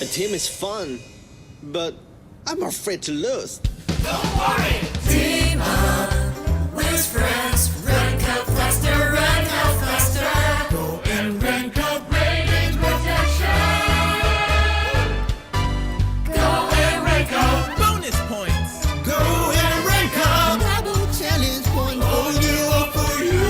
A team is fun, but I'm afraid to lose. Don't worry! Team up with friends. Rank up faster, rank up faster. Go and rank up rating protection. Go and rank up bonus points. Go and rank up double challenge point for you or for you.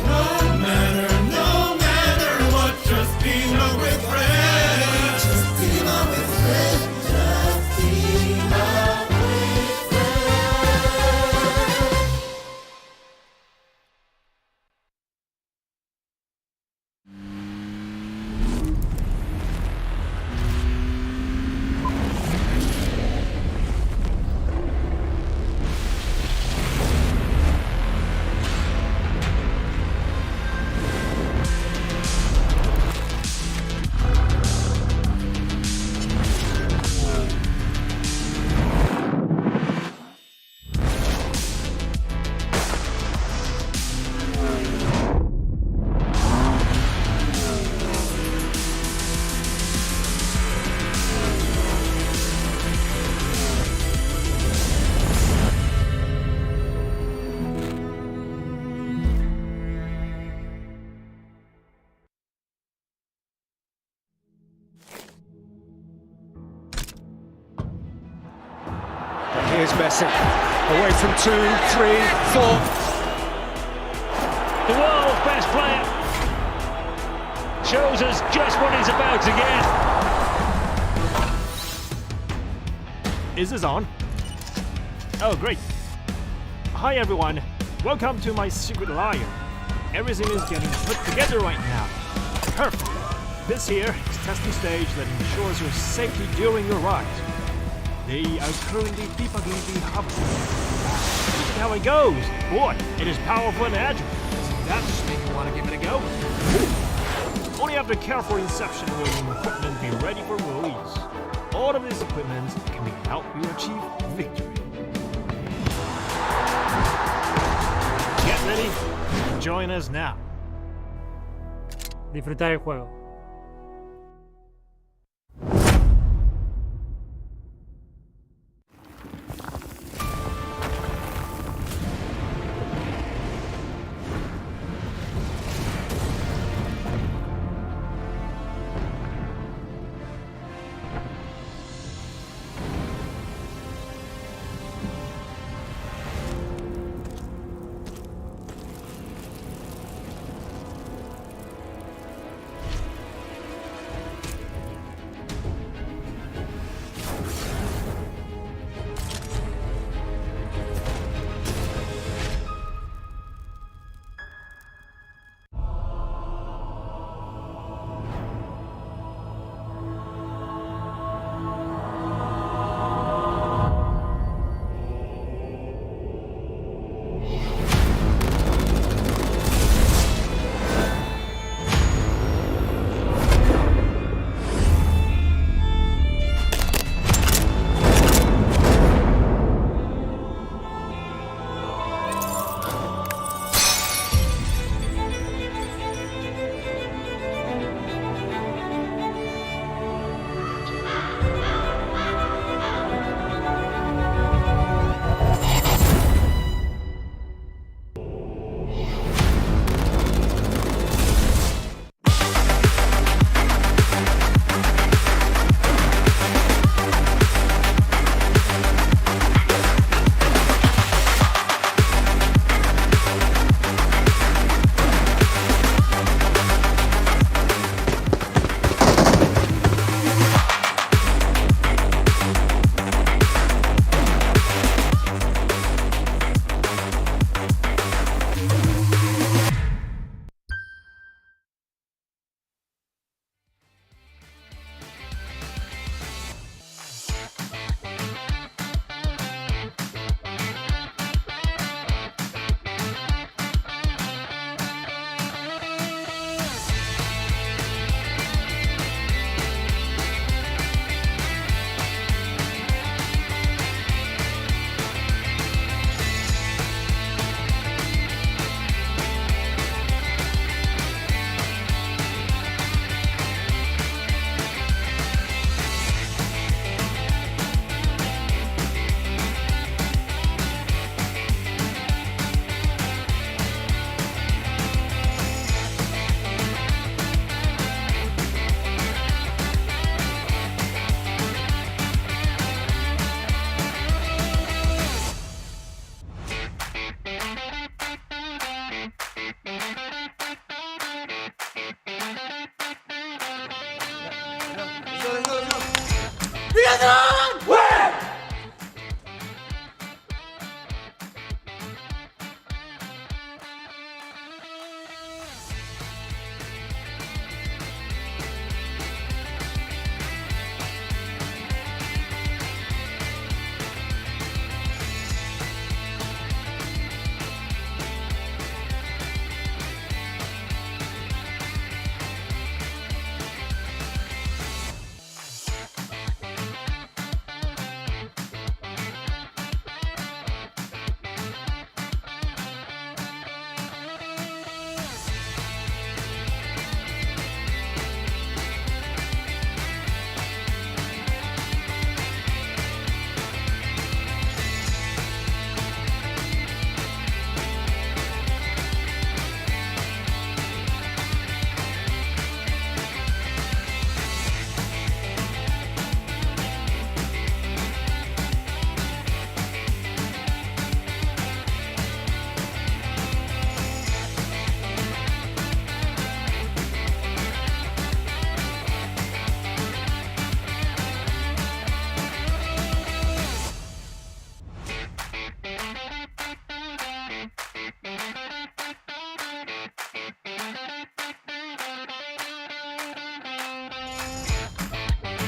No matter what, just team up with friends. Just team up with friends. Just team up with friends. Here's Messi, away from 2, 3, 4. The world's best player shows us just what he's about to get. Is this on? Oh, great. Hi, everyone. Welcome to my secret lair. Everything is getting put together right now. Perfect. This here is testing stage that ensures your safety during your ride. They are currently debugging the hub. See how it goes. Boy, it is powerful and agile. Doesn't that just make you want to give it a go? Only after careful inception will the equipment be ready for release. All of this equipment can help you achieve victory. Get ready. Join us now. Disfrutar el juego.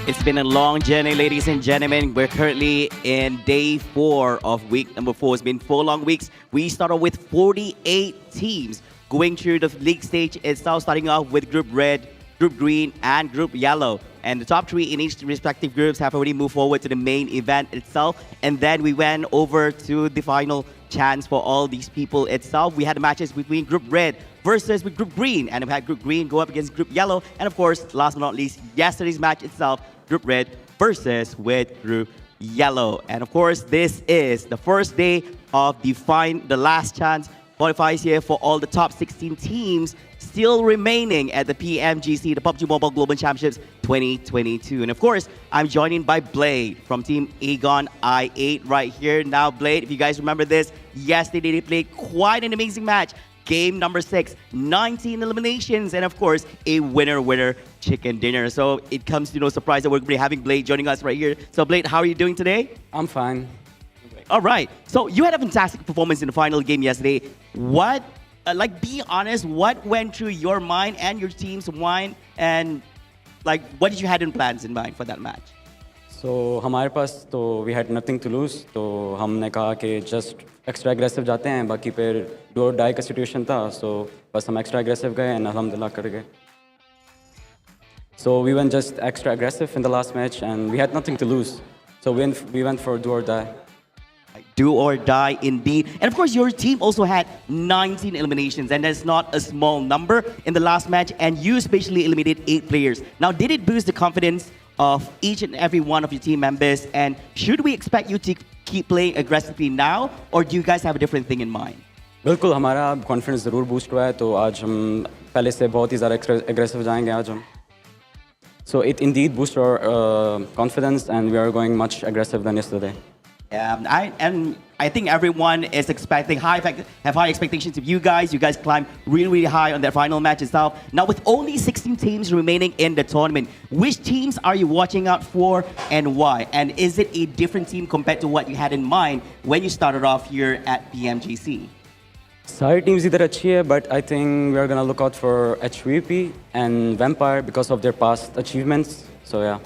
It's been a long journey, ladies and gentlemen. We're currently in day 4 of week number 4. It's been 4 long weeks. We started with 48 teams going through the league stage itself, starting off with Group Red, Group Green, and Group Yellow. And the top 3 in each respective groups have already moved forward to the main event itself. And then we went over to the final chance for all these people itself. We had matches between Group Red versus with Group Green, and we had Group Green go up against Group Yellow. And of course, last but not least, yesterday's match itself, Group Red versus with Group Yellow. And of course, this is the first day of the last chance qualifiers here for all the top 16 teams still remaining at the PMGC, the PUBG Mobile Global Championships 2022. And of course, I'm joined by Blade from Team Aegon I8 right here. Now, Blade, if you guys remember this, yesterday they played quite an amazing match. Game number 6, 19 eliminations, and of course, a winner chicken dinner. So it comes to no surprise that we're going to be having Blade joining us right here. So Blade, how are you doing today? I'm fine. All right. So you had a fantastic performance in the final game yesterday. What, be honest, what went through your mind and your team's mind, and what did you had in plans in mind for that match? So हमारे पास तो we had nothing to lose, तो हमने कहा कि just extra aggressive जाते हैं, बाकी फिर do or die का situation था, so बस हम extra aggressive गए and अल्हम्दुलिल्लाह कर गए. So we went just extra aggressive in the last match and we had nothing to lose, so we went for do or die. Do or die indeed. And of course, your team also had 19 eliminations, and that's not a small number in the last match, and you especially eliminated 8 players. Now, did it boost the confidence of each and every one of your team members, and should we expect you to keep playing aggressively now, or do you guys have a different thing in mind? बिल्कुल हमारा confidence ज़रूर boost हुआ है, तो आज हम पहले से बहुत ही ज़्यादा aggressive जाएंगे आज हम. So it indeed boosts our confidence, and we are going much aggressive than yesterday. I think everyone is expecting have high expectations of you guys. You guys climbed really high on that final match itself. Now, with only 16 teams remaining in the tournament, which teams are you watching out for and why? And is it a different team compared to what you had in mind when you started off here at PMGC? सारी teams इधर अच्छी है, but I think we are gonna look out for HVVP and Vampire because of their past achievements. So yeah.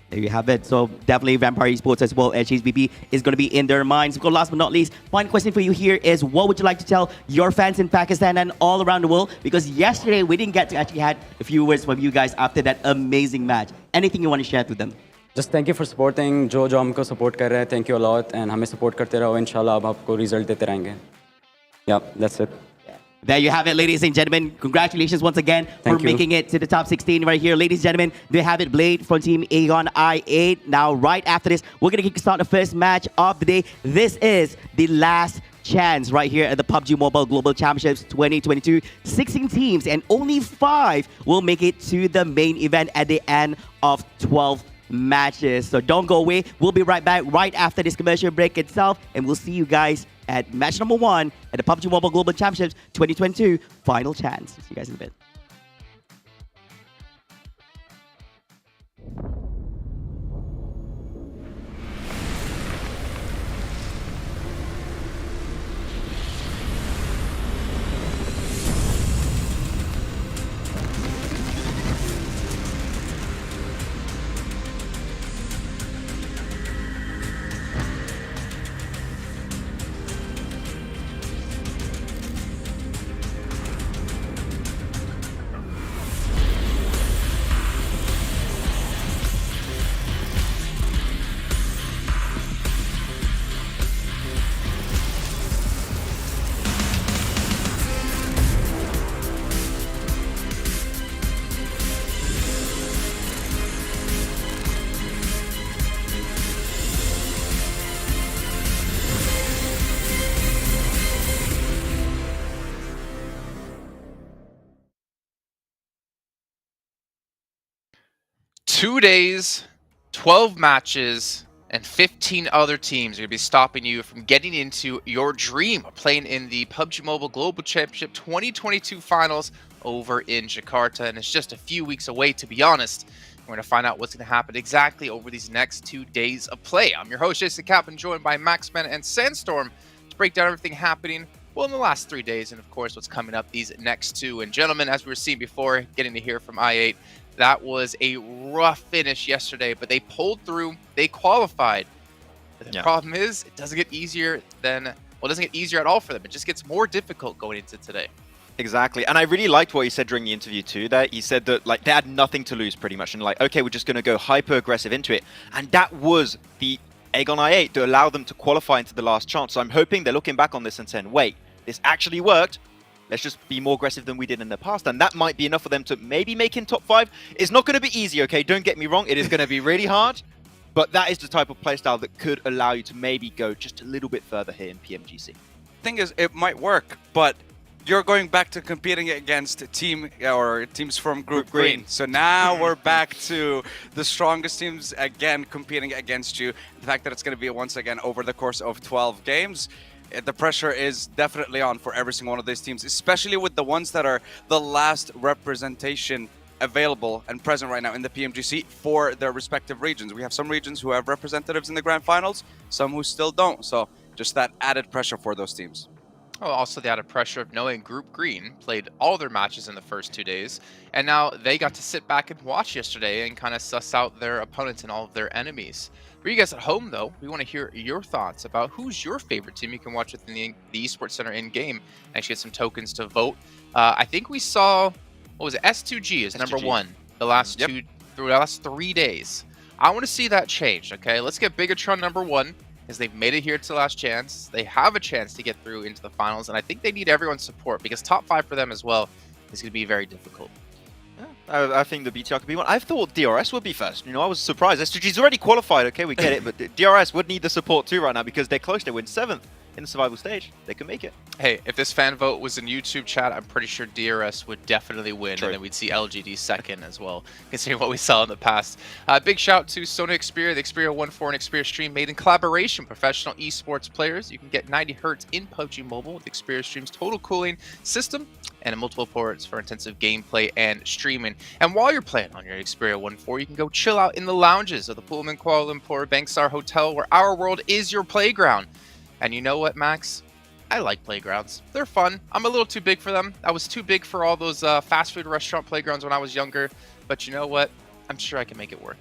There you have it. So definitely Vampire Esports as well as HVVP is going to be in their minds. Of last but not least, final question for you here is, what would you like to tell your fans in Pakistan and all around the world? Because yesterday we didn't get to actually had a few words from you guys after that amazing match. Anything you want to share with them? Just thank you for supporting. जो हमको support कर रहे हैं, thank you a lot, and हमें support करते रहो. इंशाल्लाह अब आपको result देते रहेंगे. Yeah, that's it. There you have it, ladies and gentlemen. Congratulations once again for making it to the top 16 right here. Ladies and gentlemen, they have it, Blade from Team Aegon I8. Now, right after this, we're going to kickstart the first match of the day. This is the last chance right here at the PUBG Mobile Global Championships 2022. 16 teams and only 5 will make it to the main event at the end of 12 matches. So don't go away. We'll be right back right after this commercial break itself, and we'll see you guys at match number 1 at the PUBG Mobile Global Championships 2022 final chance. See you guys in a bit. Two days, 12 matches, and 15 other teams are going to be stopping you from getting into your dream of playing in the PUBG Mobile Global Championship 2022 Finals over in Jakarta. And it's just a few weeks away, to be honest. We're going to find out what's going to happen exactly over these next 2 days of play. I'm your host, Jason Kaplan, joined by Maxman and Sandstorm to break down everything happening, well, in the last 3 days, and of course, what's coming up these next 2. And gentlemen, as we were seeing before, getting to hear from I8, That was a rough finish yesterday, but they pulled through. They qualified. But the problem is, it doesn't get easier than, well, it doesn't get easier at all for them. It just gets more difficult going into today. Exactly, and I really liked what he said during the interview too. That he said that like they had nothing to lose pretty much, and like, okay, we're just going to go hyper aggressive into it, and that was the egg on I8 to allow them to qualify into the last chance. So I'm hoping they're looking back on this and saying, wait, this actually worked. Let's just be more aggressive than we did in the past, and that might be enough for them to maybe make in top 5. It's not going to be easy, okay? Don't get me wrong, it is going to be really hard, but that is the type of playstyle that could allow you to maybe go just a little bit further here in PMGC. Thing is, it might work, but you're going back to competing against teams from Group Green. So now we're back to the strongest teams again competing against you. The fact that it's going to be once again over the course of 12 games, the pressure is definitely on for every single one of these teams, especially with the ones that are the last representation available and present right now in the PMGC for their respective regions. We have some regions who have representatives in the grand finals, some who still don't. So just that added pressure for those teams. Oh, also the added pressure of knowing Group Green played all their matches in the first 2 days, and now they got to sit back and watch yesterday and kind of suss out their opponents and all of their enemies. For you guys at home, though, we want to hear your thoughts about who's your favorite team. You can watch within the Esports Center in-game and actually get some tokens to vote. I think we saw, what was it, S2G is number 1 the last the last 3 days. I want to see that change, okay? Let's get Bigatron number 1. Is they've made it here to the last chance. They have a chance to get through into the finals, and I think they need everyone's support because top 5 for them as well is going to be very difficult. I think the BTR could be one. I thought DRS would be first. You know, I was surprised. SG's already qualified. Okay, we get it, but DRS would need the support too right now because they're close. They win 7th in the survival stage. They could make it. Hey, if this fan vote was in YouTube chat, I'm pretty sure DRS would definitely win, and then we'd see LGD second as well, considering what we saw in the past. Big shout to Sony Xperia, the Xperia 1.4 and Xperia stream made in collaboration with professional esports players. You can get 90 Hz in PUBG Mobile with Xperia stream's total cooling system and multiple ports for intensive gameplay and streaming. And while you're playing on your Xperia 1.4, you can go chill out in the lounges of the Pullman Kuala Lumpur Bangsar Hotel, where our world is your playground. And you know what, Max? I like playgrounds. They're fun. I'm a little too big for them. I was too big for all those fast food restaurant playgrounds when I was younger. But you know what? I'm sure I can make it work.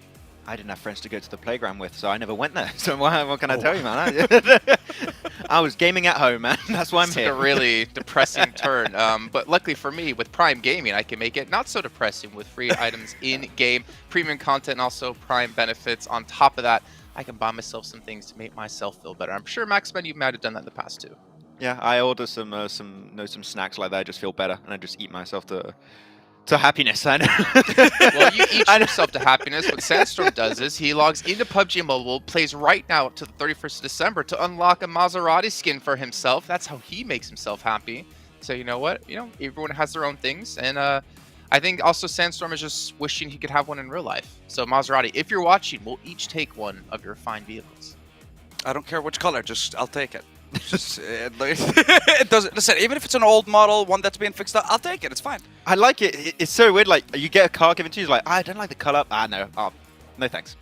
I didn't have friends to go to the playground with, so I never went there. So what can I tell you, man? I was gaming at home, man. That's why I'm here. It's a really depressing turn. But luckily for me, with Prime Gaming, I can make it not so depressing with free items in-game, premium content, and also Prime benefits. On top of that, I can buy myself some things to make myself feel better. I'm sure, Max, you might have done that in the past, too. Yeah, I order some snacks like that. I just feel better, and I just eat myself to happiness. I know. Well, you eat yourself to happiness. What Sandstorm does is he logs into PUBG Mobile, plays right now up to the 31st of December to unlock a Maserati skin for himself. That's how he makes himself happy. So you know what? You know, everyone has their own things, and I think also Sandstorm is just wishing he could have one in real life. So Maserati, if you're watching, we'll each take one of your fine vehicles. I don't care which color, just I'll take it. Just it doesn't listen. Even if it's an old model, one that's being fixed up, I'll take it. It's fine. I like it. It's so weird. Like you get a car given to you, it's like I don't like the color. No, no thanks.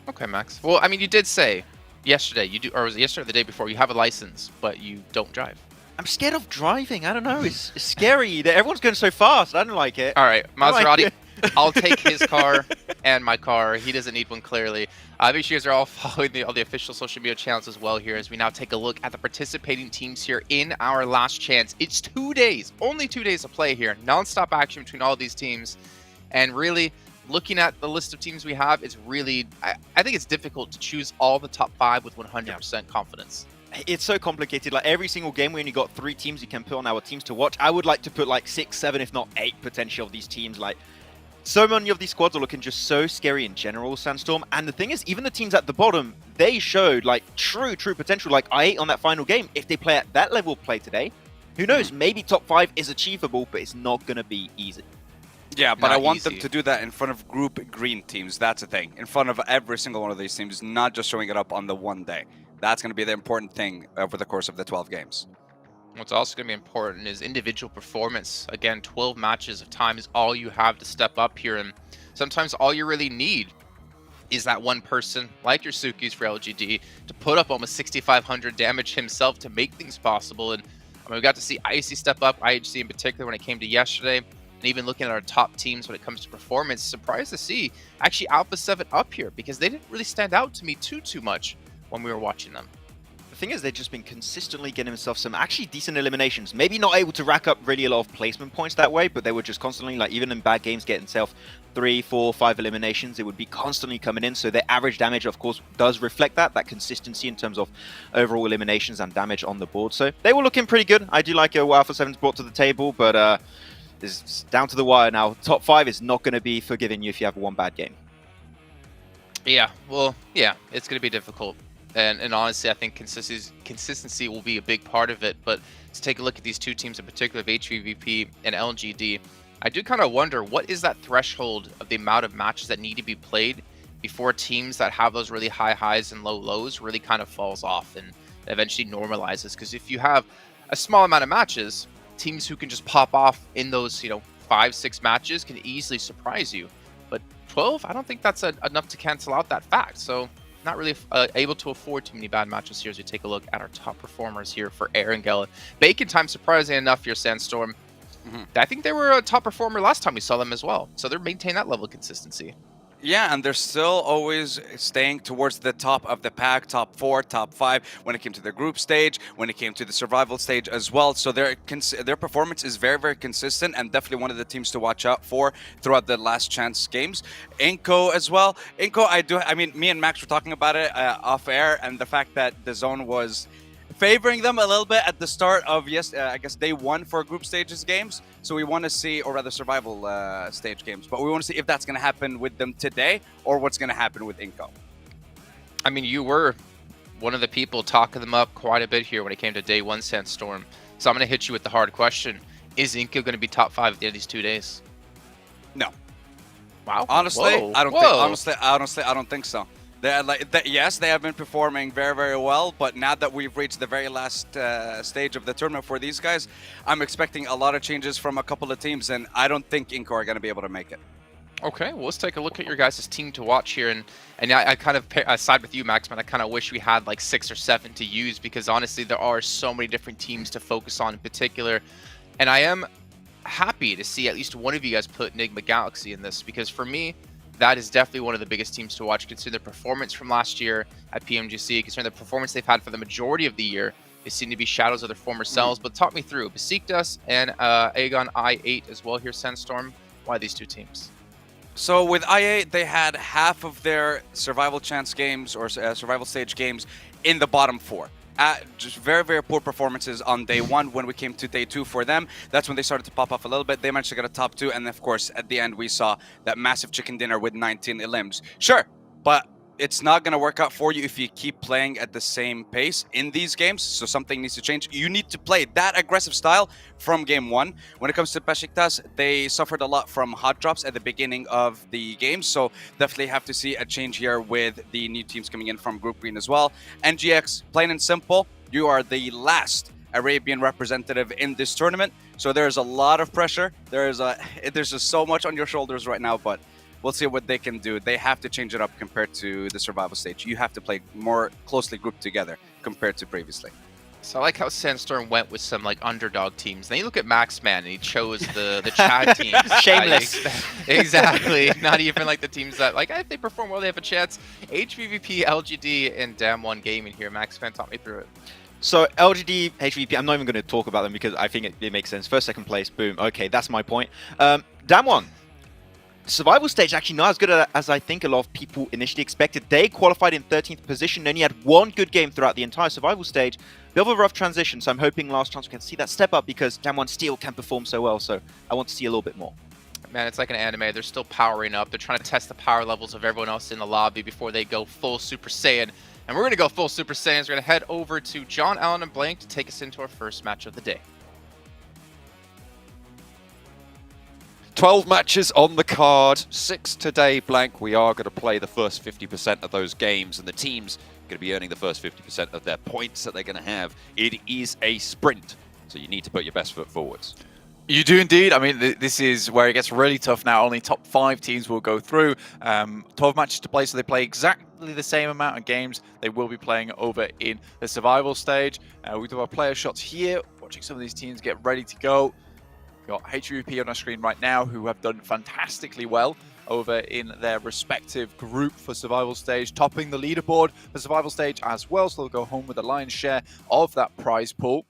Okay, Max. Well, I mean, you did say yesterday you do, or was it yesterday or the day before? You have a license, but you don't drive. I'm scared of driving. I don't know. It's scary. Everyone's going so fast. I don't like it. All right, Maserati. I'll take his car and my car. He doesn't need one, clearly. Make sure you guys are all following all the official social media channels as well here as we now take a look at the participating teams here in our last chance. It's 2 days, only 2 days of play here. Non-stop action between all these teams. And really, looking at the list of teams we have, it's really, I think it's difficult to choose all the top 5 with 100% confidence. It's so complicated. Like every single game, we only got 3 teams you can put on our teams to watch. I would like to put like 6, 7, if not 8 potential of these teams. Like so many of these squads are looking just so scary in general, Sandstorm. And the thing is, even the teams at the bottom, they showed like true potential. Like I8 on that final game, if they play at that level of play today, who knows? Maybe top 5 is achievable, but it's not going to be easy. Yeah, but Not I want easy. them to do that in front of Group Green teams. That's the thing. In front of every single one of these teams, not just showing it up on the one day. That's going to be the important thing over the course of the 12 games. What's also going to be important is individual performance. Again, 12 matches of time is all you have to step up here, and sometimes all you really need is that one person, like your Sukis for LGD, to put up almost 6,500 damage himself to make things possible. And I mean, we got to see IC step up, IHC in particular when it came to yesterday. And even looking at our top teams when it comes to performance, surprised to see actually Alpha 7 up here because they didn't really stand out to me too much when we were watching them. The thing is, they've just been consistently getting themselves some actually decent eliminations. Maybe not able to rack up really a lot of placement points that way, but they were just constantly, like, even in bad games, getting themselves 3, 4, 5 eliminations. It would be constantly coming in. So their average damage, of course, does reflect that consistency in terms of overall eliminations and damage on the board. So they were looking pretty good. I do like what Alpha 7's brought to the table, but it's down to the wire now. Top 5 is not going to be forgiving you if you have one bad game. Yeah, well, yeah, it's going to be difficult. And honestly, I think consistency will be a big part of it. But to take a look at these two teams in particular, of HVVP and LGD, I do kind of wonder, what is that threshold of the amount of matches that need to be played before teams that have those really high highs and low lows really kind of falls off and eventually normalizes? Because if you have a small amount of matches, teams who can just pop off in those, 5, 6 matches can easily surprise you. But 12, I don't think that's enough to cancel out that fact. So not really able to afford too many bad matches here as we take a look at our top performers here for Erangel. Bacon Time, surprising enough here, Sandstorm. I think they were a top performer last time we saw them as well. So they're maintaining that level of consistency. Yeah, and they're still always staying towards the top of the pack, top 4, top 5, when it came to the group stage, when it came to the survival stage as well. So their performance is very, very consistent and definitely one of the teams to watch out for throughout the last chance games. Inco as well. Inco, I mean, me and Max were talking about it off air, and the fact that the zone was favoring them a little bit at the start of, I guess day 1 for group stages games. So we want to see, or rather survival stage games, but we want to see if that's going to happen with them today or what's going to happen with Inco. I mean, you were one of the people talking them up quite a bit here when it came to day 1, Sandstorm. So I'm going to hit you with the hard question. Is Inco going to be top 5 at the end of these 2 days? No. Wow. Honestly, Whoa. I don't think. Honestly, I don't think so. Yes, they have been performing very, very well, but now that we've reached the very last stage of the tournament for these guys, I'm expecting a lot of changes from a couple of teams, and I don't think Inco are going to be able to make it. Okay, well, let's take a look at your guys' team to watch here, and I kind of side with you, Max, man. I kind of wish we had like 6 or 7 to use, because honestly, there are so many different teams to focus on in particular, and I am happy to see at least one of you guys put Enigma Galaxy in this, because for me, that is definitely one of the biggest teams to watch, considering their performance from last year at PMGC, considering the performance they've had for the majority of the year. They seem to be shadows of their former selves. But talk me through Besiktas and Aegon I8 as well here, Sandstorm. Why these two teams? So with I8, they had half of their survival chance games or survival stage games in the bottom 4. Just very, very poor performances on day 1. When we came to day 2 for them, that's when they started to pop off a little bit. They managed to get a top 2, and of course, at the end, we saw that massive chicken dinner with 19 elims. Sure, but it's not going to work out for you if you keep playing at the same pace in these games, so something needs to change. You need to play that aggressive style from game 1. When it comes to Besiktas, they suffered a lot from hot drops at the beginning of the game, so definitely have to see a change here with the new teams coming in from Group Green as well. NGX, plain and simple, you are the last Arabian representative in this tournament, so there's a lot of pressure. There's just so much on your shoulders right now, but we'll see what they can do. They have to change it up compared to the survival stage. You have to play more closely grouped together compared to previously. So I like how Sandstorm went with some like underdog teams. Then you look at Maxman and he chose the Chad teams. Shameless. Exactly. Not even like the teams that like if they perform well, they have a chance. HVVP, LGD, and Dam1 Gaming here. Maxman, talk me through it. So LGD, HVP, I'm not even going to talk about them because I think it makes sense. First, second place, boom. Okay, that's my point. Dam1. Survival stage actually not as good as I think a lot of people initially expected. They qualified in 13th position, only had one good game throughout the entire survival stage. Bit of a rough transition, so I'm hoping last chance we can see that step up because Dam1 still can perform so well, so I want to see a little bit more. Man, it's like an anime. They're still powering up. They're trying to test the power levels of everyone else in the lobby before they go full Super Saiyan. And we're going to go full Super Saiyans. We're going to head over to John, Allen, and Blank to take us into our first match of the day. 12 matches on the card, 6 today, Blank. We are going to play the first 50% of those games, and the team's going to be earning the first 50% of their points that they're going to have. It is a sprint, so you need to put your best foot forwards. You do indeed. I mean, this is where it gets really tough now. Only top 5 teams will go through. 12 matches to play, so they play exactly the same amount of games they will be playing over in the survival stage. We do our player shots here, watching some of these teams get ready to go. Got HVVP on our screen right now, who have done fantastically well over in their respective group for survival stage, topping the leaderboard for survival stage as well, so they'll go home with a lion's share of that prize pool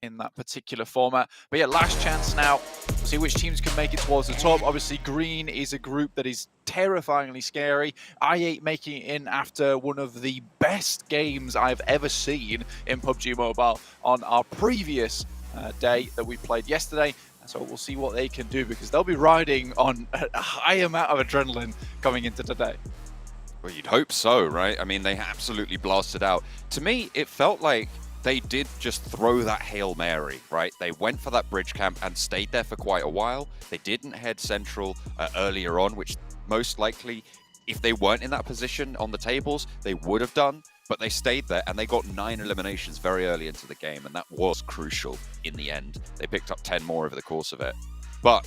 in that particular format. But yeah, last chance now. We'll see which teams can make it towards the top. Obviously, green is a group that is terrifyingly scary. i8 making it in after one of the best games I've ever seen in PUBG Mobile on our previous day that we played yesterday. So we'll see what they can do, because they'll be riding on a high amount of adrenaline coming into today. Well, you'd hope so, right? I mean, they absolutely blasted out. To me, it felt like they did just throw that Hail Mary, right? They went for that bridge camp and stayed there for quite a while. They didn't head central earlier on, which most likely, if they weren't in that position on the tables, they would have done. But they stayed there, and they got 9 eliminations very early into the game, and that was crucial in the end. They picked up 10 more over the course of it. But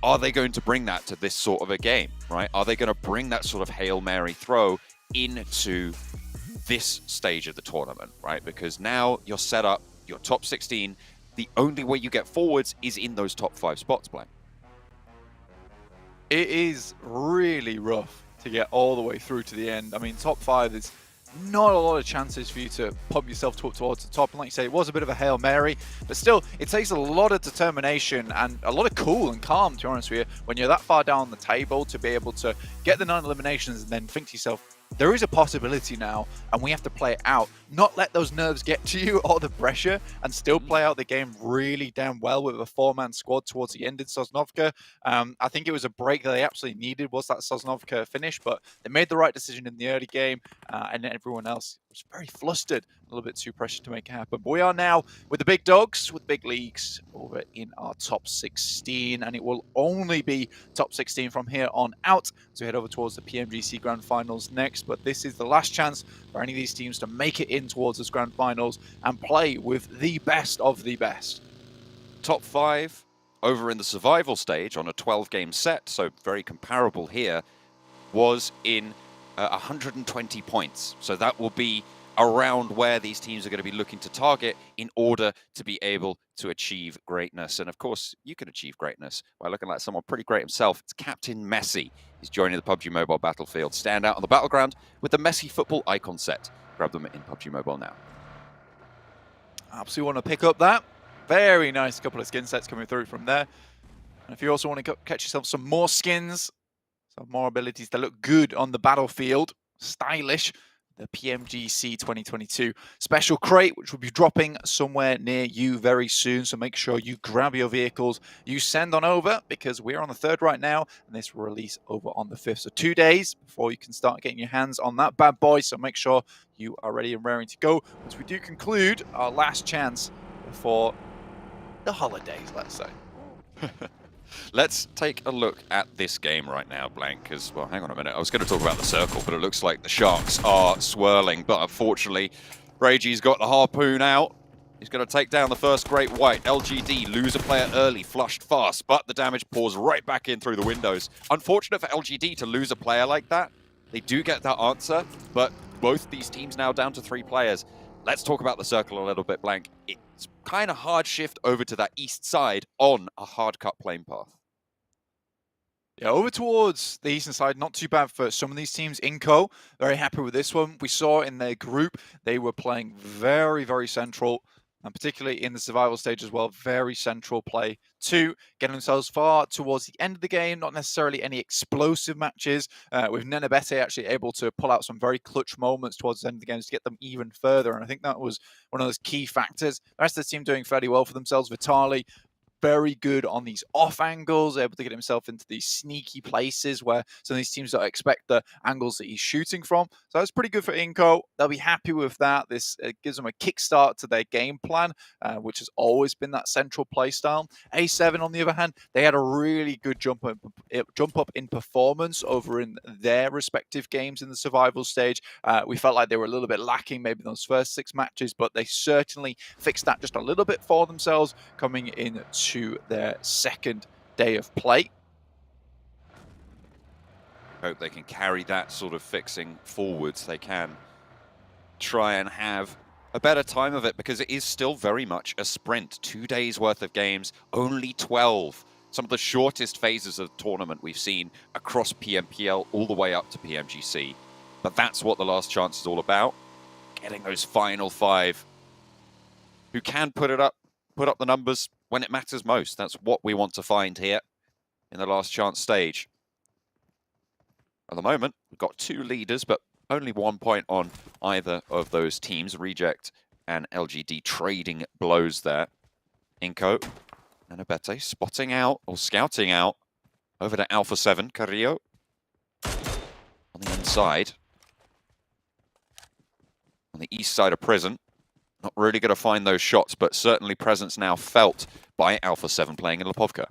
are they going to bring that to this sort of a game, right? Are they going to bring that sort of Hail Mary throw into this stage of the tournament, right? Because now you're set up, you're top 16. The only way you get forwards is in those top 5 spots, Blank. It is really rough to get all the way through to the end. I mean, top 5 is not a lot of chances for you to pump yourself towards the top. And like you say, it was a bit of a Hail Mary, but still, it takes a lot of determination and a lot of cool and calm, to be honest with you, when you're that far down the table, to be able to get the 9 eliminations and then think to yourself, there is a possibility now, and we have to play it out. Not let those nerves get to you or the pressure, and still play out the game really damn well with a 4-man squad towards the end in Sosnovka. I think it was a break that they absolutely needed, was that Sosnovka finish, but they made the right decision in the early game, and everyone else was very flustered, a little bit too pressured to make it happen. But we are now with the big dogs, with big leagues, over in our top 16, and it will only be top 16 from here on out, so head over towards the PMGC Grand Finals next. But this is the last chance for any of these teams to make it in towards this Grand Finals and play with the best of the best. Top 5 over in the survival stage on a 12-game set, so very comparable here, was in 120 points. So that will be around where these teams are going to be looking to target in order to be able to achieve greatness. And of course, you can achieve greatness by looking like someone pretty great himself. It's Captain Messi. He's joining the PUBG Mobile Battlefield. Stand out on the battleground with the Messi football icon set. Grab them in PUBG Mobile now. Absolutely want to pick up that. Very nice couple of skin sets coming through from there. And if you also want to catch yourself some more skins, some more abilities that look good on the battlefield, stylish, the PMGC 2022 special crate, which will be dropping somewhere near you very soon. So make sure you grab your vehicles, you send on over, because we're on the 3rd right now, and this will release over on the 5th. So 2 days before you can start getting your hands on that bad boy. So make sure you are ready and raring to go once we do conclude our last chance before the holidays, let's say. Let's take a look at this game right now, Blank, because, well, hang on a minute. I was going to talk about the circle, but it looks like the Sharks are swirling. But unfortunately, Reggie's got the harpoon out. He's going to take down the first Great White. LGD lose a player early, flushed fast, but the damage pours right back in through the windows. Unfortunate for LGD to lose a player like that. They do get that answer, but both these teams now down to 3 players. Let's talk about the circle a little bit, Blank. It's kind of hard shift over to that east side on a hard cut plane path. Yeah, over towards the eastern side, not too bad for some of these teams. Inco, very happy with this one. We saw in their group, they were playing very, very central, and particularly in the survival stage as well, very central play to get themselves far towards the end of the game, not necessarily any explosive matches, with Nenebete actually able to pull out some very clutch moments towards the end of the game to get them even further, and I think that was one of those key factors. The rest of the team doing fairly well for themselves. Vitali, very good on these off angles, able to get himself into these sneaky places where some of these teams don't expect the angles that he's shooting from. So that's pretty good for Inco. They'll be happy with that. This gives them a kickstart to their game plan, which has always been that central play style. A7, on the other hand, they had a really good jump up in performance over in their respective games in the survival stage. We felt like they were a little bit lacking maybe in those first 6 matches, but they certainly fixed that just a little bit for themselves coming in to their 2nd day of play. Hope they can carry that sort of fixing forwards. They can try and have a better time of it because it is still very much a sprint. 2 days worth of games, only 12. Some of the shortest phases of the tournament we've seen across PMPL all the way up to PMGC. But that's what the last chance is all about. Getting those final 5 who can put up the numbers when it matters most. That's what we want to find here in the last chance stage. At the moment, we've got 2 leaders, but only 1 point on either of those teams. Reject and LGD trading blows there. Inco and Abete spotting out or scouting out over to Alpha 7. Carrillo on the inside. On the east side of prison. Not really going to find those shots, but certainly presence now felt by Alpha 7 playing in Lipovka.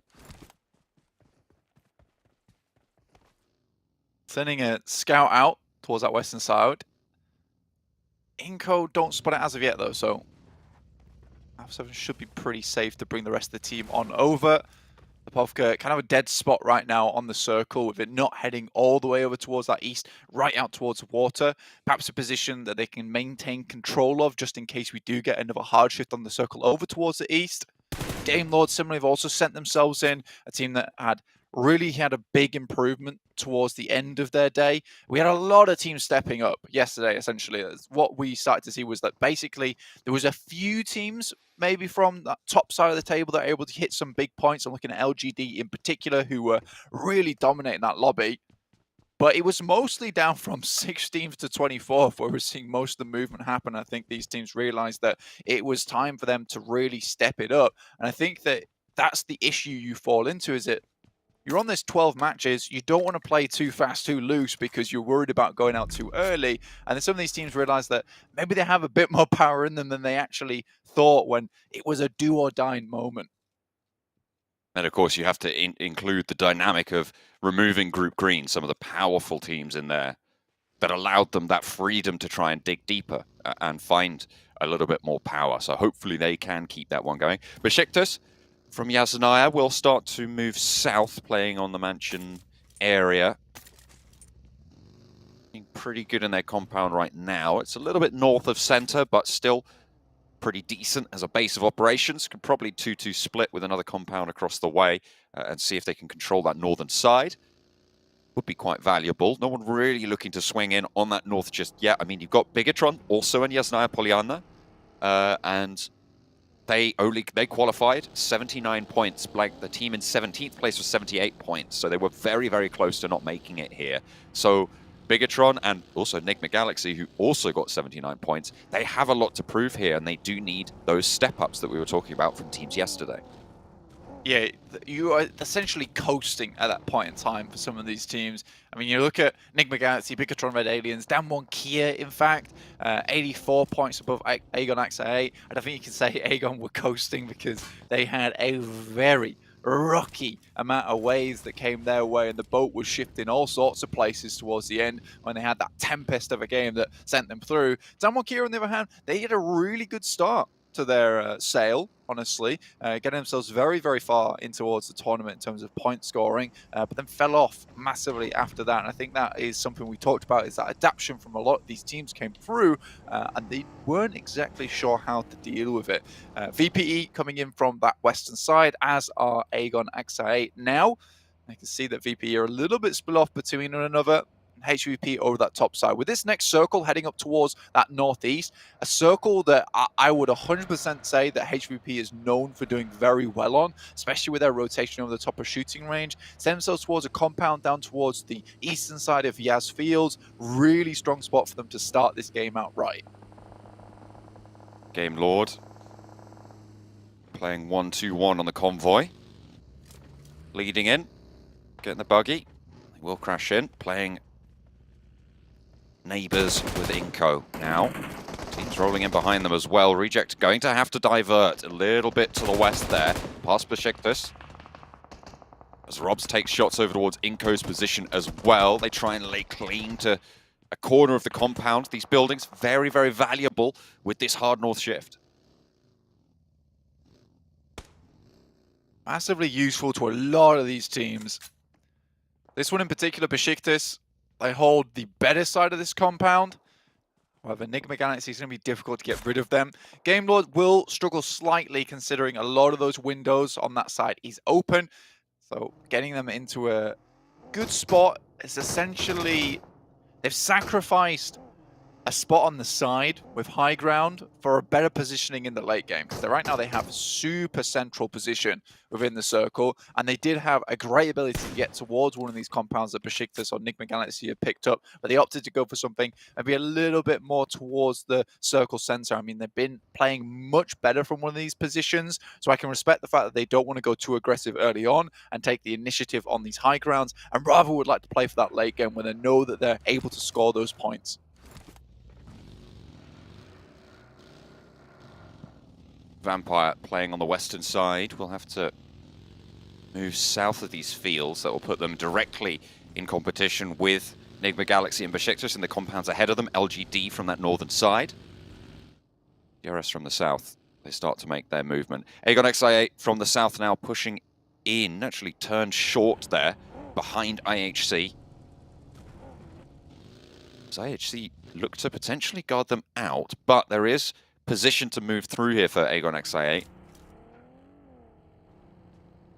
Sending a scout out towards that western side. Inco don't spot it as of yet though, so Alpha 7 should be pretty safe to bring the rest of the team on over. Lipovka kind of a dead spot right now on the circle, with it not heading all the way over towards that east, right out towards water. Perhaps a position that they can maintain control of just in case we do get another hard shift on the circle over towards the east. Game Lord similarly have also sent themselves in, a team that really had a big improvement towards the end of their day. We had a lot of teams stepping up yesterday, essentially. What we started to see was that basically there was a few teams maybe from that top side of the table that are able to hit some big points. I'm looking at LGD in particular, who were really dominating that lobby. But it was mostly down from 16th to 24th where we're seeing most of the movement happen. I think these teams realized that it was time for them to really step it up. And I think that that's the issue you fall into, is that you're on this 12 matches, you don't want to play too fast, too loose, because you're worried about going out too early. And then some of these teams realize that maybe they have a bit more power in them than they actually thought when it was a do or die moment. And of course, you have to include the dynamic of removing Group Green, some of the powerful teams in there that allowed them that freedom to try and dig deeper and find a little bit more power. So hopefully they can keep that one going. Besiktas from Yasnaya will start to move south, playing on the mansion area. Being pretty good in their compound right now. It's a little bit north of center, but still pretty decent as a base of operations. Could probably 2-2 split with another compound across the way and see if they can control that northern side. Would be quite valuable. No one really looking to swing in on that north just yet. I mean, you've got Bigatron also in Yasnaya Poliana, and they qualified 79 points. Like the team in 17th place was 78 points, so they were very, very close to not making it here. So Bigatron and also Enigma Galaxy, who also got 79 points, they have a lot to prove here, and they do need those step-ups that we were talking about from teams yesterday. Yeah, you are essentially coasting at that point in time for some of these teams. I mean, you look at Enigma Galaxy, Bigatron Red Aliens, Damwon Kia, in fact, 84 points above Aegon AXA. I don't think you can say Aegon were coasting because they had a very rocky amount of waves that came their way, and the boat was shifting all sorts of places towards the end when they had that tempest of a game that sent them through. Damwon Kia, on the other hand, they had a really good start to their sail, honestly, getting themselves very, very far in towards the tournament in terms of point scoring, but then fell off massively after that. And I think that is something we talked about, is that adaptation from a lot of these teams came through, and they weren't exactly sure how to deal with it. VPE coming in from that western side, as are Aegon AXA now. I can see that VPE are a little bit split off between one another. HVVP over that top side. With this next circle heading up towards that northeast, a circle that I would 100% say that HVVP is known for doing very well on, especially with their rotation over the top of shooting range. Send themselves towards a compound down towards the eastern side of Yas Fields. Really strong spot for them to start this game out right. Game Lord playing 1-2-1 on the convoy. Leading in, getting the buggy. They will crash in, playing neighbors with Inco now. Teams rolling in behind them as well. Reject going to have to divert a little bit to the west there, past Besiktas. As Robs takes shots over towards Inco's position as well. They try and lay claim to a corner of the compound. These buildings, very, very valuable with this hard north shift. Massively useful to a lot of these teams. This one in particular, Besiktas, they hold the better side of this compound. However, Enigma Galaxy is going to be difficult to get rid of them. Game Lord will struggle slightly considering a lot of those windows on that side is open. So getting them into a good spot is essentially, they've sacrificed a spot on the side with high ground for a better positioning in the late game. Because right now they have super central position within the circle, and they did have a great ability to get towards one of these compounds that Besiktas or Enigma Galaxy have picked up, but they opted to go for something maybe a little bit more towards the circle center. I mean, they've been playing much better from one of these positions, so I can respect the fact that they don't want to go too aggressive early on and take the initiative on these high grounds, and rather would like to play for that late game when they know that they're able to score those points. Vampire playing on the western side will have to move south of these fields. That will put them directly in competition with Enigma Galaxy and Besiktas in the compounds ahead of them. LGD from that northern side. DRS from the south. They start to make their movement. Aegon XI8 from the south now pushing in. Actually turned short there behind IHC. So IHC look to potentially guard them out, but there is position to move through here for Aegon XI8.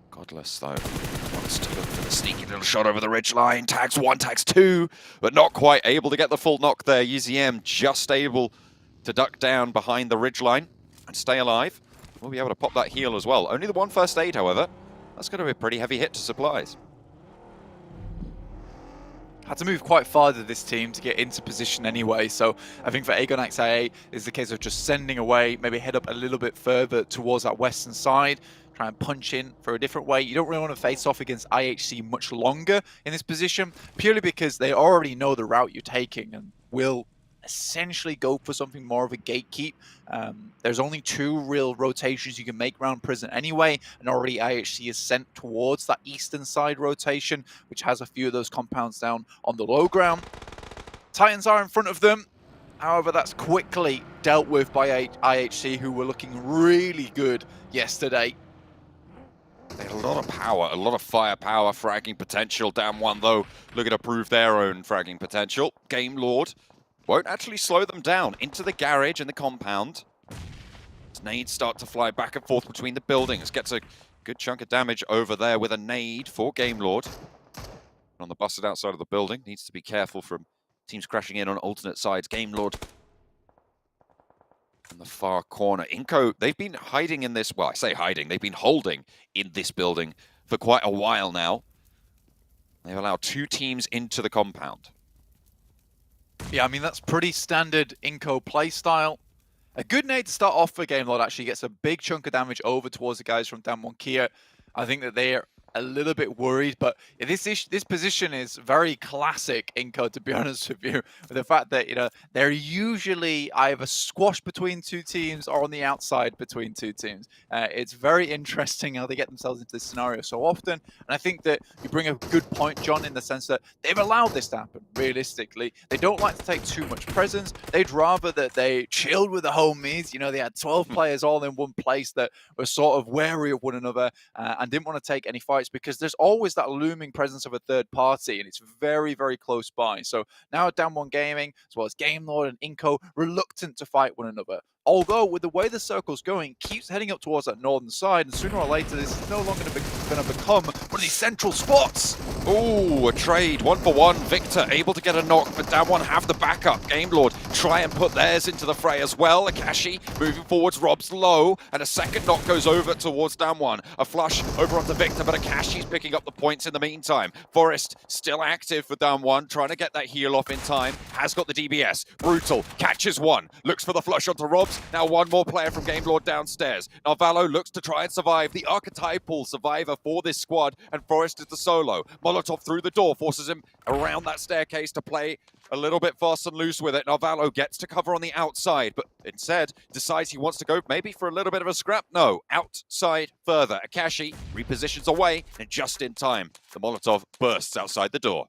Godless, though, wants to look for the sneaky little shot over the ridgeline. Tags one, tags two, but not quite able to get the full knock there. UZM just able to duck down behind the ridgeline and stay alive. We'll be able to pop that heal as well. Only the one first aid, however. That's going to be a pretty heavy hit to supplies. Had to move quite far to this team to get into position anyway, so I think for Aegon XIA is the case of just sending away, maybe head up a little bit further towards that western side, try and punch in for a different way. You don't really want to face off against IHC much longer in this position, purely because they already know the route you're taking and will essentially go for something more of a gatekeep. There's only 2 real rotations you can make around prison anyway, and already IHC is sent towards that eastern side rotation, which has a few of those compounds down on the low ground. Titans are in front of them. However, that's quickly dealt with by IHC, who were looking really good yesterday. They had a lot of power, a lot of firepower, fragging potential. Down one, though, looking to prove their own fragging potential. Game Lord won't actually slow them down into the garage and the compound. As nades start to fly back and forth between the buildings. Gets a good chunk of damage over there with a nade for Game Lord. On the busted outside of the building. Needs to be careful from teams crashing in on alternate sides. Game Lord in the far corner. Inco, they've been hiding in this, well, I say hiding, they've been holding in this building for quite a while now. They've allowed 2 teams into the compound. Yeah, I mean, that's pretty standard Inco playstyle. A good nade to start off for Game Lord actually gets a big chunk of damage over towards the guys from Damwon Kia. I think that they're a little bit worried, but this position is very classic Inco, to be honest with you, with the fact that, you know, they're usually either squashed between 2 teams or on the outside between 2 teams. It's very interesting how they get themselves into this scenario so often, and I think that you bring a good point, John, in the sense that they've allowed this to happen, realistically. They don't like to take too much presence. They'd rather that they chilled with the homies. You know, they had 12 players all in one place that were sort of wary of one another and didn't want to take any fights, because there's always that looming presence of a third party, and it's very, very close by. So now Damwon Gaming, as well as Game Lord and Inco, reluctant to fight one another. Although, with the way the circle's going, keeps heading up towards that northern side, and sooner or later, this is no longer going to become one of these central spots. Ooh, a trade, 1-for-1. Victor able to get a knock, but Damwon have the backup. Game Lord try and put theirs into the fray as well. Akashi moving forwards, Rob's low, and a second knock goes over towards Damwon. A flush over onto Victor, but Akashi's picking up the points in the meantime. Forrest still active for Damwon, trying to get that heal off in time. Has got the DBS. Brutal catches one, looks for the flush onto Rob's. Now one more player from Game Lord downstairs. Narvalo looks to try and survive, the archetypal survivor for this squad, and Forrest is the solo. Molotov through the door forces him around that staircase to play a little bit fast and loose with it. Narvalo gets to cover on the outside, but instead decides he wants to go maybe for a little bit of a scrap. No, outside further. Akashi repositions away, and just in time, the Molotov bursts outside the door.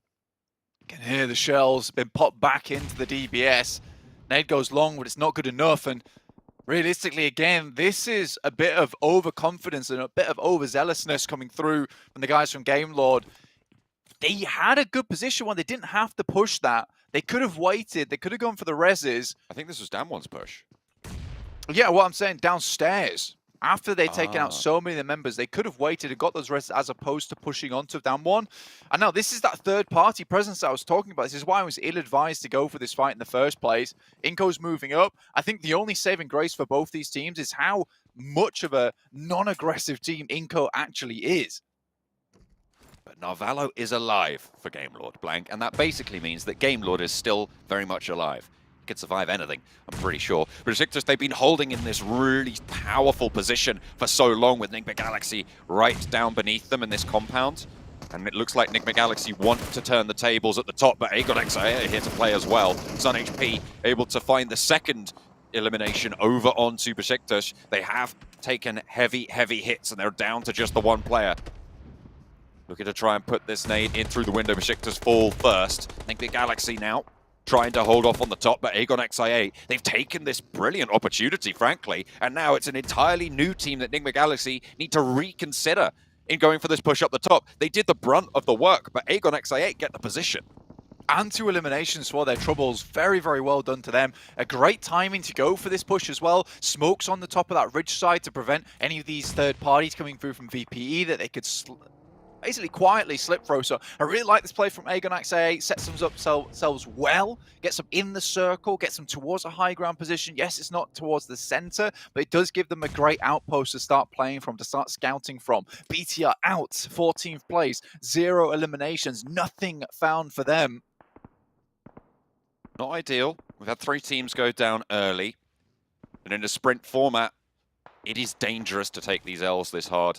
You can hear the shells been popped back into the DBS. Nade goes long, but it's not good enough, and realistically, again, this is a bit of overconfidence and a bit of overzealousness coming through from the guys from Game Lord. They had a good position when they didn't have to push that. They could have waited. They could have gone for the reses. I think this was Damwon's push. Yeah, what I'm saying, downstairs. After they'd taken out so many of the members, they could have waited and got those reses as opposed to pushing onto Damwon. And now this is that third-party presence I was talking about. This is why I was ill-advised to go for this fight in the first place. Inco's moving up. I think the only saving grace for both these teams is how much of a non-aggressive team Inco actually is. But Narvalo is alive for Gamelord, Blank, and that basically means that Gamelord is still very much alive. He can survive anything, I'm pretty sure. But Besiktas, they've been holding in this really powerful position for so long with Nigma Galaxy right down beneath them in this compound. And it looks like Nigma Galaxy want to turn the tables at the top, but Aegon Xperia here to play as well. Sun HP able to find the second elimination over onto Besiktas. They have taken heavy hits, and they're down to just the one player. Looking to try and put this nade in through the window. Besiktas fall first. Nigma Galaxy now trying to hold off on the top, but Aegon XIA, they've taken this brilliant opportunity, frankly, and now it's an entirely new team that Nigma Galaxy need to reconsider in going for this push up the top. They did the brunt of the work, but Aegon XIA get the position. And 2 eliminations for their troubles. Very, very well done to them. A great timing to go for this push as well. Smokes on the top of that ridge side to prevent any of these third parties coming through from VPE that they could basically quietly slip throw. So I really like this play from Aegon XA. Sets them up themselves well, gets them in the circle, gets them towards a high ground position. Yes, it's not towards the center, but it does give them a great outpost to start playing from, to start scouting from. BTR out, 14th place, 0 eliminations, nothing found for them. Not ideal. We've had 3 teams go down early. And in a sprint format, it is dangerous to take these L's this hard.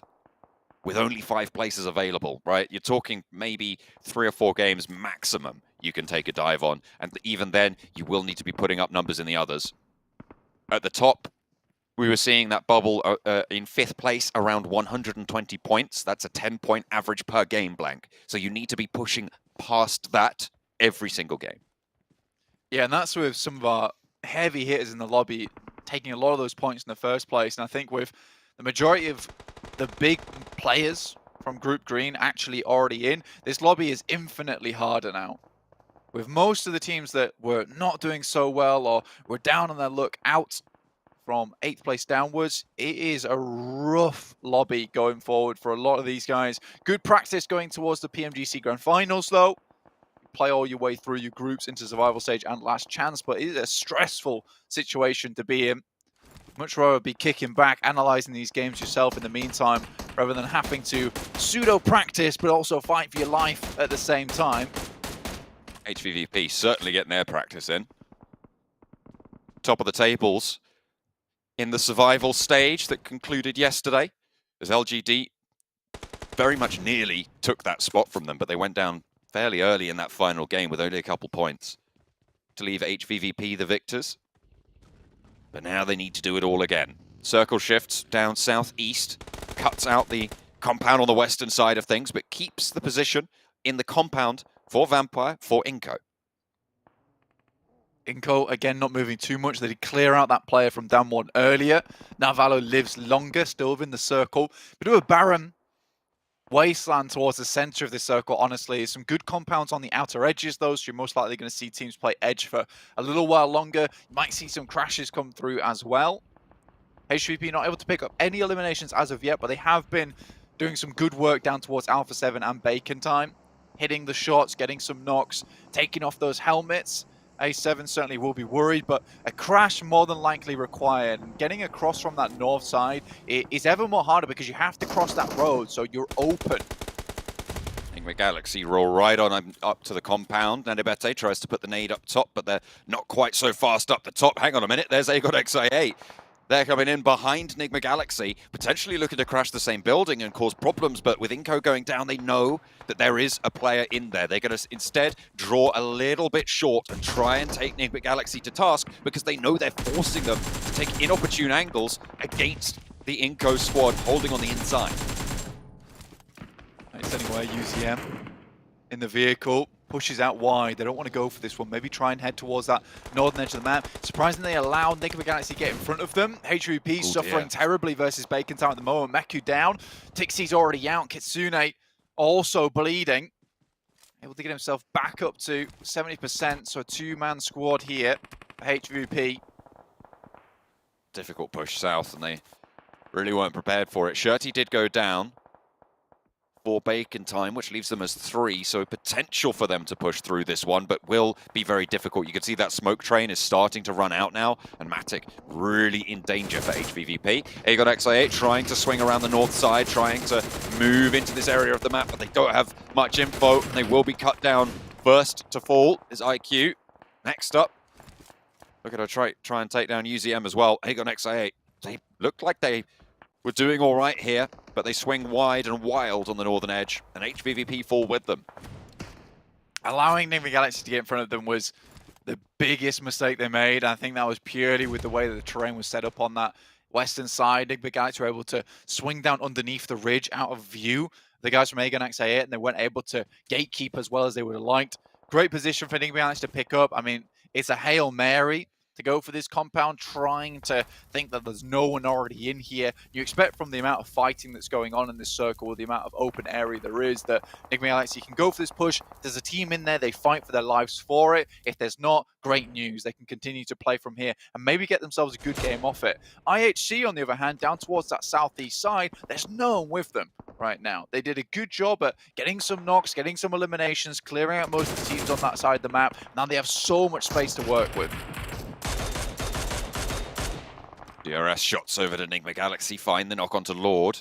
With only 5 places available, right? You're talking maybe 3 or 4 games maximum you can take a dive on. And even then, you will need to be putting up numbers in the others. At the top, we were seeing that bubble in 5th place around 120 points. That's a 10-point average per game, Blank. So you need to be pushing past that every single game. Yeah, and that's with some of our heavy hitters in the lobby taking a lot of those points in the first place. And I think with the majority of the big players from Group Green actually already in, this lobby is infinitely harder now. With most of the teams that were not doing so well or were down on their luck out from 8th place downwards, it is a rough lobby going forward for a lot of these guys. Good practice going towards the PMGC Grand Finals though. Play all your way through your groups into survival stage and last chance, but it is a stressful situation to be in. Much rather be kicking back, analysing these games yourself in the meantime, rather than having to pseudo-practice, but also fight for your life at the same time. HVVP certainly getting their practice in. Top of the tables in the survival stage that concluded yesterday, as LGD very much nearly took that spot from them, but they went down fairly early in that final game with only a couple points to leave HVVP the victors. But now they need to do it all again. Circle shifts down southeast, cuts out the compound on the western side of things, but keeps the position in the compound for Vampire, for Inco. Inco, again, not moving too much. They did clear out that player from Damwon earlier. Narvalo lives longer, still within the circle. Bit of a barren wasteland towards the center of this circle, honestly. Some good compounds on the outer edges, though, so you're most likely going to see teams play edge for a little while longer. You might see some crashes come through as well. HVP not able to pick up any eliminations as of yet, but they have been doing some good work down towards Alpha 7 and Bacon time. Hitting the shots, getting some knocks, taking off those helmets. A7 certainly will be worried, but a crash more than likely required. And getting across from that north side is ever more harder because you have to cross that road, so you're open. Nigma Galaxy roll right on up to the compound. Nanibete tries to put the nade up top, but they're not quite so fast up the top. Hang on a minute, there's Aegon XIA. They're coming in behind Nigma Galaxy, potentially looking to crash the same building and cause problems, but with Inco going down, they know that there is a player in there. They're going to instead draw a little bit short and try and take Nigma Galaxy to task because they know they're forcing them to take inopportune angles against the Inco squad holding on the inside. Nice anyway, UZM in the vehicle. Pushes out wide. They don't want to go for this one. Maybe try and head towards that northern edge of the map. Surprisingly, they allowed Nigma Galaxy to get in front of them. HVP suffering terribly versus Bacon Time at the moment. Meku down. Tixie's already out. Kitsune also bleeding. able to get himself back up to 70%, so a two-man squad here for HVVP. Difficult push south, and they really weren't prepared for it. Shirty did go down for Bacon time, which leaves them as 3, so potential for them to push through this one, but will be very difficult. You can see that smoke train is starting to run out now, and Matic really in danger for HVVP. Aegon XI8 trying to swing around the north side, trying to move into this area of the map, but they don't have much info, and they will be cut down. First to fall is IQ. Next up, look at her try and take down UZM as well. Aegon XI8, they looked like they were doing all right here, but they swing wide and wild on the northern edge, and HVVP fall with them. Allowing Enigma Galaxy to get in front of them was the biggest mistake they made. I think that was purely with the way that the terrain was set up on that western side. Enigma Galaxy were able to swing down underneath the ridge out of view. The guys from Aegon XA8, and they weren't able to gatekeep as well as they would have liked. Great position for Enigma Galaxy to pick up. I mean, it's a Hail Mary to go for this compound, trying to think that there's no one already in here. You expect from the amount of fighting that's going on in this circle, with the amount of open area there is, that Enigma Galaxy can go for this push. There's a team in there, they fight for their lives for it. If there's not, great news. They can continue to play from here and maybe get themselves a good game off it. IHC, on the other hand, down towards that southeast side, there's no one with them right now. They did a good job at getting some knocks, getting some eliminations, clearing out most of the teams on that side of the map. Now they have so much space to work with. DRS shots over to Enigma Galaxy, find the knock onto Lord.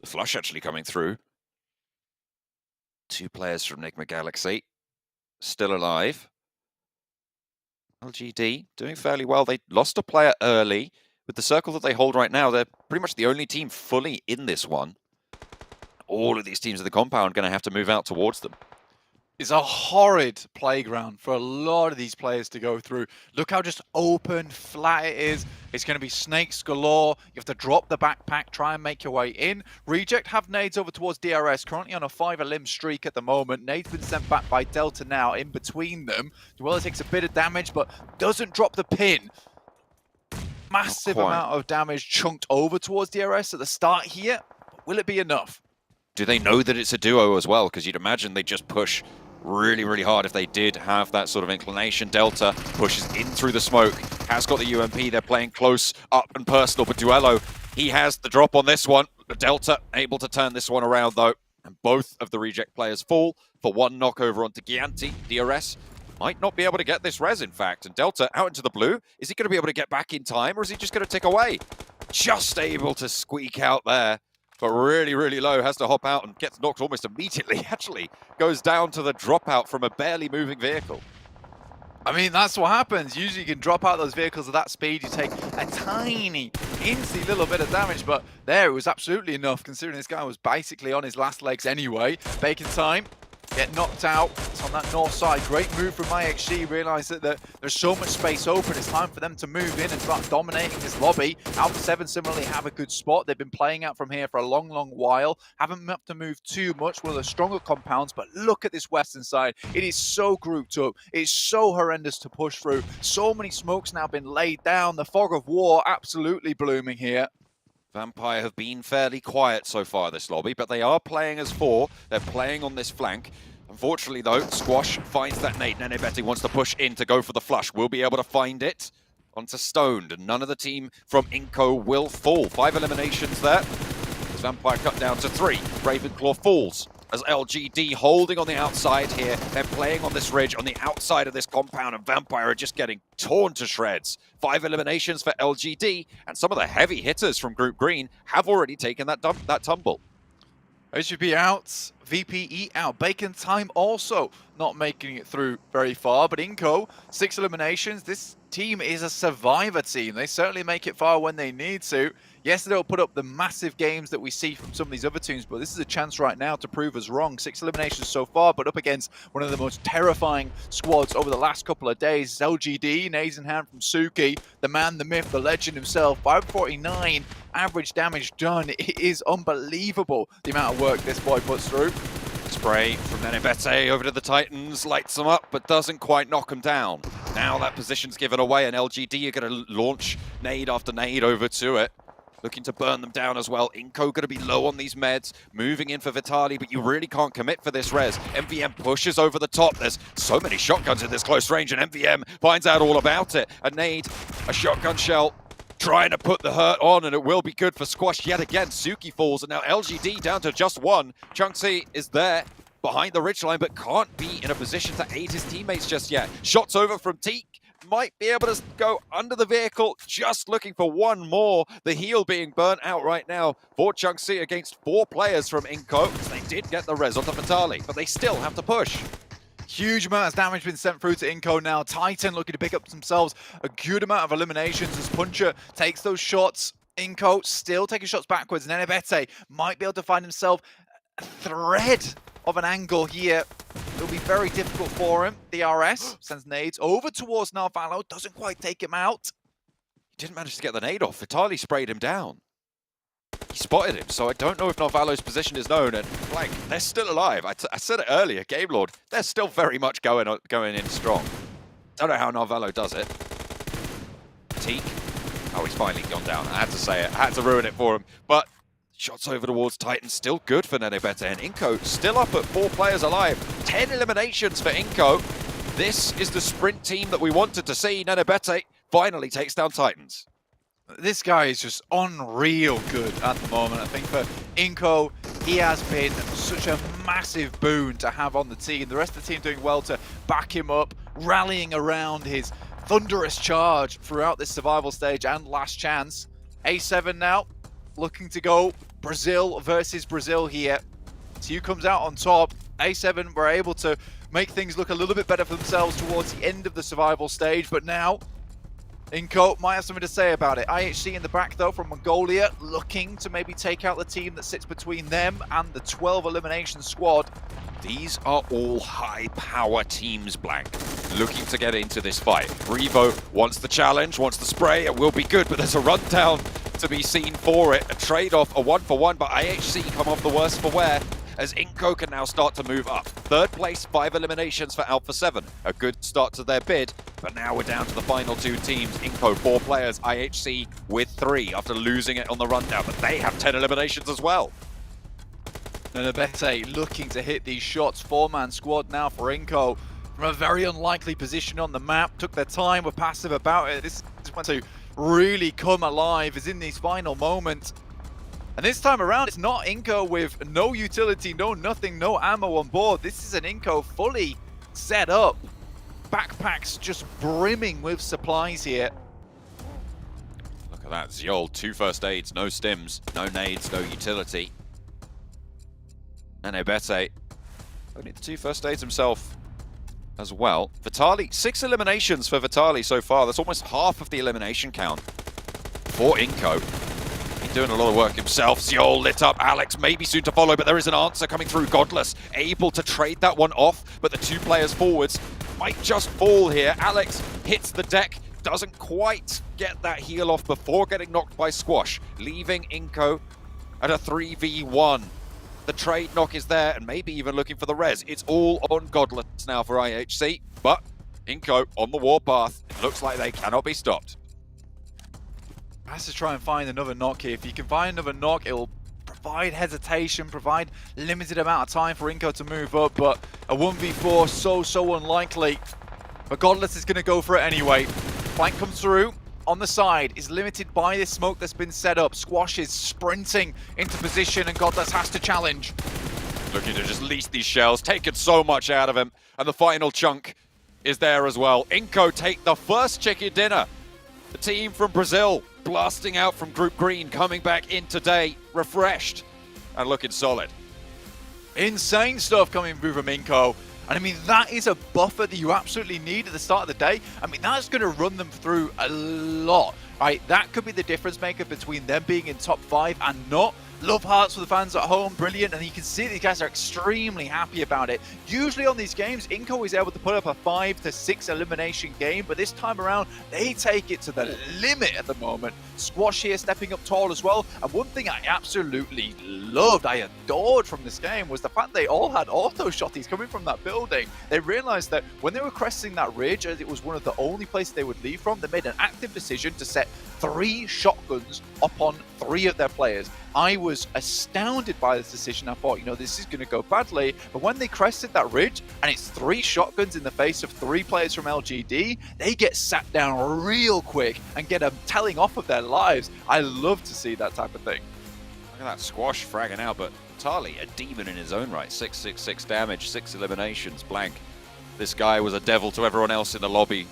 The flush actually coming through. 2 players from Enigma Galaxy still alive. LGD doing fairly well. They lost a player early. With the circle that they hold right now, they're pretty much the only team fully in this one. All of these teams of the compound are going to have to move out towards them. It's a horrid playground for a lot of these players to go through. Look how just open, flat it is. It's going to be snakes galore. You have to drop the backpack, try and make your way in. Reject have nades over towards DRS, currently on a 5-limb streak at the moment. Nade's been sent back by Delta now in between them. Dweller takes a bit of damage, but doesn't drop the pin. Massive amount of damage chunked over towards DRS at the start here. Will it be enough? Do they know that it's a duo as well? Because you'd imagine they just push really, really hard if they did have that sort of inclination. Delta pushes in through the smoke, has got the UMP, they're playing close, up and personal, but Duello, he has the drop on this one. Delta able to turn this one around though, and both of the Reject players fall for 1 knockover onto Gianti. DRS might not be able to get this res, in fact, and Delta out into the blue. Is he going to be able to get back in time, or is he just going to tick away? Just able to squeak out there, but really, really low, has to hop out and gets knocked almost immediately. Actually goes down to the dropout from a barely moving vehicle. I mean, that's what happens. Usually you can drop out those vehicles at that speed, you take a tiny, insy little bit of damage, but there it was absolutely enough, considering this guy was basically on his last legs anyway. Bacon time. Get knocked out. It's on that north side. Great move from IHC. Realize that there's so much space open. It's time for them to move in and start dominating this lobby. Alpha 7 similarly have a good spot. They've been playing out from here for a long, long while. Haven't had to move too much. One of the stronger compounds, but look at this western side. It is so grouped up. It's so horrendous to push through. So many smokes now been laid down. The fog of war absolutely blooming here. Vampire have been fairly quiet so far this lobby, but they are playing as 4. They're playing on this flank. Unfortunately, though, Squash finds that nade. Nenebeti wants to push in to go for the flush. Will be able to find it onto Stoned, and none of the team from Inco will fall. 5 eliminations there. As Vampire cut down to 3. Ravenclaw falls. As LGD holding on the outside here. They're playing on this ridge on the outside of this compound, and Vampire are just getting torn to shreds. 5 eliminations for LGD, and some of the heavy hitters from Group Green have already taken that tumble. HVP out, VPE out. Bacon time also not making it through very far, but Inco, 6 eliminations. This team is a survivor team. They certainly make it far when they need to. Yes, they'll put up the massive games that we see from some of these other teams, but this is a chance right now to prove us wrong. 6 eliminations so far, but up against one of the most terrifying squads over the last couple of days. It's LGD, nades in hand from Suki, the man, the myth, the legend himself. 549 average damage done. It is unbelievable the amount of work this boy puts through. Spray from Nenebete over to the Titans, lights them up, but doesn't quite knock them down. Now that position's given away, and LGD are going to launch nade after nade over to it. looking to burn them down as well. Inco going to be low on these meds, moving in for Vitali, but you really can't commit for this res. MVM pushes over the top. There's so many shotguns in this close range, and MVM finds out all about it. A nade, a shotgun shell, trying to put the hurt on, and it will be good for Squash yet again. Suki falls, and now LGD down to just one. Chunksy is there behind the ridgeline, but can't be in a position to aid his teammates just yet. Shots over from Teak. Might be able to go under the vehicle, just looking for one more. The heel being burnt out right now for Chunksy against 4 players from Inco. They did get the res on the Vitali, but they still have to push. Huge amount of damage been sent through to Inco now. Titan looking to pick up themselves a good amount of eliminations as Puncher takes those shots. Inco still taking shots backwards. Nenebete might be able to find himself a thread of an angle here. It'll be very difficult for him. DRS sends nades over towards Narvalo. Doesn't quite take him out. He didn't manage to get the nade off. Vitali sprayed him down. He spotted him, so I don't know if Narvalo's position is known. And like, they're still alive. I said it earlier, Game Lord. They're still very much going in strong. Don't know how Narvalo does it. Teak. Oh, he's finally gone down. I had to say it. I had to ruin it for him. But shots over towards Titan, still good for Nenebete, and Inco still up at 4 players alive. 10 eliminations for Inco. This is the sprint team that we wanted to see. Nenebete finally takes down Titans. This guy is just unreal good at the moment. I think for Inco, he has been such a massive boon to have on the team. The rest of the team doing well to back him up, rallying around his thunderous charge throughout this survival stage and last chance. A7 now looking to go Brazil versus Brazil here. TU comes out on top. A7 were able to make things look a little bit better for themselves towards the end of the survival stage, but now Inco might have something to say about it. IHC in the back though from Mongolia, looking to maybe take out the team that sits between them and the 12 elimination squad. These are all high-power teams, Blank, looking to get into this fight. Revo wants the challenge, wants the spray. It will be good, but there's a rundown to be seen for it. A trade-off, a 1-for-1, but IHC come off the worst for wear as Inco can now start to move up. 3rd place, 5 eliminations for Alpha 7. A good start to their bid, but now we're down to the final 2 teams. Inco, 4 players, IHC with 3 after losing it on the rundown, but they have 10 eliminations as well. Nenebete looking to hit these shots. 4-man squad now for Inco from a very unlikely position on the map. Took their time, were passive about it. This is when to really come alive is in these final moments. And this time around, it's not Inco with no utility, no nothing, no ammo on board. This is an Inco fully set up. Backpacks just brimming with supplies here. Look at that, Ziol, 2 first aids, no stims, no nades, no utility. Nenebete, only the 2 first aids himself as well. Vitali, 6 eliminations for Vitali so far. That's almost half of the elimination count for Inco. He's doing a lot of work himself. Ziol lit up. Alex maybe soon to follow, but there is an answer coming through. Godless able to trade that one off, but the 2 players forwards might just fall here. Alex hits the deck, doesn't quite get that heal off before getting knocked by Squash, leaving Inco at a 3v1. The trade knock is there, and maybe even looking for the res. It's all on Godless now for IHC, but Inco on the warpath. It looks like they cannot be stopped. Has to try and find another knock here. If you can find another knock, it will provide hesitation, provide limited amount of time for Inco to move up, but a 1v4 so unlikely. But Godless is going to go for it anyway. Flank comes through on the side, is limited by this smoke that's been set up. Squash is sprinting into position and Godless has to challenge. Looking to just lease these shells, taking so much out of him, and the final chunk is there as well. Inco take the first chicken dinner. The team from Brazil blasting out from Group Green, coming back in today, refreshed and looking solid. Insane stuff coming through from Inco. And I mean, that is a buffer that you absolutely need at the start of the day. I mean, that's going to run them through a lot, right? That could be the difference maker between them being in top 5 and not. Love hearts for the fans at home, brilliant, and you can see these guys are extremely happy about it. Usually on these games, Inco is able to put up a 5 to 6 elimination game, but this time around, they take it to the limit at the moment. Squash here stepping up tall as well, and one thing I absolutely loved, I adored from this game was the fact they all had auto shotties coming from that building. They realized that when they were cresting that ridge, as it was one of the only places they would leave from, they made an active decision to set 3 shotguns upon 3 of their players. I was astounded by this decision. I thought, this is going to go badly. But when they crested that ridge and it's 3 shotguns in the face of 3 players from LGD, they get sat down real quick and get a telling off of their lives. I love to see that type of thing. Look at that Squash fragging out, but Tali, a demon in his own right. 666 damage, 6 eliminations, blank. This guy was a devil to everyone else in the lobby.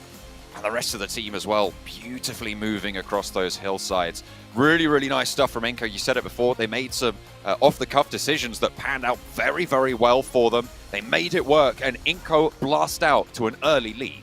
And the rest of the team as well, beautifully moving across those hillsides. Really, really nice stuff from Inco. You said it before, they made some off-the-cuff decisions that panned out very, very well for them. They made it work, and Inco blast out to an early lead.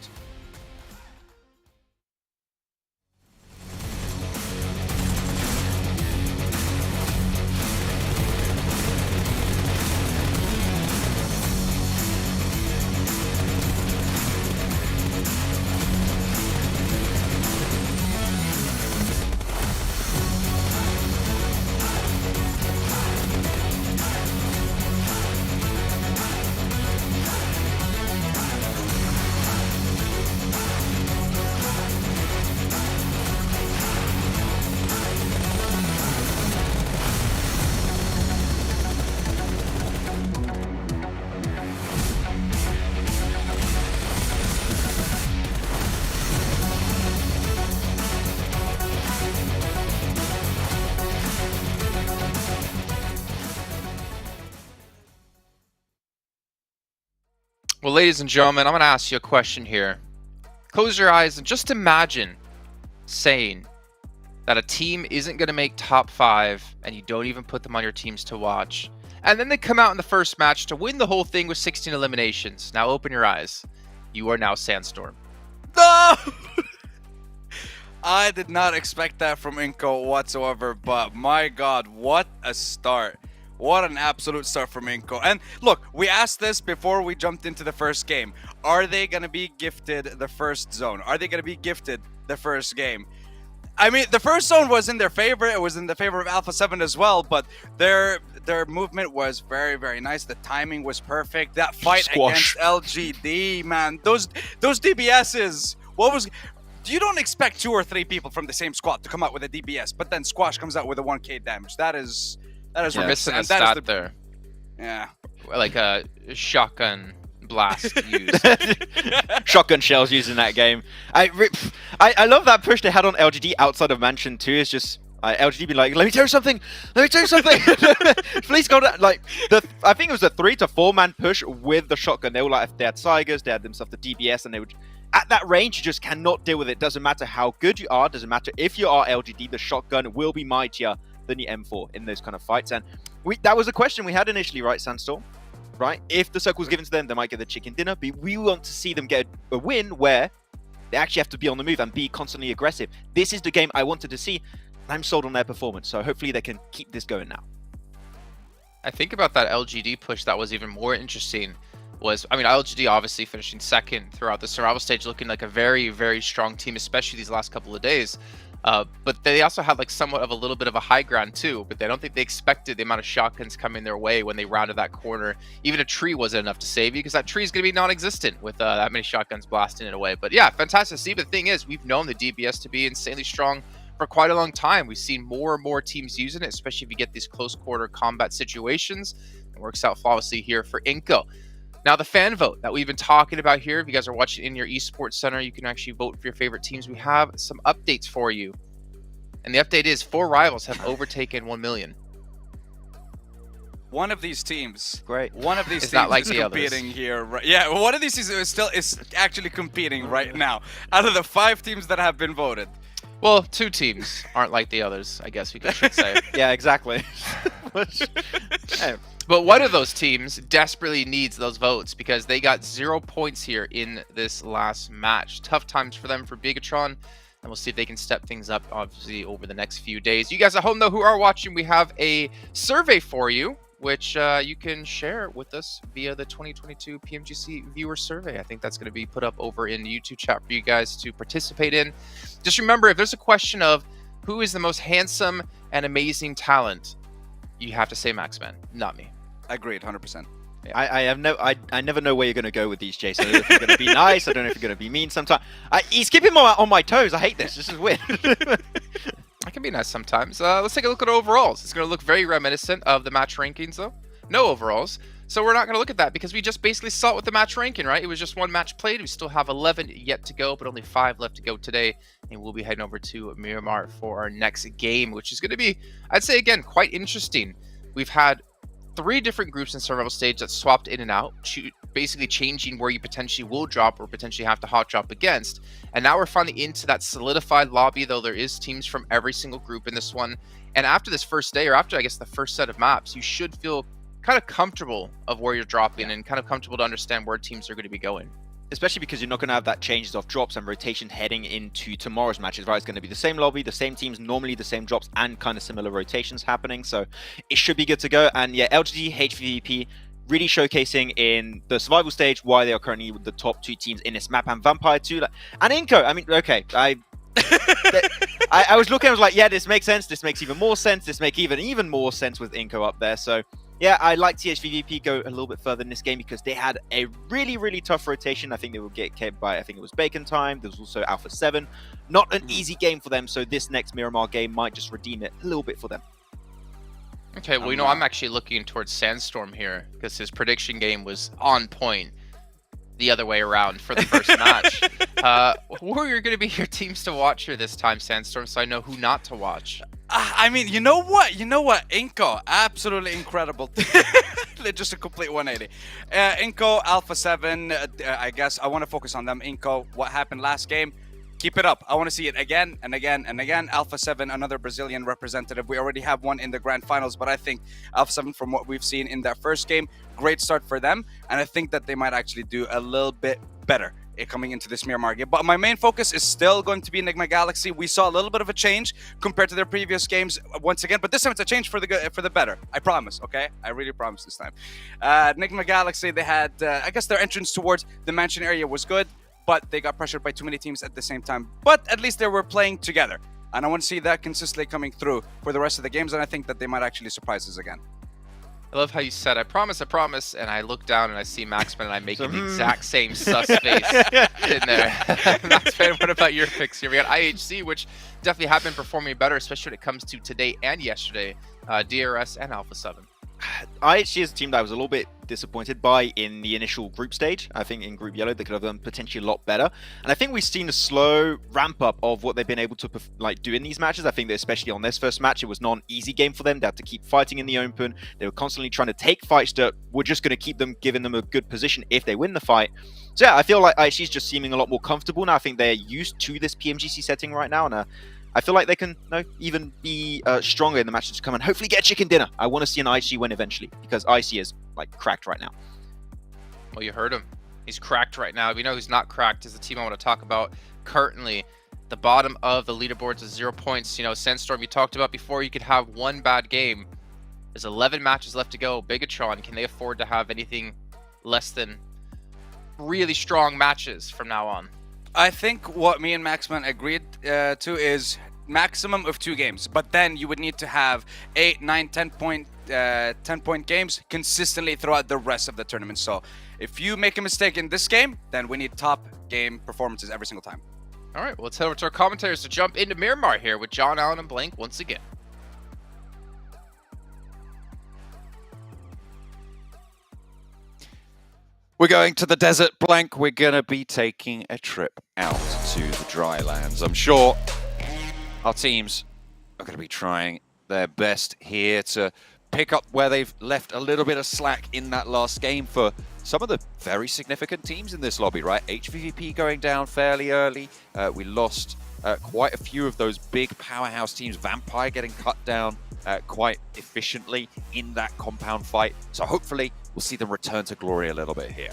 Well, ladies and gentlemen, I'm going to ask you a question here. Close your eyes and just imagine saying that a team isn't going to make top 5 and you don't even put them on your teams to watch. And then they come out in the first match to win the whole thing with 16 eliminations. Now open your eyes. You are now Sandstorm. No! I did not expect that from Inco whatsoever, but my god, what a start. What an absolute start from Inco. And look, we asked this before we jumped into the first game. Are they going to be gifted the first zone? Are they going to be gifted the first game? I mean, the first zone was in their favor. It was in the favor of Alpha 7 as well, but their movement was very, very nice. The timing was perfect. That fight against LGD, man. Those DBSs. You don't expect 2 or 3 people from the same squad to come out with a DBS, but then Squash comes out with a 1k damage. That is You're missing a stat there. Yeah. Like a shotgun blast used. Shotgun shells used in that game. I love that push they had on LGD outside of Mansion 2. It's just LGD being like, let me tell you something. Please go down. Like I think it was a 3 to 4 man push with the shotgun. They were like, they had Tigers, they had themselves the DBS, and they would. At that range, you just cannot deal with it. Doesn't matter how good you are. Doesn't matter if you are LGD. The shotgun will be mightier than the M4 in those kind of fights. And that was a question we had initially, right, Sandstorm? Right? If the circle's given to them, they might get the chicken dinner. But we want to see them get a win where they actually have to be on the move and be constantly aggressive. This is the game I wanted to see. I'm sold on their performance. So hopefully they can keep this going now. I think about that LGD push that was even more interesting was, LGD obviously finishing second throughout the survival stage, looking like a very, very strong team, especially these last couple of days. But they also had like somewhat of a little bit of a high ground too, but I don't think they expected the amount of shotguns coming their way when they rounded that corner. Even a tree wasn't enough to save you because that tree is going to be non-existent with that many shotguns blasting it away. But yeah, fantastic to see. But the thing is, we've known the DBS to be insanely strong for quite a long time. We've seen more and more teams using it, especially if you get these close quarter combat situations. It works out flawlessly here for Inco. Now, the fan vote that we've been talking about here, if you guys are watching in your esports center, you can actually vote for your favorite teams. We have some updates for you. And the update is 4 rivals have overtaken 1 million. One of these teams, great. One of these It's teams not like is the competing others. here. Right, yeah, one of these teams is actually competing right now. Out of the 5 teams that have been voted. Well, 2 teams aren't like the others, I guess we should say. Yeah, exactly. But one of those teams desperately needs those votes because they got 0 points here in this last match. Tough times for them for Bigatron, and we'll see if they can step things up, obviously, over the next few days. You guys at home, though, who are watching, we have a survey for you, which you can share with us via the 2022 PMGC viewer survey. I think that's going to be put up over in the YouTube chat for you guys to participate in. Just remember, if there's a question of who is the most handsome and amazing talent, you have to say Maxman, not me. Agreed, 100%. I never know where you're going to go with these, Jason. I don't know if you're going to be nice. I don't know if you're going to be mean. Sometimes he's keeping me on my toes. I hate this. This is weird. I can be nice sometimes. Let's take a look at overalls. It's going to look very reminiscent of the match rankings, though. No overalls. So we're not going to look at that because we just basically saw it with the match ranking, right? It was just one match played. We still have 11 yet to go, but only 5 left to go today. And we'll be heading over to Miramar for our next game, which is going to be, I'd say, again, quite interesting. We've had 3 different groups in survival stage that swapped in and out, basically changing where you potentially will drop or potentially have to hot drop against. And now we're finally into that solidified lobby, though there is teams from every single group in this one. And after this first day, or after, I guess, the first set of maps, you should feel kind of comfortable of where you're dropping and kind of comfortable to understand where teams are going to be going. Especially because you're not going to have that changes of drops and rotation heading into tomorrow's matches, right? It's going to be the same lobby, the same teams, normally the same drops, and kind of similar rotations happening. So it should be good to go. And yeah, LGD, HVVP, really showcasing in the survival stage why they are currently the top 2 teams in this map. And Vampire too. And Inco, I mean, okay, I was looking, I was like, yeah, this makes sense. This makes even more sense. This makes even more sense with Inco up there. So yeah, I like THVVP go a little bit further in this game because they had a really, really tough rotation. I think they will get kept by, I think it was Bacon Time. There was also Alpha 7. Not an easy game for them, so this next Miramar game might just redeem it a little bit for them. Okay, well, you know, I'm actually looking towards Sandstorm here because his prediction game was on point the other way around for the first match. Who are going to be your teams to watch here this time, Sandstorm, so I know who not to watch? I mean, you know what? Inco, absolutely incredible. Just a complete 180. Inco, Alpha 7, I guess I want to focus on them. Inco, what happened last game? Keep it up. I want to see it again and again and again. Alpha 7, another Brazilian representative. We already have one in the grand finals, but I think Alpha 7, from what we've seen in that first game, great start for them. And I think that they might actually do a little bit better coming into this Miramar game. But my main focus is still going to be Enigma Galaxy. We saw a little bit of a change compared to their previous games once again, but this time it's a change for the better. I promise, okay? I really promise this time. Enigma Galaxy, they had, I guess their entrance towards the mansion area was good, but they got pressured by too many teams at the same time. But at least they were playing together. And I want to see that consistently coming through for the rest of the games, and I think that they might actually surprise us again. I love how you said, I promise, and I look down and I see Maxman and I make the exact same sus face in there. Maxman, what about your picks here? We got IHC, which definitely have been performing better, especially when it comes to today and yesterday, DRS and Alpha 7. IHC is a team that I was a little bit disappointed by in the initial group stage. I think in Group Yellow they could have done potentially a lot better, and I think we've seen a slow ramp up of what they've been able to do in these matches. I think that especially on this first match, it was not an easy game for them. They had to keep fighting in the open. They were constantly trying to take fights that were just going to keep them, giving them a good position if they win the fight. So yeah, I feel like IHC is just seeming a lot more comfortable now. I think they're used to this PMGC setting right now, and I feel like they can even be stronger in the matches to come and hopefully get a chicken dinner. I want to see an IC win eventually because IC is cracked right now. Well, you heard him. He's cracked right now. We know who's not cracked is the team I want to talk about currently. The bottom of the leaderboards is 0 points. You know, Sandstorm, you talked about before, you could have one bad game. There's 11 matches left to go. Bigatron, can they afford to have anything less than really strong matches from now on? I think what me and Maxman agreed to is maximum of 2 games, but then you would need to have 8, 9, 10 point games consistently throughout the rest of the tournament. So if you make a mistake in this game, then we need top game performances every single time. All right, well, let's head over to our commentators to jump into Miramar here with John, Allen, and Blank once again. We're going to the desert, Blank. We're going to be taking a trip out to the dry lands. I'm sure our teams are going to be trying their best here to pick up where they've left a little bit of slack in that last game for some of the very significant teams in this lobby, right? HVVP going down fairly early. We lost quite a few of those big powerhouse teams. Vampire getting cut down quite efficiently in that compound fight. So hopefully we'll see them return to glory a little bit here.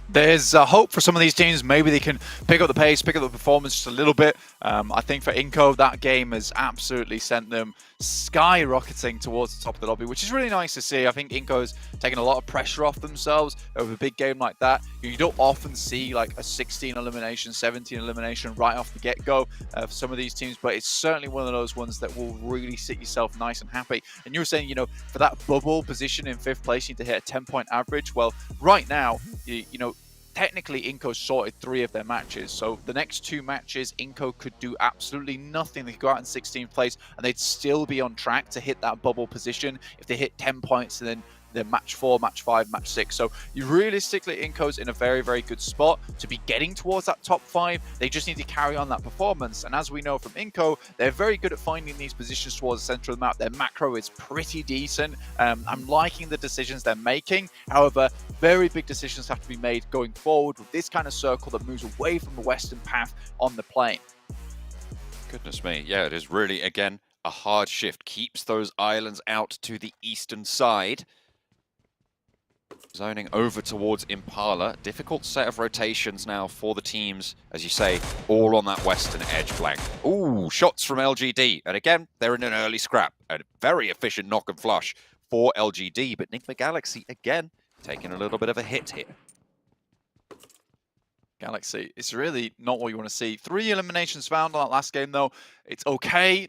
There's hope for some of these teams. Maybe they can pick up the pace, pick up the performance just a little bit. I think for Inco, that game has absolutely sent them skyrocketing towards the top of the lobby, which is really nice to see. I think Inco's taking a lot of pressure off themselves over a big game like that. You don't often see like a 16 elimination, 17 elimination right off the get-go for some of these teams, but it's certainly one of those ones that will really sit yourself nice and happy. And you were saying, you know, for that bubble position in 5th place, you need to hit a 10-point average. Well, right now, you know, technically Inco sorted 3 of their matches, so the next 2 matches Inco could do absolutely nothing. They could go out in 16th place and they'd still be on track to hit that bubble position if they hit 10 points and then match 4, match 5, match 6. So you realistically, Inco's in a very, very good spot to be getting towards that top 5. They just need to carry on that performance. And as we know from Inco, they're very good at finding these positions towards the center of the map. Their macro is pretty decent. I'm liking the decisions they're making. However, very big decisions have to be made going forward with this kind of circle that moves away from the western path on the plane. Goodness me. Yeah, it is really, again, a hard shift. Keeps those islands out to the eastern side. Zoning over towards Impala. Difficult set of rotations now for the teams, as you say, all on that western edge flank. Ooh, shots from LGD. And again, they're in an early scrap. A very efficient knock and flush for LGD. But Enigma Galaxy, again, taking a little bit of a hit here. Galaxy, it's really not what you want to see. 3 eliminations found on that last game, though. It's okay.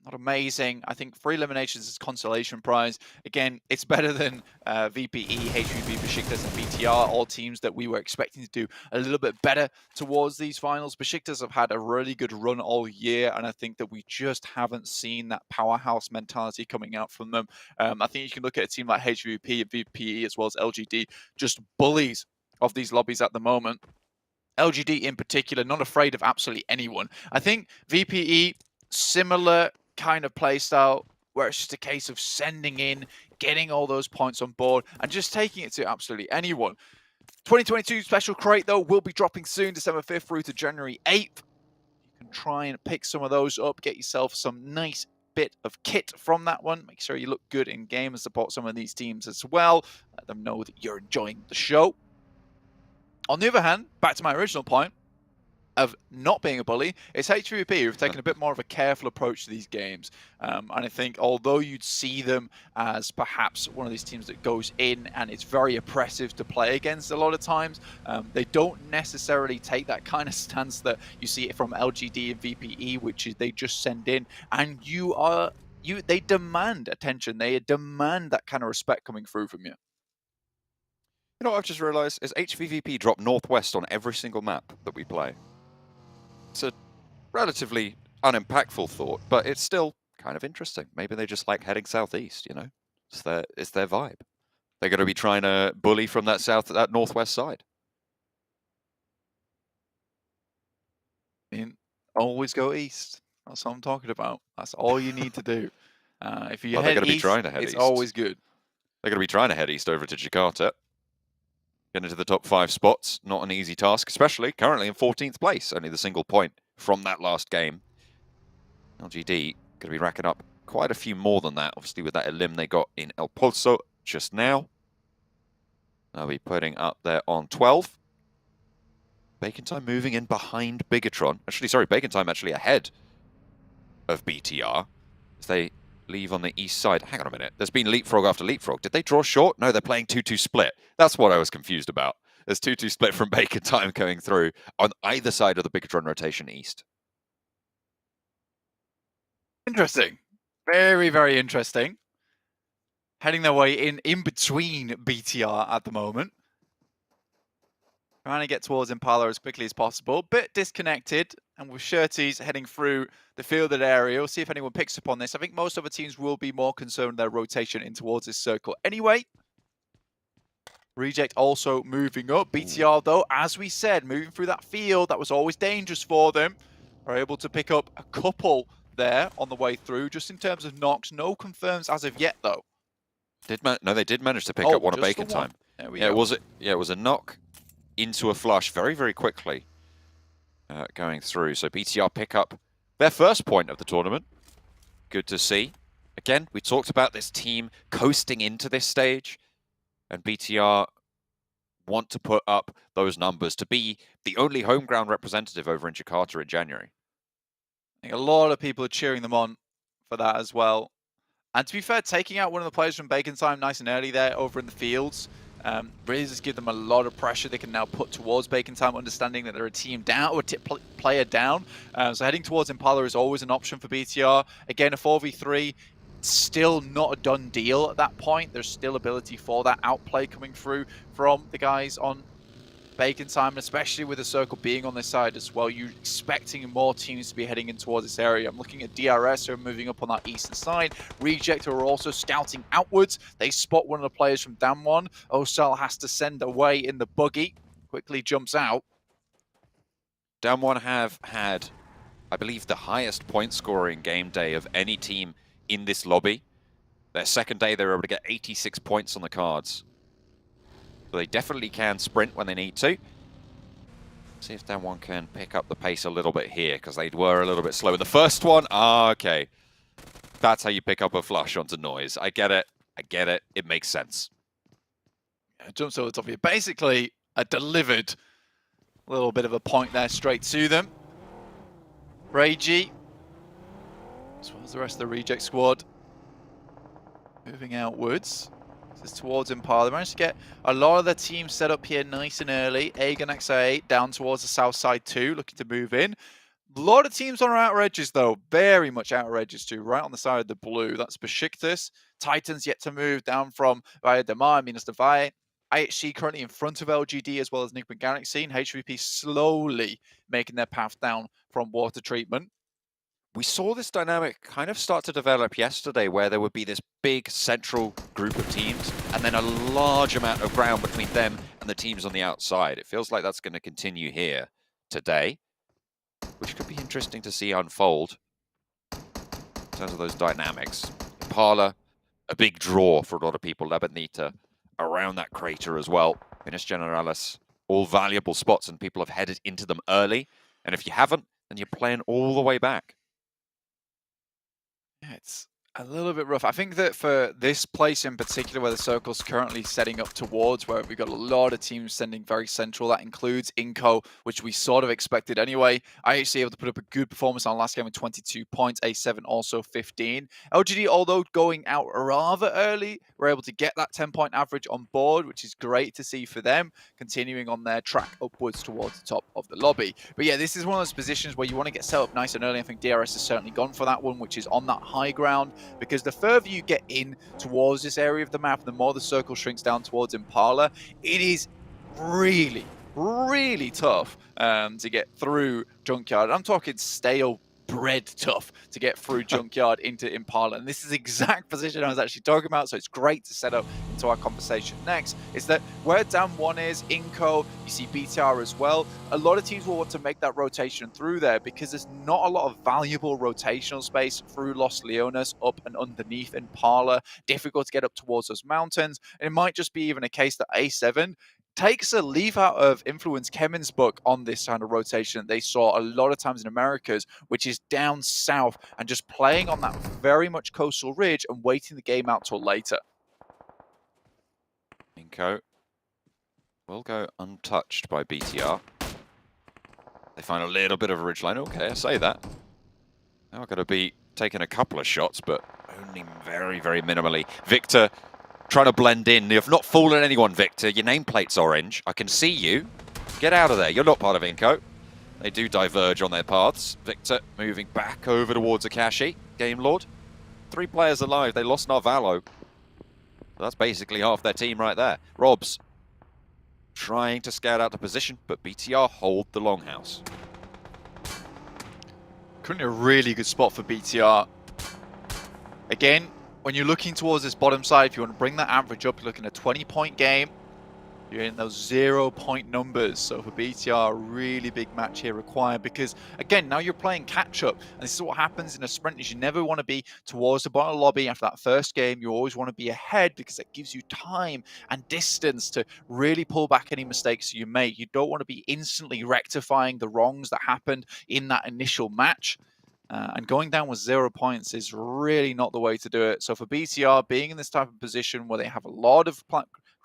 Not amazing. I think 3 eliminations is consolation prize. Again, it's better than VPE, HVVP, Besiktas, and BTR, all teams that we were expecting to do a little bit better towards these finals. Besiktas have had a really good run all year, and I think that we just haven't seen that powerhouse mentality coming out from them. I think you can look at a team like HVVP and VPE as well as LGD, just bullies of these lobbies at the moment. LGD in particular, not afraid of absolutely anyone. I think VPE, similar kind of playstyle where it's just a case of sending in, getting all those points on board, and just taking it to absolutely anyone. 2022 special crate, though, will be dropping soon, December 5th through to January 8th. You can try and pick some of those up, get yourself some nice bit of kit from that one. Make sure you look good in game and support some of these teams as well. Let them know that you're enjoying the show. On the other hand, back to my original point of not being a bully, it's HVVP who've taken a bit more of a careful approach to these games. And I think although you'd see them as perhaps one of these teams that goes in and it's very oppressive to play against a lot of times, they don't necessarily take that kind of stance that you see it from LGD and VPE, which is they just send in and they demand attention. They demand that kind of respect coming through from you. You know what I've just realized is HVVP drop northwest on every single map that we play. It's a relatively unimpactful thought, but it's still kind of interesting. Maybe they just like heading southeast, you know? It's their vibe. They're going to be trying to bully from that northwest side. I mean, always go east. That's what I'm talking about. That's all you need to do. If you head east, it's always good. They're going to be trying to head east over to Jakarta. Get into the top 5 spots, not an easy task, especially currently in 14th place, only the single point from that last game. LGD going to be racking up quite a few more than that, obviously with that elim they got in El Pozo just now. They'll be putting up there on 12. Bacon Time moving in behind Bigatron. Actually, sorry, Bacon Time actually ahead of BTR as they leave on the east side. Hang on a minute. There's been leapfrog after leapfrog. Did they draw short? No, they're playing 2-2 split. That's what I was confused about. There's 2-2 split from Bacon Time going through on either side of the Bigatron rotation east. Interesting. Very, very interesting. Heading their way in between BTR at the moment. Trying to get towards Impala as quickly as possible. Bit disconnected. And with Shirties heading through the fielded area, we'll see if anyone picks up on this. I think most other teams will be more concerned with their rotation in towards this circle. Anyway, Reject also moving up. BTR, though, as we said, moving through that field, that was always dangerous for them. Are able to pick up a couple there on the way through, just in terms of knocks. No confirms as of yet, though. No, they did manage to pick up one at Bacon Time. There we go. It was a knock into a flush very, very quickly going through. So BTR pick up their first point of the tournament. Good to see. Again, we talked about this team coasting into this stage, and BTR want to put up those numbers to be the only home ground representative over in Jakarta in January. I think a lot of people are cheering them on for that as well. And to be fair, taking out one of the players from Bacon Time nice and early there over in the fields really just give them a lot of pressure they can now put towards Bacon Time, understanding that they're a team down or a player down. So heading towards Impala is always an option for BTR. Again, a 4v3, still not a done deal at that point. There's still ability for that outplay coming through from the guys on Bacon Time, and especially with the circle being on this side as well, you're expecting more teams to be heading in towards this area. I'm looking at DRS who are moving up on that eastern side. Reject who are also scouting outwards. They spot one of the players from Damwon. Osal has to send away in the buggy. Quickly jumps out. Damwon have had, I believe, the highest point scoring game day of any team in this lobby. Their second day, they were able to get 86 points on the cards. So they definitely can sprint when they need to. See if Damwon can pick up the pace a little bit here, because they were a little bit slow. The first one, okay. That's how you pick up a flush onto noise. I get it. I get it. It makes sense. Yeah, jumps over the top of you. Basically, a delivered little bit of a point there straight to them. Ragey, as well as the rest of the reject squad, moving outwards. This is towards Impala. They managed to get a lot of their teams set up here nice and early. Aegon XA8 down towards the south side too, looking to move in. A lot of teams on our outer edges though, very much outer edges too, right on the side of the blue. That's Besiktas. Titans yet to move down from Via de Mar, Minas de Valle. IHC currently in front of LGD as well as Nick Galaxy, and HVP slowly making their path down from water treatment. We saw this dynamic kind of start to develop yesterday, where there would be this big central group of teams and then a large amount of ground between them and the teams on the outside. It feels like that's going to continue here today, which could be interesting to see unfold in terms of those dynamics. Impala, a big draw for a lot of people. Labanita around that crater as well. Minas Generalis, all valuable spots, and people have headed into them early. And if you haven't, then you're playing all the way back. Yeah, it's a little bit rough. I think that for this place in particular, where the circle's currently setting up towards, where we've got a lot of teams sending very central, that includes Inco, which we sort of expected anyway. IHC able to put up a good performance on last game with 22 points, A7 also 15. LGD, although going out rather early, were able to get that 10-point average on board, which is great to see for them, continuing on their track upwards towards the top of the lobby. But yeah, this is one of those positions where you want to get set up nice and early. I think DRS has certainly gone for that one, which is on that high ground, because the further you get in towards this area of the map, the more the circle shrinks down towards Impala. It is really, really tough to get through Junkyard. I'm talking stale bread tough to get through Junkyard into Impala. And this is the exact position I was actually talking about, so it's great to set up into our conversation next. Is that where Damwon is, Inco, you see BTR as well. A lot of teams will want to make that rotation through there because there's not a lot of valuable rotational space through Los Leones, up and underneath Impala. Difficult to get up towards those mountains. And it might just be even a case that A7 takes a leaf out of Influence Kevin's book on this kind of rotation they saw a lot of times in Americas, which is down south and just playing on that very much coastal ridge and waiting the game out till later. Inco will go untouched by BTR. They find a little bit of a ridgeline. Okay, I say that. Now I've got to be taking a couple of shots, but only very, very minimally. Victor trying to blend in. You've not fallen anyone, Victor. Your nameplate's orange. I can see you. Get out of there. You're not part of Inco. They do diverge on their paths. Victor moving back over towards Akashi. Game Lord. 3 players alive. They lost Narvalo. So that's basically half their team right there. Robs trying to scout out the position, but BTR hold the longhouse. Currently a really good spot for BTR. Again, when you're looking towards this bottom side, if you want to bring that average up, you're looking at a 20-point game. You're in those 0-point numbers. So for BTR, a really big match here required because, again, now you're playing catch-up. And this is what happens in a sprint is you never want to be towards the bottom of the lobby after that first game. You always want to be ahead because it gives you time and distance to really pull back any mistakes you make. You don't want to be instantly rectifying the wrongs that happened in that initial match. And going down with 0 points is really not the way to do it. So for BTR, being in this type of position where they have a lot of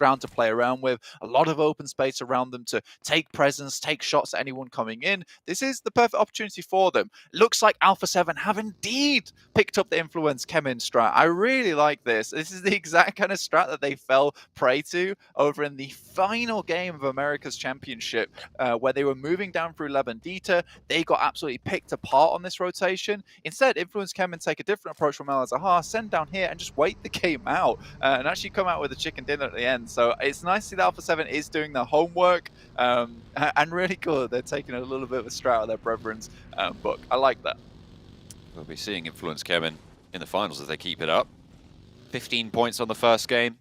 ground to play around with, a lot of open space around them to take presence, take shots at anyone coming in. This is the perfect opportunity for them. Looks like Alpha 7 have indeed picked up the influence Kemin strat. I really like this. This is the exact kind of strat that they fell prey to over in the final game of America's Championship, where they were moving down through Lebendita. They got absolutely picked apart on this rotation. Instead, Influence Kemin take a different approach from El Azahar, send down here and just wait the game out and actually come out with a chicken dinner at the end. So it's nice to see that Alpha 7 is doing their homework and really good. They're taking a little bit of a strat out of their brethren's book. I like that. We'll be seeing Influence Kevin in the finals if they keep it up. 15 points on the first game.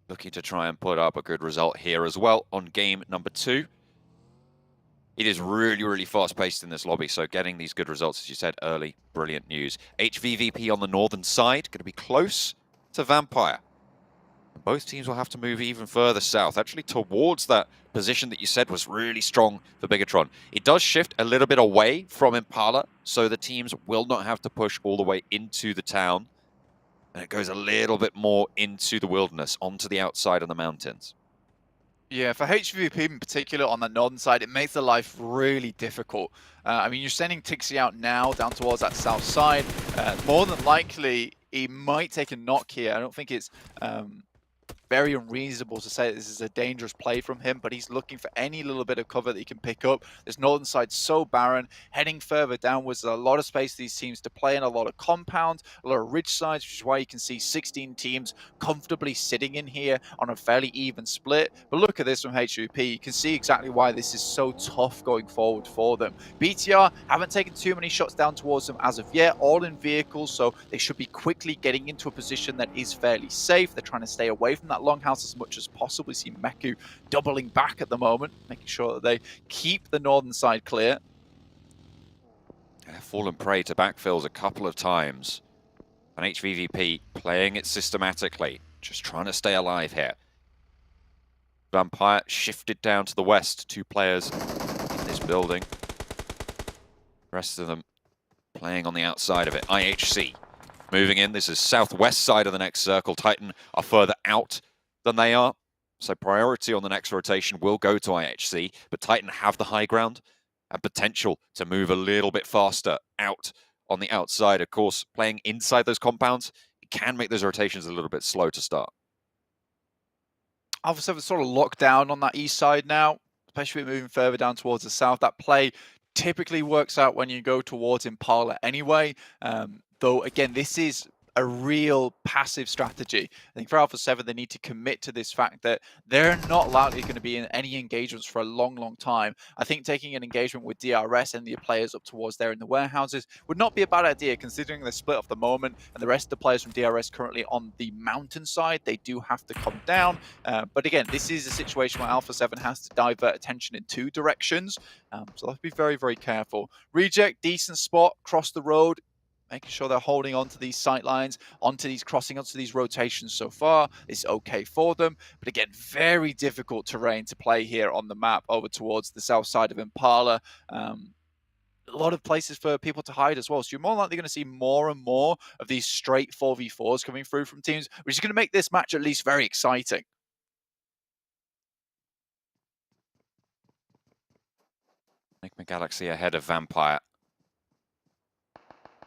Looking to try and put up a good result here as well on game number 2. It is really, really fast-paced in this lobby, so getting these good results, as you said, early, brilliant news. HVVP on the northern side, going to be close to Vampire. Both teams will have to move even further south, actually towards that position that you said was really strong for Bigatron. It does shift a little bit away from Impala, so the teams will not have to push all the way into the town. And it goes a little bit more into the wilderness, onto the outside of the mountains. Yeah, for HVVP in particular on the northern side, it makes the life really difficult. I mean, you're sending Tixie out now down towards that south side. More than likely, he might take a knock here. I don't think it's very unreasonable to say that this is a dangerous play from him, but he's looking for any little bit of cover that he can pick up. This northern side's so barren. Heading further downwards, there's a lot of space for these teams to play in, a lot of compounds, a lot of ridge sides, which is why you can see 16 teams comfortably sitting in here on a fairly even split. But look at this from HVP. You can see exactly why this is so tough going forward for them. BTR haven't taken too many shots down towards them as of yet, all in vehicles, so they should be quickly getting into a position that is fairly safe. They're trying to stay away from that longhouse as much as possible. See Meku doubling back at the moment, making sure that they keep the northern side clear. Fallen prey to backfills a couple of times. And HVVP playing it systematically, just trying to stay alive here. Vampire shifted down to the west, 2 players in this building. The rest of them playing on the outside of it. IHC moving in. This is southwest side of the next circle. Titan are further out than they are. So priority on the next rotation will go to IHC, but Titan have the high ground and potential to move a little bit faster out on the outside. Of course, playing inside those compounds, it can make those rotations a little bit slow to start. Alpha 7 sort of locked down on that east side now, especially moving further down towards the south. That play typically works out when you go towards Impala anyway. Though, again, this is a real passive strategy. I think for Alpha 7, they need to commit to this fact that they're not likely going to be in any engagements for a long, long time. I think taking an engagement with DRS and the players up towards there in the warehouses would not be a bad idea, considering they're split off the moment, and the rest of the players from DRS currently on the mountain side. They do have to come down. But again, this is a situation where Alpha 7 has to divert attention in 2 directions. So let's be very, very careful. Reject, decent spot, cross the road, making sure they're holding onto these sight lines, onto these crossing, onto these rotations so far is okay for them. But again, very difficult terrain to play here on the map over towards the south side of Impala. A lot of places for people to hide as well. So you're more likely going to see more and more of these straight 4v4s coming through from teams, which is going to make this match at least very exciting. Enigma Galaxy ahead of Vampire.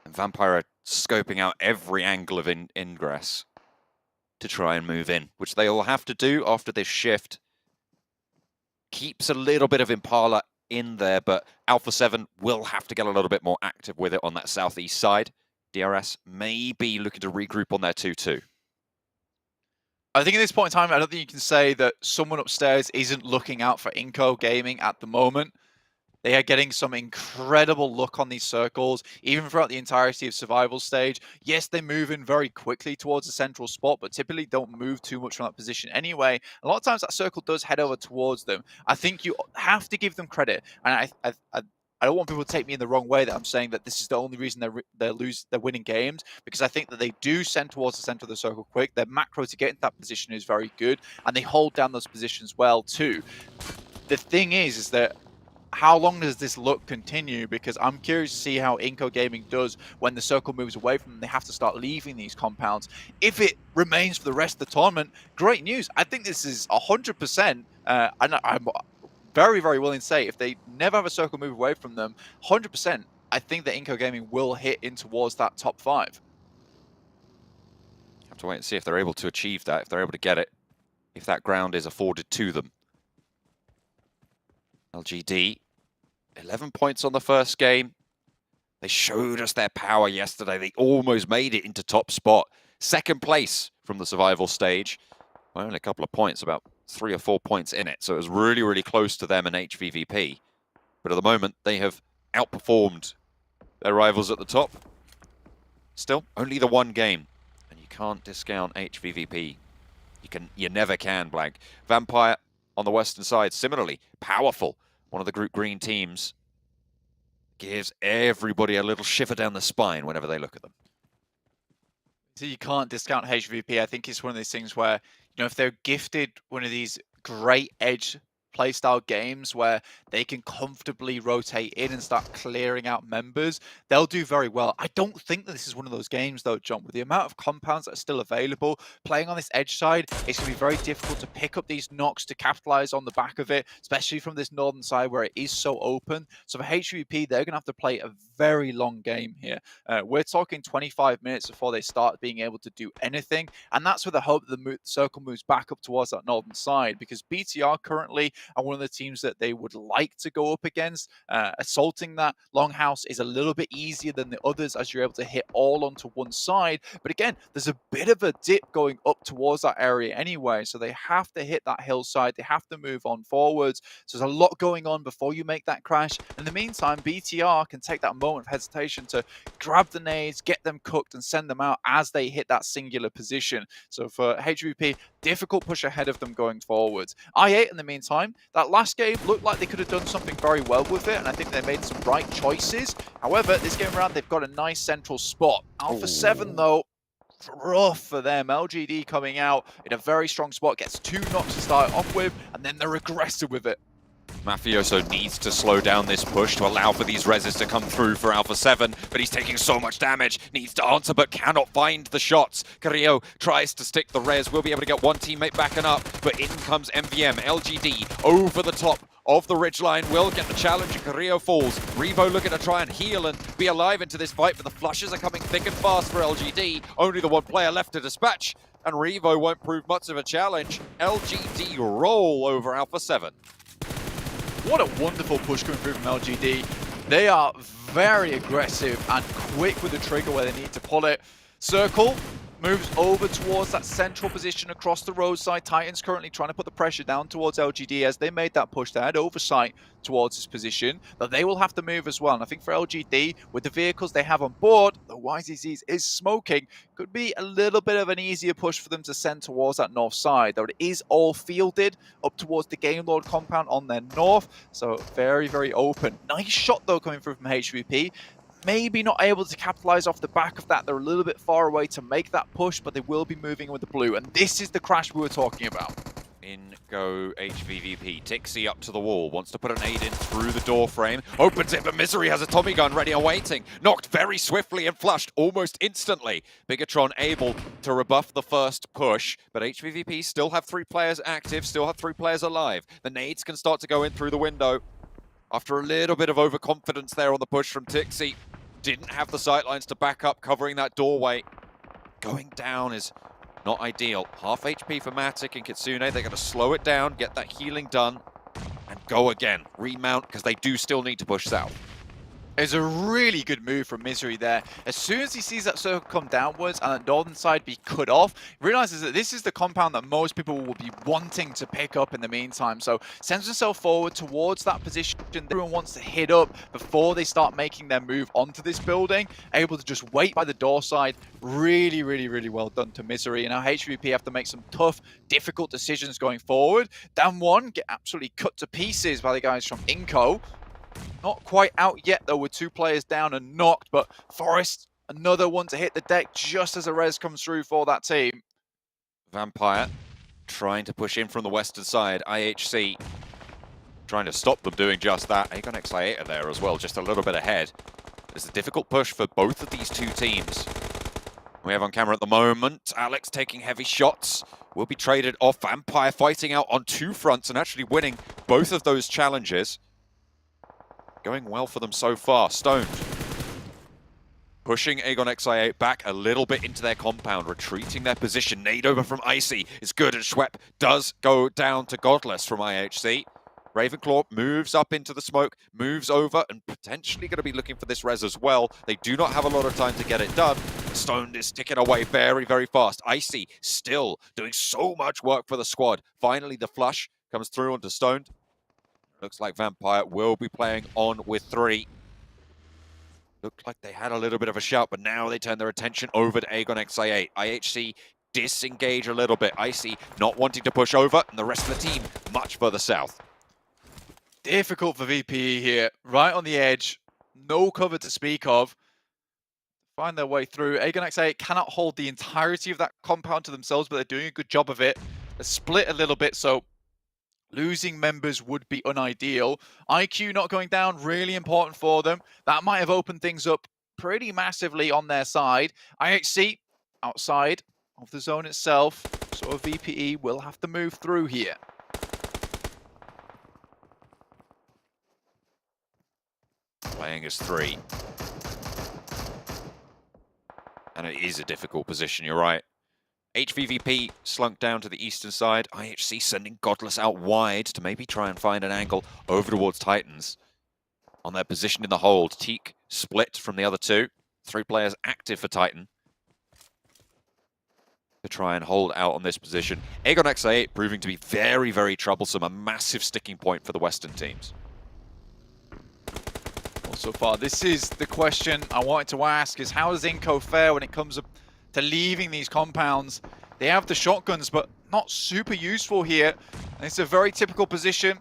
And Vampire are scoping out every angle of ingress to try and move in, which they will have to do after this shift. Keeps a little bit of Impala in there, but Alpha 7 will have to get a little bit more active with it on that southeast side. DRS may be looking to regroup on their 2-2. I think at this point in time, I don't think you can say that someone upstairs isn't looking out for Inco Gaming at the moment. They are getting some incredible luck on these circles, even throughout the entirety of survival stage. Yes, they move in very quickly towards the central spot, but typically don't move too much from that position anyway. A lot of times that circle does head over towards them. I think you have to give them credit. And I don't want people to take me in the wrong way that I'm saying that this is the only reason they're winning games, because I think that they do send towards the center of the circle quick. Their macro to get into that position is very good, and they hold down those positions well too. The thing is that how long does this look continue? Because I'm curious to see how Inco Gaming does when the circle moves away from them. They have to start leaving these compounds. If it remains for the rest of the tournament, great news. I think this is 100%, and I'm very, very willing to say if they never have a circle move away from them, 100%, I think that Inco Gaming will hit in towards that top 5. Have to wait and see if they're able to achieve that, if they're able to get it, if that ground is afforded to them. LGD, 11 points on the first game. They showed us their power yesterday. They almost made it into top spot. Second place from the survival stage. Well, only a couple of points, about 3 or 4 points in it. So it was really, really close to them and HVVP. But at the moment, they have outperformed their rivals at the top. Still, only the one game. And you can't discount HVVP. You never can, Blank. Vampire on the western side, similarly, powerful. One of the group green teams gives everybody a little shiver down the spine whenever they look at them. So you can't discount HVP. I think it's one of those things where, if they're gifted one of these great edge playstyle games where they can comfortably rotate in and start clearing out members, they'll do very well. I don't think that this is one of those games though, John, with the amount of compounds that are still available, playing on this edge side, it's going to be very difficult to pick up these knocks to capitalize on the back of it, especially from this northern side where it is so open. So for HVP, they're going to have to play a very long game here. We're talking 25 minutes before they start being able to do anything, and that's with the hope that the circle moves back up towards that northern side, because BTR currently are one of the teams that they would like to go up against. Assaulting that longhouse is a little bit easier than the others as you're able to hit all onto one side. But again, there's a bit of a dip going up towards that area anyway, so they have to hit that hillside. They have to move on forwards. So there's a lot going on before you make that crash. In the meantime, BTR can take that moment of hesitation to grab the nades, get them cooked, and send them out as they hit that singular position. So for HVP, difficult push ahead of them going forwards. I8, in the meantime, that last game looked like they could have done something very well with it, and I think they made some right choices. However, this game around, they've got a nice central spot. Alpha 7, though, rough for them. LGD coming out in a very strong spot, gets 2 knocks to start off with, and then they're aggressive with it. Mafioso needs to slow down this push to allow for these reses to come through for Alpha 7, but he's taking so much damage, needs to answer but cannot find the shots. Carrillo tries to stick the res, will be able to get one teammate backing up, but in comes MVM. LGD over the top of the ridgeline, will get the challenge, and Carrillo falls. Revo looking to try and heal and be alive into this fight, but the flushes are coming thick and fast for LGD. Only the one player left to dispatch, and Revo won't prove much of a challenge. LGD roll over Alpha 7. What a wonderful push coming through from LGD. They are very aggressive and quick with the trigger where they need to pull it. Circle moves over towards that central position across the roadside. Titans currently trying to put the pressure down towards LGD as they made that push. They had oversight towards this position, but they will have to move as well. And I think for LGD, with the vehicles they have on board, the YZZ is smoking. Could be a little bit of an easier push for them to send towards that north side, though it is all fielded up towards the Game Lord compound on their north. So very, very open. Nice shot, though, coming through from HVP. Maybe not able to capitalize off the back of that. They're a little bit far away to make that push, but they will be moving with the blue. And this is the crash we were talking about. In go HVVP. Tixie up to the wall. Wants to put an aid in through the door frame. Opens it, but Misery has a Tommy gun ready and waiting. Knocked very swiftly and flushed almost instantly. Bigatron able to rebuff the first push, but HVVP still have 3 players active, still have 3 players alive. The nades can start to go in through the window. After a little bit of overconfidence there on the push from Tixie. Didn't have the sightlines to back up, covering that doorway. Going down is not ideal. Half HP for Matic and Kitsune. They're going to slow it down, get that healing done, and go again. Remount, because they do still need to push south. It's a really good move from Misery there. As soon as he sees that circle come downwards and that northern side be cut off, he realizes that this is the compound that most people will be wanting to pick up in the meantime. So sends himself forward towards that position that everyone wants to hit up before they start making their move onto this building. Able to just wait by the door side. Really, really, really well done to Misery. And now HVP have to make some tough, difficult decisions going forward. Down one, get absolutely cut to pieces by the guys from Inco. Not quite out yet, though, with 2 players down and knocked, but Forrest, another one to hit the deck just as a res comes through for that team. Vampire trying to push in from the western side. IHC trying to stop them doing just that. Aegon XI8 are there as well, just a little bit ahead. It's a difficult push for both of these two teams. We have on camera at the moment, Alex taking heavy shots, will be traded off. Vampire fighting out on two fronts and actually winning both of those challenges. Going well for them so far. Stoned. Pushing Aegon XI8 back a little bit into their compound, retreating their position. Nade over from Icy is good, and Schwepp does go down to Godless from IHC. Ravenclaw moves up into the smoke, moves over, and potentially going to be looking for this res as well. They do not have a lot of time to get it done. Stoned is ticking away very, very fast. Icy still doing so much work for the squad. Finally, the flush comes through onto Stoned. Looks like Vampire will be playing on with 3. Looked like they had a little bit of a shout, but now they turn their attention over to Aegon XI8. IHC disengage a little bit. Icy not wanting to push over, and the rest of the team much further south. Difficult for VPE here, right on the edge, no cover to speak of. Find their way through. Aegon XI8 cannot hold the entirety of that compound to themselves, but they're doing a good job of it. They're split a little bit, so losing members would be unideal. IQ not going down, really important for them. That might have opened things up pretty massively on their side. IHC outside of the zone itself, so VPE will have to move through here. Playing as 3. And it is a difficult position, you're right. HVVP slunk down to the eastern side. IHC sending Godless out wide to maybe try and find an angle over towards Titans. On their position in the hold, Teak split from the other 2. 3 players active for Titan. To try and hold out on this position. Aegon XI8 proving to be very, very troublesome. A massive sticking point for the Western teams. So far, this is the question I wanted to ask, is how does Inco fare when it comes to leaving these compounds? They have the shotguns, but not super useful here. And it's a very typical position.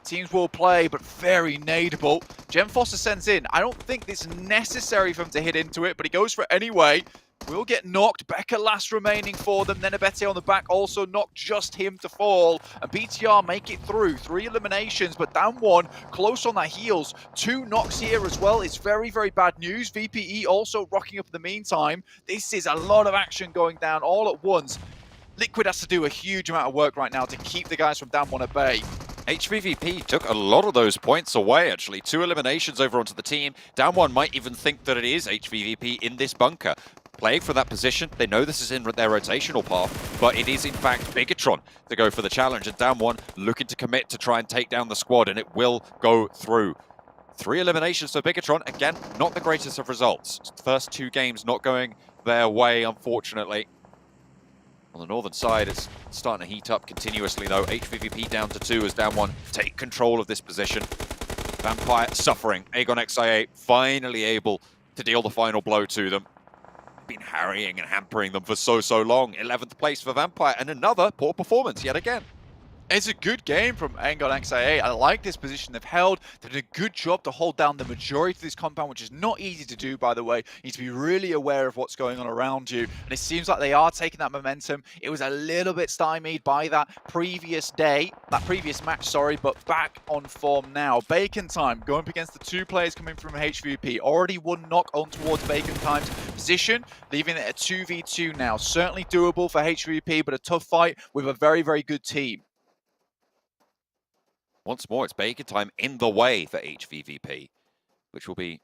Teams will play, but very nadeable. Gem Foster sends in. I don't think it's necessary for him to hit into it, but he goes for it anyway. Will get knocked. Becca last remaining for them. Then Abete on the back also knocked just him to fall. And BTR make it through. 3 eliminations, but down 1. Close on their heels. 2 knocks here as well. It's very, very bad news. VPE also rocking up in the meantime. This is a lot of action going down all at once. Liquid has to do a huge amount of work right now to keep the guys from down 1 at bay. HVVP took a lot of those points away, actually. 2 eliminations over onto the team. Down 1 might even think that it is HVVP in this bunker. Playing for that position, they know this is in their rotational path, but it is in fact Bigatron to go for the challenge, and down 1 looking to commit to try and take down the squad, and it will go through. 3 eliminations for Bigatron, again, not the greatest of results. First 2 games not going their way, unfortunately. On the northern side, it's starting to heat up continuously though. HVVP down to 2 as down 1 take control of this position. Vampire suffering. Aegon XI8 finally able to deal the final blow to them. Been harrying and hampering them for so long. 11th place for Vampire, and another poor performance yet again. It's a good game from Aegon XI8. I like this position they've held. They did a good job to hold down the majority of this compound, which is not easy to do, by the way. You need to be really aware of what's going on around you. And it seems like they are taking that momentum. It was a little bit stymied by that previous match, sorry, but back on form now. Bacon Time going up against the 2 players coming from HVP. Already 1 knock on towards Bacon Time's position, leaving it a 2v2 now. Certainly doable for HVP, but a tough fight with a very, very good team. Once more, it's Bacon Time in the way for HVVP, which will be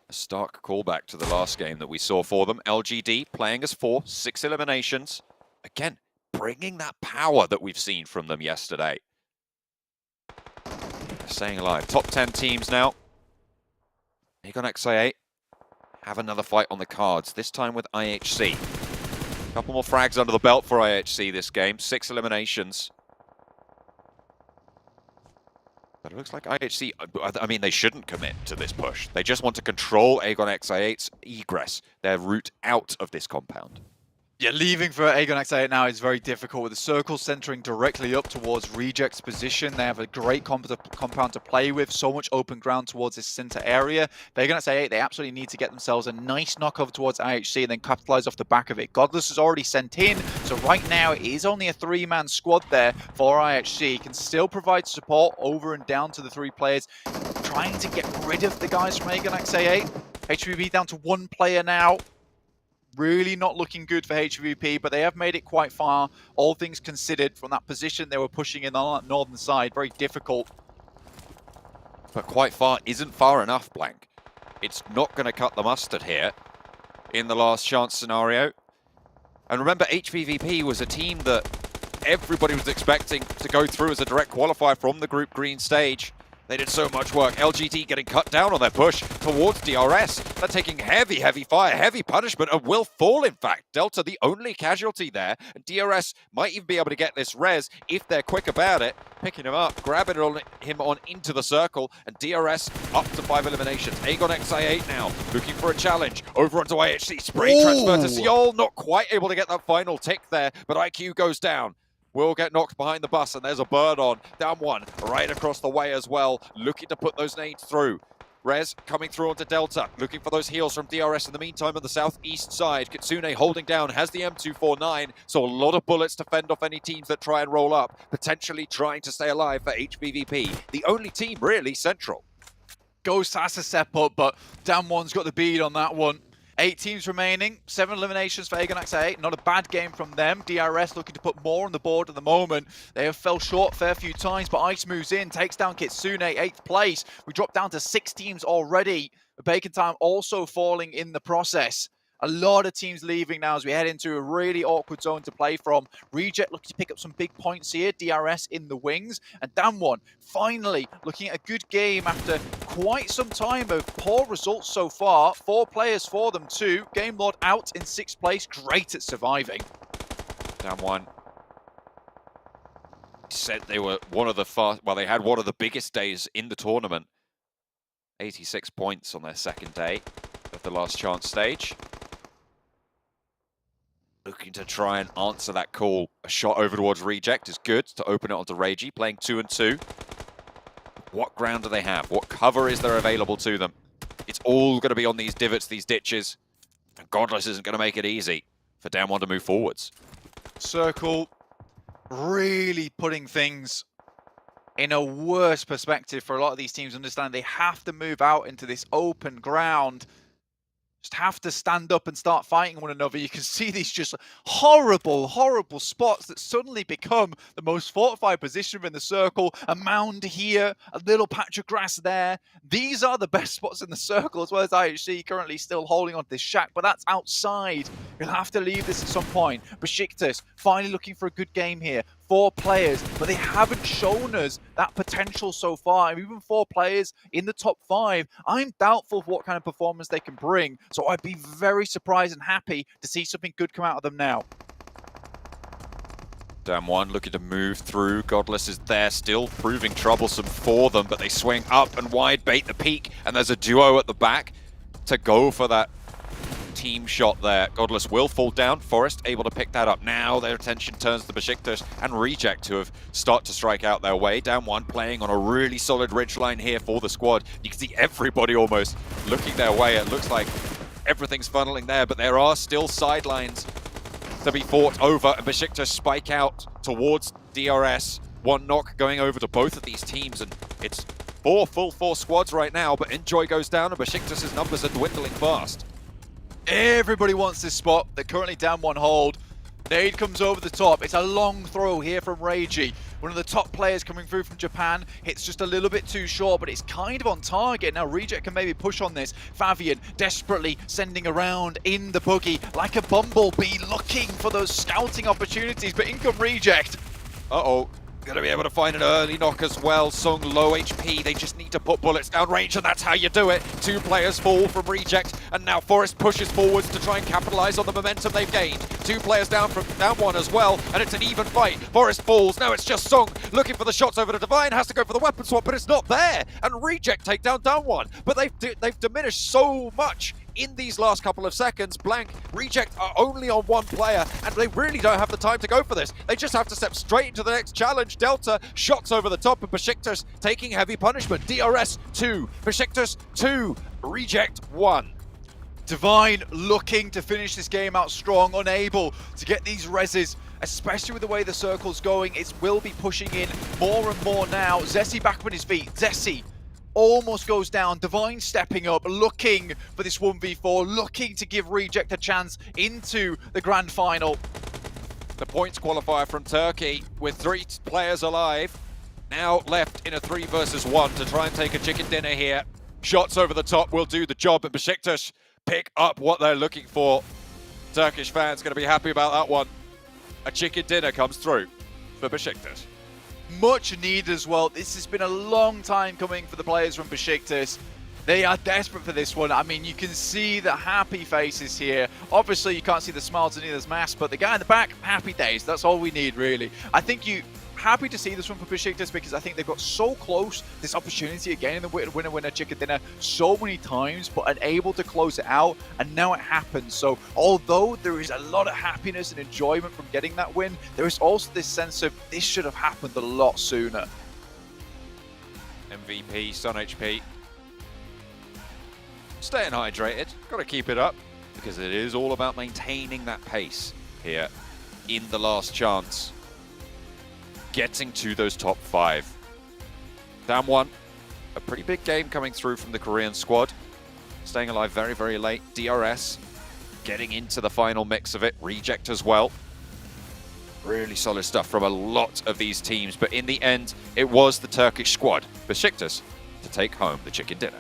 a stark callback to the last game that we saw for them. LGD playing as 4, 6 eliminations. Again, bringing that power that we've seen from them yesterday. Staying alive. Top 10 teams now. Aegon XI8 have another fight on the cards, this time with IHC. A couple more frags under the belt for IHC this game. 6 eliminations. But it looks like IHC, I mean, they shouldn't commit to this push. They just want to control Aegon XI8's egress, their route out of this compound. Yeah, leaving for Aegon X8 now is very difficult with the circle centering directly up towards Reject's position. They have a great compound to play with, so much open ground towards this center area. For Aegon X8, they absolutely need to get themselves a nice knockover towards IHC and then capitalize off the back of it. Godless is already sent in, so right now it is only a 3-man squad there for IHC. Can still provide support over and down to the 3 players, trying to get rid of the guys from Aegon X8. HVVP down to 1 player now. Really not looking good for HVVP, but they have made it quite far, all things considered, from that position they were pushing in on that northern side. Very difficult. But quite far isn't far enough, Blank. It's not going to cut the mustard here in the last chance scenario. And remember, HVVP was a team that everybody was expecting to go through as a direct qualifier from the Group Green stage. They did so much work. LGD getting cut down on their push towards DRS. They're taking heavy fire, heavy punishment, and will fall, in fact. Delta, the only casualty there. And DRS might even be able to get this res if they're quick about it. Picking him up, grabbing him on into the circle, and DRS up to 5 eliminations. Aegon XI8 now, looking for a challenge. Over onto IHC, spray transfer to Seoul. Not quite able to get that final tick there, but IQ goes down. Will get knocked behind the bus, and there's a bird on. Down 1, right across the way as well, looking to put those nades through. Rez coming through onto Delta, looking for those heals from DRS in the meantime on the southeast side. Kitsune holding down, has the M249, so a lot of bullets to fend off any teams that try and roll up, potentially trying to stay alive for HVVP. The only team really central. Ghost has to step up, but Down 1's got the bead on that one. 8 teams remaining, 7 eliminations for Aegon X8. Not a bad game from them. DRS looking to put more on the board at the moment. They have fell short a fair few times, but Ice moves in, takes down Kitsune, 8th place. We dropped down to 6 teams already. Bacon Time also falling in the process. A lot of teams leaving now as we head into a really awkward zone to play from. Reject looking to pick up some big points here. DRS in the wings. And Down 1 finally looking at a good game after quite some time of poor results so far. 4 players for them too. Game Lord out in 6th place. Great at surviving. Down 1. Said they were one of the they had one of the biggest days in the tournament. 86 points on their second day of the last chance stage. Looking to try and answer that call. A shot over towards Reject is good to open it onto Reiji, playing 2 and 2. What ground do they have? What cover is there available to them? It's all going to be on these divots, these ditches. And Godless isn't going to make it easy for Down 1 to move forwards. Circle really putting things in a worse perspective for a lot of these teams. Understand they have to move out into this open ground. Just have to stand up and start fighting one another. You can see these just horrible spots that suddenly become the most fortified position in the circle. A mound here, a little patch of grass there. These are the best spots in the circle, as well as IHC currently still holding on to this shack, but that's outside. You'll have to leave this at some point. Besiktas finally looking for a good game here. 4 players, but they haven't shown us that potential so far. And even 4 players in the top 5, I'm doubtful of what kind of performance they can bring. So I'd be very surprised and happy to see something good come out of them now. Down 1 looking to move through. Godless is there, still proving troublesome for them, but they swing up and wide, bait the peak, and there's a duo at the back to go for that team shot there. Godless will fall down. Forest able to pick that up. Now their attention turns to Besiktas and Reject, who have started to strike out their way. Down 1 playing on a really solid ridgeline here for the squad. You can see everybody almost looking their way. It looks like everything's funneling there, but there are still sidelines to be fought over, and Besiktas spike out towards DRS. 1 knock going over to both of these teams, and it's 4 full force squads right now, but Enjoy goes down and Besiktas' numbers are dwindling fast. Everybody wants this spot. They're currently Down 1 hold. Nade comes over the top. It's a long throw here from Reiji. One of the top players coming through from Japan. Hits just a little bit too short, but it's kind of on target. Now Reject can maybe push on this. Fabian desperately sending around in the buggy like a bumblebee, looking for those scouting opportunities, but in come Reject. Uh-oh. Gonna be able to find an early knock as well. Sung low HP, they just need to put bullets down range, and that's how you do it. 2 players fall from Reject, and now Forest pushes forwards to try and capitalize on the momentum they've gained. 2 players down from Down 1 as well, and it's an even fight. Forest falls, now it's just Sung looking for the shots over to Divine, has to go for the weapon swap, but it's not there, and Reject take down Down 1. But they've diminished so much in these last couple of seconds, Blank Reject are only on one player, and they really don't have the time to go for this. They just have to step straight into the next challenge. Delta shots over the top, and Besiktas taking heavy punishment. DRS 2, Besiktas 2, Reject 1. Divine looking to finish this game out strong, unable to get these reses, especially with the way the circle's going. It will be pushing in more and more now. Zessi back on his feet. Zessi almost goes down. Divine stepping up, looking for this 1v4, looking to give Reject a chance into the grand final. The points qualifier from Turkey with 3 players alive. Now left in a 3 versus 1 to try and take a chicken dinner here. Shots over the top will do the job, and Besiktas pick up what they're looking for. Turkish fans going to be happy about that one. A chicken dinner comes through for Besiktas. Much needed as well. This has been a long time coming for the players from Besiktas. They are desperate for this one. I mean, you can see the happy faces here. Obviously, you can't see the smiles on either's mask, but the guy in the back, happy days. That's all we need, really. I think you happy to see this one for Besiktas because I think they've got so close this opportunity again in the winner chicken dinner so many times, but unable to close it out, and now it happens. So although there is a lot of happiness and enjoyment from getting that win, there is also this sense of this should have happened a lot sooner. MVP, Sun HP. Staying hydrated, got to keep it up because it is all about maintaining that pace here in the last chance. Getting to those top 5. Down 1. A pretty big game coming through from the Korean squad. Staying alive very, very late. DRS getting into the final mix of it. Reject as well. Really solid stuff from a lot of these teams. But in the end, it was the Turkish squad, Besiktas, to take home the chicken dinner.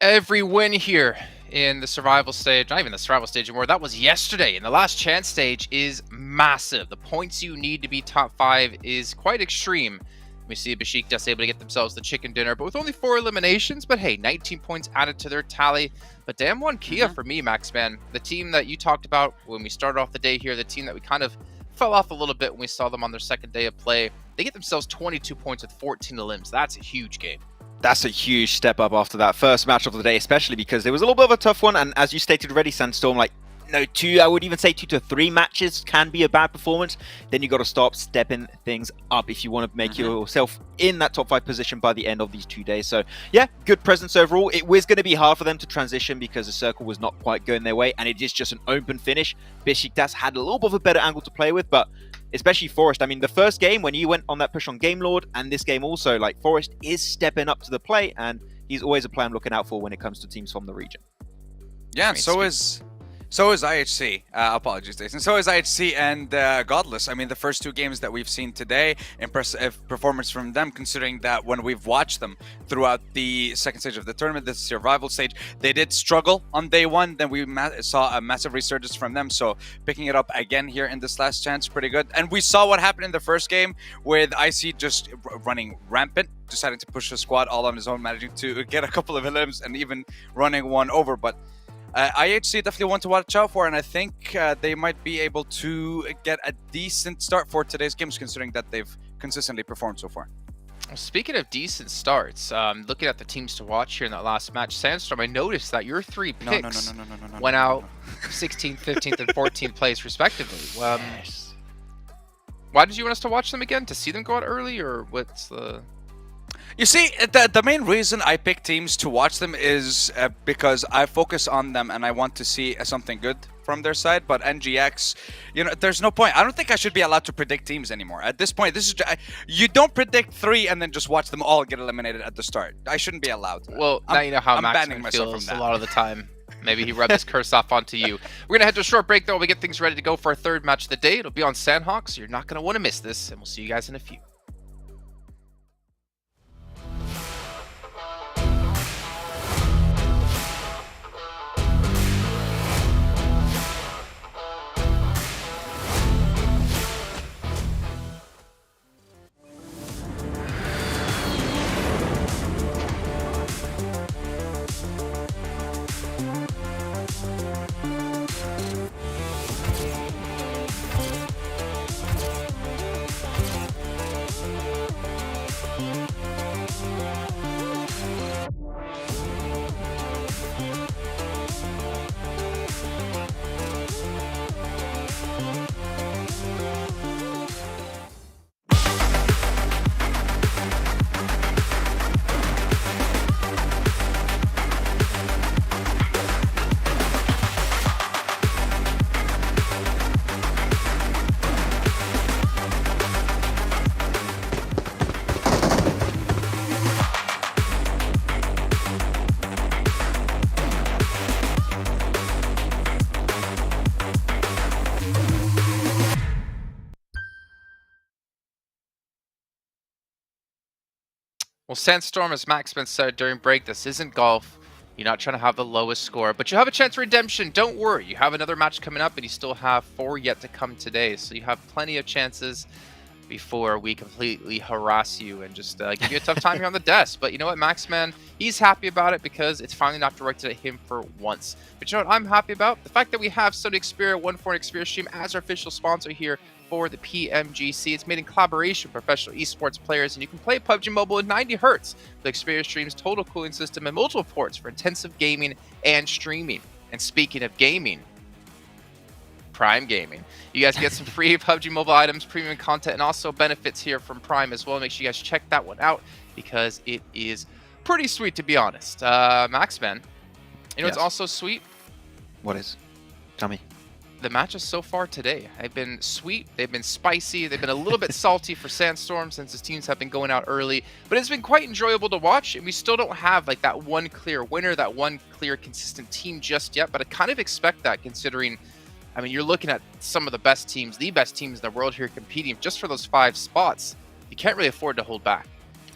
Every win here in the survival stage, not even the survival stage anymore, that was yesterday, and the last chance stage is massive. The points you need to be top 5 is quite extreme. We see Besiktas able to get themselves the chicken dinner, but with only 4 eliminations. But hey, 19 points added to their tally. But damn one Kia for me, Max, man. The team that you talked about when we started off the day here, the team that we kind of fell off a little bit when we saw them on their second day of play. They get themselves 22 points with 14 elims. That's a huge game. That's a huge step up after that first match of the day, especially because there was a little bit of a tough one. And as you stated already, Sandstorm, like, I would even say 2 to 3 matches can be a bad performance. Then you got to stop stepping things up if you want to make yourself in that top 5 position by the end of these 2 days. So yeah, good presence overall. It was going to be hard for them to transition because the circle was not quite going their way, and it is just an open finish. Besiktas had a little bit of a better angle to play with, but especially Forest. I mean, the first game when you went on that push on Game Lord, and this game also, like, Forest is stepping up to the plate, and he's always a player I'm looking out for when it comes to teams from the region. Yeah, and so is IHC. Apologies, Jason. So is IHC and Godless. I mean, the first 2 games that we've seen today, impressive performance from them, considering that when we've watched them throughout the second stage of the tournament, the survival stage, they did struggle on day 1. Then we saw a massive resurgence from them. So picking it up again here in this last chance, pretty good. And we saw what happened in the first game with IC just running rampant, deciding to push the squad all on his own, managing to get a couple of elims and even running one over. But IHC definitely one to watch out for, and I think they might be able to get a decent start for today's games, considering that they've consistently performed so far. Well, speaking of decent starts, looking at the teams to watch here in that last match, Sandstorm, I noticed that your 3 picks went out 16th, 15th, and 14th place respectively. Why did you want us to watch them again? To see them go out early, or what's the... You see, the main reason I pick teams to watch them is because I focus on them and I want to see something good from their side. But NGX, there's no point. I don't think I should be allowed to predict teams anymore. At this point, you don't predict 3 and then just watch them all get eliminated at the start. I shouldn't be allowed. Well, now you know how I'm banning Maxman myself feels from a that. lot of the time. Maybe he rubbed his curse off onto you. We're going to head to a short break, though, while we get things ready to go for our 3rd match of the day. It'll be on Sandhawk, so you're not going to want to miss this, and we'll see you guys in a few. Well, Sandstorm, as Maxman said during break, this isn't golf. You're not trying to have the lowest score, but you have a chance for redemption. Don't worry. You have another match coming up, and you still have 4 yet to come today. So you have plenty of chances before we completely harass you and just give you a tough time here on the desk. But you know what, Maxman, he's happy about it because it's finally not directed at him for once. But you know what I'm happy about? The fact that we have Sony Xperia 1-4 Xperia stream as our official sponsor here for the PMGC. It's made in collaboration with professional esports players, and you can play PUBG Mobile at 90 Hz. The Xperia streams total cooling system and multiple ports for intensive gaming and streaming. And speaking of gaming, Prime Gaming. You guys get some free PUBG Mobile items, premium content, and also benefits here from Prime as well. Make sure you guys check that one out because it is pretty sweet, to be honest. Maxman, you know what's also sweet? What is? Tell me. The matches so far today have been sweet, they've been spicy, they've been a little bit salty for Sandstorm since his teams have been going out early, but it's been quite enjoyable to watch, and we still don't have like that one clear winner, that one clear consistent team just yet, but I kind of expect that considering, I mean, you're looking at some of the best teams, the best teams in the world here competing just for those 5 spots. You can't really afford to hold back.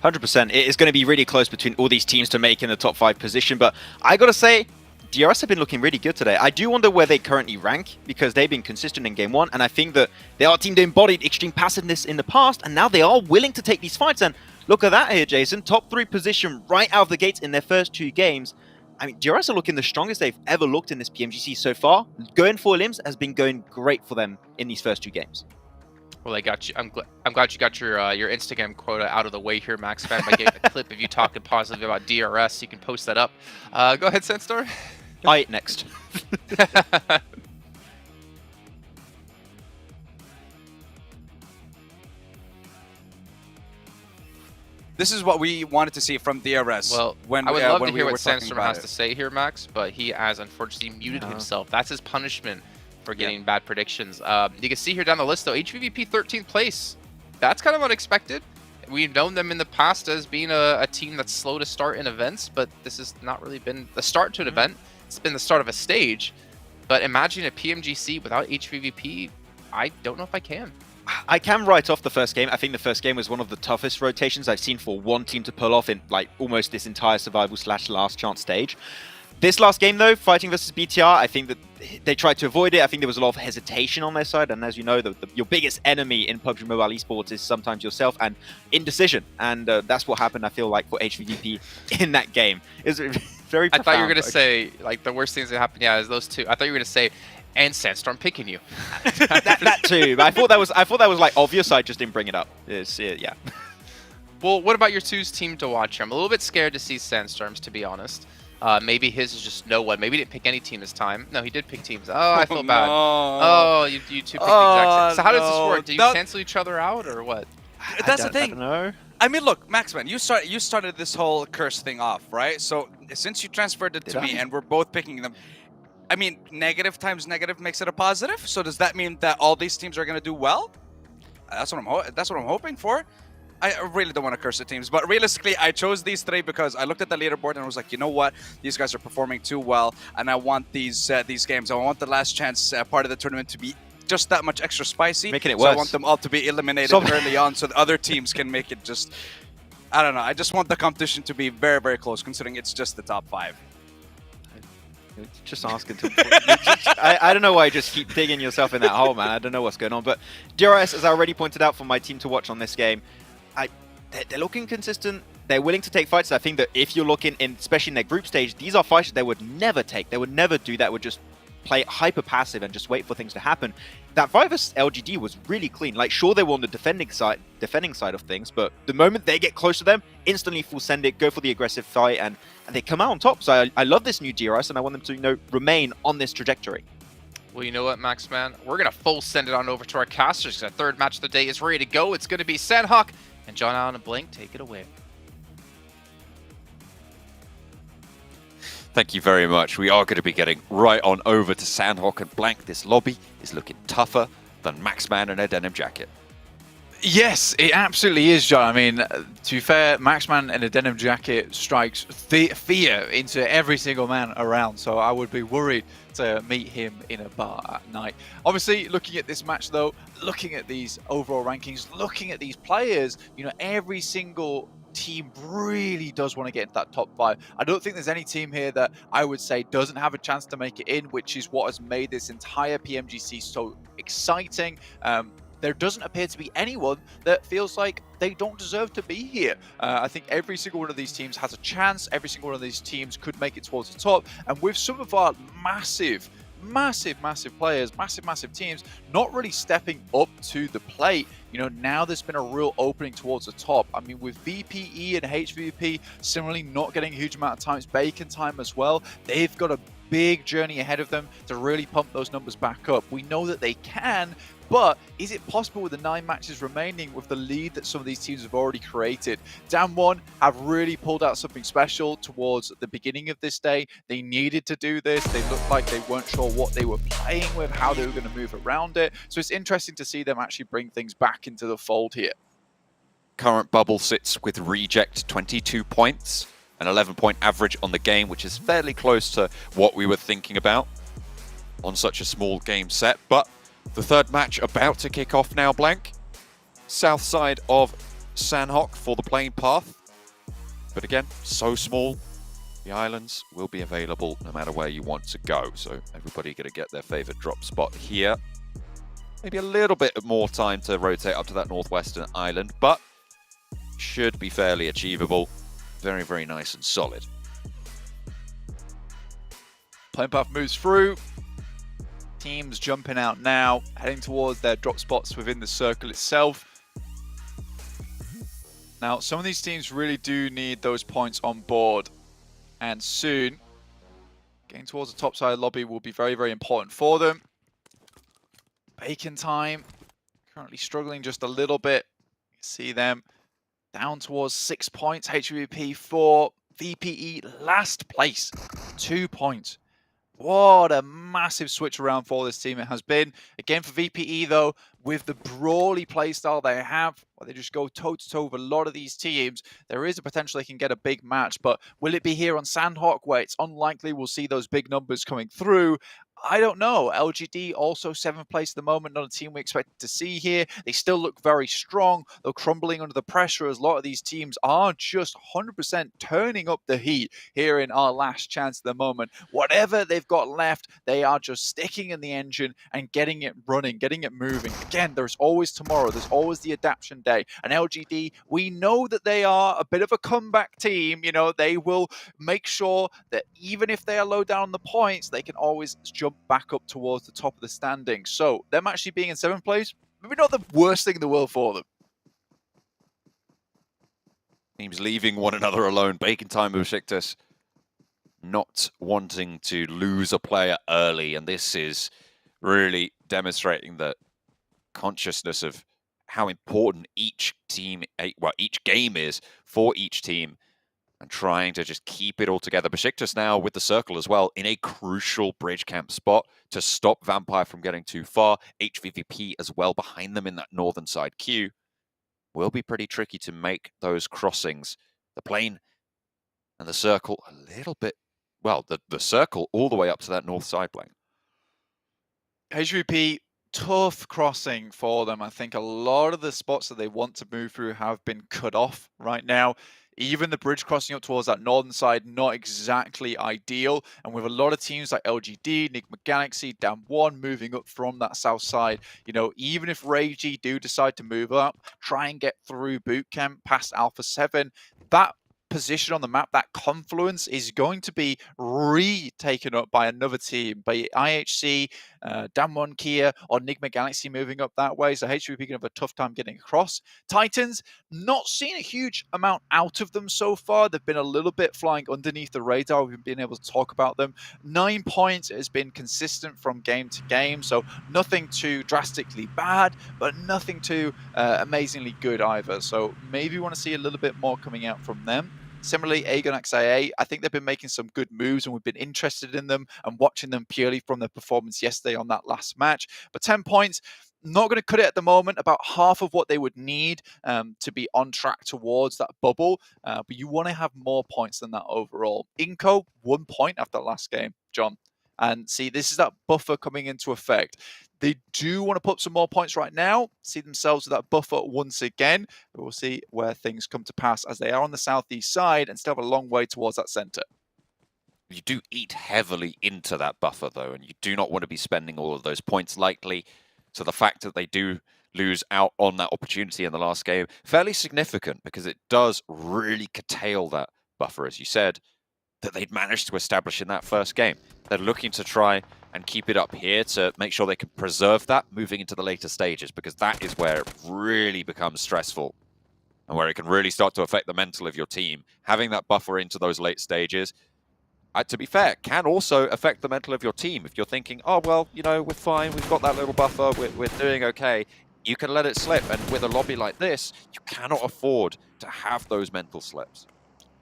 100%. It is going to be really close between all these teams to make in the top 5 position, but I got to say, DRS have been looking really good today. I do wonder where they currently rank because they've been consistent in Game 1, and I think that they are a team that embodied extreme passiveness in the past, and now they are willing to take these fights. And look at that here, Jason. Top 3 position right out of the gates in their first 2 games. I mean, DRS are looking the strongest they've ever looked in this PMGC so far. Going for limbs has been going great for them in these first 2 games. Well, I got you. I'm glad you got your Instagram quota out of the way here, Max. Fan by getting a clip of you talking positive about DRS. You can post that up. Go ahead, Sandstorm. Next. This is what we wanted to see from DRS. Well, when I would love when to we hear were what talking Sandstorm about has it. to say here, Max, but he has unfortunately muted himself. That's his punishment for getting bad predictions. You can see here down the list, though, HVVP 13th place. That's kind of unexpected. We've known them in the past as being a team that's slow to start in events, but this has not really been the start to an event. It's been the start of a stage. But imagine a PMGC without HVVP, I don't know if I can. I can write off the first game. I think the first game was one of the toughest rotations I've seen for one team to pull off in like almost this entire survival / last chance stage. This last game though, fighting versus BTR, I think that they tried to avoid it. I think there was a lot of hesitation on their side, and as you know, your biggest enemy in PUBG Mobile Esports is sometimes yourself and indecision, and that's what happened, I feel like, for HVVP in that game. It was very profound. I thought you were going to say, like, the worst things that happened, is those 2. I thought you were going to say, and Sandstorm picking you. that too. But I thought that was like obvious. I just didn't bring it up. Yeah. Well, what about your 2's team to watch here? I'm a little bit scared to see Sandstorms, to be honest. Maybe his is just no one. Maybe he didn't pick any team this time. No, he did pick teams. Oh, I feel bad. Oh, you 2 picked the exact same. So how does this work? Do you cancel each other out or what? That's the thing. I don't know. I mean, look, Maxman, you started this whole curse thing off, right? So since you transferred it to me, and we're both picking them, I mean, negative times negative makes it a positive. So does that mean that all these teams are going to do well? That's what I'm hoping for. I really don't want to curse the teams, but realistically, I chose these three because I looked at the leaderboard and I was like, you know what? These guys are performing too well, and I want these games. I want the last chance part of the tournament to be just that much extra spicy. Making it so worse. I want them all to be eliminated early on so the other teams can make it just... I don't know. I just want the competition to be very, very close, considering it's just the top 5. Just asking to... I don't know why you just keep digging yourself in that hole, man. I don't know what's going on. But DRS, as I already pointed out for my team to watch on this game, they're looking consistent. They're willing to take fights. I think that if you're looking in, especially in their group stage, these are fights they would never take. They would never do that. Would just play hyper passive and just wait for things to happen. That fight versus LGD was really clean. Like, sure, they were on the defending side of things, but the moment they get close to them, instantly full send it, go for the aggressive fight, and they come out on top. So I love this new DRS, and I want them to, you know, remain on this trajectory. Well, you know what, Maxman? We're going to full send it on over to our casters because our third match of the day is ready to go. It's going to be Sandhawk and John Allen and Blink. Take it away. Thank you very much. We are going to be getting right on over to Sandhawk and Blank. This lobby is looking tougher than Maxman in a denim jacket. Yes, it absolutely is, John. I mean, to be fair, Maxman in a denim jacket strikes fear into every single man around, so I would be worried to meet him in a bar at night. Obviously, looking at this match, though, looking at these overall rankings, looking at these players, you know, every single team really does want to get into that top 5. I don't think there's any team here that I would say doesn't have a chance to make it in, which is what has made this entire PMGC so exciting. There doesn't appear to be anyone that feels like they don't deserve to be here. I think every single one of these teams has a chance. Every single one of these teams could make it towards the top. And with some of our massive players, massive teams not really stepping up to the plate, you know, now there's been a real opening towards the top. I mean, with VPE and HVVP similarly not getting a huge amount of time, it's Bacon time as well. They've got a big journey ahead of them to really pump those numbers back up. We know that they can, but is it possible with the 9 matches remaining with the lead that some of these teams have already created? Damwon have really pulled out something special towards the beginning of this day. They needed to do this. They looked like they weren't sure what they were playing with, how they were going to move around it. So it's interesting to see them actually bring things back into the fold here. Current bubble sits with Reject 22 points, an 11-point average on the game, which is fairly close to what we were thinking about on such a small game set. But the third match about to kick off now, Blank. South side of Sandhawk for the playing path. But again, so small, the islands will be available no matter where you want to go. So everybody going to get their favorite drop spot here. Maybe a little bit more time to rotate up to that northwestern island, but should be fairly achievable. Very, very nice and solid. Playing path moves through. Teams jumping out now, heading towards their drop spots within the circle itself. Now, some of these teams really do need those points on board, and soon getting towards the top side of the lobby will be very, very important for them. Bacon time, currently struggling just a little bit. You see them down towards 6 points. HVVP 4, VPE last place, 2 points. What a massive switch around for this team it has been. Again, for VPE, though, with the brawly playstyle they have, where they just go toe-to-toe with a lot of these teams, there is a potential they can get a big match. But will it be here on Sandhawk, where it's unlikely we'll see those big numbers coming through? I don't know. LGD also 7th place at the moment, not a team we expected to see here. They still look very strong, though crumbling under the pressure as a lot of these teams are just 100% turning up the heat here in our last chance at the moment. Whatever they've got left, they are just sticking in the engine and getting it running, getting it moving. Again, there's always tomorrow. There's always the adaptation day. And LGD, we know that they are a bit of a comeback team. You know, they will make sure that even if they are low down on the points, they can always jump back up towards the top of the standings. So them actually being in 7th place, maybe not the worst thing in the world for them. Teams leaving one another alone. Bacon time with Besiktas not wanting to lose a player early, and this is really demonstrating the consciousness of how important each team, well, each game is for each team, and trying to just keep it all together. Besiktas now with the circle as well in a crucial bridge camp spot to stop Vampire from getting too far. HVVP as well behind them in that northern side queue. Will be pretty tricky to make those crossings. The plane and the circle a little bit, well, the circle all the way up to that north side plane. HVP, tough crossing for them. I think a lot of the spots that they want to move through have been cut off right now. Even the bridge crossing up towards that northern side, not exactly ideal. And with a lot of teams like LGD, Enigma Galaxy, Damwon moving up from that south side, you know, even if Ragey do decide to move up, try and get through boot camp past Alpha 7, that position on the map, that confluence is going to be retaken up by another team, by IHC, Damwon Kia, or Enigma Galaxy moving up that way. So HVP going to have a tough time getting across. Titans, not seen a huge amount out of them so far. They've been a little bit flying underneath the radar. We've been able to talk about them. 9 points has been consistent from game to game, so nothing too drastically bad, but nothing too amazingly good either. So maybe we want to see a little bit more coming out from them. Similarly, Aegon XIA, I think they've been making some good moves and we've been interested in them and watching them purely from their performance yesterday on that last match. But 10 points, not going to cut it at the moment, about half of what they would need to be on track towards that bubble. But you want to have more points than that overall. Inco, 1 point after the last game, John. And see, this is that buffer coming into effect. They do want to put some more points right now, see themselves with that buffer once again, but we'll see where things come to pass as they are on the southeast side and still have a long way towards that center. You do eat heavily into that buffer, though, and you do not want to be spending all of those points lightly. So the fact that they do lose out on that opportunity in the last game, fairly significant, because it does really curtail that buffer, as you said, that they'd managed to establish in that first game. They're looking to try and keep it up here to make sure they can preserve that moving into the later stages, because that is where it really becomes stressful and where it can really start to affect the mental of your team. Having that buffer into those late stages, to be fair, can also affect the mental of your team. If you're thinking, oh, well, you know, we're fine, we've got that little buffer, we're doing okay, you can let it slip. And with a lobby like this, you cannot afford to have those mental slips.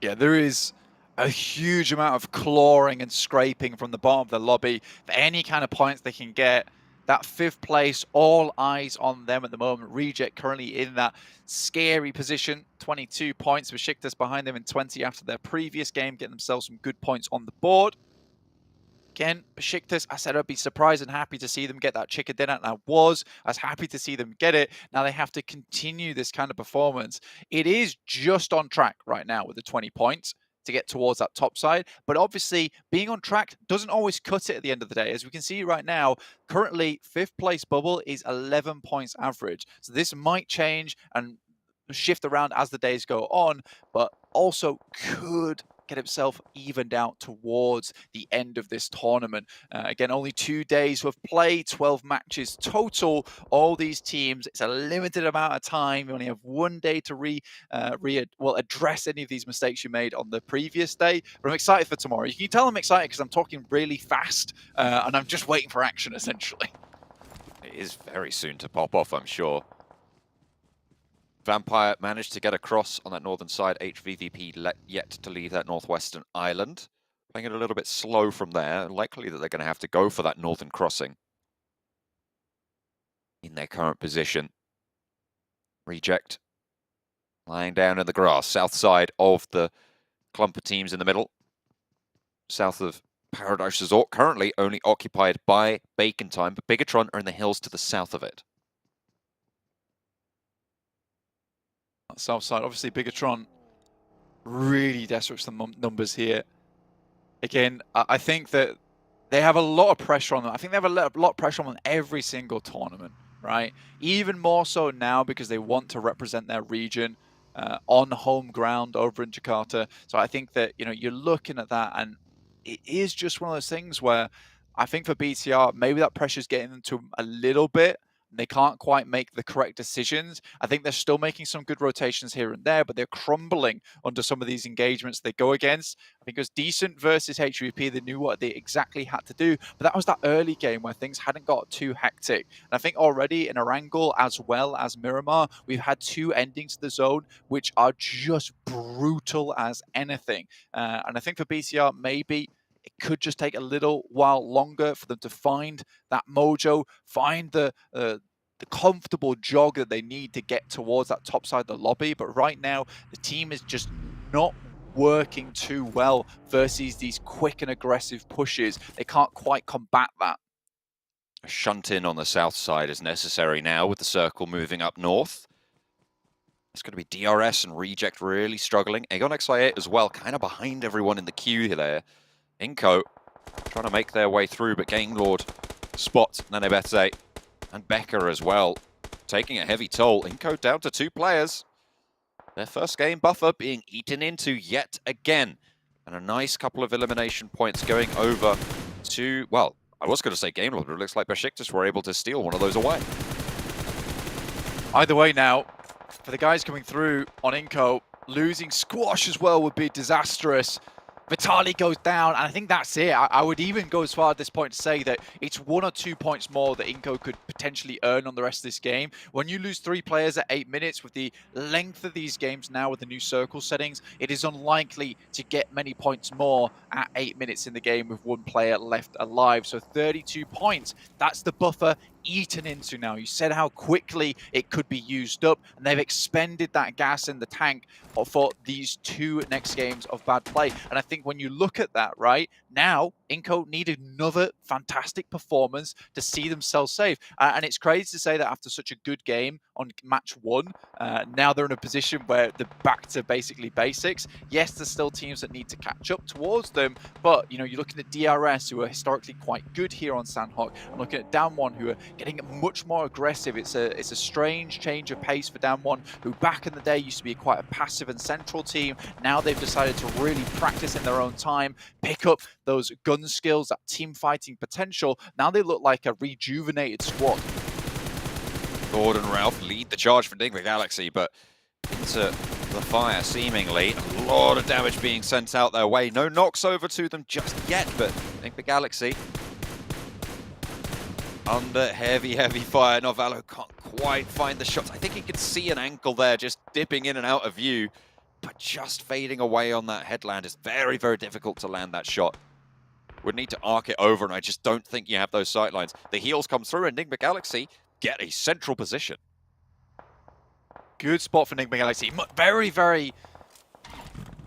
Yeah, there is a huge amount of clawing and scraping from the bottom of the lobby for any kind of points they can get. That 5th place, all eyes on them at the moment. Reject currently in that scary position, 22 points. Besiktas behind them in 20 after their previous game, getting themselves some good points on the board. Again, Besiktas, I said I'd be surprised and happy to see them get that chicken dinner, and I was happy to see them get it. Now they have to continue this kind of performance. It is just on track right now with the 20 points to get towards that top side, but obviously being on track doesn't always cut it at the end of the day. As we can see right now, currently 5th place bubble is 11 points average. So this might change and shift around as the days go on, but also could get himself evened out towards the end of this tournament. Again, only 2 days of play, 12 matches total. All these teams, it's a limited amount of time. You only have 1 day to address any of these mistakes you made on the previous day. But I'm excited for tomorrow. You can tell I'm excited because I'm talking really fast and I'm just waiting for action, essentially. It is very soon to pop off, I'm sure. Vampire managed to get across on that northern side. HVVP yet to leave that northwestern island. Playing it a little bit slow from there. Likely that they're going to have to go for that northern crossing in their current position. Reject. Lying down in the grass. South side of the clump of teams in the middle. South of Paradise Resort. Currently only occupied by Bacon Time, but Bigatron are in the hills to the south of it. South side, obviously Bigatron really desperate for some numbers here. Again, I think that they have a lot of pressure on them. I think they have a lot of pressure on them every single tournament, right? Even more so now because they want to represent their region on home ground over in Jakarta. So I think that, you know, you're looking at that and it is just one of those things where I think for BTR, maybe that pressure is getting them to a little bit. and they can't quite make the correct decisions. I think they're still making some good rotations here and there, but they're crumbling under some of these engagements they go against. I think it was decent versus HVVP. They knew what they exactly had to do, but that was that early game where things hadn't got too hectic. And I think already in Erangel as well as Miramar, we've had 2 endings to the zone, which are just brutal as anything. And I think for BCR, maybe it could just take a little while longer for them to find that mojo, find the comfortable jog that they need to get towards that top side of the lobby. But right now, the team is just not working too well versus these quick and aggressive pushes. They can't quite combat that. A shunt in on the south side is necessary now with the circle moving up north. It's going to be DRS and Reject really struggling. Aegon XI8 as well, kind of behind everyone in the queue there. Inco trying to make their way through, but Game Lord spots Nanebete and Becker as well, taking a heavy toll. Inco down to 2 players. Their first game buffer being eaten into yet again. And a nice couple of elimination points going over to, well, I was going to say Game Lord, but it looks like Besiktas were able to steal one of those away. Either way now, for the guys coming through on Inco, losing Squash as well would be disastrous. Vitali goes down, and I think that's it. I would even go as far at this point to say that it's 1 or 2 points more that Inco could potentially earn on the rest of this game. When you lose 3 players at 8 minutes, with the length of these games now with the new circle settings, it is unlikely to get many points more at 8 minutes in the game with 1 player left alive. So 32 points, that's the buffer eaten into now. You said how quickly it could be used up, and they've expended that gas in the tank for these 2 next games of bad play. And I think when you look at that, right, now Inco need another fantastic performance to see themselves safe. And it's crazy to say that after such a good game on match 1, now they're in a position where they're back to basically basics. Yes, there's still teams that need to catch up towards them, but you know, you're looking at DRS, who are historically quite good here on Sandhawk. I'm looking at Damwon, who are getting much more aggressive. It's a strange change of pace for Damwon, who back in the day used to be quite a passive and central team. Now they've decided to really practice in their own time, pick up those gun skills, that team fighting potential. Now they look like a rejuvenated squad. Gordon Ralph lead the charge for Enigma Galaxy, but into the fire seemingly. A lot of damage being sent out their way. No knocks over to them just yet, but Enigma Galaxy under heavy fire. Novalo can't quite find the shots. I think he can see an ankle there just dipping in and out of view, but just fading away on that headland is very difficult to land that shot. Would need to arc it over, and I just don't think you have those sightlines. The heals come through, and Enigma Galaxy get a central position. Good spot for Enigma Galaxy. Very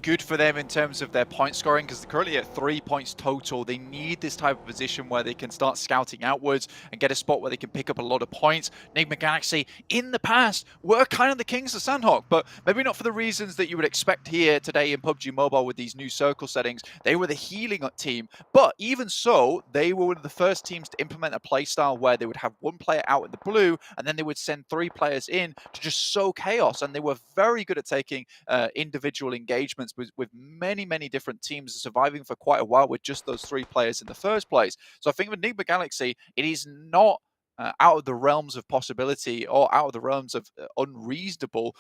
good for them in terms of their point scoring, because they're currently at 3 points total. They need this type of position where they can start scouting outwards and get a spot where they can pick up a lot of points. Enigma Galaxy in the past were kind of the kings of Sandhawk, but maybe not for the reasons that you would expect here today in PUBG Mobile with these new circle settings. They were the healing team, but even so, they were one of the first teams to implement a playstyle where they would have 1 player out in the blue, and then they would send 3 players in to just sow chaos, and they were very good at taking individual engagements with many different teams, surviving for quite a while with just those 3 players in the first place. So I think with Enigma Galaxy, it is not out of the realms of possibility or out of the realms of unreasonable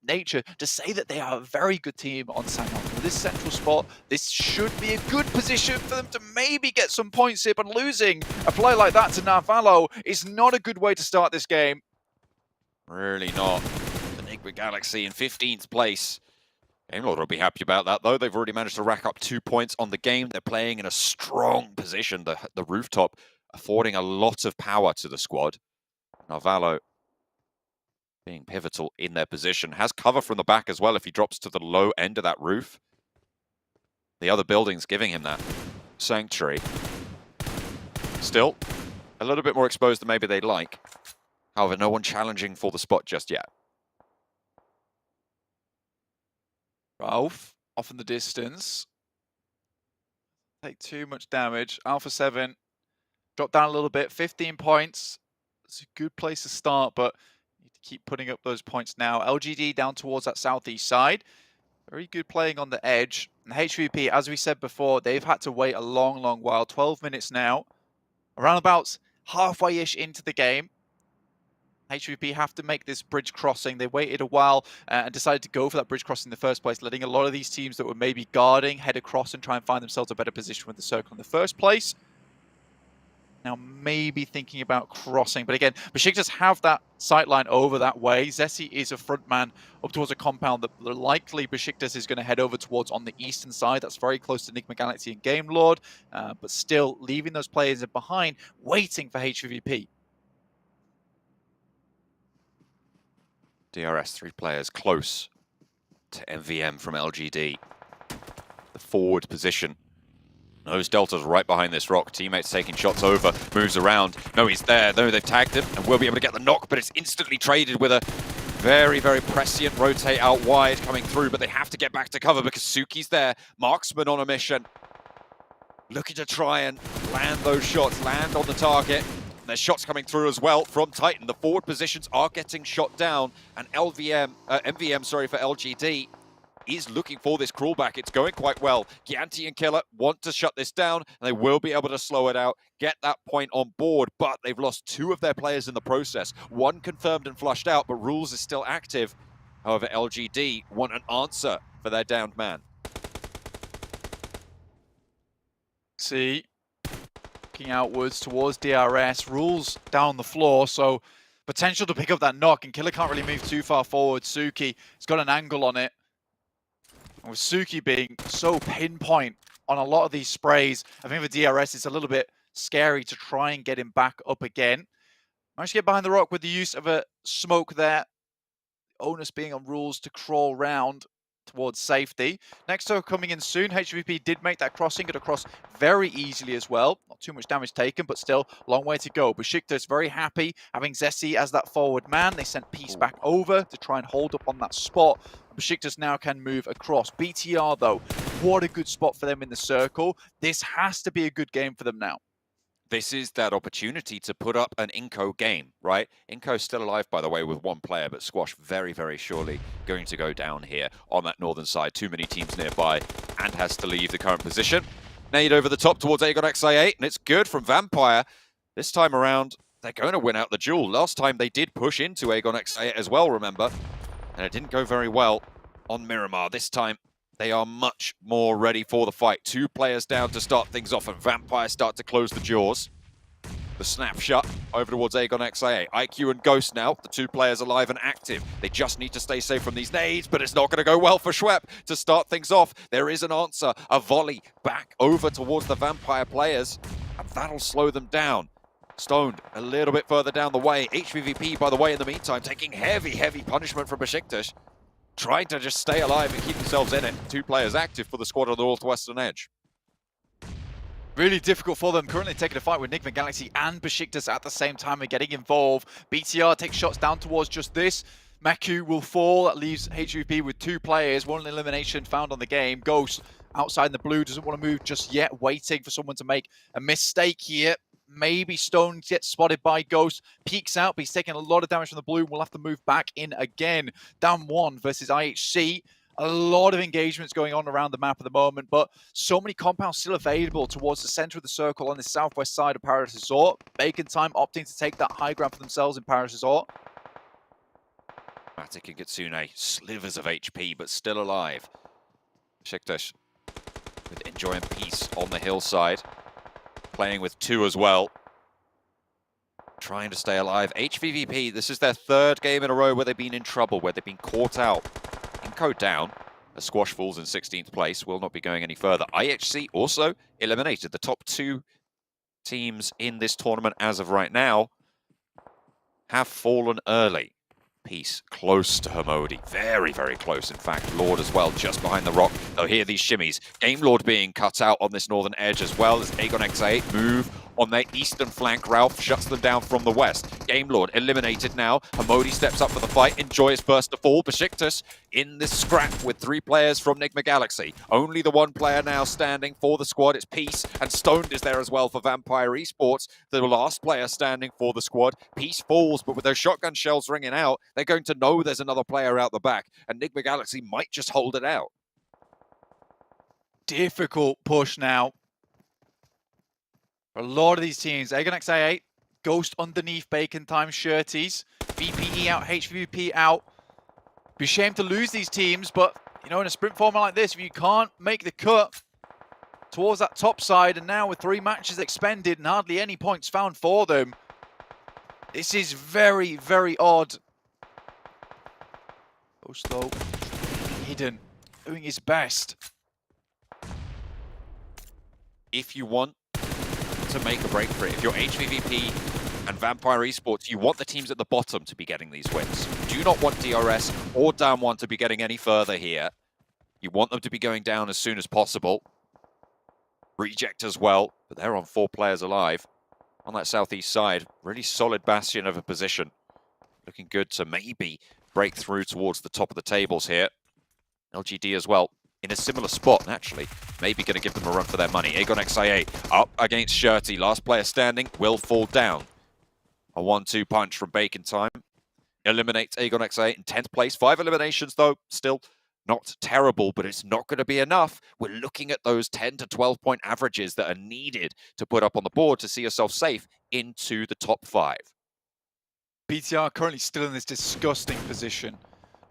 nature to say that they are a very good team on Sandhawk. With this central spot, this should be a good position for them to maybe get some points here, but losing a play like that to Narvalo is not a good way to start this game. Really not. Enigma Galaxy in 15th place. Game Lord will be happy about that, though. They've already managed to rack up 2 points on the game. They're playing in a strong position, the rooftop affording a lot of power to the squad. Narvalo being pivotal in their position. Has cover from the back as well if he drops to the low end of that roof. The other building's giving him that. Sanctuary. Still, a little bit more exposed than maybe they'd like. However, no one challenging for the spot just yet. Ralph, off in the distance. Take too much damage. Alpha 7, drop down a little bit. 15 points. It's a good place to start, but you need to keep putting up those points now. LGD down towards that southeast side. Very good playing on the edge. And HVP, as we said before, they've had to wait a long while. 12 minutes now. Around about halfway-ish into the game. HVP have to make this bridge crossing. They waited a while and decided to go for that bridge crossing in the first place, letting a lot of these teams that were maybe guarding head across and try and find themselves a better position with the circle in the first place. Now maybe thinking about crossing, but again, Besiktas have that sight line over that way. Zessi is a front man up towards a compound that likely Besiktas is going to head over towards on the eastern side. That's very close to Enigma Galaxy and Game Lord, but still leaving those players behind, waiting for HVVP. DRS 3 players close to MVM from LGD. The forward position. Knows Delta's right behind this rock. Teammates taking shots over. Moves around. No, he's there. No, they've tagged him and will be able to get the knock, but it's instantly traded with a very, very prescient rotate out wide coming through, but they have to get back to cover because Suki's there. Marksman on a mission. Looking to try and land those shots, land on the target. And there's shots coming through as well from Titan. The forward positions are getting shot down, and MVM, sorry, for LGD is looking for this crawlback. It's going quite well. Gianti and Killer want to shut this down, and they will be able to slow it out, get that point on board, but they've lost 2 of their players in the process. 1 confirmed and flushed out, but Rules is still active. However, LGD want an answer for their downed man. See, looking outwards towards DRS, Rules down the floor, so potential to pick up that knock, and Killer can't really move too far forward. Suki has got an angle on it. And with Suki being so pinpoint on a lot of these sprays, I think for DRS it's a little bit scary to try and get him back up again. Managed to get behind the rock with the use of a smoke there. Onus being on Rules to crawl round towards safety. Next toe coming in soon. HVP did make that crossing, got across very easily as well. Not too much damage taken, but still long way to go. Besiktas very happy having Zessi as that forward man. They sent Peace back over to try and hold up on that spot. Besiktas now can move across. BTR though, what a good spot for them in the circle. This has to be a good game for them now. This is that opportunity to put up an Inco game, right? Inco's still alive, by the way, with 1 player, but Squash very, very surely going to go down here on that northern side. Too many teams nearby and has to leave the current position. Nade over the top towards Aegon XI8, and it's good from Vampire. This time around, they're going to win out the duel. Last time they did push into Aegon XI8 as well, remember? And it didn't go very well on Miramar. This time, they are much more ready for the fight. 2 players down to start things off, and Vampire start to close the jaws. The snapshot over towards Aegon XIA. IQ and Ghost now, the 2 players alive and active. They just need to stay safe from these nades, but it's not going to go well for Schwepp to start things off. There is an answer, a volley back over towards the Vampire players, and that'll slow them down. Stoned a little bit further down the way. HVVP, by the way, in the meantime, taking heavy, heavy punishment from Besiktas. Trying to just stay alive and keep themselves in it. 2 players active for the squad on the northwestern edge. Really difficult for them. Currently taking a fight with Enigma Galaxy and Besiktas at the same time and getting involved. BTR takes shots down towards just this. Maku will fall. That leaves HVP with 2 players. 1 elimination found on the game. Ghost outside in the blue. Doesn't want to move just yet. Waiting for someone to make a mistake here. Maybe Stone gets spotted by Ghost, peeks out, but he's taking a lot of damage from the blue. We'll have to move back in again. Down 1 versus IHC. A lot of engagements going on around the map at the moment, but so many compounds still available towards the center of the circle on the southwest side of Paradise Resort. Bacon Time opting to take that high ground for themselves in Paradise Resort. Matic and Kitsune, slivers of HP, but still alive. Besiktas with Enjoy and Peace on the hillside. Playing with 2 as well. Trying to stay alive. HVVP, this is their 3rd game in a row where they've been in trouble, where they've been caught out. Inco down. A Squash falls in 16th place. Will not be going any further. IHC also eliminated. The top 2 teams in this tournament as of right now have fallen early. Peace close to Hermodi. Very, very close, in fact. Lord as well, just behind the rock. They'll hear these shimmies. Game Lord being cut out on this northern edge as well as Aegon X8 move on their eastern flank. Ralph shuts them down from the west. Game Lord eliminated now. Hermodi steps up for the fight. Enjoy his first to fall. Besiktas in this scrap with 3 players from Enigma Galaxy. Only the 1 player now standing for the squad. It's Peace, and Stoned is there as well for Vampire Esports. The last player standing for the squad. Peace falls, but with those shotgun shells ringing out, they're going to know there's another player out the back, and Enigma Galaxy might just hold it out. Difficult push now. For a lot of these teams, Aegon XA8 Ghost underneath Bacon Time shirties. VPE out, HVVP out. Be ashamed to lose these teams, but you know, in a sprint format like this, if you can't make the cut towards that top side, and now with 3 matches expended and hardly any points found for them, this is very, very odd. Ghost though, hidden, doing his best. If you want to make a break for it, if you're HVVP and Vampire Esports, you want the teams at the bottom to be getting these wins. You do not want DRS or Down1 to be getting any further here. You want them to be going down as soon as possible. Reject as well, but they're on 4 players alive on that southeast side. Really solid bastion of a position. Looking good to maybe break through towards the top of the tables here. LGD as well, in a similar spot, actually. Maybe going to give them a run for their money. Aegon XIA up against Shirty. Last player standing will fall down. A 1-2 punch from Bacon Time. Eliminates Aegon XIA in 10th place. 5 eliminations, though. Still not terrible, but it's not going to be enough. We're looking at those 10 to 12 point averages that are needed to put up on the board to see yourself safe into the top 5. BTR currently still in this disgusting position.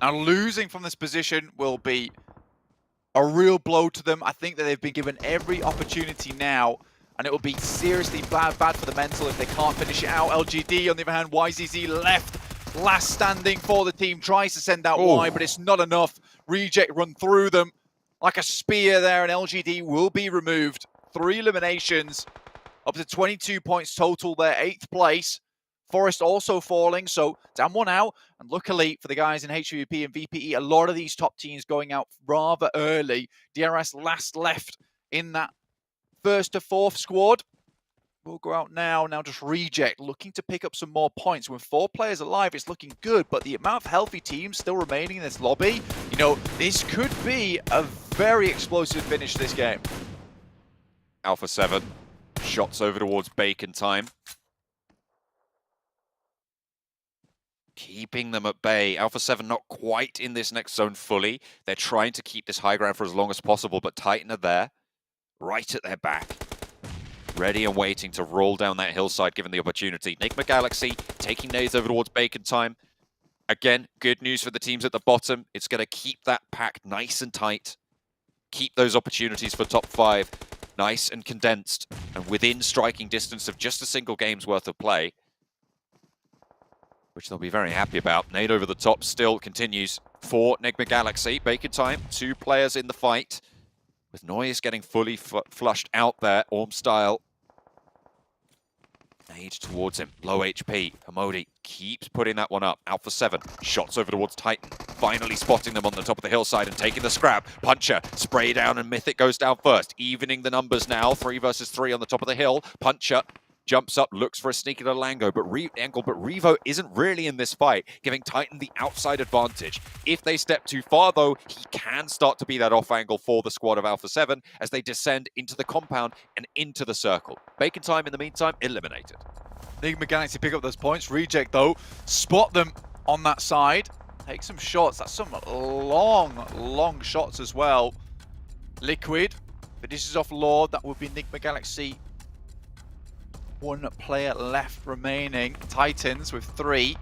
Now, losing from this position will be a real blow to them. I think that they've been given every opportunity now, and it will be seriously bad for the mental if they can't finish it out. LGD, on the other hand, YZZ left, last standing for the team, tries to send out Y, but it's not enough. Reject run through them like a spear there, and LGD will be removed. 3 eliminations, up to 22 points total there, 8th place. Forest also falling, so down 1 out. And luckily for the guys in HVVP and VPE, a lot of these top teams going out rather early. DRS last left in that 1st to 4th squad. We'll go out now. Now just Reject, looking to pick up some more points. With 4 players alive, it's looking good, but the amount of healthy teams still remaining in this lobby, you know, this could be a very explosive finish to this game. Alpha 7, shots over towards Bacon Time. Keeping them at bay. Alpha 7 not quite in this next zone fully. They're trying to keep this high ground for as long as possible, but Titan are there, right at their back. Ready and waiting to roll down that hillside given the opportunity. Enigma Galaxy taking nades over towards Bacon Time. Again, good news for the teams at the bottom. It's going to keep that pack nice and tight. Keep those opportunities for top 5 nice and condensed and within striking distance of just a single game's worth of play, which they'll be very happy about. Nade over the top still continues for Enigma Galaxy. Bacon Time, 2 players in the fight, with Noise getting fully flushed out there, Orm style. Nade towards him, low HP. Hamodi keeps putting that one up. Alpha 7, shots over towards Titan. Finally spotting them on the top of the hillside and taking the scrap. Puncher, spray down, and Mythic goes down first. Evening the numbers now, 3 versus 3 on the top of the hill. Puncher jumps up, looks for a sneaky little angle, but Revo isn't really in this fight, giving Titan the outside advantage. If they step too far, though, he can start to be that off angle for the squad of Alpha 7 as they descend into the compound and into the circle. Bacon Time, in the meantime, eliminated. Enigma Galaxy pick up those points. Reject, though, spot them on that side. Take some shots. That's some long shots as well. Liquid finishes off Lord. That would be Enigma Galaxy. 1 player left remaining. Titans with 3.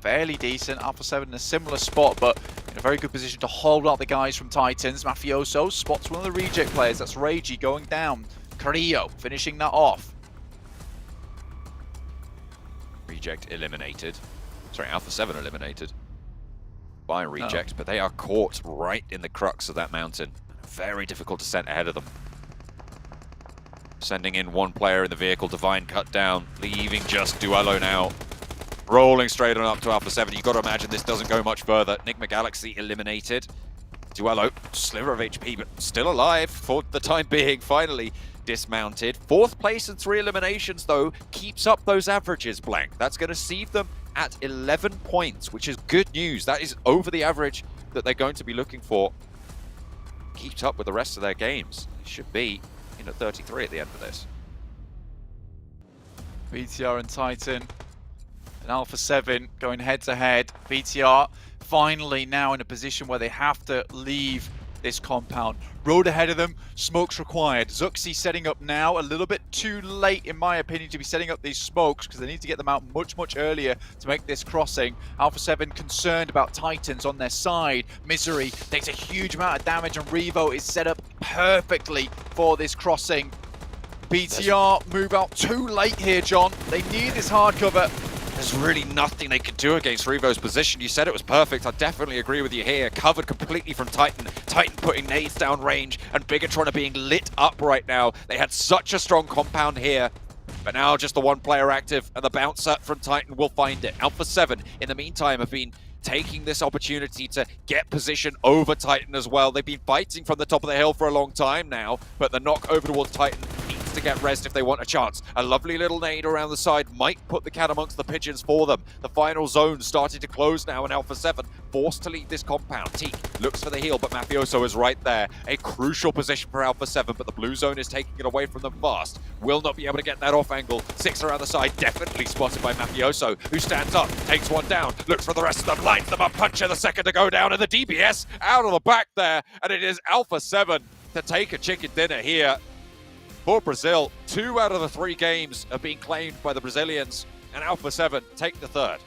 Fairly decent. Alpha 7 in a similar spot, but in a very good position to hold out the guys from Titans. Mafioso spots one of the Reject players. That's Reiji going down. Carrillo finishing that off. Reject eliminated. Sorry, Alpha 7 eliminated by Reject, but they are caught right in the crux of that mountain. Very difficult descent ahead of them. Sending in 1 player in the vehicle, Divine cut down, leaving just Duello now. Rolling straight on up to Alpha 7. You've got to imagine this doesn't go much further. Enigma Galaxy eliminated. Duello, sliver of HP, but still alive for the time being, finally dismounted. 4th place and 3 eliminations, though, keeps up those averages, Blank. That's going to see them at 11 points, which is good news. That is over the average that they're going to be looking for. Keeps up with the rest of their games. It should be at 33 at the end of this. BTR and Titan and Alpha 7 going head to head. BTR finally now in a position where they have to leave this compound. Road ahead of them, smokes required. Zuxi setting up now, a little bit too late in my opinion to be setting up these smokes because they need to get them out much earlier to make this crossing. Alpha 7 concerned about Titans on their side. Misery takes a huge amount of damage and Revo is set up perfectly for this crossing. BTR move out too late here, John. They need this hard cover. There's really nothing they can do against Revo's position. You said it was perfect. I definitely agree with you here. Covered completely from Titan. Titan putting nades down range, and Bigatron are being lit up right now. They had such a strong compound here. But now just the one player active, and the bouncer from Titan will find it. Alpha 7, in the meantime, have been taking this opportunity to get position over Titan as well. They've been fighting from the top of the hill for a long time now, but the knock over towards Titan needs to get rest if they want a chance. A lovely little nade around the side might put the cat amongst the pigeons for them. The final zone starting to close now, and Alpha 7 forced to leave this compound. Teak looks for the heal, but Mafioso is right there. A crucial position for Alpha 7, but the blue zone is taking it away from them fast. Will not be able to get that off angle. 6 around the side, definitely spotted by Mafioso, who stands up, takes one down, looks for the rest of them, lines them up, puncher the second to go down, and the DBS out of the back there, and it is Alpha 7 to take a chicken dinner here. For Brazil, 2 out of the 3 games have been claimed by the Brazilians, and Alpha 7 take the third.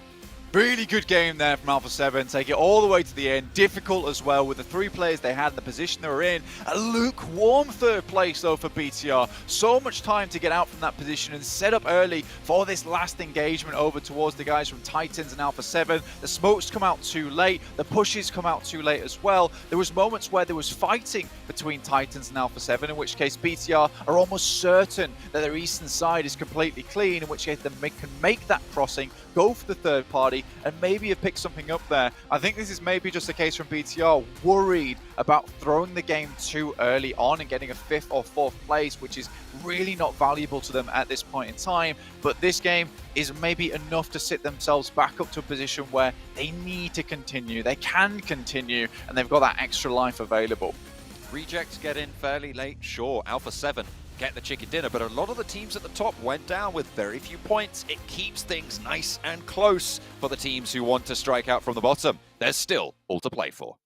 Really good game there from Alpha 7, take it all the way to the end. Difficult as well with the 3 players they had, the position they were in. A lukewarm third place though for BTR. So much time to get out from that position and set up early for this last engagement over towards the guys from Titans and Alpha 7. The smokes come out too late, the pushes come out too late as well. There was moments where there was fighting between Titans and Alpha 7, in which case BTR are almost certain that their eastern side is completely clean, in which case they can make that crossing, go for the third party, and maybe have picked something up there. I think this is maybe just a case from BTR, worried about throwing the game too early on and getting a 5th or 4th place, which is really not valuable to them at this point in time. But this game is maybe enough to sit themselves back up to a position where they need to continue. They can continue, and they've got that extra life available. Rejects get in fairly late, sure. Alpha 7 get the chicken dinner, but a lot of the teams at the top went down with very few points. It keeps things nice and close for the teams who want to strike out from the bottom. There's still all to play for.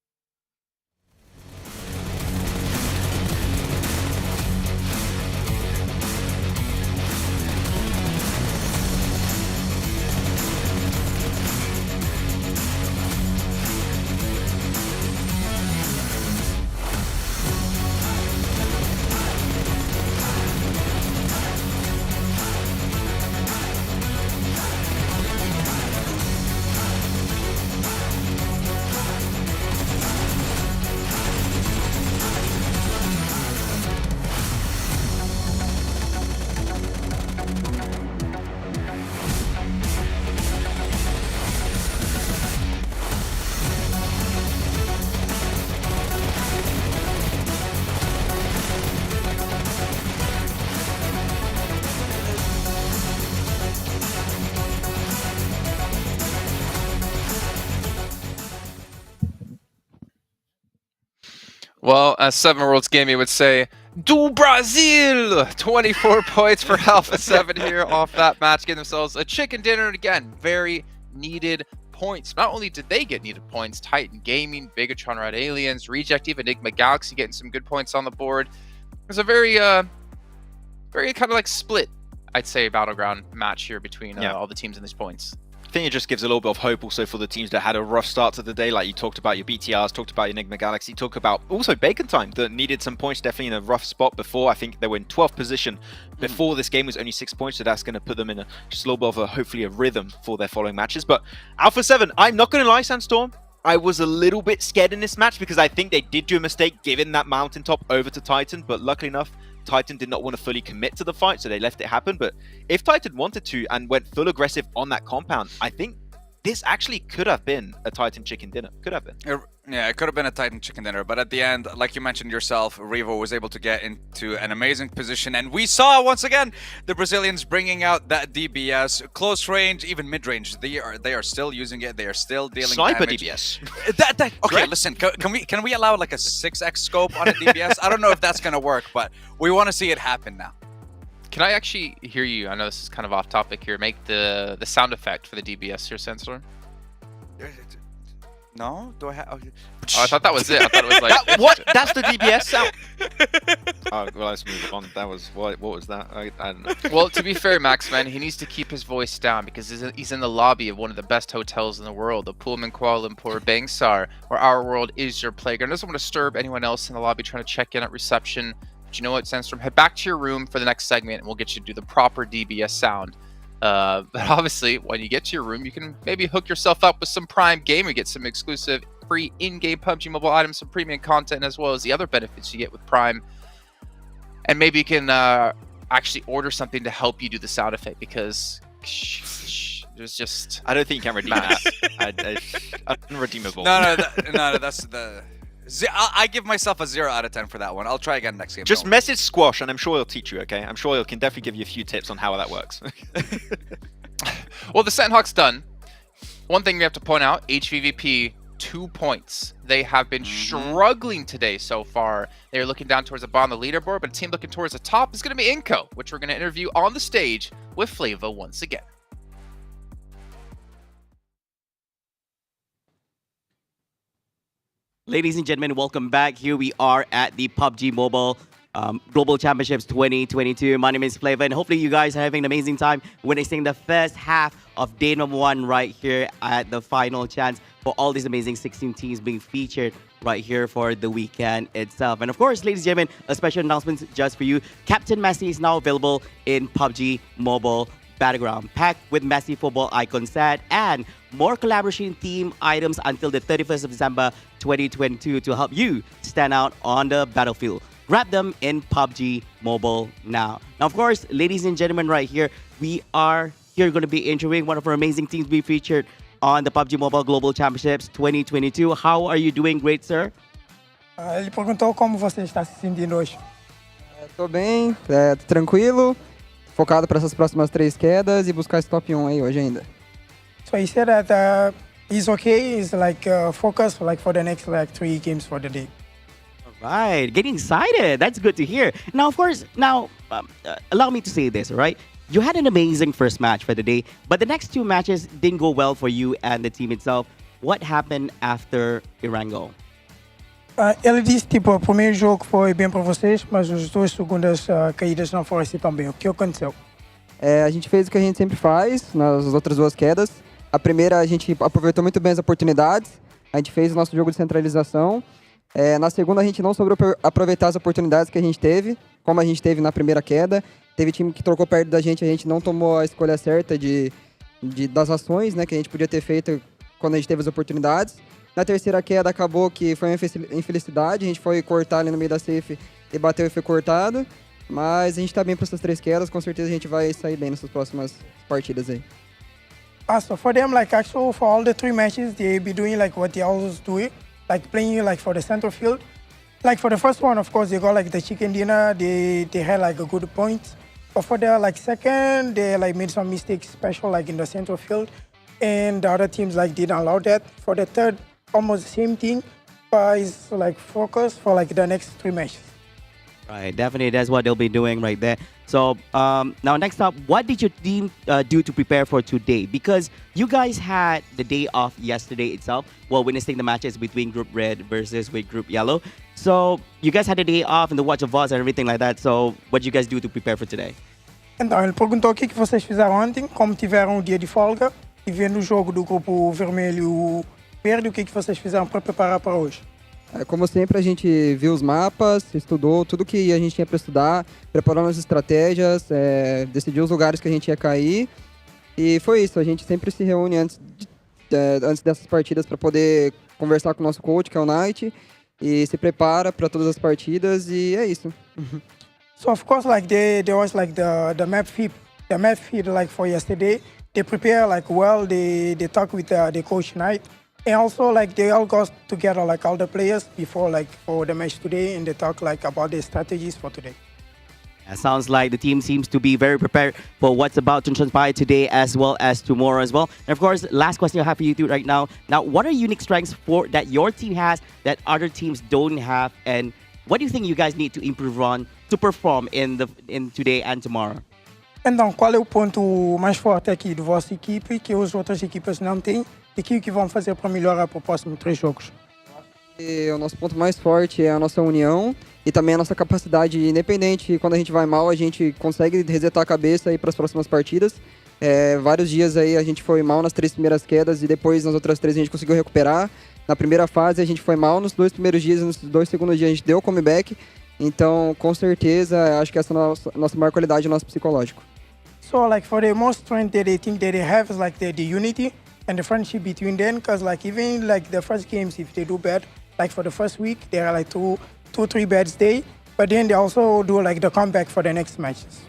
Well, as 7 Worlds Gaming would say, do Brazil! 24 points for Alpha 7 here off that match, getting themselves a chicken dinner. And again, very needed points. Not only did they get needed points, Titan Gaming, Bigatron Red Aliens, Reject, even Enigma Galaxy getting some good points on the board. It was a very kind of like split, I'd say, battleground match here between all the teams in these points. I think it just gives a little bit of hope also for the teams that had a rough start to the day. Like you talked about your BTRs, talked about your Enigma Galaxy, talked about also Bacon Time that needed some points, definitely in a rough spot before. I think they were in 12th position before this game was only 6 points, so that's going to put them in just a little bit of hopefully a rhythm for their following matches. But Alpha 7, I'm not going to lie, Sandstorm, I was a little bit scared in this match because I think they did do a mistake giving that mountaintop over to Titan, but luckily enough, Titan did not want to fully commit to the fight, so they left it happen. But if Titan wanted to and went full aggressive on that compound, I think this actually could have been a Titan chicken dinner. Could have been. Yeah, it could have been a Titan chicken dinner, but at the end, like you mentioned yourself, Revo was able to get into an amazing position, and we saw once again the Brazilians bringing out that DBS, close range, even mid range. They are still using it. They are still dealing Sniper damage. DBS. Okay, listen. Can we allow like a 6x scope on a DBS? I don't know if that's gonna work, but we want to see it happen now. Can I actually hear you? I know this is kind of off topic here. Make the sound effect for the DBS here, Sensor. No? Do I have? Okay. Oh, I thought that was it. I thought it was like What? That's the DBS sound. Oh, well, let's move on. That was what was that? I don't know. Well, to be fair, Max, man, he needs to keep his voice down because he's in the lobby of one of the best hotels in the world, the Pullman Kuala Lumpur Bangsar, where our world is your playground. Doesn't want to disturb anyone else in the lobby trying to check in at reception. But you know what, Sandstorm? Head back to your room for the next segment, and we'll get you to do the proper DBS sound. But obviously, when you get to your room, you can maybe hook yourself up with some Prime Gamer, get some exclusive free in-game PUBG Mobile items, some premium content, as well as the other benefits you get with Prime. And maybe you can actually order something to help you do the sound effect because there's just... I don't think you can redeem that. Unredeemable. No, that's the... I give myself a 0 out of 10 for that one. I'll try again next game. Just message Squash, and I'm sure he'll teach you. Okay, I'm sure he can definitely give you a few tips on how that works. Well, the Sandhawk's done. One thing we have to point out: HVVP 2 points. They have been struggling today so far. They're looking down towards the bottom of the leaderboard, but a team looking towards the top is going to be Inco, which we're going to interview on the stage with Flava once again. Ladies and gentlemen, welcome back. Here we are at the PUBG Mobile Global Championships 2022. My name is Flava, and hopefully you guys are having an amazing time witnessing the first half of day number 1 right here at the final chance for all these amazing 16 teams being featured right here for the weekend itself. And of course, ladies and gentlemen, a special announcement just for you. Captain Messi is now available in PUBG Mobile Battleground, packed with Messi football icon set and more collaboration theme items until the 31st of December 2022 to help you stand out on the battlefield. Grab them in PUBG Mobile now. Now, of course, ladies and gentlemen, right here, we are here going to be interviewing one of our amazing teams be featured on the PUBG Mobile Global Championships 2022. How are you doing, great sir? Ele perguntou como você está se sentindo hoje. Tô bem, tô tranquilo, focado para essas próximas 3 quedas e buscar esse top 1 aí hoje ainda. So he said that he's okay. He's like focused like for the next like 3 games for the day. All right, getting excited. That's good to hear. Now, of course, allow me to say this, all right? You had an amazing first match for the day, but the next 2 matches didn't go well for you and the team itself. What happened after Irango? Ele disse tipo o primeiro jogo foi bem para vocês, mas as 2 segundas caídas não foram assim tão bem. O que aconteceu? A gente fez o que a gente sempre faz nas outras 2 quedas. A primeira a gente aproveitou muito bem as oportunidades. A gente fez o nosso jogo de centralização. Na segunda a gente não soube aproveitar as oportunidades que a gente teve, como a gente teve na primeira queda. Teve time que trocou perto da gente não tomou a escolha certa das ações, né, que a gente podia ter feito quando a gente teve as oportunidades. Na terceira queda acabou que foi uma infelicidade, a gente foi cortar ali no meio da safe e bateu e foi cortado. Mas a gente tá bem para essas 3 quedas, com certeza a gente vai sair bem nessas próximas partidas aí. So for them, like actually for all the 3 matches, they be doing like what they always do, like playing like for the center field. Like for the first one, of course, they got like the chicken dinner, they had like a good point. But for the like second, they like made some mistakes, special like in the center field, and the other teams like didn't allow that. For the third, almost the same thing, but it's like focus for like the next 3 matches. Right, definitely that's what they'll be doing right there. So now next up, what did your team do to prepare for today? Because you guys had the day off yesterday itself while witnessing the matches between Group Red versus with Group Yellow. So you guys had a day off and the watch of us and everything like that. So what did you guys do to prepare for today? Então, ele perguntou o que vocês fizeram ontem, como tiveram o dia de folga, e vendo o jogo do grupo vermelho e o verde, o que vocês fizeram para preparar para hoje? Como sempre, a gente viu os mapas, estudou tudo que a gente tinha para estudar, preparou as estratégias, decidiu os lugares que a gente ia cair. E foi isso, a gente sempre se reúne antes dessas partidas para poder conversar com o nosso coach, que é o Knight, e se prepara para todas as partidas, e é isso. So of course, like there was like the map feed like for yesterday. They prepare like well. They talk with the coach Knight. And also, like, they all got together, like, all the players before, like, for the match today, and they talk, like, about the strategies for today. It sounds like the team seems to be very prepared for what's about to transpire today as well as tomorrow as well. And, of course, last question I have for you two right now. Now, what are unique strengths that your team has that other teams don't have? And what do you think you guys need to improve on to perform in today and tomorrow? Então, qual é o ponto mais forte aqui da vossa equipe que as outras equipas não têm? e que vão fazer para melhorar para os próximos 3 jogos? E o nosso ponto mais forte é a nossa união e também a nossa capacidade independente. Quando a gente vai mal, a gente consegue resetar a cabeça e ir para as próximas partidas. Vários dias aí a gente foi mal nas 3 primeiras quedas e depois nas outras 3 a gente conseguiu recuperar. Na primeira fase a gente foi mal nos 2 primeiros dias e nos 2 segundos dias a gente deu o comeback. Então, com certeza, acho que essa é a nossa maior qualidade, o nosso psicológico. So like for the most strength that they think that they have is like the unity and the friendship between them, because like even like the first games, if they do bad, like for the first week, there are like two, 3 bad days, but then they also do like the comeback for the next matches.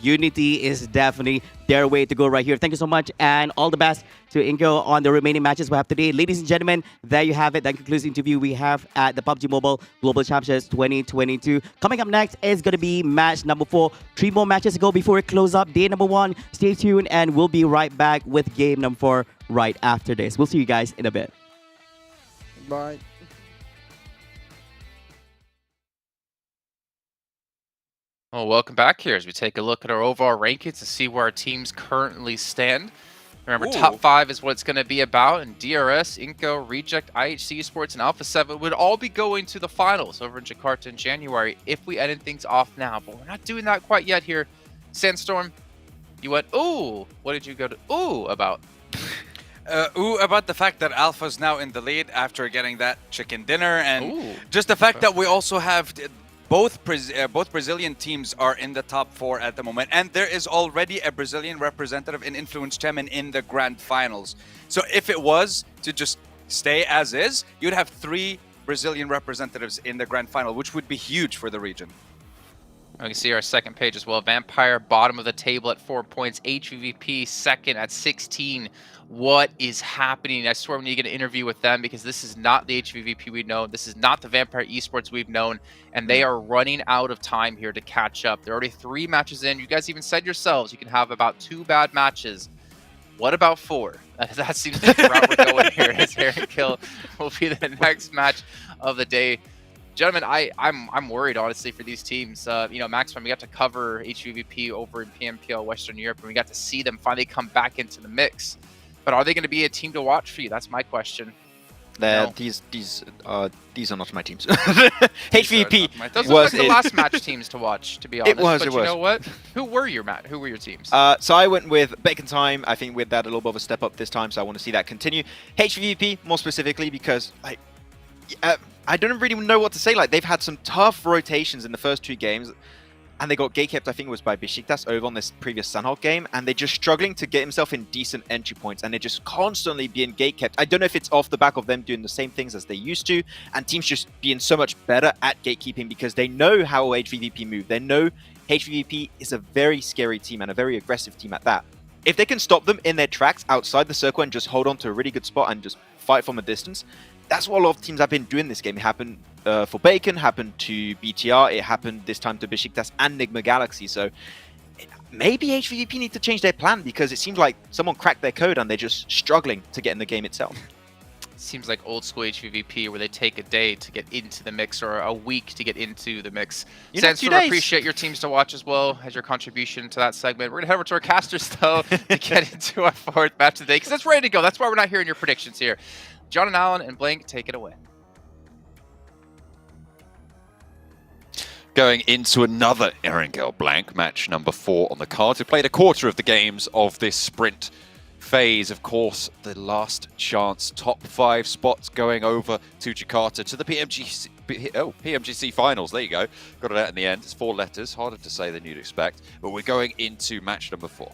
Unity is definitely their way to go right here. Thank you so much, and all the best to Inco on the remaining matches we have today. Ladies and gentlemen, there you have it. That concludes the interview we have at the PUBG Mobile Global Championships 2022. Coming up next is going to be match number 4. 3 more matches to go before we close up day number 1. Stay tuned, and we'll be right back with game number 4 right after this. We'll see you guys in a bit. Bye. Well, welcome back here as we take a look at our overall rankings to see where our teams currently stand. Remember, top 5 is what it's going to be about, and DRS, Inco, Reject, IHC Esports, and Alpha 7 would all be going to the finals over in Jakarta in January if we ended things off now. But we're not doing that quite yet here. Sandstorm, you went, ooh. What did you go to ooh about? Ooh, about the fact that Alpha's now in the lead after getting that chicken dinner, and just the fact that we also have both Brazilian teams are in the top 4 at the moment, and there is already a Brazilian representative in Influence Chairman in the grand finals. So if it was to just stay as is, you'd have 3 Brazilian representatives in the grand final, which would be huge for the region. We can see our second page as well. Vampire, bottom of the table at 4 points. HVVP, second at 16. What is happening? I swear we need to get an interview with them, because this is not the HVVP we've known. This is not the Vampire Esports we've known. And they are running out of time here to catch up. They're already 3 matches in. You guys even said yourselves you can have about 2 bad matches. What about 4? That seems like the route we're going here. As Aaron Kill will be the next match of the day. Gentlemen, I'm worried, honestly, for these teams. You know, Maximum, we got to cover HVVP over in PMPL Western Europe, and we got to see them finally come back into the mix. But are they going to be a team to watch for you? That's my question. No. These are not my teams. HVP Those look like the last match teams to watch, to be honest. It was. You know what? Who were your teams? So I went with Bacon Time. I think with that a little bit of a step up this time, so I want to see that continue. HVVP more specifically because I don't really know what to say. Like, they've had some tough rotations in the first 2 games, and they got gatekept, I think it was by Besiktas over on this previous Sanhok game, and they're just struggling to get himself in decent entry points, and they're just constantly being gatekept. I don't know if it's off the back of them doing the same things as they used to, and teams just being so much better at gatekeeping because they know how HVVP move. They know HVVP is a very scary team and a very aggressive team at that. If they can stop them in their tracks outside the circle and just hold on to a really good spot and just fight from a distance, that's what a lot of teams have been doing this game. It happened for Bacon, happened to BTR, it happened this time to Besiktas and Nigma Galaxy. So maybe HVVP need to change their plan, because it seems like someone cracked their code and they're just struggling to get in the game itself. Seems like old school HVVP, where they take a day to get into the mix or a week to get into the mix. Sandstorm, appreciate your teams to watch as well as your contribution to that segment. We're going to head over to our casters, though, to get into our 4th match of the day, because it's ready to go. That's why we're not hearing your predictions here. John and Alan and Blank, take it away. Going into another Erangel Blank, match number 4 on the card. We played a quarter of the games of this sprint phase. Of course, the last chance top 5 spots going over to Jakarta to the PMGC Finals. There you go. Got it out in the end. It's 4 letters, harder to say than you'd expect. But we're going into match number 4.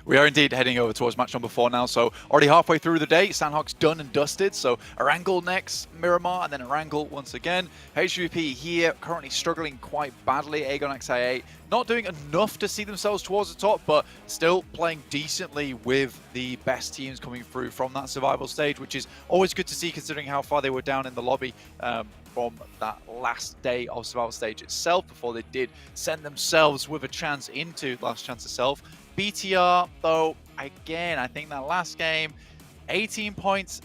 We are indeed heading over towards match number 4 now, so already halfway through the day. Sandhawk's done and dusted, so Erangel next, Miramar, and then Erangel once again. HVP here currently struggling quite badly. Aegon XI8 not doing enough to see themselves towards the top, but still playing decently with the best teams coming through from that survival stage, which is always good to see considering how far they were down in the lobby from that last day of survival stage itself before they did send themselves with a chance into last chance itself. BTR, though, again, I think that last game, 18 points,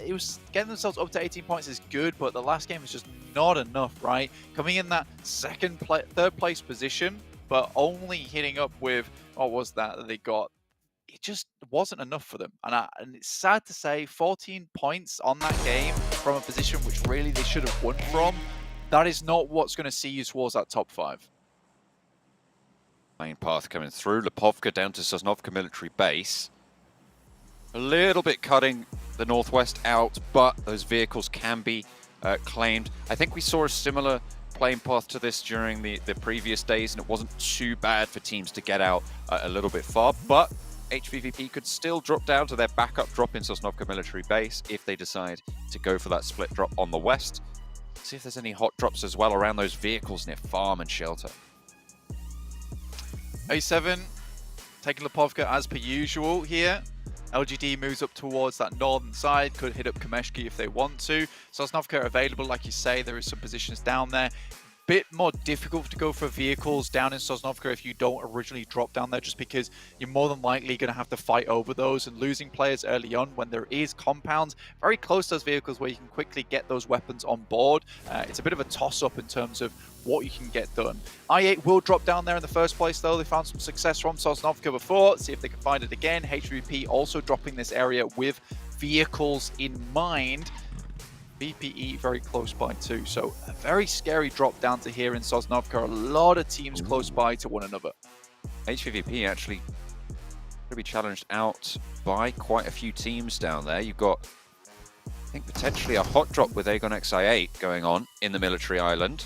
it was getting themselves up to 18 points is good, but the last game was just not enough, right? Coming in that third place position, but only hitting up with, what was that they got? it just wasn't enough for them. And it's sad to say, 14 points on that game from a position which really they should have won from. That is not what's going to see you towards that top 5. Main path coming through. Lipovka down to Sosnovka military base. A little bit cutting the northwest out, but those vehicles can be claimed. I think we saw a similar playing path to this during the previous days, and it wasn't too bad for teams to get out a little bit far, but HVVP could still drop down to their backup drop in Sosnovka military base if they decide to go for that split drop on the west. See if there's any hot drops as well around those vehicles near farm and shelter. A7 taking Lipovka as per usual here. LGD moves up towards that northern side, could hit up Kameshki if they want to. Sosnovka are available, like you say, there is some positions down there. Bit more difficult to go for vehicles down in Sosnovka if you don't originally drop down there, just because you're more than likely going to have to fight over those, and losing players early on when there is compounds very close to those vehicles where you can quickly get those weapons on board. It's a bit of a toss-up in terms of what you can get done. I8 will drop down there in the first place though. They found some success from Sosnovka before. See if they can find it again. HVP also dropping this area with vehicles in mind. VPE very close by too, so a very scary drop down to here in Sosnovka. A lot of teams close by to one another. HVVP actually going to be challenged out by quite a few teams down there. You've got, I think, potentially a hot drop with Aegon XI8 going on in the military island.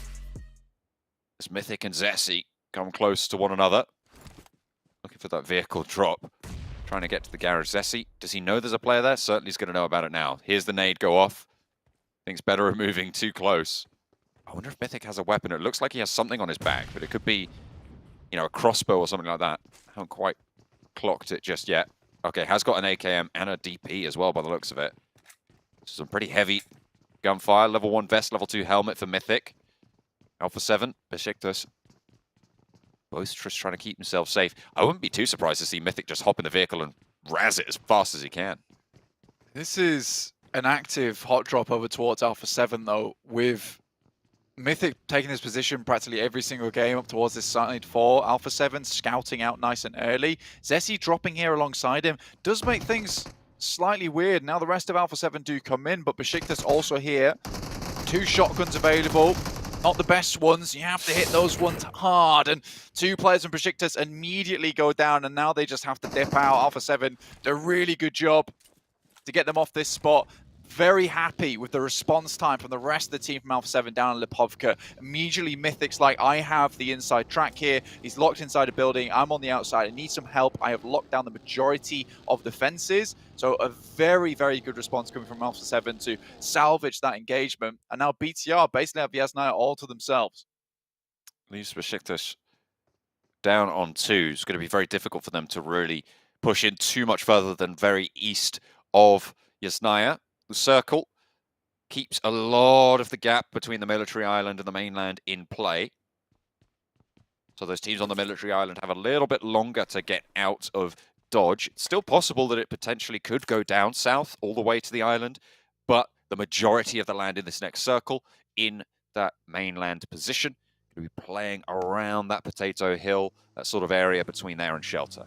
As Mythic and Zessi come close to one another. Looking for that vehicle drop. Trying to get to the garage. Zessi, does he know there's a player there? Certainly he's going to know about it now. Here's the nade go off. Thinks better of moving too close. I wonder if Mythic has a weapon. It looks like he has something on his back, but it could be, you know, a crossbow or something like that. I haven't quite clocked it just yet. Okay, has got an AKM and a DP as well by the looks of it. Some pretty heavy gunfire. Level 1 vest, level 2 helmet for Mythic. Alpha 7, Besiktas. Both just trying to keep himself safe. I wouldn't be too surprised to see Mythic just hop in the vehicle and razz it as fast as he can. This is an active hot drop over towards Alpha 7 though, with Mythic taking his position practically every single game up towards this side 4. Alpha 7 scouting out nice and early. Zessi dropping here alongside him does make things slightly weird. Now the rest of Alpha 7 do come in, but Besiktas also here. 2 shotguns available. Not the best ones. You have to hit those ones hard. And 2 players from Besiktas immediately go down, and now they just have to dip out. Alpha 7 did a really good job to get them off this spot. Very happy with the response time from the rest of the team from Alpha 7 down in Lipovka. Immediately Mythic's like, I have the inside track here. He's locked inside a building. I'm on the outside. I need some help. I have locked down the majority of the fences. So a very, very good response coming from Alpha 7 to salvage that engagement. And now BTR basically have Yasnaya all to themselves. Leaves Besiktas down on 2. It's going to be very difficult for them to really push in too much further than very east of Yasnaya. The circle keeps a lot of the gap between the military island and the mainland in play. So those teams on the military island have a little bit longer to get out of dodge. It's still possible that it potentially could go down south all the way to the island, but the majority of the land in this next circle in that mainland position will be playing around that potato hill, that sort of area between there and shelter.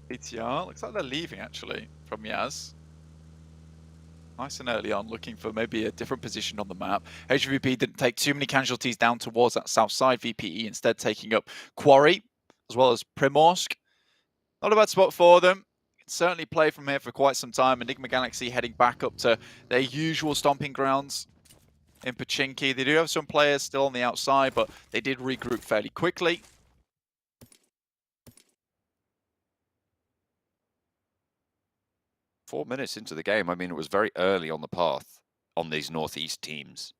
BTR, looks like they're leaving actually from Yaz. Nice and early on, looking for maybe a different position on the map. HVVP didn't take too many casualties down towards that south side. VPE instead taking up Quarry, as well as Primorsk. Not a bad spot for them. Can certainly play from here for quite some time. Enigma Galaxy heading back up to their usual stomping grounds in Pachinki. They do have some players still on the outside, but they did regroup fairly quickly. Four minutes into the game, I mean, it was very early on the path on these northeast teams.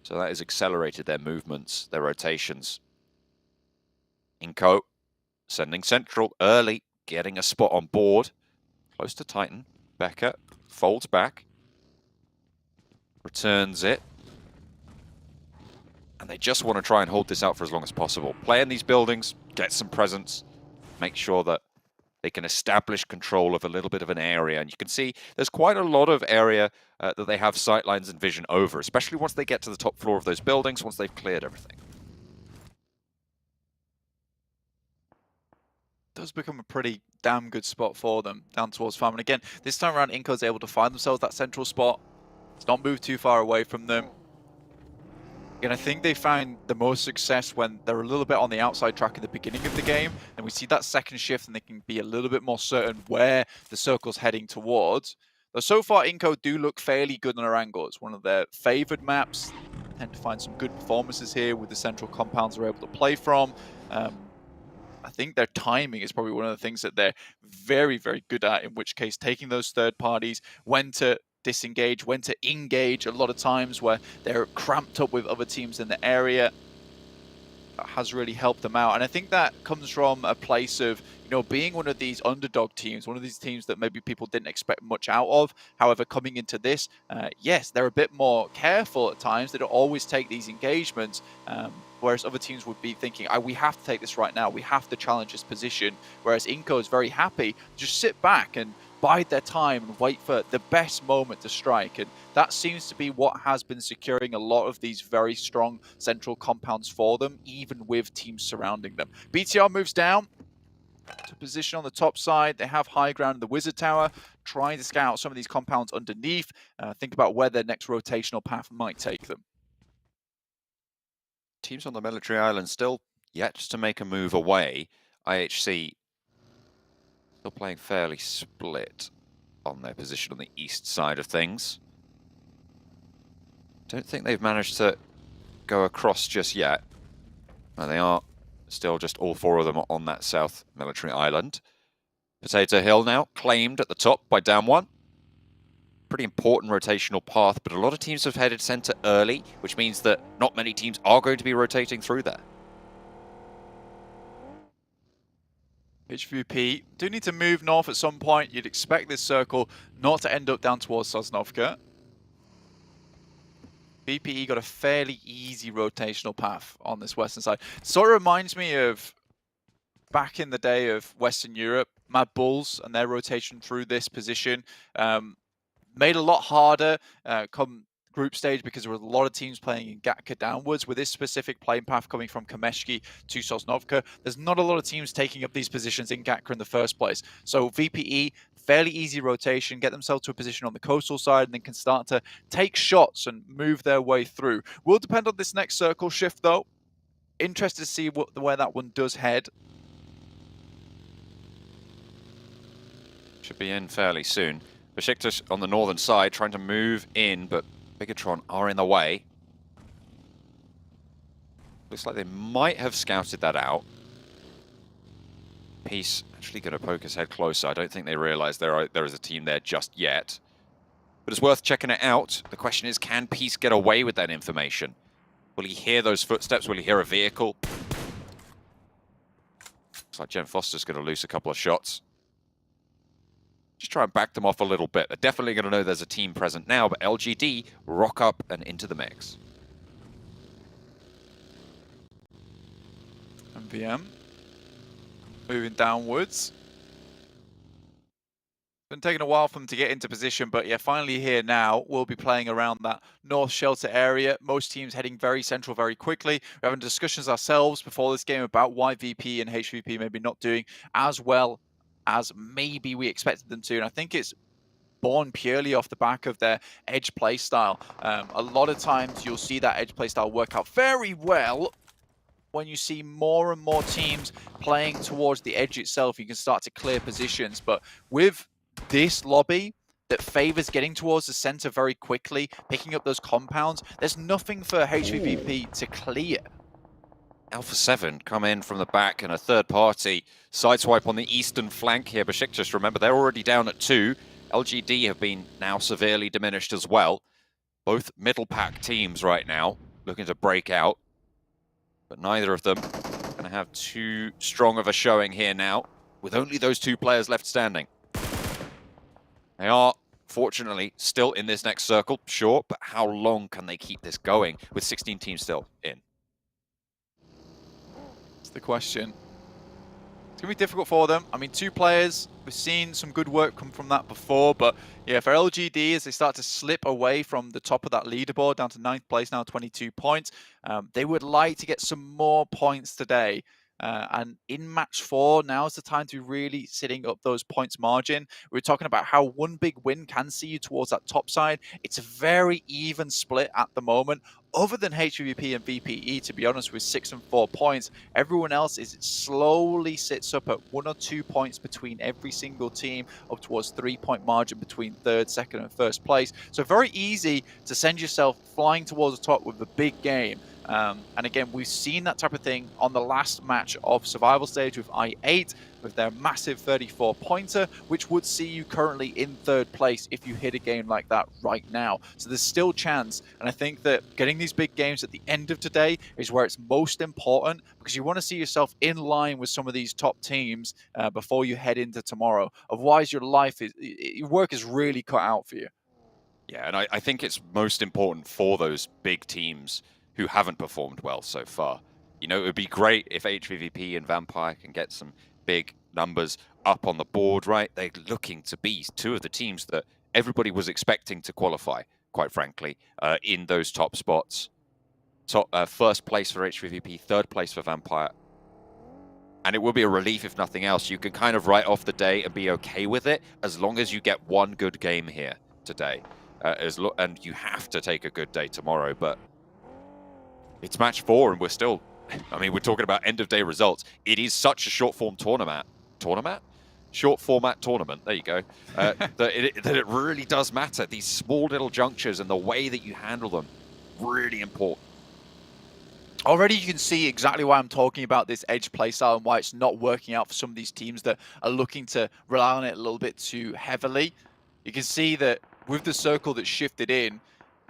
So that has accelerated their movements, their rotations. Inco sending central early, getting a spot on board. Close to Titan. Becker folds back. Returns it. And they just want to try and hold this out for as long as possible. Play in these buildings, get some presence, make sure that they can establish control of a little bit of an area. And you can see there's quite a lot of area that they have sightlines and vision over, especially once they get to the top floor of those buildings, once they've cleared everything. does become a pretty damn good spot for them down towards farm. And again, this time around, Inco's able to find themselves that central spot. It's not moved too far away from them. And I think they find the most success when they're a little bit on the outside track at the beginning of the game, and we see that second shift and they can be a little bit more certain where the circle's heading towards. Though so far, Inco do look fairly good on their angle. It's one of their favored maps. They tend to find some good performances here with the central compounds they're able to play from. I think their timing is probably one of the things that they're very, very good at, in which case taking those third parties, when to disengage, when to engage a lot of times where they're cramped up with other teams in the area. That has really helped them out. And I think that comes from a place of, you know, being one of these underdog teams, one of these teams that maybe people didn't expect much out of. However, coming into this, yes, they're a bit more careful at times. They don't always take these engagements, whereas other teams would be thinking, we have to take this right now. We have to challenge this position. Whereas Inco is very happy to just sit back and bide their time and wait for the best moment to strike. And that seems to be what has been securing a lot of these very strong central compounds for them, even with teams surrounding them. BTR moves down to position on the top side. They have high ground in the Wizard Tower, trying to scout out some of these compounds underneath. Think about where their next rotational path might take them. Teams on the military island still yet to make a move away. IHC still playing fairly split on their position on the east side of things. Don't think they've managed to go across just yet. No, they are still just all four of them on that south military island. Potato Hill now claimed at the top by down one. Pretty important rotational path, but a lot of teams have headed center early, which means that not many teams are going to be rotating through there. HVVP do need to move north at some point. You'd expect this circle not to end up down towards Sosnovka. VPE got a fairly easy rotational path on this western side. Sort of reminds me of back in the day of Western Europe, Mad Bulls and their rotation through this position. Made a lot harder come group stage because there were a lot of teams playing in Gatka downwards. With this specific playing path coming from Kameshki to Sosnovka, there's not a lot of teams taking up these positions in Gatka in the first place. So VPE, fairly easy rotation, get themselves to a position on the coastal side and then can start to take shots and move their way through. Will depend on this next circle shift though. Interested to see where that one does head. Should be in fairly soon. Besiktas on the northern side trying to move in, but Bigatron are in the way. Looks like they might have scouted that out. Peace actually going to poke his head closer. I don't think they realize there is a team there just yet. But it's worth checking it out. The question is, can Peace get away with that information? Will he hear those footsteps? Will he hear a vehicle? Looks like Jen Foster's going to lose a couple of shots. Just try and back them off a little bit. They're definitely going to know there's a team present now, but LGD rock up and into the mix. MVM moving downwards. Been taking a while for them to get into position, but yeah, finally here now. We'll be playing around that north shelter area. Most teams heading very central very quickly. We're having discussions ourselves before this game about why VP and HVP maybe not doing as well as maybe we expected them to. And I think it's born purely off the back of their edge play style. A lot of times you'll see that edge play style work out very well when you see more and more teams playing towards the edge itself. You can start to clear positions, but with this lobby that favors getting towards the center very quickly, picking up those compounds, there's nothing for HVVP to clear. Alpha 7 come in from the back and a third party sideswipe on the eastern flank here. Besiktas, remember, they're already down at 2. LGD have been now severely diminished as well. Both middle pack teams right now looking to break out, but neither of them going to have too strong of a showing here now, with only those 2 players left standing. They are, fortunately, still in this next circle, sure, but how long can they keep this going with 16 teams still in? That's the question. It's going to be difficult for them. I mean, 2 players, we've seen some good work come from that before, but yeah, for LGD, as they start to slip away from the top of that leaderboard down to 9th place now, 22 points, they would like to get some more points today. And in match 4, now's the time to be really sitting up those points margin. We're talking about how one big win can see you towards that top side. It's a very even split at the moment. Other than HVVP and VPE, to be honest, with 6 and 4 points, everyone else is slowly sits up at 1 or 2 points between every single team, up towards 3-point margin between third, second, and first place. So very easy to send yourself flying towards the top with a big game. And again, we've seen that type of thing on the last match of Survival Stage with I8, with their massive 34-pointer, which would see you currently in third place if you hit a game like that right now. So there's still chance, and I think that getting these big games at the end of today is where it's most important, because you want to see yourself in line with some of these top teams before you head into tomorrow. Otherwise, your work is really cut out for you. Yeah, and I think it's most important for those big teams who haven't performed well so far. You know, it would be great if HVVP and Vampire can get some big numbers up on the board, right? They're looking to be 2 of the teams that everybody was expecting to qualify, quite frankly, in those top spots. First place for HVVP, third place for Vampire. And it will be a relief if nothing else. You can kind of write off the day and be okay with it as long as you get one good game here today. And you have to take a good day tomorrow, but it's match 4 and we're still, I mean, we're talking about end of day results. It is such a short form tournament? Short format tournament, there you go, that it really does matter. These small little junctures and the way that you handle them, really important. Already you can see exactly why I'm talking about this edge playstyle and why it's not working out for some of these teams that are looking to rely on it a little bit too heavily. You can see that with the circle that's shifted in,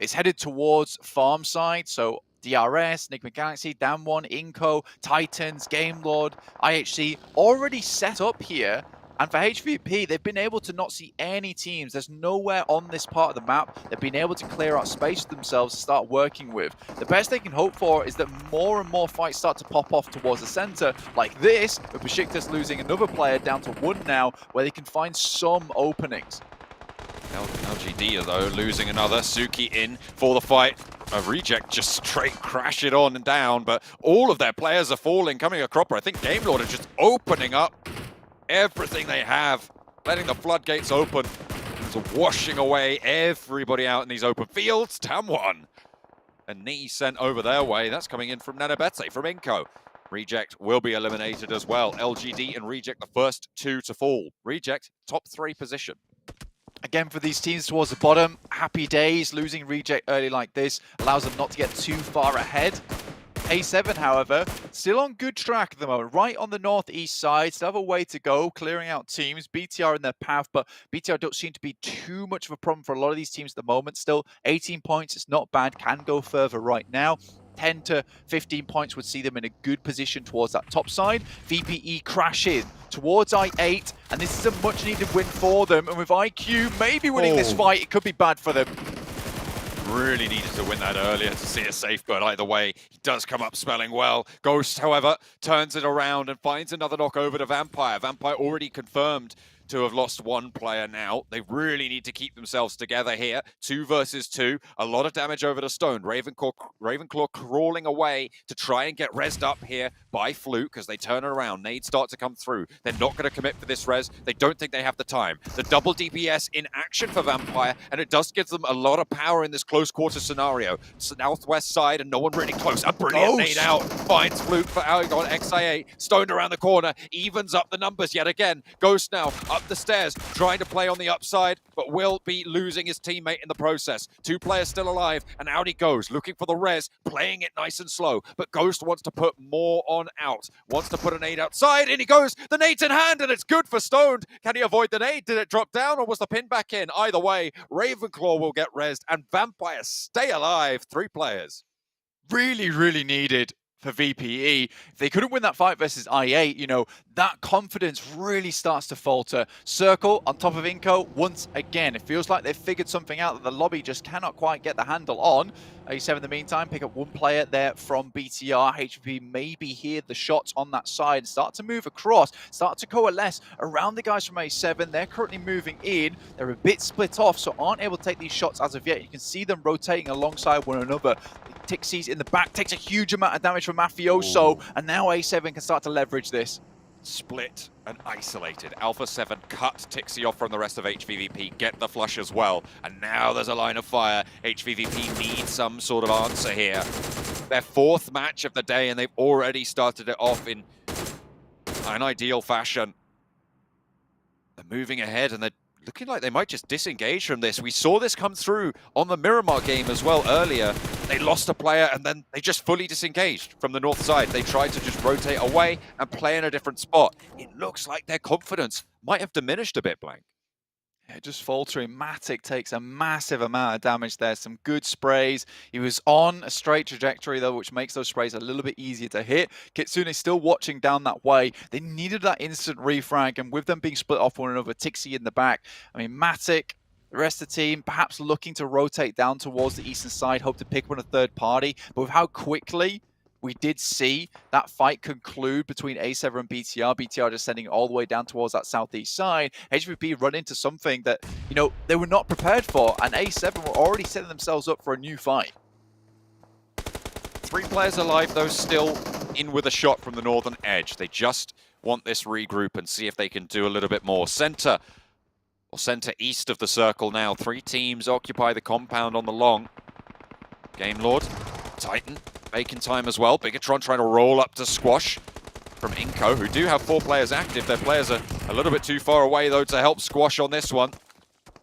it's headed towards farm side, so DRS, Enigma Galaxy, Damwon, Inco, Titans, Game Lord, IHC already set up here. And for HVP, they've been able to not see any teams. There's nowhere on this part of the map they've been able to clear out space for themselves to start working with. The best they can hope for is that more and more fights start to pop off towards the center, like this, with Besiktas losing another player down to 1 now, where they can find some openings. LGD, though, losing another. Suki in for the fight. A reject just straight crash it on and down, but all of their players are falling, coming a cropper. I think Game Lord is just opening up everything they have, letting the floodgates open. So washing away everybody out in these open fields. Damwon. A knee sent over their way. That's coming in from Nanabete, from Inco. Reject will be eliminated as well. LGD and Reject, the first 2 to fall. Reject, top 3 position. Again, for these teams towards the bottom, happy days. Losing Reject early like this allows them not to get too far ahead. A7, however, still on good track at the moment, right on the northeast side. Still have a way to go, clearing out teams. BTR in their path, but BTR don't seem to be too much of a problem for a lot of these teams at the moment. Still, 18 points, it's not bad, can go further right now. 10 to 15 points would see them in a good position towards that top side. VPE crash in towards I8, and this is a much needed win for them. And with IQ maybe winning this fight, it could be bad for them. Really needed to win that earlier to see a safe, but either way, he does come up smelling well. Ghost, however, turns it around and finds another knock over to Vampire. Vampire already confirmed to have lost 1 player now. They really need to keep themselves together here. 2 versus 2. A lot of damage over to Stone. Ravenclaw crawling away to try and get rezzed up here by Fluke as they turn around. Nades start to come through. They're not going to commit for this res. They don't think they have the time. The double DPS in action for Vampire, and it does give them a lot of power in this close quarter scenario. Southwest side and no one really close. A brilliant nade out. Finds Fluke for Aragon. XIA stoned around the corner. Evens up the numbers yet again. Ghost now up the stairs, trying to play on the upside, but will be losing his teammate in the process. 2 players still alive, and out he goes, looking for the res, playing it nice and slow, but Ghost wants to put more on out, wants to put a nade outside, and he goes, the nade's in hand, and it's good for Stoned. Can he avoid the nade? Did it drop down, or was the pin back in? Either way, Ravenclaw will get rezzed, and Vampire stay alive. 3 players. Really, really needed for VPE. If they couldn't win that fight versus I8, you know, that confidence really starts to falter. Circle on top of Inco once again. It feels like they've figured something out that the lobby just cannot quite get the handle on. A7 in the meantime, pick up 1 player there from BTR. HVP maybe hear the shots on that side, start to move across, start to coalesce around the guys from A7. They're currently moving in. They're a bit split off, so aren't able to take these shots as of yet. You can see them rotating alongside one another. Tixie's in the back, takes a huge amount of damage from Mafioso, and now A7 can start to leverage this. Split and isolated. Alpha 7 cut Tixie off from the rest of HVVP, get the flush as well, and now there's a line of fire. HVVP needs some sort of answer here. Their 4th match of the day, and they've already started it off in an ideal fashion. They're moving ahead, and they're looking like they might just disengage from this. We saw this come through on the Miramar game as well earlier. They lost a player and then they just fully disengaged from the north side. They tried to just rotate away and play in a different spot. It looks like their confidence might have diminished a bit, Blank. Yeah, just faltering. Matic takes a massive amount of damage there. Some good sprays. He was on a straight trajectory, though, which makes those sprays a little bit easier to hit. Kitsune still watching down that way. They needed that instant refrag, and with them being split off one another, Tixie in the back. I mean, Matic, the rest of the team, perhaps looking to rotate down towards the eastern side, hope to pick one a third party. But with how quickly we did see that fight conclude between A7 and BTR. BTR just sending it all the way down towards that southeast side. HVP run into something that, you know, they were not prepared for, and A7 were already setting themselves up for a new fight. 3 players alive, though, still in with a shot from the northern edge. They just want this regroup and see if they can do a little bit more. Center east of the circle now. 3 teams occupy the compound on the long. Game Lord, Titan, Bacon time as well. Bigatron trying to roll up to squash from Inco, who do have 4 players active. Their players are a little bit too far away, though, to help squash on this one.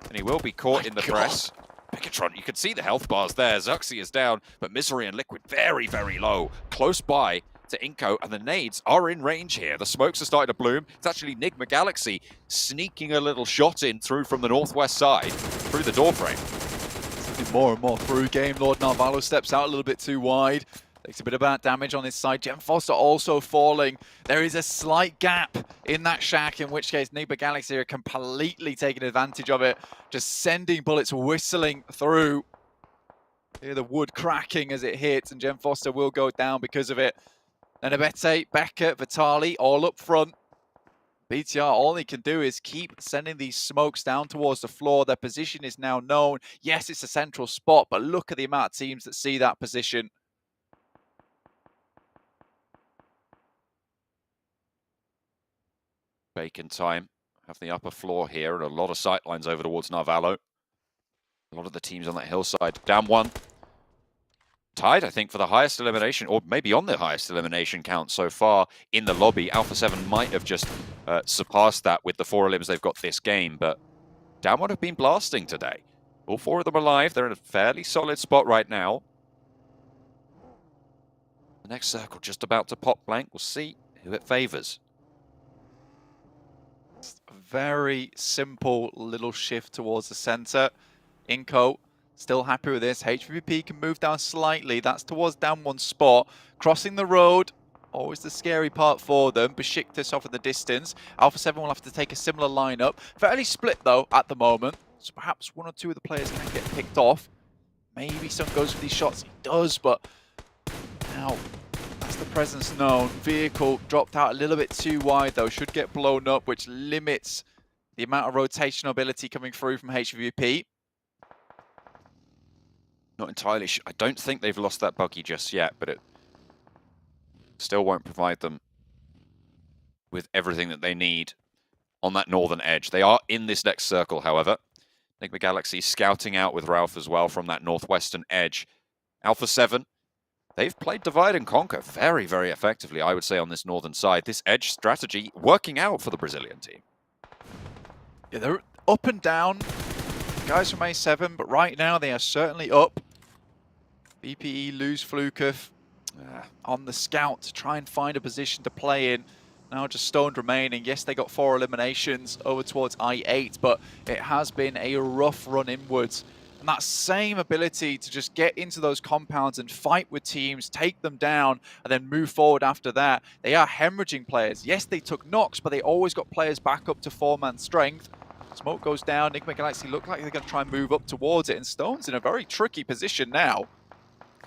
And he will be caught in the press. Bigatron, you can see the health bars there. Zuxi is down, but Misery and Liquid very, very low. Close by to Inco, and the nades are in range here. The smokes are starting to bloom. It's actually Nigma Galaxy sneaking a little shot in through from the northwest side, through the doorframe. More and more through. Game Lord Narvalo steps out a little bit too wide. Takes a bit of bad damage on his side. Gem Foster also falling. There is a slight gap in that shack, in which case Nigma Galaxy are completely taking advantage of it. Just sending bullets whistling through. Hear the wood cracking as it hits, and Gem Foster will go down because of it. And Abete, Becker, Vitali all up front. BTR, all he can do is keep sending these smokes down towards the floor. Their position is now known. Yes, it's a central spot, but look at the amount of teams that see that position. Bacon time. Have the upper floor here and a lot of sight lines over towards Narvalo. A lot of the teams on that hillside. Down 1. Tied, I think, for the highest elimination, or maybe on the highest elimination count so far in the lobby. Alpha 7 might have just surpassed that with the 4 elims they've got this game, but Down 1 have been blasting today. All 4 of them alive. They're in a fairly solid spot right now. The next circle just about to pop, Blank. We'll see who it favors. Very simple little shift towards the center. Inco still happy with this. HVP can move down slightly. That's towards down 1 spot. Crossing the road, always the scary part for them. Besiktas off in the distance. Alpha 7 will have to take a similar lineup. Fairly split, though, at the moment. So perhaps 1 or 2 of the players can get picked off. Maybe Sun goes for these shots. He does, but now that's the presence known. Vehicle dropped out a little bit too wide, though. Should get blown up, which limits the amount of rotational ability coming through from HVP. Not entirely sure. I don't think they've lost that buggy just yet, but it still won't provide them with everything that they need on that northern edge. They are in this next circle, however. Nigma Galaxy scouting out with Ralph as well from that northwestern edge. Alpha 7, they've played divide and conquer very, very effectively, I would say, on this northern side. This edge strategy working out for the Brazilian team. Yeah, they're up and down, guys from A7, but right now they are certainly up. BPE lose Flukov on the scout to try and find a position to play in. Now just stoned remaining. Yes, they got 4 eliminations over towards I8, but it has been a rough run inwards. And that same ability to just get into those compounds and fight with teams, take them down, and then move forward after that. They are hemorrhaging players. Yes, they took knocks, but they always got players back up to 4-man strength. Smoke goes down. Nigma Galaxy look like they're going to try and move up towards it, and Stone's in a very tricky position now.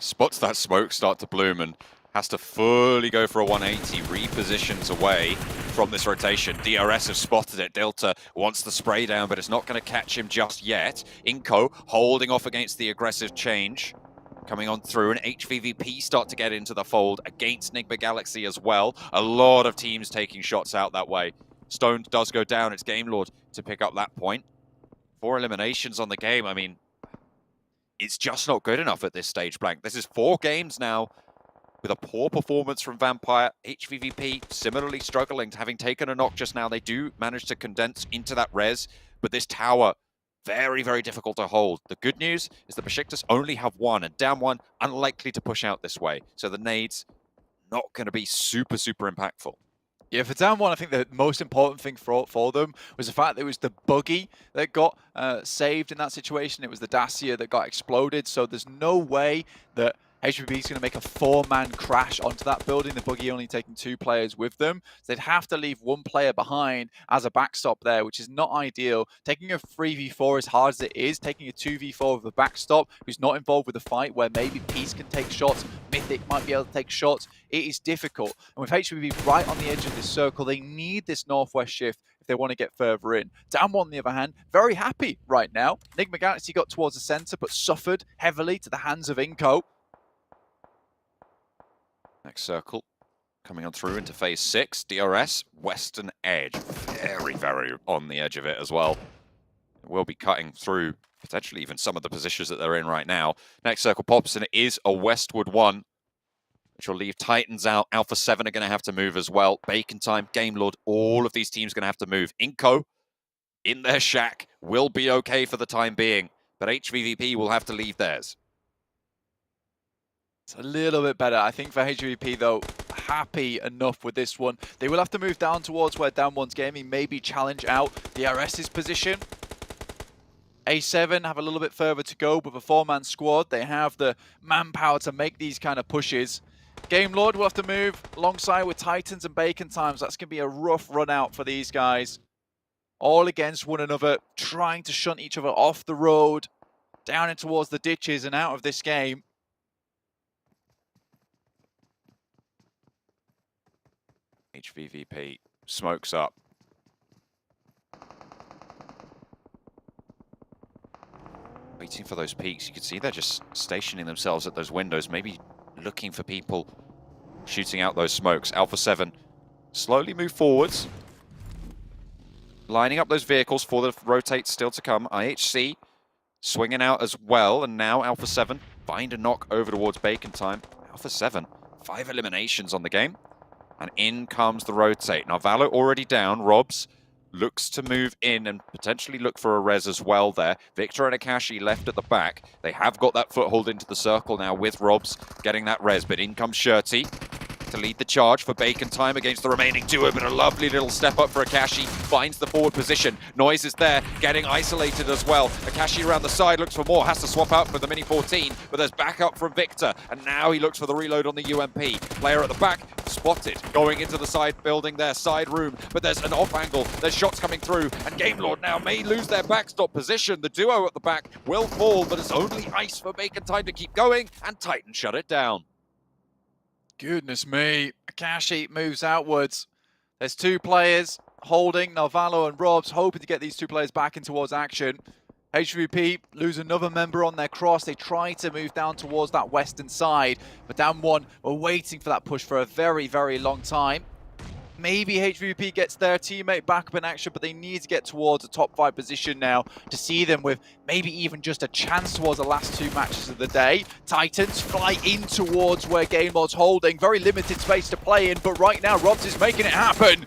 Spots that smoke start to bloom and has to fully go for a 180, repositions away from this rotation. DRS have spotted it. Delta wants the spray down, but it's not going to catch him just yet. Inco holding off against the aggressive change. coming on through, and HVVP start to get into the fold against Enigma Galaxy as well. A lot of teams taking shots out that way. Stone does go down. It's Game Lord to pick up that point. 4 eliminations on the game. I mean, it's just not good enough at this stage, Blank. This is 4 games now with a poor performance from Vampire. HVVP similarly struggling, having taken a knock just now. They do manage to condense into that res, but this tower, very, very difficult to hold. The good news is that Besiktas only have 1, and down 1, unlikely to push out this way. So the nades, not going to be super, super impactful. Yeah, for down 1, I think the most important thing for them was the fact that it was the buggy that got saved in that situation. It was the Dacia that got exploded, so there's no way that HVB is going to make a 4-man crash onto that building, the buggy only taking 2 players with them. So they'd have to leave 1 player behind as a backstop there, which is not ideal. Taking a 3v4 as hard as it is, taking a 2v4 with a backstop who's not involved with the fight, where maybe Peace can take shots, Mythic might be able to take shots, it is difficult. And with HVB right on the edge of this circle, they need this northwest shift if they want to get further in. Down 1, on the other hand, very happy right now. Enigma Galaxy got towards the center, but suffered heavily to the hands of Inco. Next circle coming on through into phase 6. DRS, western edge. Very, very on the edge of it as well. We'll be cutting through potentially even some of the positions that they're in right now. Next circle pops, and it is a westward one, which will leave Titans out. Alpha 7 are going to have to move as well. Bacon Time, Game Lord, all of these teams going to have to move. Inco in their shack will be okay for the time being, but HVVP will have to leave theirs. It's a little bit better. I think for HVP, though, happy enough with this one. They will have to move down towards where down 1's gaming, maybe challenge out the RS's position. A7 have a little bit further to go, but a 4-man squad, they have the manpower to make these kind of pushes. Game Lord will have to move alongside with Titans and Bacon Times. That's going to be a rough run out for these guys. All against one another, trying to shunt each other off the road, down and towards the ditches and out of this game. HVVP smokes up. Waiting for those peaks. You can see they're just stationing themselves at those windows, maybe looking for people shooting out those smokes. Alpha 7 slowly move forwards, lining up those vehicles for the rotates still to come. IHC swinging out as well, and now Alpha 7 find a knock over towards Bacon Time. Alpha 7, 5 eliminations on the game. And in comes the rotate. Now, Valo already down. Robs looks to move in and potentially look for a res as well there. Victor and Akashi left at the back. They have got that foothold into the circle now with Robs getting that res. But in comes Shirty to lead the charge for Bacon Time against the remaining duo, but a lovely little step up for Akashi, finds the forward position. Noise is there, getting isolated as well. Akashi around the side, looks for more, has to swap out for the Mini 14, but there's backup from Victor, and now he looks for the reload on the UMP. Player at the back, spotted, going into the side building there, side room, but there's an off angle, there's shots coming through, and Game Lord now may lose their backstop position. The duo at the back will fall, but it's only ice for Bacon Time to keep going, and Titan shut it down. Goodness me. Akashi moves outwards. There's 2 players holding, Narvalo and Robs, hoping to get these 2 players back in towards action. HVP lose another member on their cross. They try to move down towards that western side, but down 1 were waiting for that push for a very, very long time. Maybe HVP gets their teammate back up in action, but they need to get towards a top 5 position now to see them with maybe even just a chance towards the last 2 matches of the day. Titans fly in towards where Game Lord's holding. Very limited space to play in, but right now Robs is making it happen.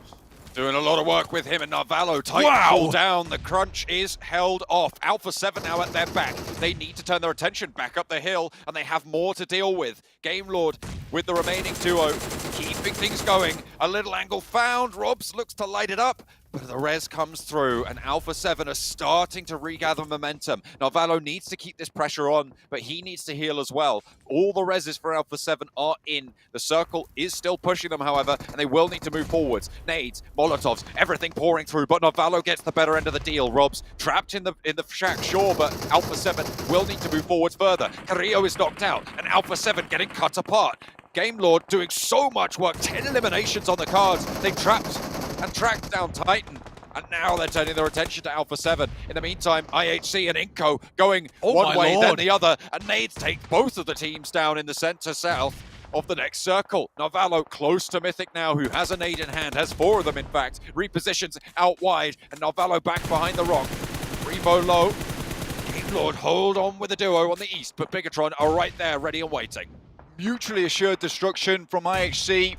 Doing a lot of work with him and Narvalo. Titan pull down. The crunch is held off. Alpha 7 now at their back. They need to turn their attention back up the hill, and they have more to deal with. Game Lord with the remaining duo, keeping things going. A little angle found. Robs looks to light it up, but the res comes through, and Alpha 7 are starting to regather momentum. Narvalo needs to keep this pressure on, but he needs to heal as well. All the reses for Alpha 7 are in. The circle is still pushing them, however, and they will need to move forwards. Nades, Molotovs, everything pouring through, but Narvalo gets the better end of the deal. Robs trapped in the shack, sure, but Alpha 7 will need to move forwards further. Carrillo is knocked out, and Alpha 7 getting cut apart. Game Lord doing so much work, 10 eliminations on the cards. They trapped and tracked down Titan. And now they're turning their attention to Alpha 7. In the meantime, IHC and Inco going Oh one my way, then lord. the other. And nades take both of the teams down in the center south of the next circle. Navallo close to Mythic now, who has a nade in hand, has 4 of them in fact, repositions out wide, and Navallo back behind the rock. Revo low. Game Lord hold on with the duo on the east, but Bigatron are right there, ready and waiting. Mutually assured destruction from IHC,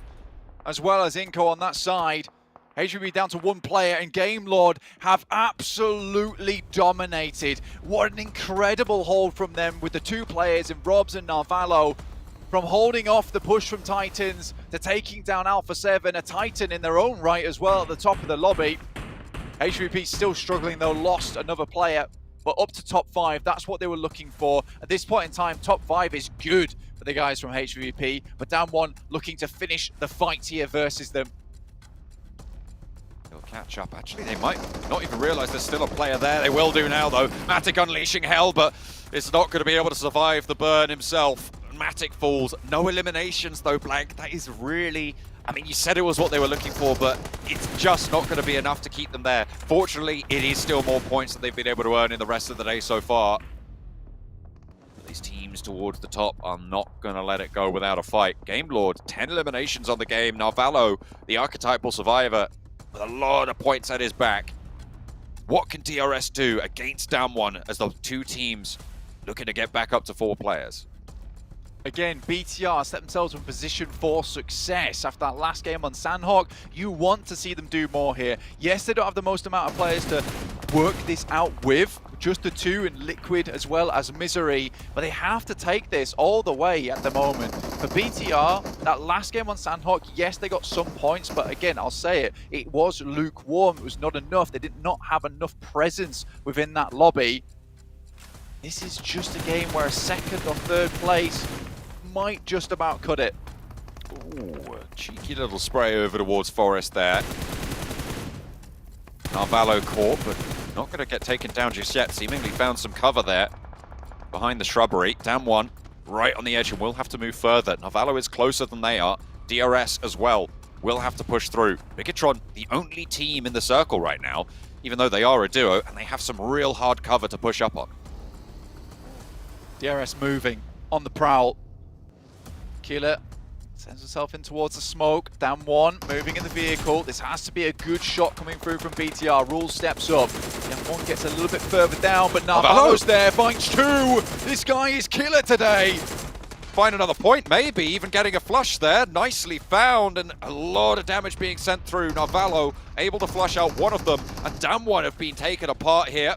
as well as Inco on that side. HVVP down to 1 player, and Game Lord have absolutely dominated. What an incredible hold from them with the 2 players in Robs and Navallo. From holding off the push from Titans to taking down Alpha 7, a Titan in their own right as well at the top of the lobby. HVVP still struggling though, lost another player, but up to top 5, that's what they were looking for. At this point in time, top 5 is good for the guys from HVVP, but down 1 looking to finish the fight here versus them. They'll catch up. Actually, they might not even realize there's still a player there. They will do now though. Matic unleashing hell, but it's not going to be able to survive the burn himself. Matic falls. No eliminations though, Blank. That is really... I mean, you said it was what they were looking for, but it's just not going to be enough to keep them there. Fortunately, it is still more points that they've been able to earn in the rest of the day so far. These teams towards the top are not going to let it go without a fight. Game Lord, 10 eliminations on the game. Navallo, the archetypal survivor, with a lot of points at his back. What can DRS do against down 1 as the 2 teams looking to get back up to 4 players? Again, BTR set themselves in position for success after that last game on Sandhawk. You want to see them do more here. Yes, they don't have the most amount of players to work this out with, just the 2 in Liquid as well as Misery, but they have to take this all the way at the moment. For BTR, that last game on Sandhawk, yes, they got some points, but again, I'll say it, it was lukewarm. It was not enough. They did not have enough presence within that lobby. This is just a game where a 2nd or 3rd place might just about cut it. Ooh, a cheeky little spray over towards Forest there. Navallo caught, but not going to get taken down just yet. Seemingly found some cover there behind the shrubbery. Down 1, right on the edge, and will have to move further. Navallo is closer than they are. DRS as well will have to push through. Bigatron, the only team in the circle right now, even though they are a duo, and they have some real hard cover to push up on. DRS moving on the prowl. Killer sends himself in towards the smoke. Down 1, moving in the vehicle. This has to be a good shot coming through from BTR. Rule steps up. Down 1 gets a little bit further down, but Navallo's there. Finds 2. This guy is killer today. Find another point, maybe even getting a flush there. Nicely found, and a lot of damage being sent through. Navallo able to flush out 1 of them, and down 1 have been taken apart here.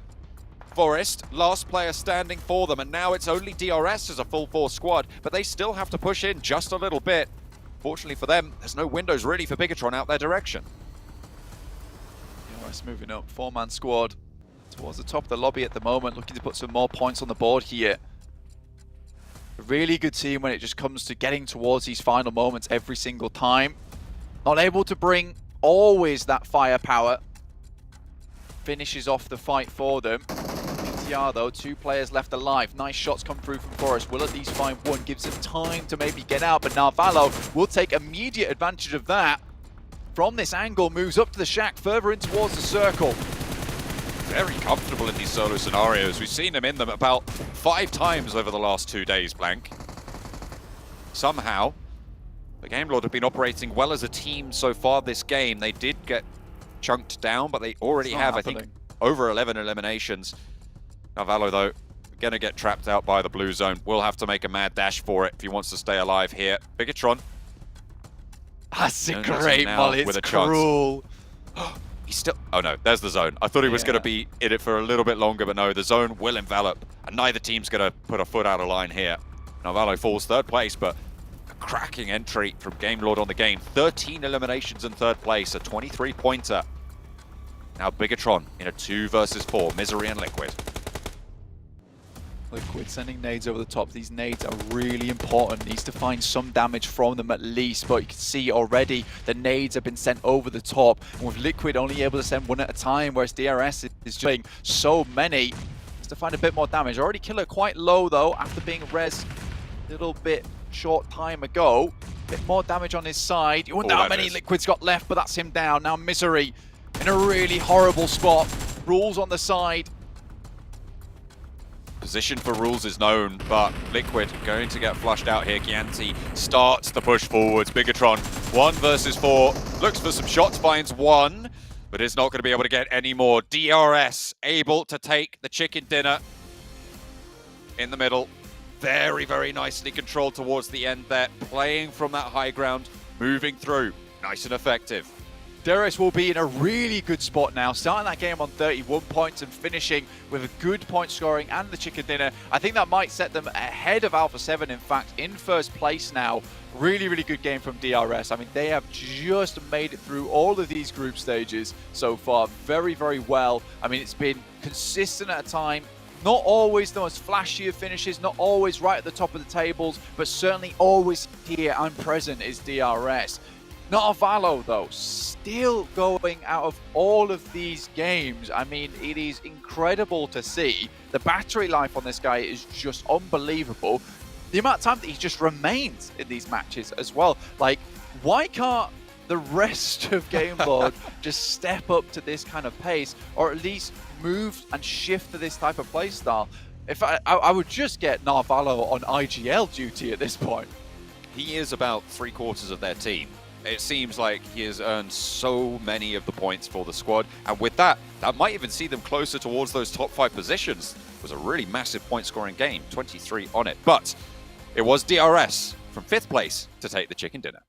Forest, last player standing for them, and now it's only DRS as a full force squad, but they still have to push in just a little bit. Fortunately for them, there's no windows really for Bigatron out their direction. DRS moving up, 4-man squad towards the top of the lobby at the moment, looking to put some more points on the board here. A really good team when it just comes to getting towards these final moments every single time. Not able to bring always that firepower. Finishes off the fight for them. BTR though, 2 players left alive. Nice shots come through from Forest. Will at least find 1, gives him time to maybe get out, but Navallo will take immediate advantage of that. From this angle, moves up to the shack, further in towards the circle. Very comfortable in these solo scenarios. We've seen him in them about 5 times over the last 2 days, Blank. Somehow, the Game Lord have been operating well as a team so far this game. They did get chunked down, but they already have, I think, over 11 eliminations. Navallo, though, gonna get trapped out by the blue zone. Will have to make a mad dash for it if he wants to stay alive here. Bigatron. That's a great molly, it's cruel. He's still... Oh no, there's the zone. I thought he was going to be in it for a little bit longer, but no, the zone will envelop, and neither team's going to put a foot out of line here. Navallo falls 3rd place, but a cracking entry from Game Lord on the game. 13 eliminations in 3rd place, a 23-pointer. Now Bigatron in a 2 versus 4, Misery and Liquid. Liquid sending nades over the top. These nades are really important. Needs to find some damage from them at least, but you can see already the nades have been sent over the top, and with Liquid only able to send 1 at a time, whereas DRS is doing so many. Needs to find a bit more damage. Already Killer quite low though after being res a little bit short time ago. Bit more damage on his side. You wonder how many Liquids got left, but that's him down. Now Misery in a really horrible spot. Rules on the side. Position for Rules is known, but Liquid going to get flushed out here. Gianti starts the push forwards. Bigatron, 1 versus 4. Looks for some shots, finds 1, but is not going to be able to get any more. DRS able to take the chicken dinner in the middle. Very, very nicely controlled towards the end there. Playing from that high ground, moving through. Nice and effective. DRS will be in a really good spot now, starting that game on 31 points and finishing with a good point scoring and the chicken dinner. I think that might set them ahead of Alpha 7, in fact, in first place now. Really, really good game from DRS. I mean, they have just made it through all of these group stages so far very, very well. I mean, it's been consistent at a time. Not always the most flashy of finishes, not always right at the top of the tables, but certainly always here and present is DRS. Narvalo, though, still going out of all of these games. I mean, it is incredible to see. The battery life on this guy is just unbelievable. The amount of time that he just remains in these matches as well. Like, why can't the rest of Game Lord just step up to this kind of pace, or at least move and shift to this type of play style? If I would just get Narvalo on IGL duty at this point. He is about 3/4 of their team. It seems like he has earned so many of the points for the squad, and with that, that might even see them closer towards those top 5 positions. It was a really massive point-scoring game, 23 on it, but it was DRS from 5th place to take the chicken dinner.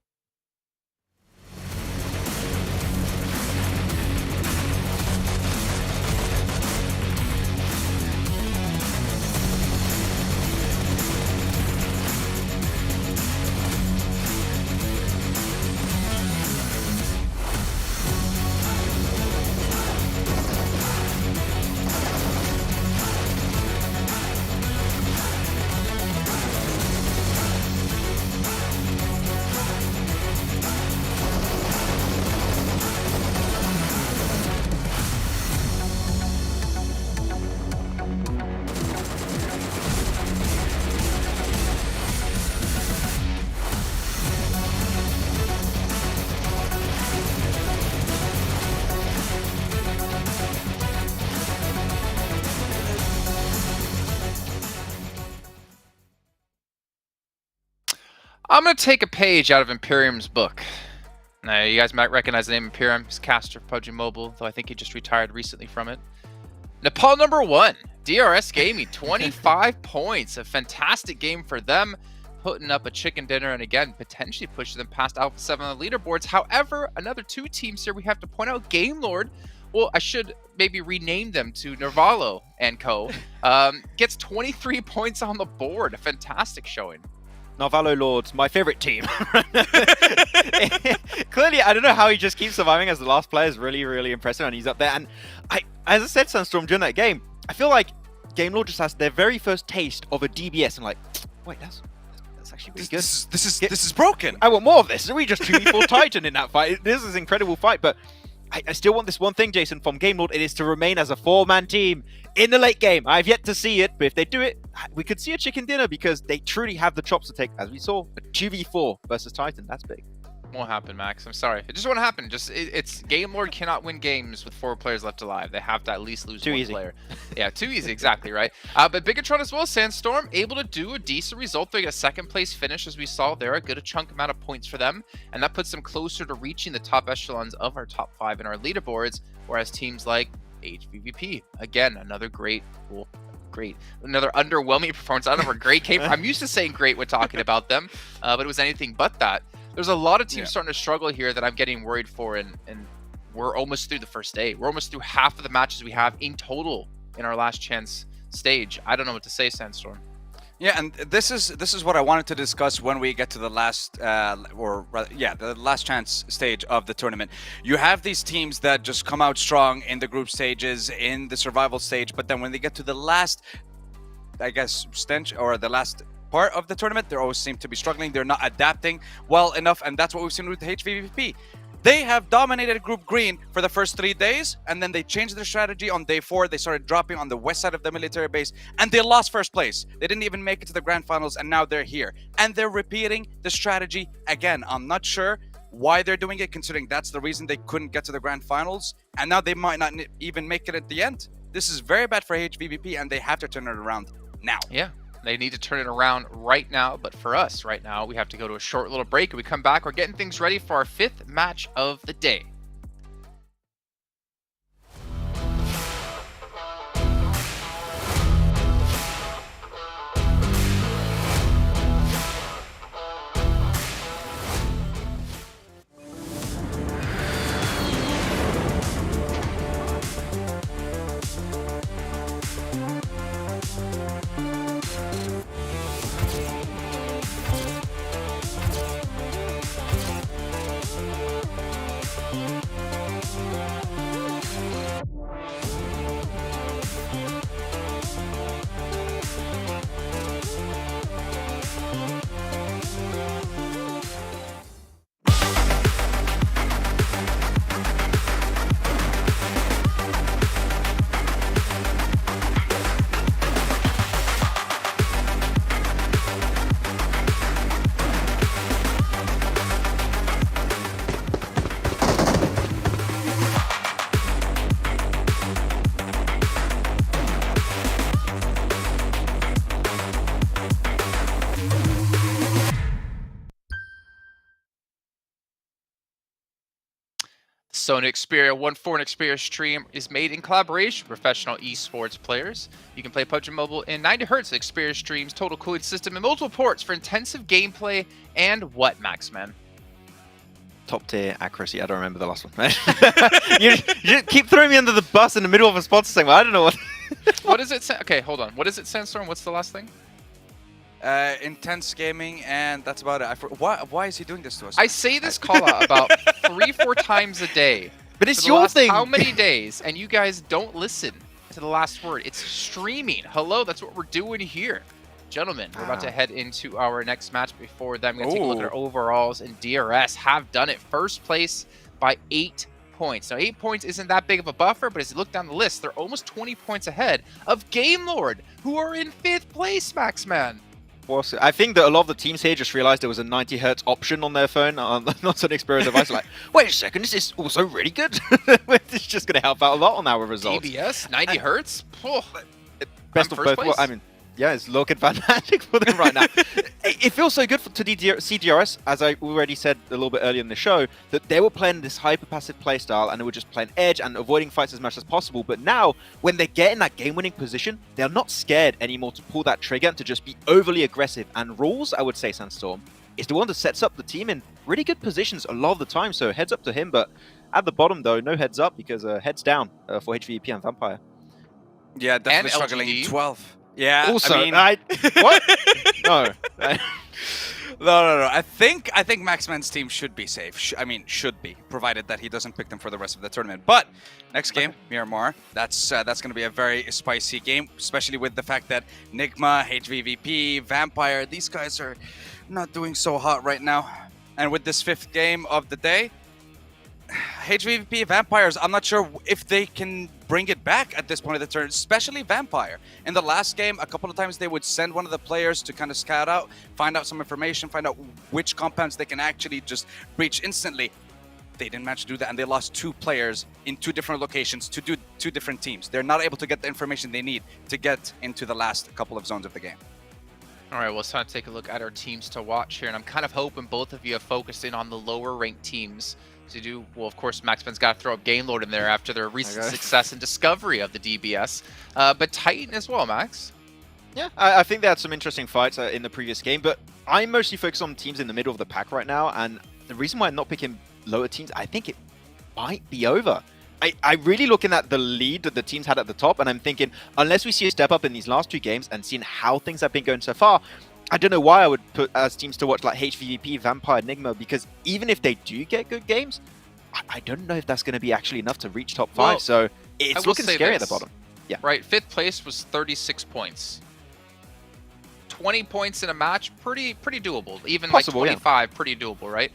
I'm going to take a page out of Imperium's book. Now, you guys might recognize the name Imperium. He's caster for PUBG Mobile, though I think he just retired recently from it. Nepal number 1, DRS Gaming, 25 points. A fantastic game for them, putting up a chicken dinner and, again, potentially pushing them past Alpha 7 on the leaderboards. However, another 2 teams here we have to point out. Game Lord, well, I should maybe rename them to Narvalo and Co. Gets 23 points on the board. A fantastic showing. Narvalo Lords, my favorite team. Clearly, I don't know how he just keeps surviving as the last player. Is really, really impressive, and he's up there. And as I said, Sunstorm, during that game, I feel like Game Lord just has their very first taste of a DBS, and like, wait, that's actually really good. This is broken. I want more of this. Are we just 2v4 Titan in that fight? This is an incredible fight, but I still want this one thing, Jason, from Game Lord. It is to remain as a 4-man team in the late game. I've yet to see it, but if they do it, we could see a chicken dinner because they truly have the chops to take, as we saw, a 2v4 versus Titan. That's big. Won't happen, Max. I'm sorry. It just won't happen. It's Game Lord cannot win games with 4 players left alive. They have to at least lose one player. Yeah, too easy. Exactly right. But Bigatron as well. Sandstorm able to do a decent result. They get a 2nd place finish, as we saw there. A good chunk amount of points for them, and that puts them closer to reaching the top echelons of our top 5 in our leaderboards. Whereas teams like HVVP, again, another another underwhelming performance. I don't know where great came from. I'm used to saying great when talking about them, but it was anything but that. There's a lot of teams starting to struggle here that I'm getting worried for, and we're almost through the first day. We're almost through half of the matches we have in total in our last chance stage. I don't know what to say, Sandstorm. Yeah, and this is what I wanted to discuss when we get to the last, the last chance stage of the tournament. You have these teams that just come out strong in the group stages, in the survival stage, but then when they get to the last, I guess, stench or the last part of the tournament, they always seem to be struggling. They're not adapting well enough, and that's what we've seen with HVVP. They have dominated Group Green for the first 3 days, and then they changed their strategy on day 4. They started dropping on the west side of the military base, and they lost first place. They didn't even make it to the grand finals, and now they're here. And they're repeating the strategy again. I'm not sure why they're doing it, considering that's the reason they couldn't get to the grand finals, and now they might not even make it at the end. This is very bad for HVVP, and they have to turn it around now. Yeah, they need to turn it around right now. But for us right now, we have to go to a short little break. And we come back, we're getting things ready for our 5th match of the day. Sony Xperia 1.4 and Xperia stream is made in collaboration with professional esports players. You can play PUBG Mobile in 90 Hz with Xperia streams, total cooling system, and multiple ports for intensive gameplay. And what, Maxman? Top tier accuracy. I don't remember the last one. you just keep throwing me under the bus in the middle of a sponsor segment. I don't know what. What does it say? Okay, hold on. What does it, Sandstorm? What's the last thing? Intense gaming, and that's about it. Why is he doing this to us? I say this call out about 3-4 times a day. But it's for the your last thing. How many days? And you guys don't listen to the last word. It's streaming. Hello, that's what we're doing here. Gentlemen, we're about to head into our next match. Before that, I'm going to take a look at our overalls, and DRS have done it. First place by 8 points. Now, 8 points isn't that big of a buffer, but as you look down the list, they're almost 20 points ahead of Game Lord, who are in 5th place, Maxman. I think that a lot of the teams here just realized there was a 90 Hz option on their phone, not on an Xperia device. Like, wait a second, this is also really good. It's just going to help out a lot on our results. DBS, 90 Hz? Oh, Best of both. Well, I mean, yeah, it's looking fantastic for them right now. It feels so good to CDRS, as I already said a little bit earlier in the show, that they were playing this hyper-passive playstyle and they were just playing edge and avoiding fights as much as possible. But now, when they get in that game-winning position, they're not scared anymore to pull that trigger and to just be overly aggressive. And Rules, I would say, Sandstorm, is the one that sets up the team in really good positions a lot of the time. So heads up to him. But at the bottom, though, no heads up because heads down for HVVP and Vampire. Yeah, definitely struggling in 12. Yeah, Also, I mean, what? No. No. I think Maxman's team should be safe. Should be, provided that he doesn't pick them for the rest of the tournament. But next game, Miramar. That's going to be a very spicy game, especially with the fact that Nigma, HVVP, Vampire, these guys are not doing so hot right now. And with this 5th game of the day, HVVP, Vampires, I'm not sure if they can bring it back at this point of the turn, especially Vampire. In the last game, a couple of times they would send one of the players to kind of scout out, find out some information, find out which compounds they can actually just breach instantly. They didn't manage to do that, and they lost 2 players in 2 different locations to do 2 different teams. They're not able to get the information they need to get into the last couple of zones of the game. All right, well, it's time to take a look at our teams to watch here, and I'm kind of hoping both of you have focused in on the lower-ranked teams to do. Well, of course, Maxman's got to throw up Game Lord in there after their recent success and discovery of the DBS, but Titan as well, Max. Yeah, I think they had some interesting fights in the previous game, but I'm mostly focused on teams in the middle of the pack right now, and the reason why I'm not picking lower teams, I think it might be over. I'm really looking at the lead that the teams had at the top, and I'm thinking, unless we see a step up in these last 2 games and seeing how things have been going so far, I don't know why I would put as teams to watch like HVVP, Vampire, Enigma, because even if they do get good games, I don't know if that's going to be actually enough to reach top 5, Well, so it's looking scary at the bottom. Yeah. Right, 5th place was 36 points. 20 points in a match, pretty doable. Even Possible, like 25, pretty doable, right?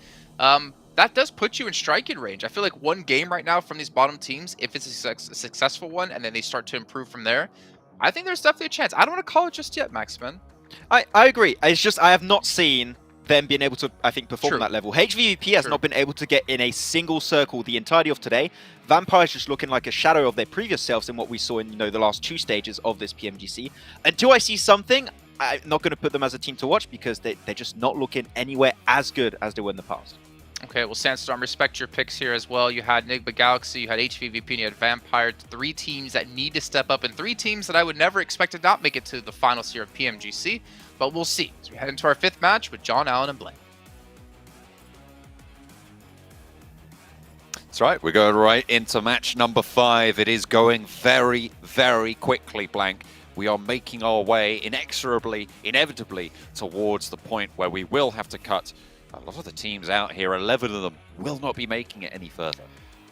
That does put you in striking range. I feel like one game right now from these bottom teams, if it's a successful one and then they start to improve from there, I think there's definitely a chance. I don't want to call it just yet, Maxman. I agree. It's just I have not seen them being able to, I think, perform True. at that level. HVVP has True. not been able to get in a single circle the entirety of today. Vampire is just looking like a shadow of their previous selves in what we saw in, the last 2 stages of this PMGC. Until I see something, I'm not going to put them as a team to watch because they're just not looking anywhere as good as they were in the past. Okay, well, Sandstorm, respect your picks here as well. You had Enigma Galaxy, you had HVVP, and you had Vampire. 3 teams that need to step up, and 3 teams that I would never expect to not make it to the finals here of PMGC. But we'll see as we head into our 5th match with John, Allen, and Blaine. That's right, we're going right into match number 5. It is going very, very quickly, Blank. We are making our way inexorably, inevitably, towards the point where we will have to cut a lot of the teams out here. 11 of them will not be making it any further.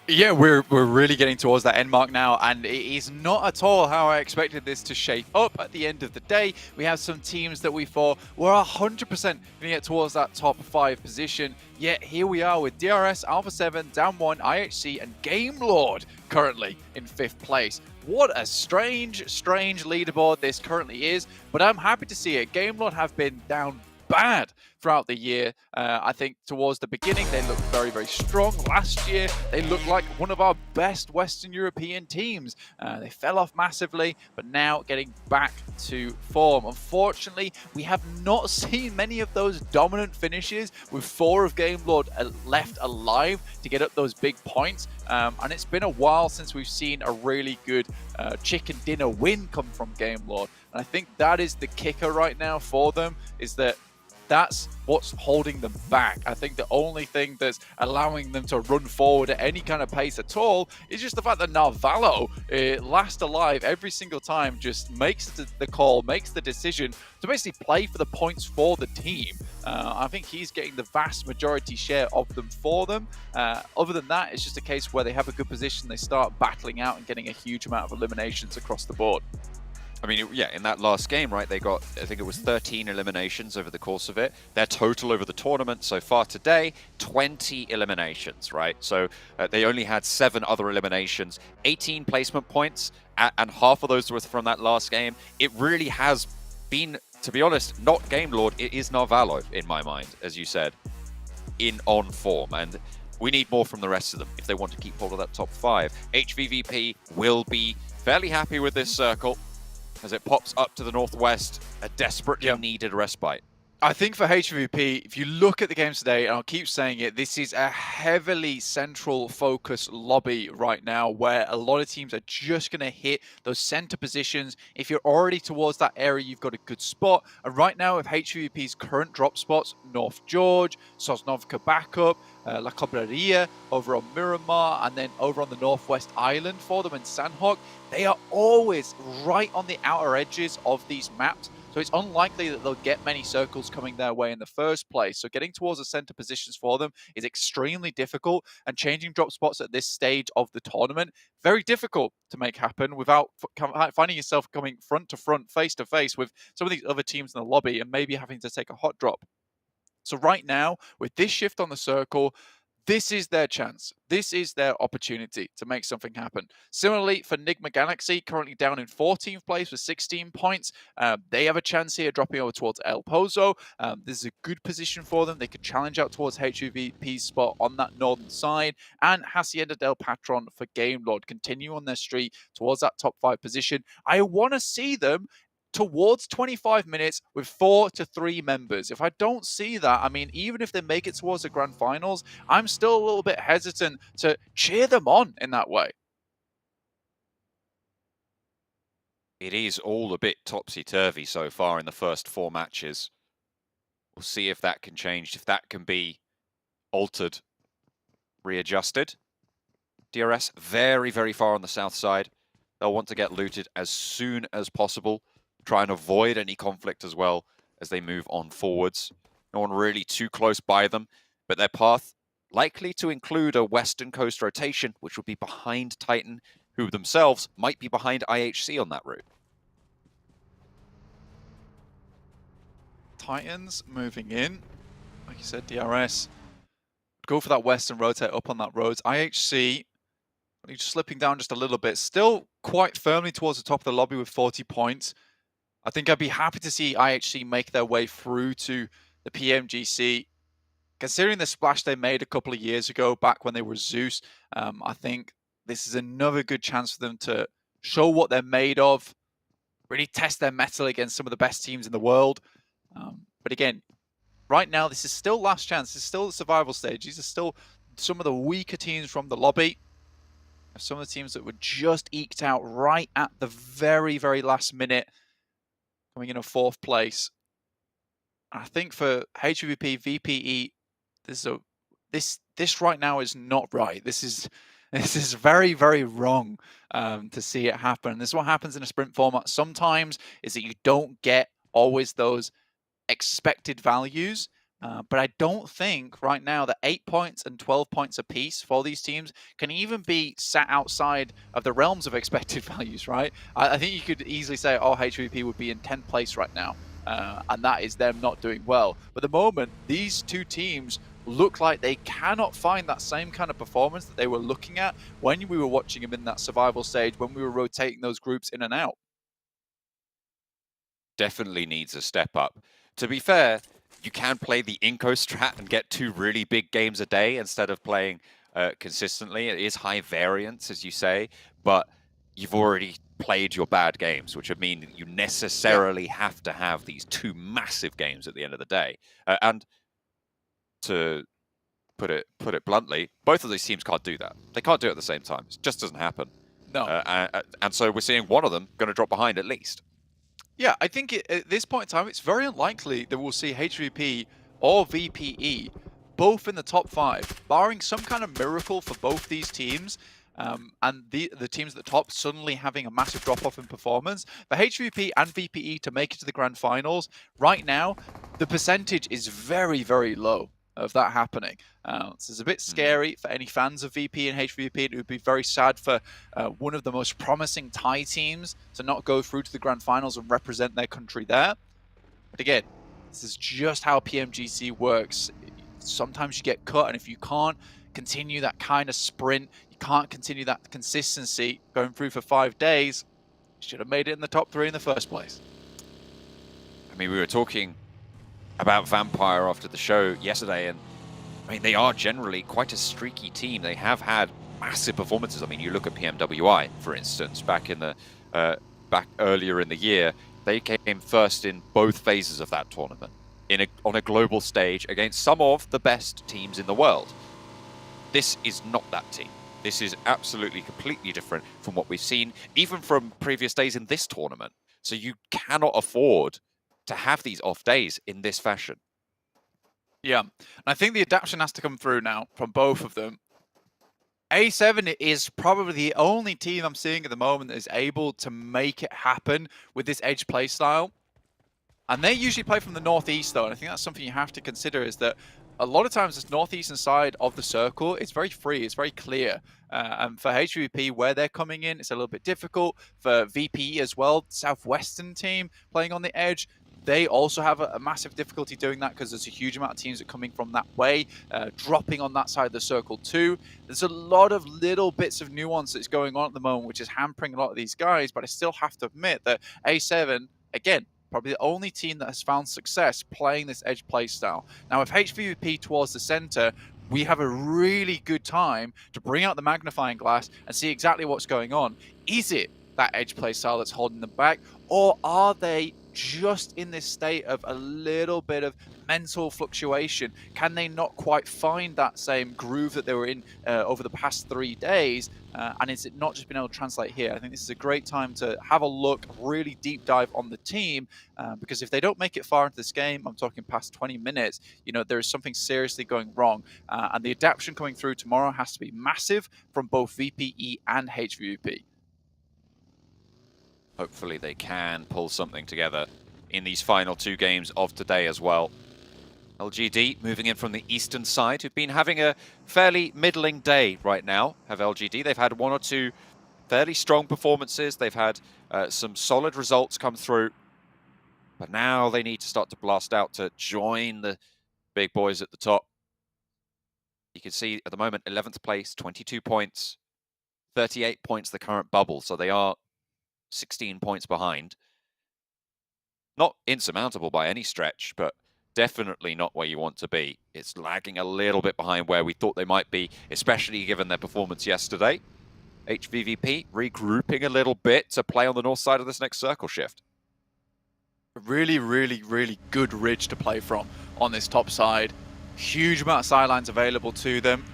Yeah, we're really getting towards that end mark now, and it is not at all how I expected this to shape up at the end of the day. We have some teams that we thought were 100% going to get towards that top 5 position, yet here we are with DRS, Alpha 7, Down 1, IHC, and Game Lord currently in 5th place. What a strange leaderboard this currently is, but I'm happy to see it. Game Lord have been down bad throughout the year. I think towards the beginning they looked very, very strong. Last year they looked like one of our best Western European teams. They fell off massively, but now getting back to form. Unfortunately, we have not seen many of those dominant finishes with 4 of Game Lord left alive to get up those big points. And it's been a while since we've seen a really good chicken dinner win come from Game Lord. And I think that is the kicker right now for them, is that that's what's holding them back. I think the only thing that's allowing them to run forward at any kind of pace at all is just the fact that Narvalo, last alive every single time, just makes the call, makes the decision to basically play for the points for the team. I think he's getting the vast majority share of them for them. Other than that, it's just a case where they have a good position, they start battling out and getting a huge amount of eliminations across the board. I mean, yeah, in that last game, right, they got, I think it was 13 eliminations over the course of it. Their total over the tournament so far today, 20 eliminations, right? So they only had 7 other eliminations, 18 placement points, and half of those were from that last game. It really has been, to be honest, not Game Lord, it is Narvalo, in my mind, as you said, on form. And we need more from the rest of them if they want to keep hold of that top 5. HVVP will be fairly happy with this circle, as it pops up to the northwest, a desperately needed respite. I think for HVVP, if you look at the games today, and I'll keep saying it, this is a heavily central focus lobby right now, where a lot of teams are just going to hit those center positions. If you're already towards that area, you've got a good spot. And right now, with HVVP's current drop spots, North George, Sosnovka backup, La Cobreria over on Miramar, and then over on the Northwest Island for them in Sandhawk, they are always right on the outer edges of these maps. So it's unlikely that they'll get many circles coming their way in the first place. So getting towards the center positions for them is extremely difficult, and changing drop spots at this stage of the tournament, very difficult to make happen without finding yourself coming front to front, face to face with some of these other teams in the lobby and maybe having to take a hot drop. So right now, with this shift on the circle, this is their chance. This is their opportunity to make something happen. Similarly, for Enigma Galaxy, currently down in 14th place with 16 points. They have a chance here dropping over towards El Pozo. This is a good position for them. They could challenge out towards HVVP's spot on that northern side. And Hacienda del Patron for Game Lord continue on their streak towards that top 5 position. I want to see them towards 25 minutes with 4 to 3 members. If I don't see that, I mean, even if they make it towards the grand finals, I'm still a little bit hesitant to cheer them on in that way. It is all a bit topsy-turvy so far in the first 4 matches. We'll see if that can change, if that can be altered, readjusted. DRS very, very far on the south side. They'll want to get looted as soon as possible. Try and avoid any conflict as well as they move on forwards. No one really too close by them, but their path likely to include a western coast rotation, which would be behind Titan, who themselves might be behind IHC on that route. Titans moving in. Like you said, DRS. Go for that western rotate up on that road. IHC just slipping down just a little bit. Still quite firmly towards the top of the lobby with 40 points. I think I'd be happy to see IHC make their way through to the PMGC, considering the splash they made a couple of years ago back when they were Zeus, I think this is another good chance for them to show what they're made of, really test their mettle against some of the best teams in the world. But again, right now, this is still last chance. This is still the survival stage. These are still some of the weaker teams from the lobby. Some of the teams that were just eked out right at the very, very last minute, coming in a 4th place. I think for HVVP, VPE, this right now is not right. This is very, very wrong to see it happen. This is what happens in a sprint format. Sometimes is that you don't get always those expected values. But I don't think right now that 8 points and 12 points apiece for these teams can even be sat outside of the realms of expected values, right? I think you could easily say, oh, HVP would be in 10th place right now. And that is them not doing well. But at the moment, these two teams look like they cannot find that same kind of performance that they were looking at when we were watching them in that survival stage, when we were rotating those groups in and out. Definitely needs a step up. To be fair, you can play the Inco strat and get 2 really big games a day instead of playing consistently. It is high variance, as you say, but you've already played your bad games, which would mean that you necessarily have to have these 2 massive games at the end of the day. And to put it bluntly, both of these teams can't do that. They can't do it at the same time. It just doesn't happen. No. And so we're seeing one of them going to drop behind at least. Yeah, I think at this point in time, it's very unlikely that we'll see HVP or VPE both in the top 5, barring some kind of miracle for both these teams. And the teams at the top suddenly having a massive drop-off in performance. For HVP and VPE to make it to the grand finals, right now, the percentage is very, very low of that happening. So it's a bit scary for any fans of VP and HVP. It would be very sad for one of the most promising Thai teams to not go through to the grand finals and represent their country there. But again, this is just how PMGC works. Sometimes you get cut, and if you can't continue that kind of sprint, you can't continue that consistency going through for 5 days, you should have made it in the top 3 in the first place. I mean, we were talking about Vampire after the show yesterday, and I mean, they are generally quite a streaky team. They have had massive performances. I mean, you look at PMWI, for instance, back earlier in the year, they came first in both phases of that tournament on a global stage against some of the best teams in the world. This is not that team. This is absolutely completely different from what we've seen, even from previous days in this tournament. So you cannot afford to have these off days in this fashion. Yeah, and I think the adaptation has to come through now from both of them. A7 is probably the only team I'm seeing at the moment that is able to make it happen with this edge play style. And they usually play from the northeast, though, and I think that's something you have to consider, is that a lot of times this northeastern side of the circle is very free, it's very clear. And for HVP, where they're coming in, it's a little bit difficult. For VPE as well, southwestern team playing on the edge, they also have a massive difficulty doing that because there's a huge amount of teams that are coming from that way, dropping on that side of the circle too. There's a lot of little bits of nuance that's going on at the moment, which is hampering a lot of these guys, but I still have to admit that A7, again, probably the only team that has found success playing this edge play style. Now, with HVP towards the center, we have a really good time to bring out the magnifying glass and see exactly what's going on. Is it that edge play style that's holding them back, or are they just in this state of a little bit of mental fluctuation? Can they not quite find that same groove that they were in over the past 3 days? And is it not just been able to translate here? I think this is a great time to have a look, really deep dive on the team, because if they don't make it far into this game, I'm talking past 20 minutes, you know, there is something seriously going wrong. And the adaptation coming through tomorrow has to be massive from both VPE and HVVP. Hopefully they can pull something together in these final 2 games of today as well. LGD moving in from the eastern side, who've been having a fairly middling day right now, have LGD. They've had 1 or 2 fairly strong performances. They've had some solid results come through. But now they need to start to blast out to join the big boys at the top. You can see at the moment, 11th place, 22 points, 38 points the current bubble. So they are 16 points behind. Not insurmountable by any stretch, but definitely not where you want to be. It's lagging a little bit behind where we thought they might be, especially given their performance yesterday. HVVP regrouping a little bit to play on the north side of this next circle shift. A really, really, really good ridge to play from on this top side. Huge amount of sidelines available to them.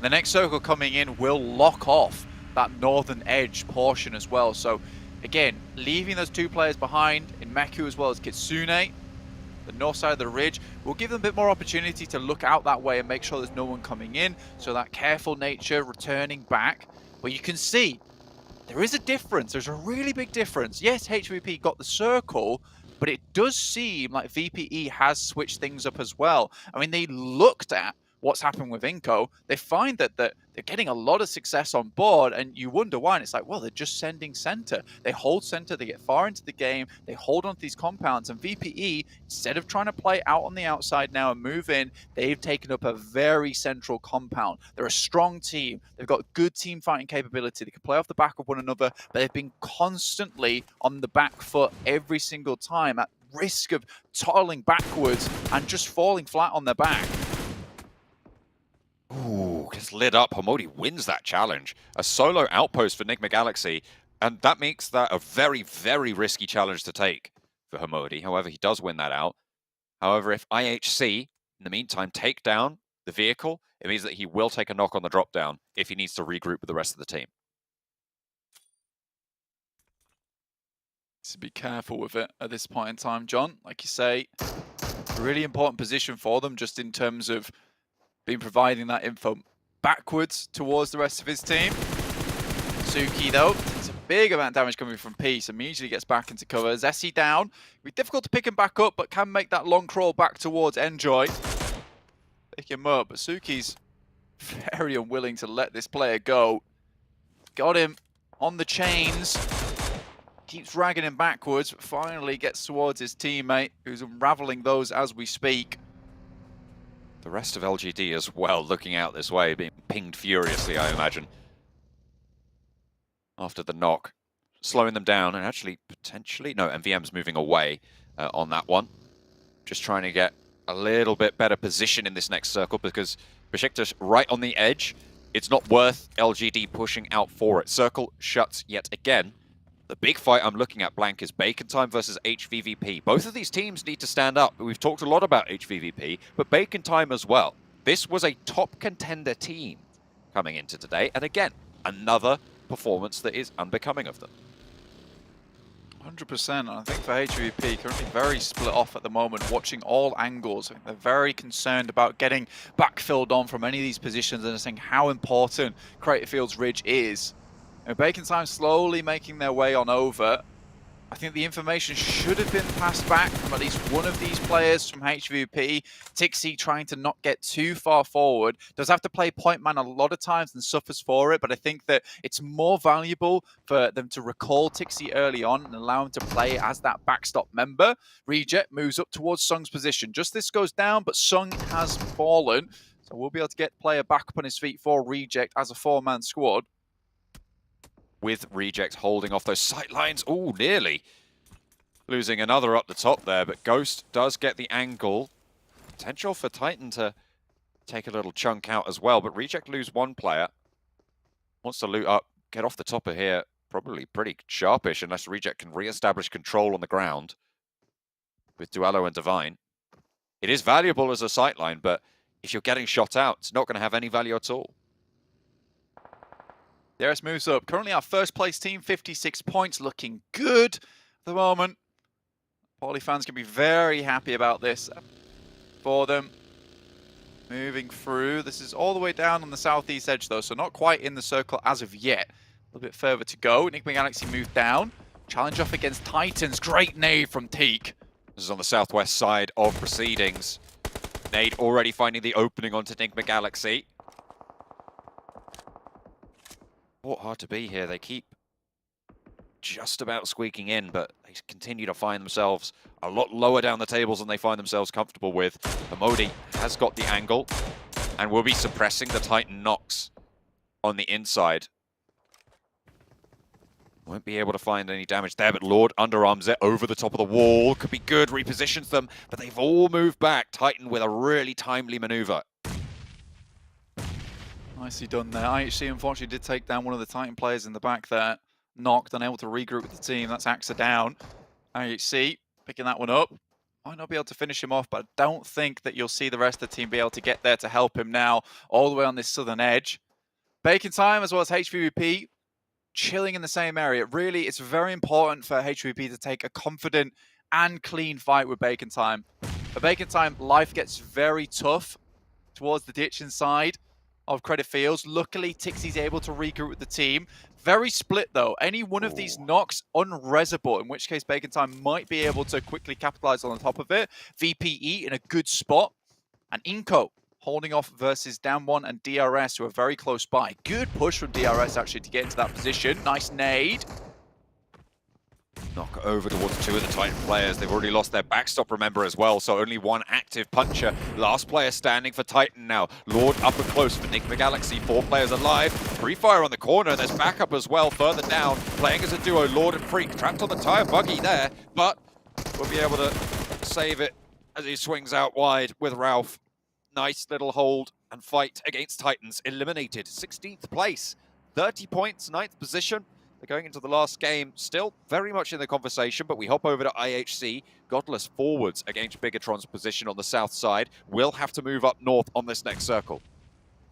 The next circle coming in will lock off that northern edge portion as well. So again, leaving those two players behind in Meku as well as Kitsune, the north side of the ridge, will give them a bit more opportunity to look out that way and make sure there's no one coming in. So that careful nature returning back. But you can see there is a difference. There's a really big difference. Yes, HVP got the circle, but it does seem like VPE has switched things up as well. I mean, they looked at what's happened with Inco. They find that they're getting a lot of success on board, and you wonder why. And it's like, well, they're just sending center. They hold center, they get far into the game, they hold on to these compounds, and VPE, instead of trying to play out on the outside now and move in, they've taken up a very central compound. They're a strong team. They've got good team fighting capability. They can play off the back of one another, but they've been constantly on the back foot every single time at risk of toddling backwards and just falling flat on their back. Ooh, gets lit up. Homodi wins that challenge. A solo outpost for Enigma Galaxy, and that makes that a very, very risky challenge to take for Homodi. However, he does win that out. However, if IHC, in the meantime, take down the vehicle, it means that he will take a knock on the drop down if he needs to regroup with the rest of the team. So be careful with it at this point in time, John. Like you say, a really important position for them just in terms of been providing that info backwards towards the rest of his team. Suki, though, it's a big amount of damage coming from Peace. Immediately gets back into cover. Zessie down. It'll be difficult to pick him back up, but can make that long crawl back towards Enjoy. Pick him up, but Suki's very unwilling to let this player go. Got him on the chains. Keeps dragging him backwards, but finally gets towards his teammate, who's unraveling those as we speak. The rest of LGD as well, looking out this way, being pinged furiously, I imagine. After the knock, slowing them down, and actually, potentially... No, MVM's moving away on that one. Just trying to get a little bit better position in this next circle, because Besiktas right on the edge. It's not worth LGD pushing out for it. Circle shuts yet again. The big fight I'm looking at, Blank, is Bacon Time versus HVVP. Both of these teams need to stand up. We've talked a lot about HVVP, but Bacon Time as well. This was a top contender team coming into today, and again, another performance that is unbecoming of them. 100%. I think for HVP, currently very split off at the moment, watching all angles. I think they're very concerned about getting backfilled on from any of these positions and saying how important Crater Fields Ridge is. Bacon Time slowly making their way on over. I think the information should have been passed back from at least one of these players from HVP. Tixie trying to not get too far forward. Does have to play point man a lot of times and suffers for it, but I think that it's more valuable for them to recall Tixie early on and allow him to play as that backstop member. Reject moves up towards Sung's position. Just this goes down, but Sung has fallen. So we'll be able to get player back up on his feet for Reject as a four-man squad. With Reject holding off those sight lines. Ooh, nearly. Losing another up the top there, but Ghost does get the angle. Potential for Titan to take a little chunk out as well, but Reject lose one player. Wants to loot up, get off the top of here. Probably pretty sharpish unless Reject can re-establish control on the ground with Duello and Divine. It is valuable as a sightline, but if you're getting shot out, it's not going to have any value at all. Darius moves up. Currently our first place team, 56 points, looking good at the moment. Poly fans can be very happy about this for them. Moving through. This is all the way down on the southeast edge though, so not quite in the circle as of yet. A little bit further to go. Enigma Galaxy moved down. Challenge off against Titans. Great nade from Teak. This is on the southwest side of proceedings. Nade already finding the opening onto Enigma Galaxy. Fought hard to be here. They keep just about squeaking in, but they continue to find themselves a lot lower down the tables than they find themselves comfortable with. Homodi has got the angle and will be suppressing the Titan knocks on the inside. Won't be able to find any damage there, but Lord underarms it over the top of the wall. Could be good, repositions them, but they've all moved back. Titan with a really timely maneuver. Nicely done there. IHC unfortunately did take down one of the Titan players in the back there. Knocked, unable to regroup with the team. That's Axa down. IHC picking that one up. Might not be able to finish him off, but I don't think that you'll see the rest of the team be able to get there to help him now, all the way on this southern edge. Bacon Time as well as HVVP chilling in the same area. Really, it's very important for HVVP to take a confident and clean fight with Bacon Time. For Bacon Time, life gets very tough towards the ditch inside of Credit Fields. Luckily, Tixie's able to regroup with the team. Very split, though. Any one of these knocks, unresable, in which case Bacon Time might be able to quickly capitalize on the top of it. VPE in a good spot. And Inco holding off versus Down 1 and DRS, who are very close by. Good push from DRS, actually, to get into that position. Nice nade. Knock over towards two of the Titan players. They've already lost their backstop, remember, as well, so only one active puncher. Last player standing for Titan now. Lord up and close for Enigma Galaxy. 4 players alive. Pre-fire on the corner. There's backup as well further down. Playing as a duo, Lord and Freak. Trapped on the tire buggy there, but we'll be able to save it as he swings out wide with Ralph. Nice little hold and fight against Titans. Eliminated. 16th place. 30 points, 9th position. They're going into the last game, still very much in the conversation, but we hop over to IHC. Godless forwards against Bigatron's position on the south side. Will have to move up north on this next circle.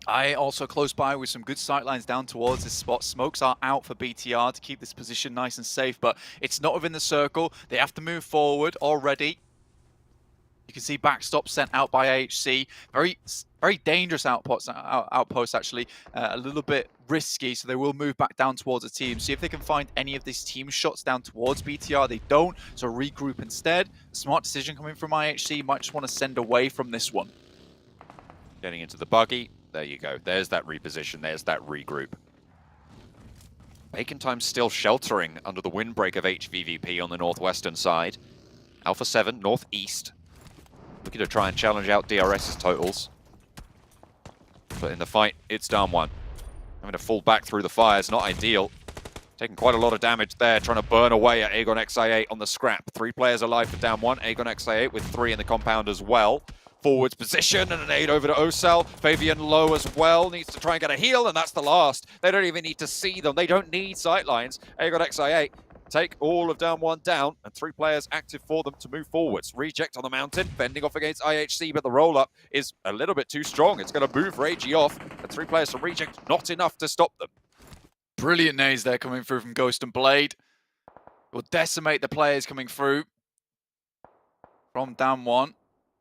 I also close by with some good sight lines down towards this spot. Smokes are out for BTR to keep this position nice and safe, but it's not within the circle. They have to move forward already. You can see backstop sent out by AHC. Very dangerous outpost actually. A little bit risky, so they will move back down towards the team. See if they can find any of these team shots down towards BTR. They don't, so regroup instead. Smart decision coming from IHC. Might just want to send away from this one. Getting into the buggy. There you go. There's that reposition. There's that regroup. Bacon Time still sheltering under the windbreak of HVVP on the northwestern side. Alpha 7 northeast. Looking to try and challenge out DRS's totals. But in the fight, it's down 1. Having to fall back through the fire is not ideal. Taking quite a lot of damage there, trying to burn away at Aegon XI8 on the scrap. 3 players alive for down 1. Aegon XI8 with 3 in the compound as well. Forwards position and an aid over to Osel. Fabian low as well. Needs to try and get a heal, and that's the last. They don't even need to see them. They don't need sightlines. Aegon XI8 take all of down 1 down, and 3 players active for them to move forwards. Reject on the mountain, fending off against IHC, but the roll-up is a little bit too strong. It's going to move Ragey off, and 3 players from Reject, not enough to stop them. Brilliant nades there coming through from Ghost and Blade. Will decimate the players coming through from down 1.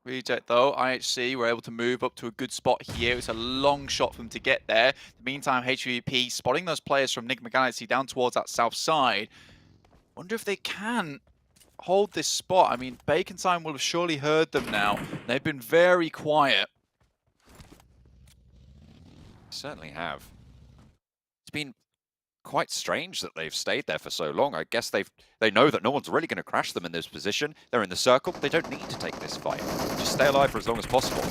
Reject though, IHC were able to move up to a good spot here. It's a long shot for them to get there. In the meantime, HVP spotting those players from Enigma Galaxy down towards that south side. Wonder if they can hold this spot. I mean, Bacon Time will have surely heard them now. They've been very quiet. Certainly have. It's been quite strange that they've stayed there for so long. I guess they know that no one's really going to crash them in this position. They're in the circle. They don't need to take this fight. Just stay alive for as long as possible.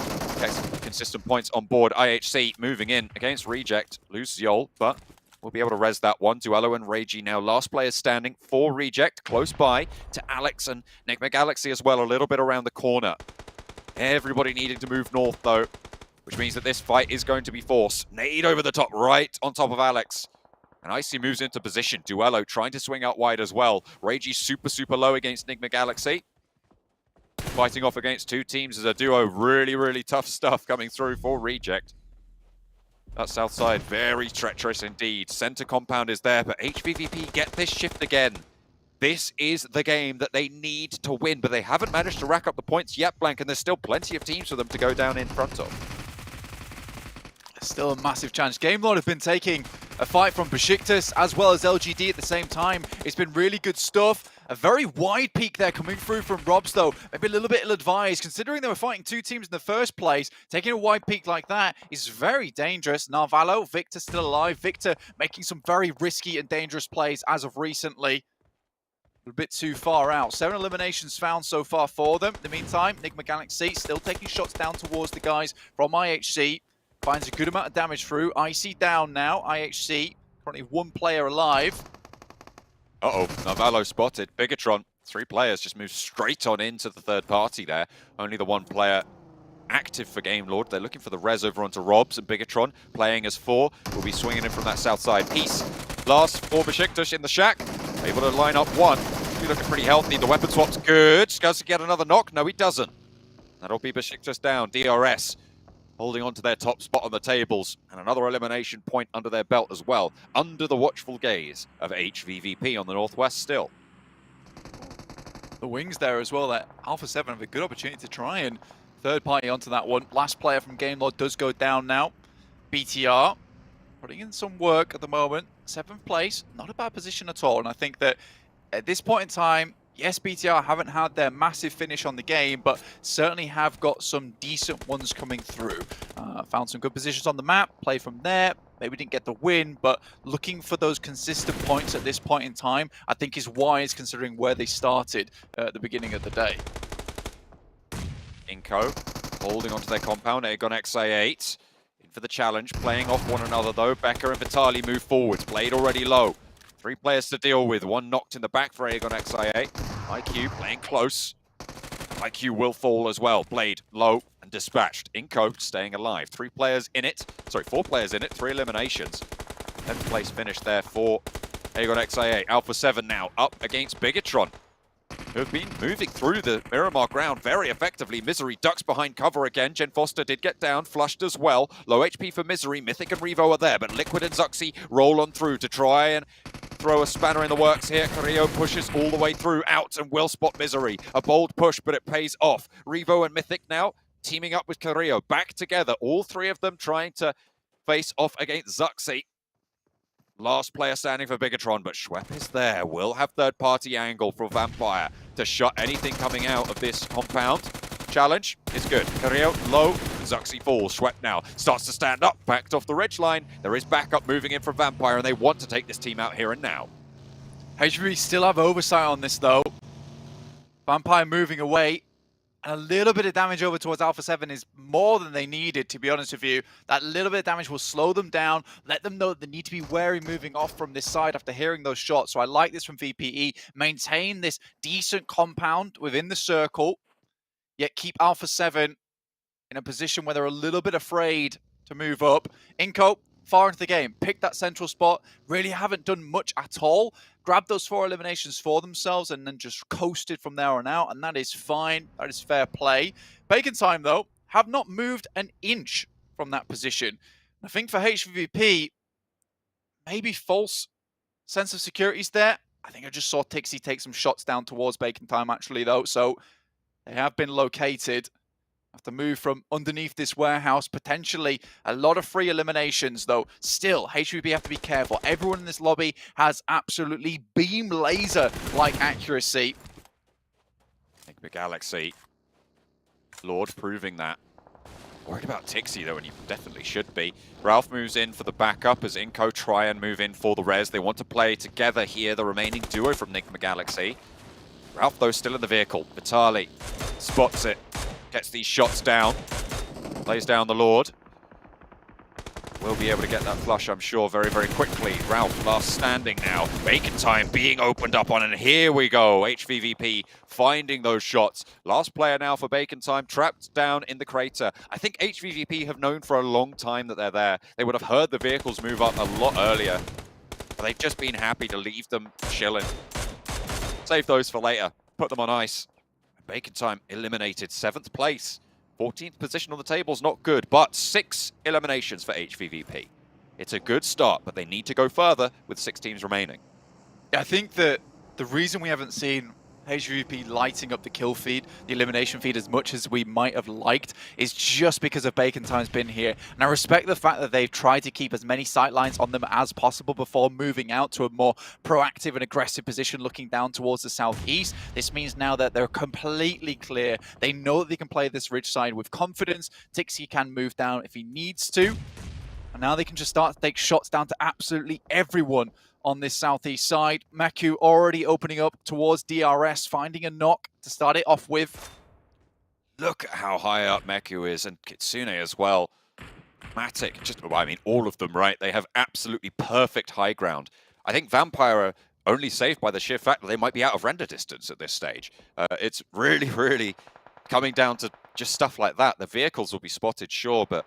Get some consistent points on board. IHC moving in against Reject. Lose Yol, but we'll be able to res that one. Duello and Ragey now. Last player standing for Reject. Close by to Alex and Enigma Galaxy as well. A little bit around the corner. Everybody needing to move north though, which means that this fight is going to be forced. Nade over the top, right on top of Alex. And Icy moves into position. Duello trying to swing out wide as well. Ragey super low against Enigma Galaxy. Fighting off against 2 teams as a duo. Really tough stuff coming through for Reject. That south side, very treacherous indeed. Center compound is there, but HVVP get this shift again. This is the game that they need to win, but they haven't managed to rack up the points yet, Blank, and there's still plenty of teams for them to go down in front of. Still a massive chance. Game Lord have been taking a fight from Besiktas as well as LGD at the same time. It's been really good stuff. A very wide peak there coming through from Robs though. Maybe a little bit ill-advised considering they were fighting 2 teams in the first place. Taking a wide peak like that is very dangerous. Narvalo, Victor still alive. Victor making some very risky and dangerous plays as of recently. A bit too far out. 7 eliminations found so far for them. In the meantime, Enigma Galaxy still taking shots down towards the guys from IHC. Finds a good amount of damage through. IC down now. IHC currently 1 player alive. Uh-oh, Navalo spotted. Bigatron, 3 players just moved straight on into the third party there. Only the 1 player active for Game Lord. They're looking for the res over onto Robs, and Bigatron playing as 4 will be swinging in from that south side piece. Last for Besiktas in the shack, able to line up 1. He's looking pretty healthy. The weapon swap's good. Does he get another knock? No, he doesn't. That'll be Besiktas down. DRS holding on to their top spot on the tables, and another elimination point under their belt as well, under the watchful gaze of HVVP on the Northwest still. The wings there as well, that Alpha 7 have a good opportunity to try and third party onto that one. Last player from Game Lord does go down now. BTR putting in some work at the moment. 7th place, not a bad position at all. And I think that at this point in time, yes, BTR haven't had their massive finish on the game, but certainly have got some decent ones coming through. Found some good positions on the map, play from there. Maybe didn't get the win, but looking for those consistent points at this point in time, I think is wise considering where they started at the beginning of the day. Inco holding onto their compound. Aegon XA8 in for the challenge, playing off one another though. Becker and Vitali move forwards. Blade already low. 3 players to deal with. 1 knocked in the back for Aegon XA8. IQ playing close. IQ will fall as well. Blade low and dispatched. Inco staying alive. 3 players in it. Sorry, 4 players in it. 3 eliminations. 10th place finish there for Aegon XA8. Alpha 7 now up against Bigatron, who have been moving through the Miramar ground very effectively. Misery ducks behind cover again. Jen Foster did get down, flushed as well. Low HP for Misery. Mythic and Revo are there, but Liquid and Zuxi roll on through to try and throw a spanner in the works here. Carrillo pushes all the way through, out, and will spot Misery. A bold push, but it pays off. Revo and Mythic now teaming up with Carrillo. Back together, all 3 of them trying to face off against Zuxi. Last player standing for Bigatron, but Schwepp is there. Will have third-party angle for Vampire to shut anything coming out of this compound. Challenge is good. Carrillo low, Zuxi falls. Schwepp now starts to stand up, backed off the ridge line. There is backup moving in from Vampire, and they want to take this team out here and now. HVP still have oversight on this though. Vampire moving away. And a little bit of damage over towards Alpha 7 is more than they needed, to be honest with you. That little bit of damage will slow them down, let them know that they need to be wary moving off from this side after hearing those shots. So I like this from VPE. Maintain this decent compound within the circle, yet keep Alpha 7 in a position where they're a little bit afraid to move up. Inco, far into the game, picked that central spot, really haven't done much at all. Grabbed those 4 eliminations for themselves and then just coasted from there on out, and that is fine. That is fair play. Bacon Time, though, have not moved an inch from that position. I think for HVVP, maybe false sense of security is there. I think I just saw Tixie take some shots down towards Bacon Time, actually, though, so they have been located. Have to move from underneath this warehouse, potentially a lot of free eliminations, though. Still, HVP have to be careful. Everyone in this lobby has absolutely beam laser-like accuracy. Enigma Galaxy. Lord proving that. Worried about Tixie, though, and you definitely should be. Ralph moves in for the backup as Inco try and move in for the res. They want to play together here, the remaining duo from Enigma Galaxy. Ralph, though, still in the vehicle. Vitali spots it. Gets these shots down, lays down the Lord. Will be able to get that flush, I'm sure, very, very quickly. Ralph, last standing now. Bacon Time being opened up on, and here we go. HVVP finding those shots. Last player now for Bacon Time, trapped down in the crater. I think HVVP have known for a long time that they're there. They would have heard the vehicles move up a lot earlier, but they've just been happy to leave them chilling. Save those for later. Put them on ice. Bacon Time eliminated, 7th place. 14th position on the table is not good, but 6 eliminations for HVVP. It's a good start, but they need to go further with 6 teams remaining. I think that the reason we haven't seen HVP lighting up the kill feed, the elimination feed as much as we might have liked, is just because of Bacon Time's been here. And I respect the fact that they've tried to keep as many sight lines on them as possible before moving out to a more proactive and aggressive position looking down towards the southeast. This means now that they're completely clear. They know that they can play this ridge side with confidence. Tixie can move down if he needs to. And now they can just start to take shots down to absolutely everyone on this southeast side. Maku already opening up towards DRS, finding a knock to start it off with. Look at how high up Maku is, and Kitsune as well. Matic, just, I mean, all of them, right? They have absolutely perfect high ground. I think Vampire are only saved by the sheer fact that they might be out of render distance at this stage. It's really, really coming down to just stuff like that. The vehicles will be spotted, sure, but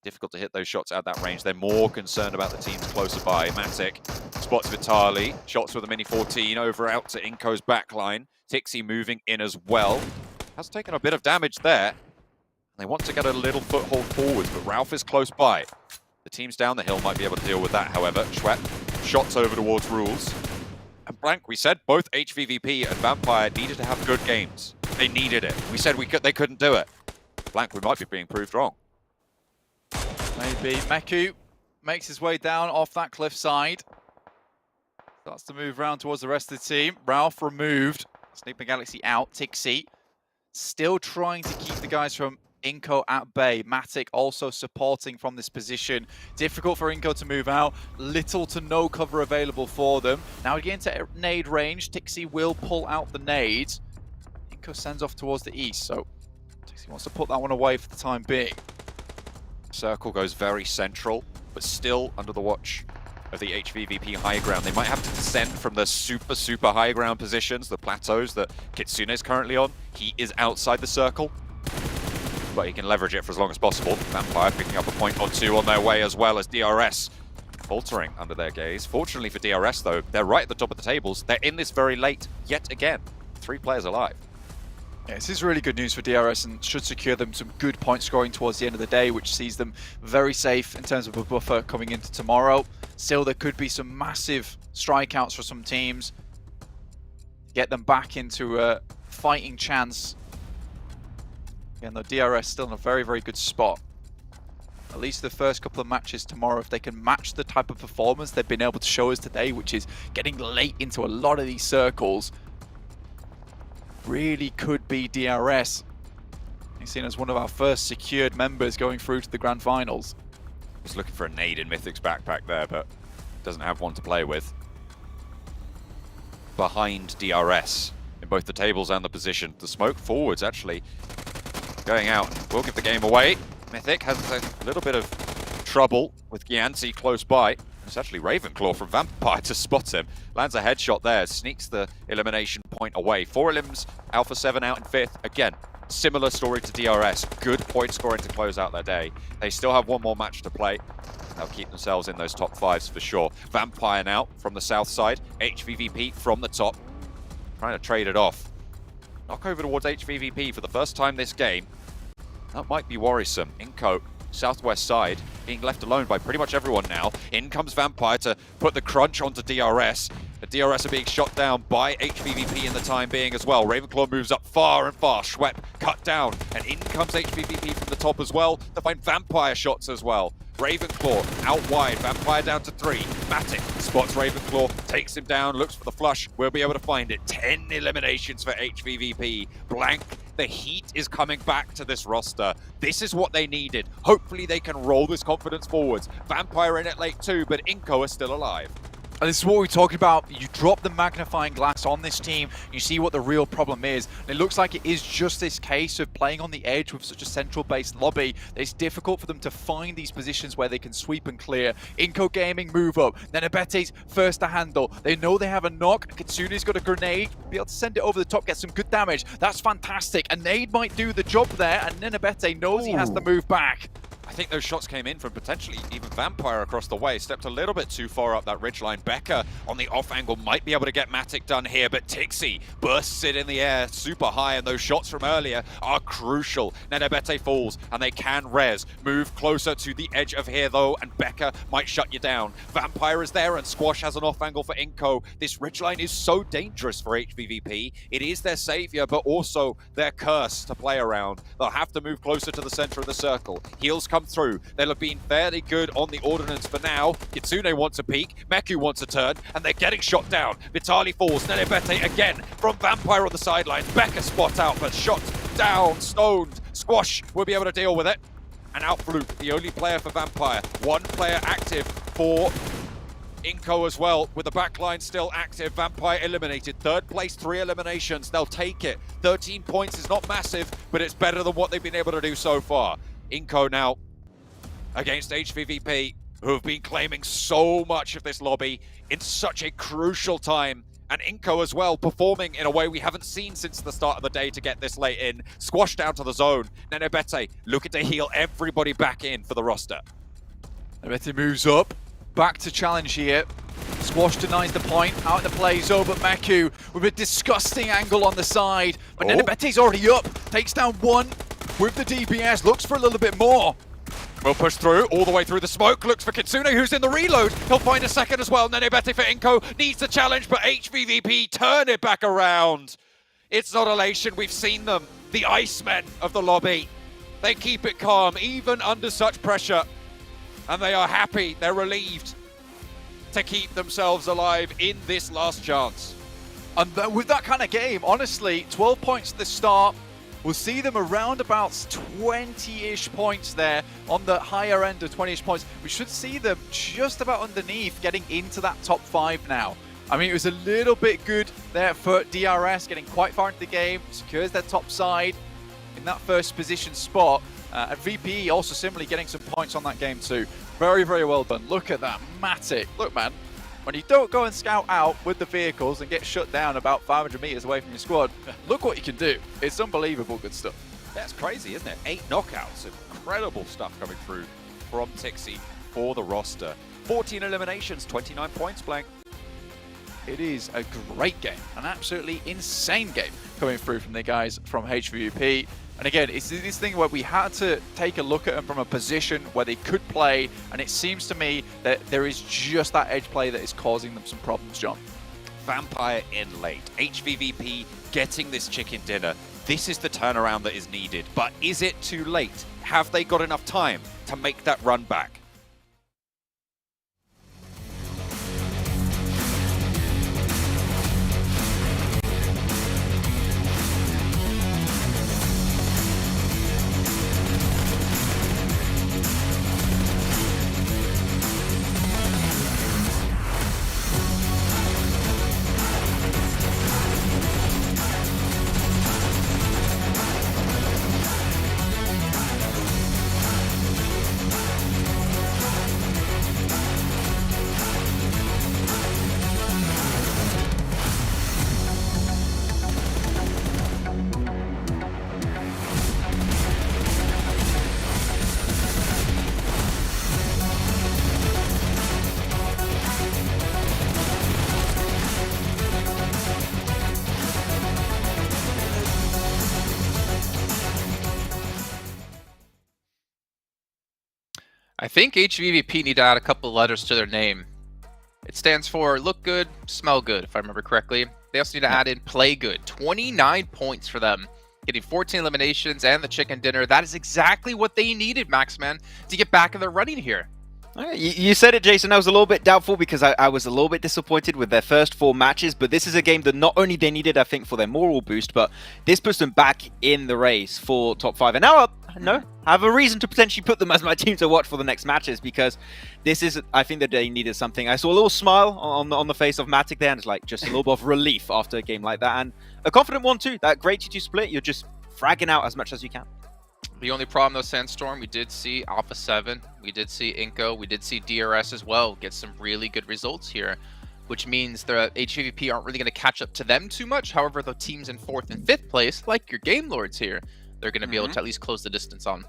difficult to hit those shots at that range. They're more concerned about the teams closer by. Matic spots Vitali, shots with a Mini 14 over out to Inco's backline. Tixi moving in as well. Has taken a bit of damage there. They want to get a little foothold forwards, but Ralph is close by. The teams down the hill might be able to deal with that, however. Schwepp shots over towards Rules. And Blank, we said both HVVP and Vampire needed to have good games. They needed it. We said they couldn't do it. Blank, we might be being proved wrong. Maybe. Meku makes his way down off that cliff side. Starts to move around towards the rest of the team. Ralph removed. Sleeping Galaxy out. Tixi still trying to keep the guys from Inco at bay. Matic also supporting from this position. Difficult for Inco to move out. Little to no cover available for them. Now we get into nade range. Tixi will pull out the nades. Inco sends off towards the east, so Tixi wants to put that one away for the time being. Circle goes very central, but still under the watch of the HVVP high ground. They might have to descend from the super high ground positions, the plateaus that Kitsune is currently on. He is outside the circle, but he can leverage it for as long as possible. Vampire picking up a point or two on their way, as well as DRS faltering under their gaze. Fortunately for DRS though, they're right at the top of the tables. They're in this very late, yet again. 3 players alive. Yeah, this is really good news for DRS and should secure them some good point scoring towards the end of the day, which sees them very safe in terms of a buffer coming into tomorrow. Still, there could be some massive strikeouts for some teams. Get them back into a fighting chance. Again, though, DRS still in a very, very good spot. At least the first couple of matches tomorrow, if they can match the type of performance they've been able to show us today, which is getting late into a lot of these circles, really could be DRS. He's seen as one of our first secured members going through to the grand finals. Was looking for a nade in Mythic's backpack there, but doesn't have one to play with. Behind DRS in both the tables and the position. The smoke forwards actually going out. Will give the game away. Mythic has a little bit of trouble with Gianti close by. It's actually Ravenclaw from Vampire to spot him. Lands a headshot there, sneaks the elimination point away. 4 elims, Alpha 7 out in 5th. Again, similar story to DRS. Good point scoring to close out their day. They still have one more match to play. They'll keep themselves in those top 5s for sure. Vampire now from the south side. HVVP from the top. Trying to trade it off. Knock over towards HVVP for the first time this game. That might be worrisome. Inco, southwest side, being left alone by pretty much everyone now. In comes Vampire to put the crunch onto DRS. The DRS are being shot down by HVVP in the time being as well. Ravenclaw moves up far and far. Schwepp cut down. And in comes HVVP from the top as well to find Vampire shots as well. Ravenclaw out wide. Vampire down to 3. Matic spots Ravenclaw, takes him down, looks for the flush. We'll be able to find it. 10 eliminations for HVVP. Blank. The heat is coming back to this roster. This is what they needed. Hopefully they can roll this confidence forwards. Vampire in it late too, but Inco is still alive. And this is what we're talking about. You drop the magnifying glass on this team, you see what the real problem is. And it looks like it is just this case of playing on the edge with such a central-based lobby that it's difficult for them to find these positions where they can sweep and clear. Inco Gaming move up. Nenebete's first to handle. They know they have a knock. Kitsune's got a grenade. Be able to send it over the top, get some good damage. That's fantastic. A nade might do the job there, and Nenebete knows he has to move back. I think those shots came in from potentially even Vampire across the way. Stepped a little bit too far up that ridgeline. Becca on the off angle might be able to get Matic done here, but Tixi bursts it in the air super high, and those shots from earlier are crucial. Nenebete falls, and they can res. Move closer to the edge of here, though, and Becca might shut you down. Vampire is there, and Squash has an off angle for Inco. This ridgeline is so dangerous for HVVP. It is their savior, but also their curse to play around. They'll have to move closer to the center of the circle. Heals come through. They'll have been fairly good on the ordnance for now. Kitsune wants a peek, Meku wants a turn, and they're getting shot down. Vitali falls, Nenebete again from Vampire on the sidelines. Becca spot out, but shot down, stoned. Squash will be able to deal with it. And out Fluke, the only player for Vampire. 1 player active for Inco as well, with the backline still active. Vampire eliminated. 3rd place, 3 eliminations. They'll take it. 13 points is not massive, but it's better than what they've been able to do so far. Inco now against HVVP. who have been claiming so much of this lobby in such a crucial time. And Inco as well, performing in a way we haven't seen since the start of the day to get this late in. Squashed down to the zone. Nenebete looking to heal everybody back in for the roster. Nenebete moves up, back to challenge here. Squash denies the point, out in the play zone, but Meku with a disgusting angle on the side. But Nenebete's already up, takes down one with the DPS, looks for a little bit more. Will push through, all the way through the smoke, looks for Kitsune, who's in the reload. He'll find a second as well. Nenebete for Inco, needs the challenge, but HVVP turn it back around. It's not elation, we've seen them. The Icemen of the lobby. They keep it calm, even under such pressure. And they are happy, they're relieved to keep themselves alive in this last chance. And with that kind of game, honestly, 12 points at the start, we'll see them around about 20-ish points there on the higher end of 20-ish points. We should see them just about underneath, getting into that top 5 now. I mean, it was a little bit good there for DRS, getting quite far into the game, secures their top side in that first position spot. And VPE also similarly getting some points on that game too. Very, very well done. Look at that, Matic. Look, man, when you don't go and scout out with the vehicles and get shut down about 500 meters away from your squad, look what you can do. It's unbelievable good stuff. That's crazy, isn't it? 8 knockouts, incredible stuff coming through from Tixi for the roster. 14 eliminations, 29 points, Blank. It is a great game, an absolutely insane game coming through from the guys from HVVP. And again, it's this thing where we had to take a look at them from a position where they could play, and it seems to me that there is just that edge play that is causing them some problems, John. Vampire in late. HVVP getting this chicken dinner. This is the turnaround that is needed. But is it too late? Have they got enough time to make that run back? I think HVVP need to add a couple of letters to their name. It stands for look good, smell good, if I remember correctly. They also need to add in play good. 29 points for them. Getting 14 eliminations and the chicken dinner. That is exactly what they needed, Maxman, to get back in the running here. You said it, Jason. I was a little bit doubtful because I was a little bit disappointed with their first 4 matches, but this is a game that not only they needed, I think, for their moral boost, but this puts them back in the race for top 5. And now I have a reason to potentially put them as my team to watch for the next matches, because this is, I think that they needed something. I saw a little smile on the face of Matic there, and it's like just a little bit of relief after a game like that. And a confident one too. That great G2 split, you're just fragging out as much as you can. The only problem though, Sandstorm, we did see Alpha 7, we did see Inco, we did see DRS as well get some really good results here, which means the HVVP aren't really going to catch up to them too much. However, the teams in 4th and 5th place, like your Game Lords here, they're going to be able to at least close the distance on.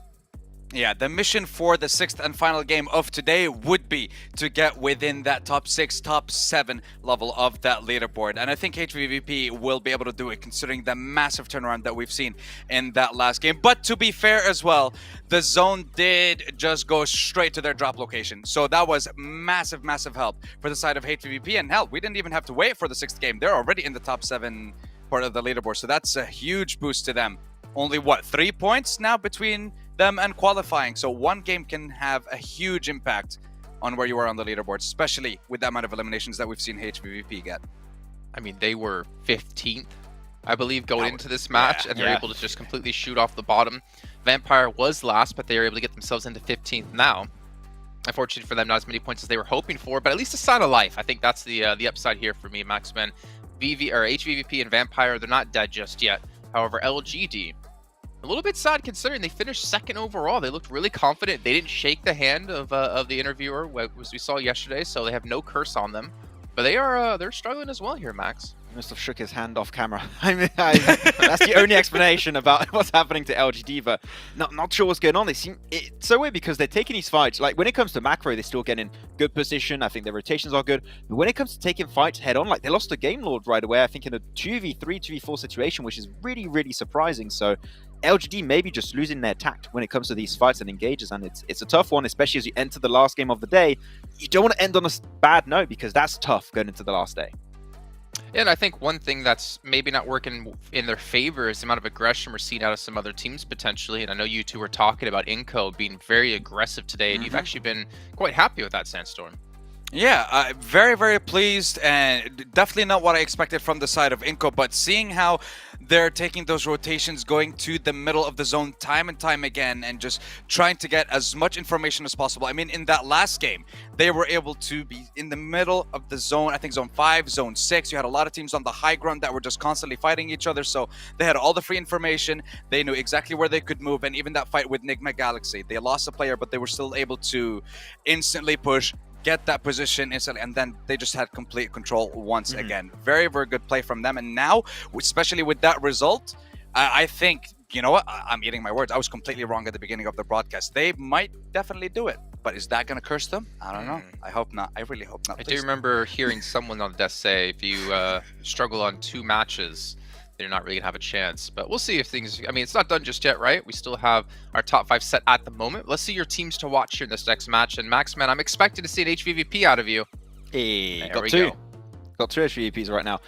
Yeah, the mission for the 6th and final game of today would be to get within that top 6, top 7 level of that leaderboard. And I think HVVP will be able to do it considering the massive turnaround that we've seen in that last game. But to be fair as well, the zone did just go straight to their drop location. So that was massive, massive help for the side of HVVP. And hell, we didn't even have to wait for the 6th game. They're already in the top 7 part of the leaderboard. So that's a huge boost to them. Only, what, 3 points now between them and qualifying. So one game can have a huge impact on where you are on the leaderboard, especially with the amount of eliminations that we've seen HVVP get. I mean, they were 15th, I believe, going into this match, and they're able to just completely shoot off the bottom. Vampire was last, but they were able to get themselves into 15th now. Unfortunately for them, not as many points as they were hoping for, but at least a sign of life. I think that's the upside here for me, Maxman. HVVP and Vampire, they're not dead just yet. However, LGD, A little bit sad considering they finished second overall. They looked really confident. They didn't shake the hand of the interviewer, as we saw yesterday, so they have no curse on them. But they're struggling as well here, Max. He must have shook his hand off camera. That's the only explanation about what's happening to LGD, but not sure what's going on. It's so weird because they're taking these fights. Like, when it comes to macro, they still get in good position. I think their rotations are good. But when it comes to taking fights head on, like, they lost a Game Lord right away, I think, in a 2v3, 2v4 situation, which is really, really surprising. So LGD maybe just losing their tact when it comes to these fights and engages, and it's a tough one, especially as you enter the last game of the day. You don't want to end on a bad note because that's tough going into the last day. Yeah, and I think one thing that's maybe not working in their favor is the amount of aggression we're seeing out of some other teams potentially. And I know you two were talking about Inco being very aggressive today, and you've actually been quite happy with that, Sandstorm. Yeah, very, very pleased, and definitely not what I expected from the side of Inco, but seeing how they're taking those rotations, going to the middle of the zone time and time again, and just trying to get as much information as possible. I mean, in that last game, they were able to be in the middle of the zone, I think zone 5, zone 6. You had a lot of teams on the high ground that were just constantly fighting each other, so they had all the free information. They knew exactly where they could move, and even that fight with Nigma Galaxy, they lost a player, but they were still able to instantly push, get that position instantly, and then they just had complete control once again. Very, very good play from them. And now, especially with that result, I think, you know what, I'm eating my words. I was completely wrong at the beginning of the broadcast. They might definitely do it, but is that going to curse them? I don't know. I hope not. I really hope not. I do remember hearing someone on the desk say if you struggle on 2 matches, they're not really gonna have a chance. But we'll see if things, I mean, it's not done just yet, right? We still have our top 5 set at the moment. Let's see your teams to watch here in this next match. And Max, man, I'm expecting to see an HVVP out of you. Hey, got 2. Got 2 HVVPs right now.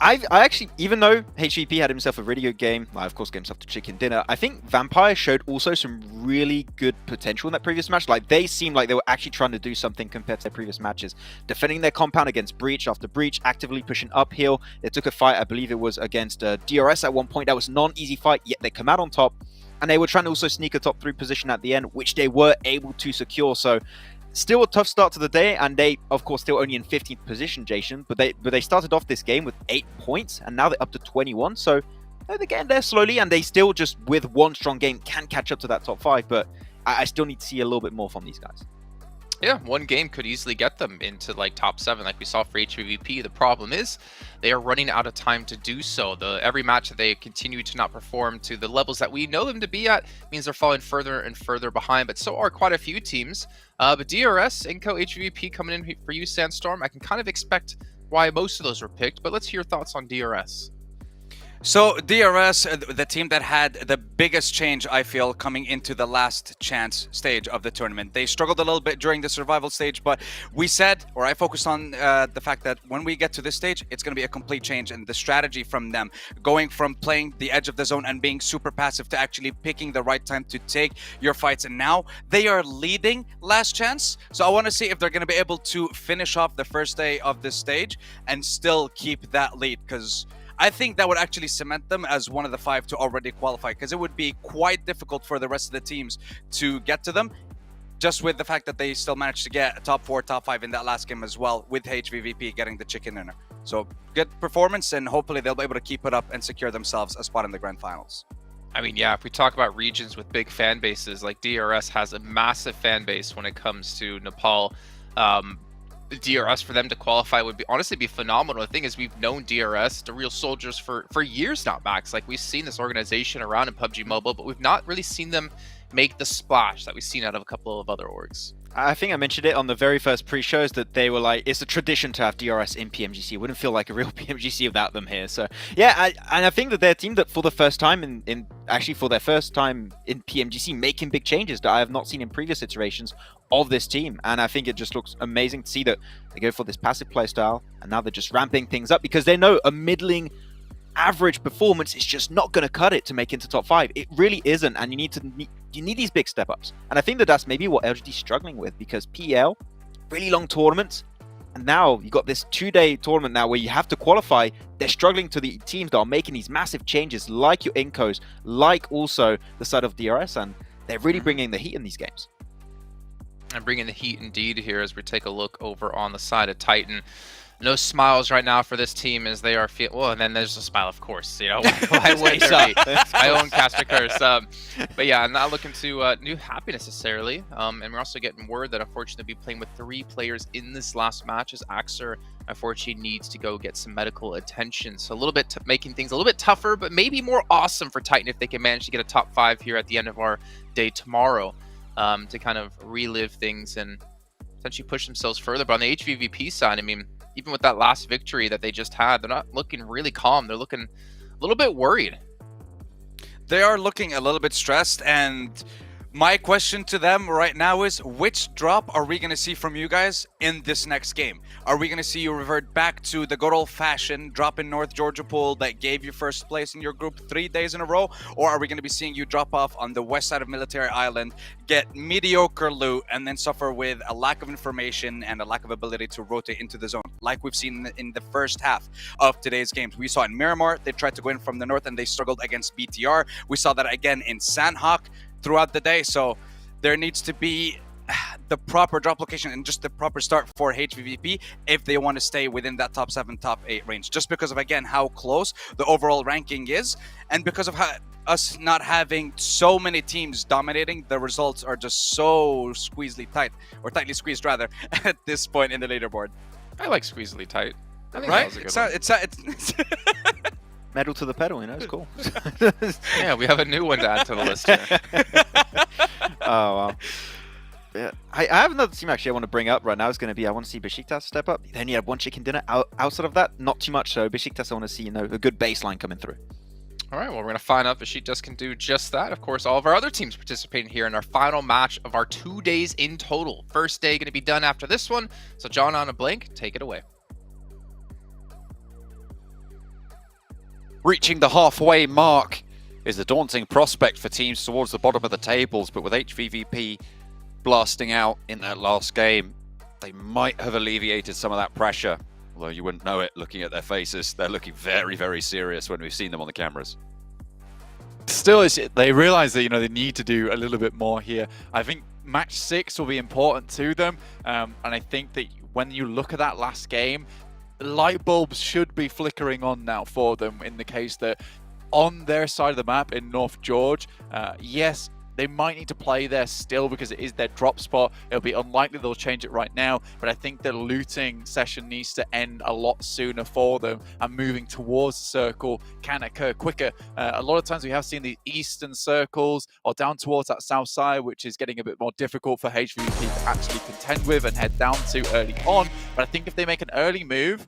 I actually, even though HVP had himself a really good game, of course, gave himself to chicken dinner, I think Vampire showed also some really good potential in that previous match. Like, they seemed like they were actually trying to do something compared to their previous matches. Defending their compound against Breach after Breach, actively pushing uphill. They took a fight, I believe it was against DRS at one point. That was not an easy fight, yet they come out on top. And they were trying to also sneak a top 3 position at the end, which they were able to secure. So, still a tough start to the day, and they, of course, still only in 15th position, Jason. But they started off this game with 8 points, and now they're up to 21. So they're getting there slowly, and they still just, with one strong game, can catch up to that top 5. But I still need to see a little bit more from these guys. Yeah, one game could easily get them into like top 7 like we saw for HVVP. The problem is they are running out of time to do so. Every match that they continue to not perform to the levels that we know them to be at means they're falling further and further behind, but so are quite a few teams. But DRS, Inco, HVVP coming in for you, Sandstorm. I can kind of expect why most of those were picked, but let's hear your thoughts on DRS. So DRS, the team that had the biggest change, I feel, coming into the last chance stage of the tournament. They struggled a little bit during the survival stage, but we said, or I focused on the fact that when we get to this stage, it's going to be a complete change in the strategy from them, going from playing the edge of the zone and being super passive to actually picking the right time to take your fights. And now they are leading last chance. So I want to see if they're going to be able to finish off the first day of this stage and still keep that lead, because I think that would actually cement them as one of the 5 to already qualify, because it would be quite difficult for the rest of the teams to get to them, just with the fact that they still managed to get a top 4, top 5 in that last game as well, with HVVP getting the chicken dinner. So good performance, and hopefully they'll be able to keep it up and secure themselves a spot in the grand finals. I mean, yeah, if we talk about regions with big fan bases, like DRS has a massive fan base when it comes to Nepal. DRS for them to qualify would honestly be phenomenal. The thing is, we've known DRS, the real soldiers, for years now, Max. Like, we've seen this organization around in PUBG Mobile, but we've not really seen them make the splash that we've seen out of a couple of other orgs. I think I mentioned it on the very first pre-shows that they were like, it's a tradition to have DRS in PMGC. It wouldn't feel like a real PMGC without them here. So yeah, and I think that they're a team that for the first time for their first time in PMGC, making big changes that I have not seen in previous iterations of this team. And I think it just looks amazing to see that they go for this passive play style, and now they're just ramping things up because they know a middling average performance is just not going to cut it to make into top 5. It really isn't, and you need these big step ups. And I think that that's maybe what LGD is struggling with, because PL, really long tournaments, and now you got this 2-day tournament now where you have to qualify. They're struggling to the teams that are making these massive changes, like your Incos, like also the side of DRS, and they're really bringing the heat in these games. And bringing the heat indeed here as we take a look over on the side of Titan. no smiles right now for this team as they are well, and then there's a smile, of course. You know, why would there be? I own Casper Curse. But yeah, I'm not looking to new happiness necessarily. And we're also getting word that unfortunately we'll be playing with 3 players in this last match as Axer unfortunately needs to go get some medical attention. So a little bit making things a little bit tougher, but maybe more awesome for Titan if they can manage to get a top 5 here at the end of our day tomorrow, to kind of relive things and potentially push themselves further. But on the HVVP side, I mean, even with that last victory that they just had, they're not looking really calm. They're looking a little bit worried. They are looking a little bit stressed, and my question to them right now is, which drop are we going to see from you guys in this next game? Are we going to see you revert back to the good old-fashioned drop in North Georgia pool that gave you first place in your group 3 days in a row? Or are we going to be seeing you drop off on the west side of Military Island, get mediocre loot, and then suffer with a lack of information and a lack of ability to rotate into the zone, like we've seen in the first half of today's games? We saw in Miramar, they tried to go in from the north and they struggled against BTR. We saw that again in Sandhawk throughout the day. So there needs to be the proper drop location and just the proper start for HVVP if they want to stay within that top 7, top 8 range, just because of, again, how close the overall ranking is, and because of how us not having so many teams dominating, the results are just so squeezely tight, or tightly squeezed rather, at this point in the leaderboard. I like squeezely tight. I think right? that was a good one. It's Metal to the pedal, you know, it's cool. Yeah, we have a new one to add to the list here. Oh, wow. Yeah. I have another team actually I want to bring up right now. Is going to be, I want to see Besiktas step up. They only had 1 chicken dinner. Outside of that, not too much. So Besiktas, I want to see, you know, a good baseline coming through. All right, well, we're going to find out if Besiktas can do just that. Of course, all of our other teams participating here in our final match of our 2 days in total. First day going to be done after this one. So John on a blank, take it away. Reaching the halfway mark is a daunting prospect for teams towards the bottom of the tables, but with HVVP blasting out in that last game, they might have alleviated some of that pressure. Although you wouldn't know it looking at their faces. They're looking very, very serious when we've seen them on the cameras. Still, they realize that, you know, they need to do a little bit more here. I think match 6 will be important to them, and I think that when you look at that last game, light bulbs should be flickering on now for them, in the case that on their side of the map in North George, yes, they might need to play there still because it is their drop spot. It'll be unlikely they'll change it right now, but I think the looting session needs to end a lot sooner for them, and moving towards the circle can occur quicker. A lot of times we have seen the eastern circles or down towards that south side, which is getting a bit more difficult for HVP to actually contend with and head down to early on. But I think if they make an early move,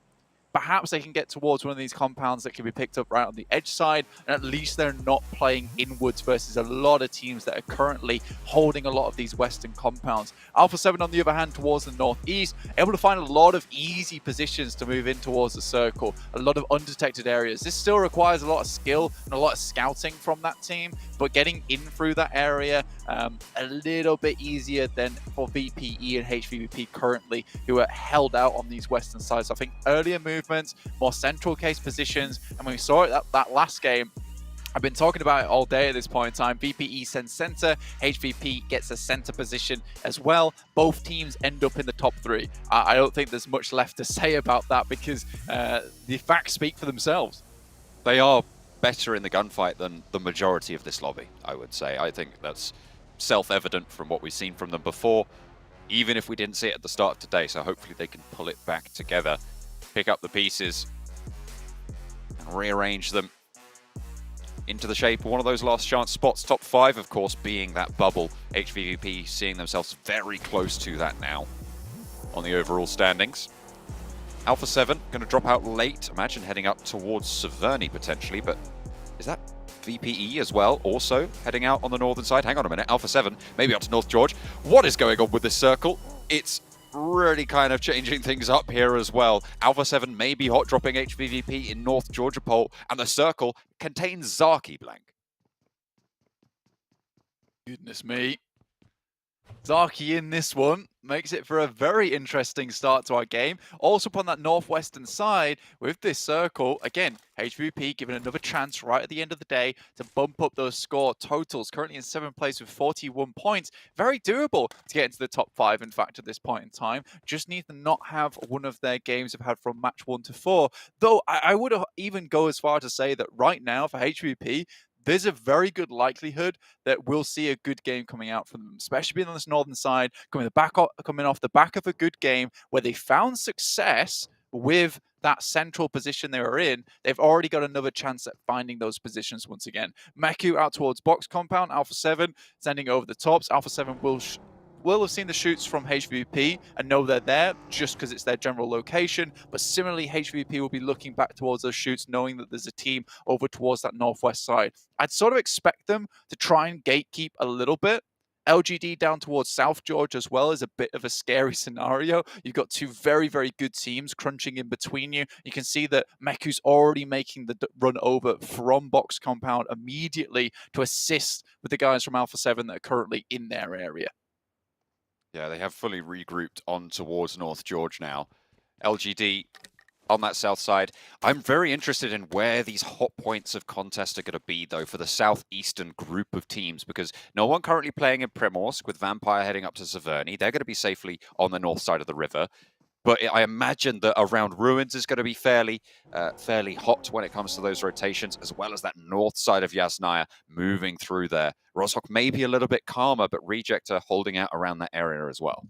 perhaps they can get towards one of these compounds that can be picked up right on the edge side, and at least they're not playing inwards versus a lot of teams that are currently holding a lot of these western compounds. Alpha 7, on the other hand, towards the northeast, able to find a lot of easy positions to move in towards the circle, a lot of undetected areas. This still requires a lot of skill and a lot of scouting from that team, but getting in through that area a little bit easier than for VPE and HVVP currently, who are held out on these western sides. So I think earlier movements, more central case positions, and when we saw it that last game, I've been talking about it all day at this point in time. VPE sends center, HVP gets a center position as well. Both teams end up in the top 3. I don't think there's much left to say about that because the facts speak for themselves. They are better in the gunfight than the majority of this lobby, I would say. I think that's self-evident from what we've seen from them before, even if we didn't see it at the start of today. So hopefully they can pull it back together, pick up the pieces, and rearrange them into the shape of one of those last chance spots. Top 5, of course, being that bubble. HVVP seeing themselves very close to that now on the overall standings. Alpha 7 going to drop out late. Imagine heading up towards Severny potentially, but is that VPE as well, also heading out on the northern side? Hang on a minute, Alpha 7, maybe up to North George. What is going on with this circle? It's really kind of changing things up here as well. Alpha 7 may be hot dropping HVVP in North Georgia pole, and the circle contains Zaki blank. Goodness me. Darky in this one makes it for a very interesting start to our game. Also upon that northwestern side with this circle, again, HVVP given another chance right at the end of the day to bump up those score totals. Currently in 7th place with 41 points. Very doable to get into the top 5, in fact, at this point in time. Just need to not have one of their games they've had from match 1 to 4. Though I would even go as far to say that right now for HVVP, there's a very good likelihood that we'll see a good game coming out from them, especially being on this northern side, coming off the back of a good game where they found success with that central position they were in. They've already got another chance at finding those positions once again. Meku out towards box compound, Alpha 7 sending over the tops. Alpha 7 will have seen the shoots from HVVP and know they're there just because it's their general location. But similarly, HVVP will be looking back towards those shoots, knowing that there's a team over towards that northwest side. I'd sort of expect them to try and gatekeep a little bit. LGD down towards South George as well is a bit of a scary scenario. You've got two very, very good teams crunching in between you. You can see that Meku's already making the run over from box compound immediately to assist with the guys from Alpha 7 that are currently in their area. Yeah, they have fully regrouped on towards North George now. LGD on that south side. I'm very interested in where these hot points of contest are going to be, though, for the southeastern group of teams, because no one currently playing in Primorsk, with Vampire heading up to Severny. They're going to be safely on the north side of the river. But I imagine that around Ruins is going to be fairly hot when it comes to those rotations, as well as that north side of Yasnaya moving through there. Roshok may be a little bit calmer, but Reject are holding out around that area as well.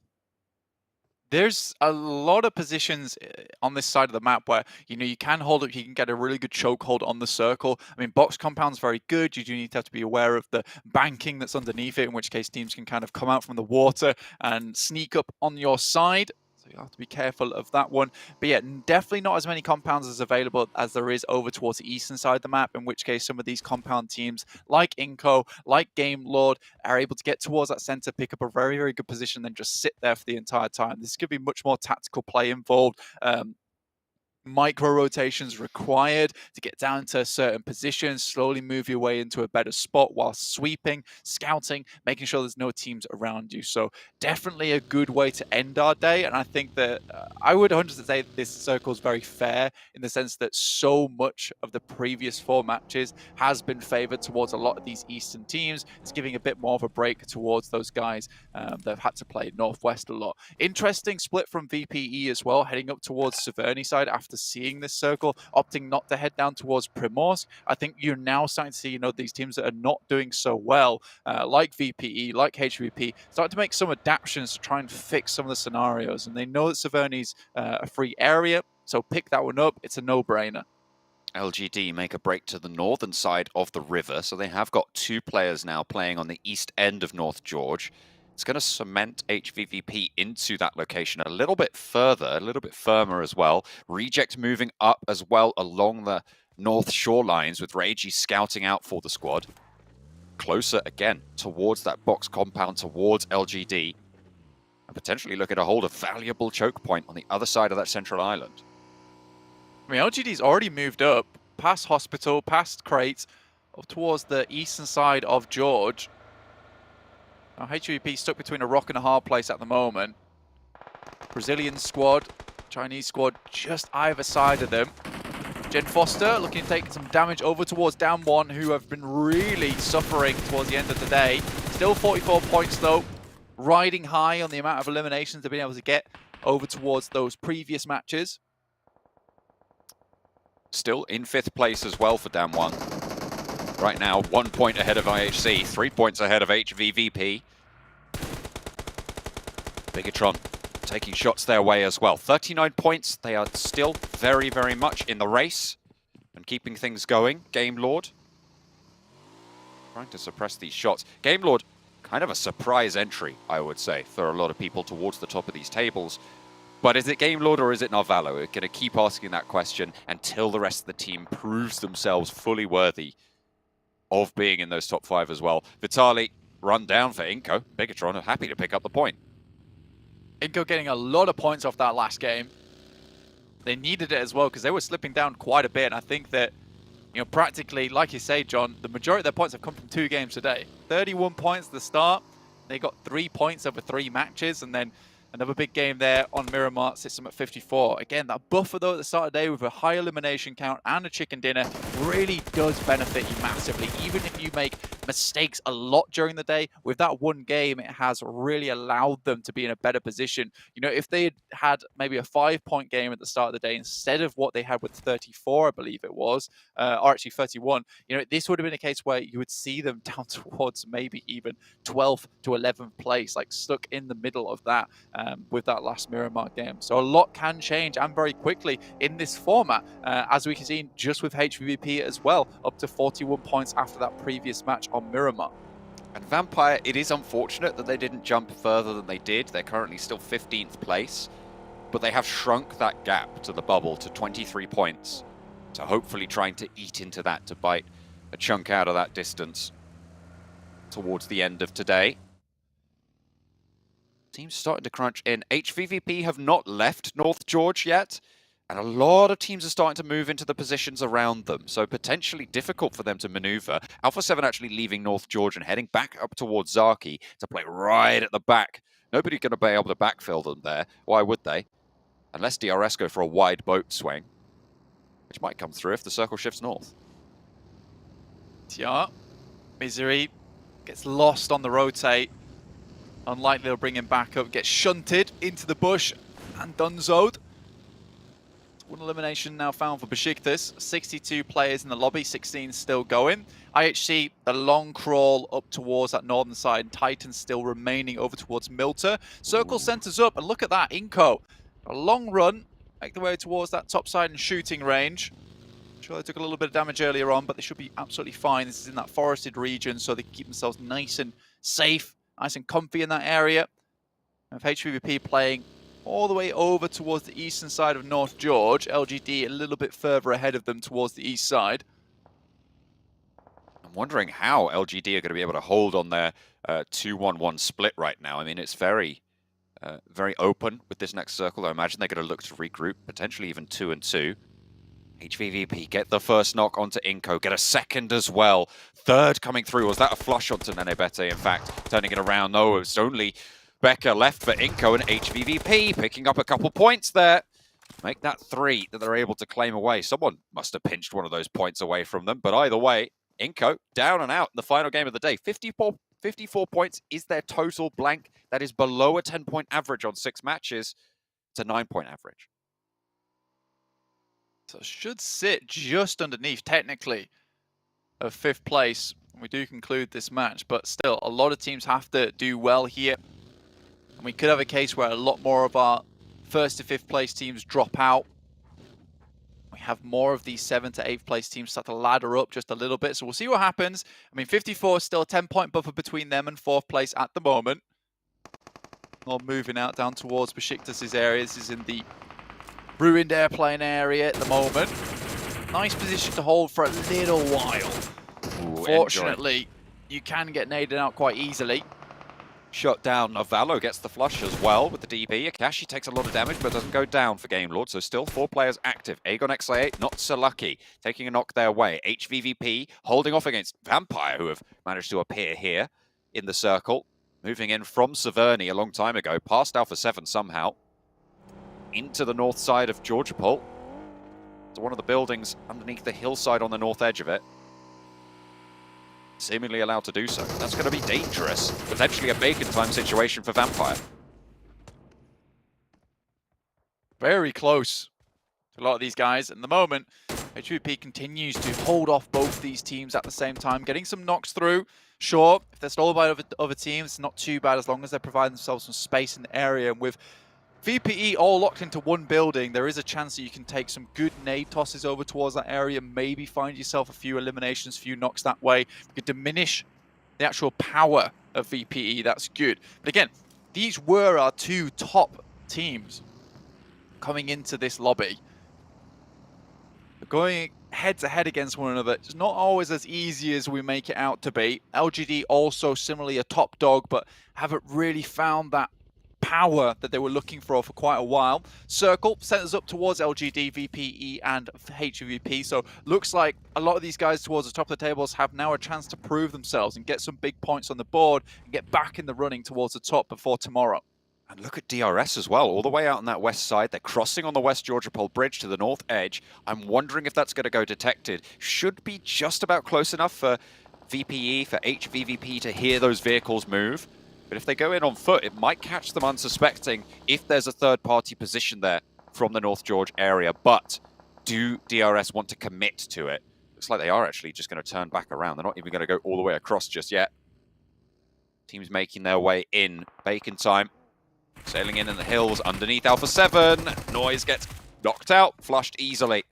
There's a lot of positions on this side of the map where, you can hold up, you can get a really good chokehold on the circle. I mean, box compound's very good. You do need to have to be aware of the banking that's underneath it, in which case teams can kind of come out from the water and sneak up on your side. So you have to be careful of that one. But yeah, definitely not as many compounds as available as there is over towards the eastern side of the map, in which case some of these compound teams like Inco, like Game Lord, are able to get towards that center, pick up a very, very good position, then just sit there for the entire time. This could be much more tactical play involved. Micro rotations required to get down to certain positions, slowly move your way into a better spot while sweeping, scouting, making sure there's no teams around you. So definitely a good way to end our day. And I think that I would 100% say this circle is very fair in the sense that so much of the previous 4 matches has been favored towards a lot of these eastern teams. It's giving a bit more of a break towards those guys that have had to play Northwest a lot. Interesting split from VPE as well, heading up towards Severny side after seeing this circle, opting not to head down towards Primorsk. I think you're now starting to see, these teams that are not doing so well, like VPE, like HVP, starting to make some adaptations to try and fix some of the scenarios. And they know that Severny's a free area, so pick that one up. It's a no-brainer. LGD make a break to the northern side of the river, so they have got 2 players now playing on the east end of North George. It's going to cement HVVP into that location a little bit further, a little bit firmer as well. Reject moving up as well along the north shorelines with Reiji scouting out for the squad. Closer again towards that box compound, towards LGD. And potentially looking to hold a valuable choke point on the other side of that central island. I mean, LGD's already moved up past Hospital, past Crate, up towards the eastern side of George. Now, HVP stuck between a rock and a hard place at the moment. Brazilian squad, Chinese squad just either side of them. Jen Foster looking to take some damage over towards down 1, who have been really suffering towards the end of the day. Still 44 points though, riding high on the amount of eliminations they've been able to get over towards those previous matches. Still in 5th place as well for down 1. Right now, 1 point ahead of IHC, 3 points ahead of HVVP. Bigatron taking shots their way as well. 39 points. They are still very, very much in the race and keeping things going. Game Lord trying to suppress these shots. Game Lord, kind of a surprise entry, I would say, for a lot of people towards the top of these tables. But is it Game Lord or is it Narvalo? We're going to keep asking that question until the rest of the team proves themselves fully worthy of being in those top 5 as well. Vitali run down for Inco. Bigatron are happy to pick up the point. Inco getting a lot of points off that last game. They needed it as well because they were slipping down quite a bit. And I think that, practically, like you say, John, the majority of their points have come from 2 games today. 31 points at the start. They got 3 points over 3 matches, and then another big game there on Miramar sits them at 54. Again, that buffer though at the start of the day with a high elimination count and a chicken dinner really does benefit you massively. Even if you make mistakes a lot during the day, with that one game, it has really allowed them to be in a better position. You know, if they had had maybe a 5-point game at the start of the day instead of what they had with 34, I believe it was, or actually 31, you know, this would have been a case where you would see them down towards maybe even 12th to 11th place, like stuck in the middle of that. With that last Miramar game. So a lot can change, and very quickly in this format, as we can see just with HVVP as well, up to 41 points after that previous match on Miramar. And Vampire, it is unfortunate that they didn't jump further than they did. They're currently still 15th place, but they have shrunk that gap to the bubble to 23 points. So hopefully trying to eat into that to bite a chunk out of that distance towards the end of today. Teams starting to crunch in. HVVP have not left North George yet, and a lot of teams are starting to move into the positions around them, so potentially difficult for them to maneuver. Alpha 7 actually leaving North George and heading back up towards Zaki to play right at the back. Nobody's going to be able to backfill them there. Why would they? Unless DRS go for a wide boat swing, which might come through if the circle shifts north. Yeah, Misery gets lost on the rotate. Unlikely they'll bring him back up, gets shunted into the bush and dunzoed. One elimination now found for Besiktas. 62 players in the lobby, 16 still going. IHC, the long crawl up towards that northern side, and Titan still remaining over towards Milter. Circle centers up, and look at that, Inco. A long run, make the way towards that top side and shooting range. Sure, they took a little bit of damage earlier on, but they should be absolutely fine. This is in that forested region, so they can keep themselves nice and safe. Nice and comfy in that area. With HVVP playing all the way over towards the eastern side of North George. LGD a little bit further ahead of them towards the east side. I'm wondering how LGD are going to be able to hold on their 2-1-1 split right now. I mean, it's very open with this next circle. I imagine they're going to look to regroup, potentially even 2-2. HVVP get the first knock onto Inco, get a second as well. Third coming through. Was that a flush onto Nenebete, in fact? Turning it around. No, it's only Becca left for Inco, and HVVP picking up a couple points there. Make that 3 that they're able to claim away. Someone must have pinched one of those points away from them. But either way, Inco down and out in the final game of the day. 54 points is their total blank. That is below a 10-point average on 6 matches. It's a 9-point average. So it should sit just underneath, technically, of 5th place. We do conclude this match, but still, a lot of teams have to do well here. And we could have a case where a lot more of our 1st to 5th place teams drop out. We have more of these 7th to 8th place teams start to ladder up just a little bit. So we'll see what happens. I mean, 54 is still a 10-point buffer between them and 4th place at the moment. All moving out down towards Besiktas' area. This is in the ruined airplane area at the moment. Nice position to hold for a little while. Ooh, fortunately, you can get naded out quite easily. Shut down. Navalo gets the flush as well with the DB. Akashi takes a lot of damage but doesn't go down for Game Lord, so still 4 players active. Aegon XI8 not so lucky, taking a knock their way. HVVP holding off against Vampire, who have managed to appear here in the circle. Moving in from Severny a long time ago, past Alpha 7 somehow. Into the north side of Georgopol, to one of the buildings underneath the hillside on the north edge of it. Seemingly allowed to do so. That's going to be dangerous. Potentially a bacon time situation for Vampire. Very close to a lot of these guys. At the moment, HVP continues to hold off both these teams at the same time, getting some knocks through. Sure, if they're stolen by other teams, it's not too bad as long as they're providing themselves some space in the area. And with VPE all locked into one building, there is a chance that you can take some good nade tosses over towards that area, maybe find yourself a few eliminations, a few knocks that way. You could diminish the actual power of VPE, that's good. But again, these were our 2 top teams coming into this lobby. But going head-to-head against one another, it's not always as easy as we make it out to be. LGD also similarly a top dog, but haven't really found that power that they were looking for quite a while. Circle sent us up towards LGD, VPE, and HVVP. So looks like a lot of these guys towards the top of the tables have now a chance to prove themselves and get some big points on the board and get back in the running towards the top before tomorrow. And look at DRS as well, all the way out on that west side. They're crossing on the West Georgia Pole Bridge to the north edge. I'm wondering if that's going to go detected. Should be just about close enough for VPE, for HVVP to hear those vehicles move. But if they go in on foot, it might catch them unsuspecting if there's a third-party position there from the North George area. But do DRS want to commit to it? Looks like they are actually just going to turn back around. They're not even going to go all the way across just yet. Teams making their way in. Bacon time. Sailing in the hills underneath Alpha 7. Noise gets knocked out, flushed easily.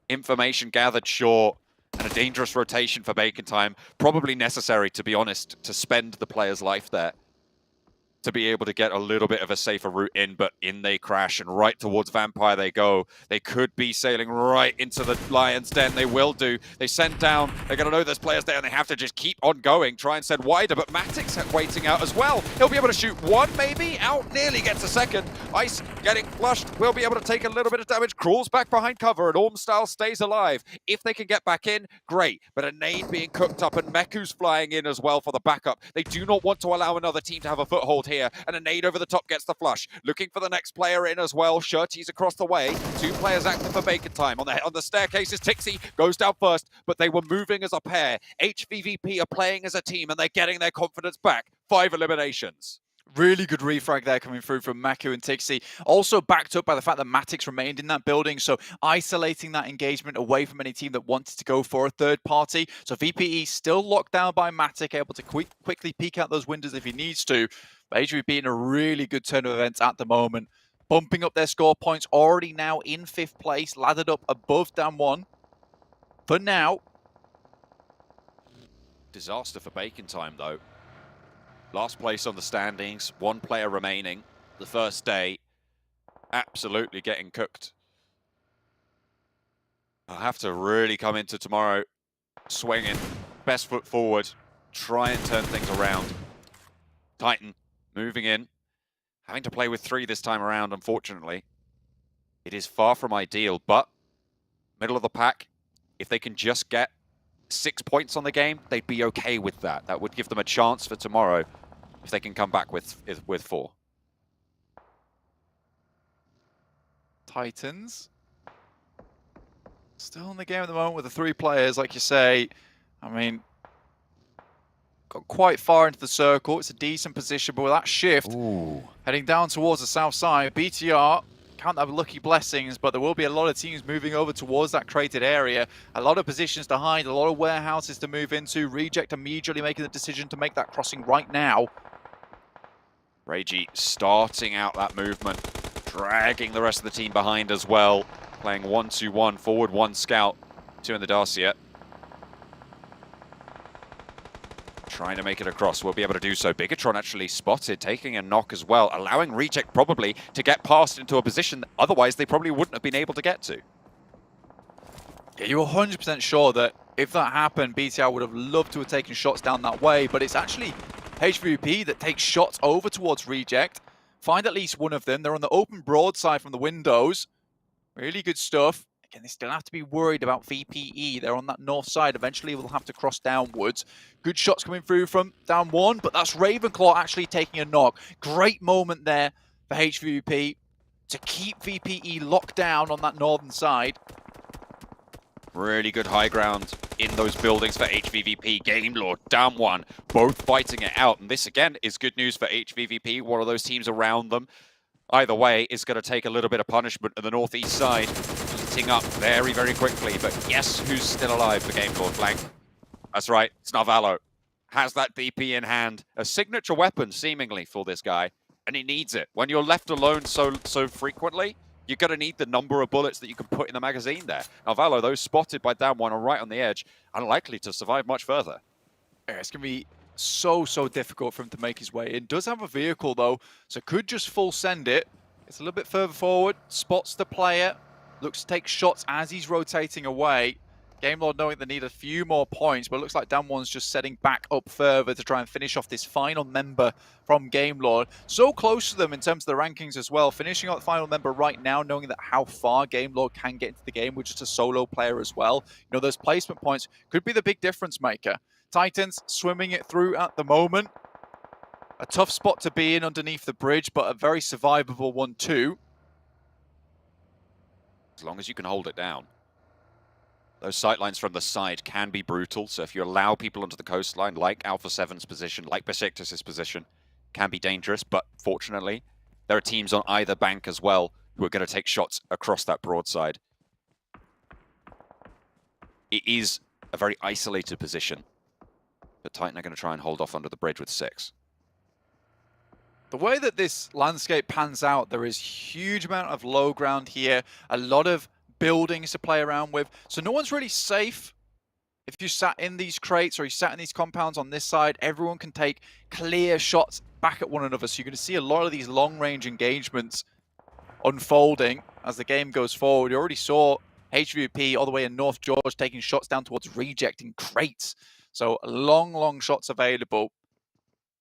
Information gathered short, and a dangerous rotation for Bacon time. Probably necessary, to be honest, to spend the player's life there, to be able to get a little bit of a safer route in, but in they crash, and right towards Vampire they go. They could be sailing right into the Lion's Den. They will do. They send down. They're going to know there's players there, and they have to just keep on going, try and send wider, but Matic's waiting out as well. He'll be able to shoot one, maybe. Out nearly gets a second. Ice getting flushed. Will be able to take a little bit of damage. Crawls back behind cover, and Ormstyle stays alive. If they can get back in, great. But a nade being cooked up, and Meku's flying in as well for the backup. They do not want to allow another team to have a foothold here, and a nade over the top gets the flush. Looking for the next player in as well. Shirty's across the way. Two players active for Bacon time. On the staircases, Tixie goes down first, but they were moving as a pair. HVVP are playing as a team, and they're getting their confidence back. 5 eliminations. Really good refrag there coming through from Maku and Tixie. Also backed up by the fact that Matix remained in that building, so isolating that engagement away from any team that wanted to go for a third party. So VPE still locked down by Matic, able to quickly peek out those windows if he needs to. But HVP in a really good turn of events at the moment. Bumping up their score points, already now in 5th place, laddered up above Dan 1. For now. Disaster for Bacon time, though. Last place on the standings, 1 player remaining. The first day, absolutely getting cooked. I'll have to really come into tomorrow swinging, best foot forward, try and turn things around. Titan moving in, having to play with 3 this time around, unfortunately. It is far from ideal, but middle of the pack, if they can just get 6 points on the game, they'd be okay with that. That would give them a chance for tomorrow if they can come back with 4. Titans still in the game at the moment with the 3 players, like you say. I mean, got quite far into the circle. It's a decent position, but with that shift, heading down towards the south side, BTR can't have lucky blessings, but there will be a lot of teams moving over towards that crated area. A lot of positions to hide, a lot of warehouses to move into. Reject immediately making the decision to make that crossing right now. Reiji starting out that movement, dragging the rest of the team behind as well. Playing 1-2-1, forward 1 scout, 2 in the Dacia. Trying to make it across, will be able to do so. Bigatron actually spotted, taking a knock as well, allowing Reject probably to get past into a position that otherwise they probably wouldn't have been able to get to. Yeah, you're 100% sure that if that happened, BTR would have loved to have taken shots down that way, but it's actually HVP that takes shots over towards Reject. Find at least one of them. They're on the open broadside from the windows. Really good stuff. Again, they still have to be worried about VPE. They're on that north side. Eventually, we'll have to cross downwards. Good shots coming through from down 1, but that's Ravenclaw actually taking a knock. Great moment there for HVP to keep VPE locked down on that northern side. Really good high ground in those buildings for HVVP. Game Lord, down 1, both fighting it out. And this, again, is good news for HVVP. One of those teams around them, either way, is going to take a little bit of punishment on the northeast side. Heating up very, very quickly. But guess who's still alive for Game Lord Blank? That's right, Snarvalo. Has that DP in hand. A signature weapon, seemingly, for this guy. And he needs it. When you're left alone so frequently, you're going to need the number of bullets that you can put in the magazine there. Now, Valo, those spotted by down 1 are right on the edge, unlikely to survive much further. Yeah, it's going to be so difficult for him to make his way in. Does have a vehicle, though, so could just full send it. It's a little bit further forward, spots the player, looks to take shots as he's rotating away. Game Lord knowing they need a few more points, but it looks like Damwon's just setting back up further to try and finish off this final member from Game Lord. So close to them in terms of the rankings as well. Finishing out the final member right now, knowing that how far Game Lord can get into the game with just a solo player as well. You know, those placement points could be the big difference maker. Titans swimming it through at the moment. A tough spot to be in underneath the bridge, but a very survivable one too. As long as you can hold it down. Those sightlines from the side can be brutal, so if you allow people onto the coastline, like Alpha 7's position, like Besiktas' position, can be dangerous, but fortunately, there are teams on either bank as well who are going to take shots across that broadside. It is a very isolated position, but Titan are going to try and hold off under the bridge with 6. The way that this landscape pans out, there is huge amount of low ground here, a lot of buildings to play around with, so no one's really safe. If you sat in these crates or you sat in these compounds on this side, everyone can take clear shots back at one another, so you're going to see a lot of these long-range engagements unfolding as the game goes forward. You already saw HVVP all the way in North George taking shots down towards Reject in crates, so long shots available.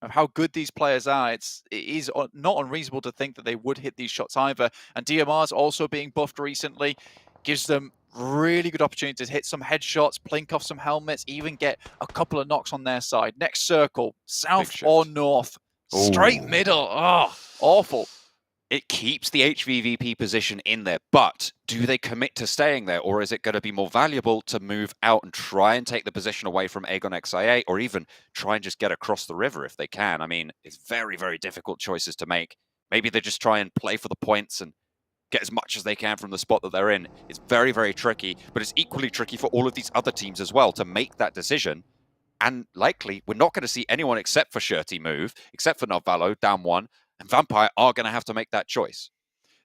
Of how good these players are, it is not unreasonable to think that they would hit these shots either. And DMR's also being buffed recently, gives them really good opportunities to hit some headshots, plink off some helmets, even get a couple of knocks on their side. Next circle, south or north, straight middle. Oh, awful. It keeps the HVVP position in there, but do they commit to staying there, or is it going to be more valuable to move out and try and take the position away from Aegon XIA, or even try and just get across the river if they can? I mean, it's very, very difficult choices to make. Maybe they just try and play for the points and get as much as they can from the spot that they're in. It's very, very tricky, but it's equally tricky for all of these other teams as well to make that decision. And likely, we're not going to see anyone except for Shirty move, except for Narvalo, down 1, and Vampire are going to have to make that choice.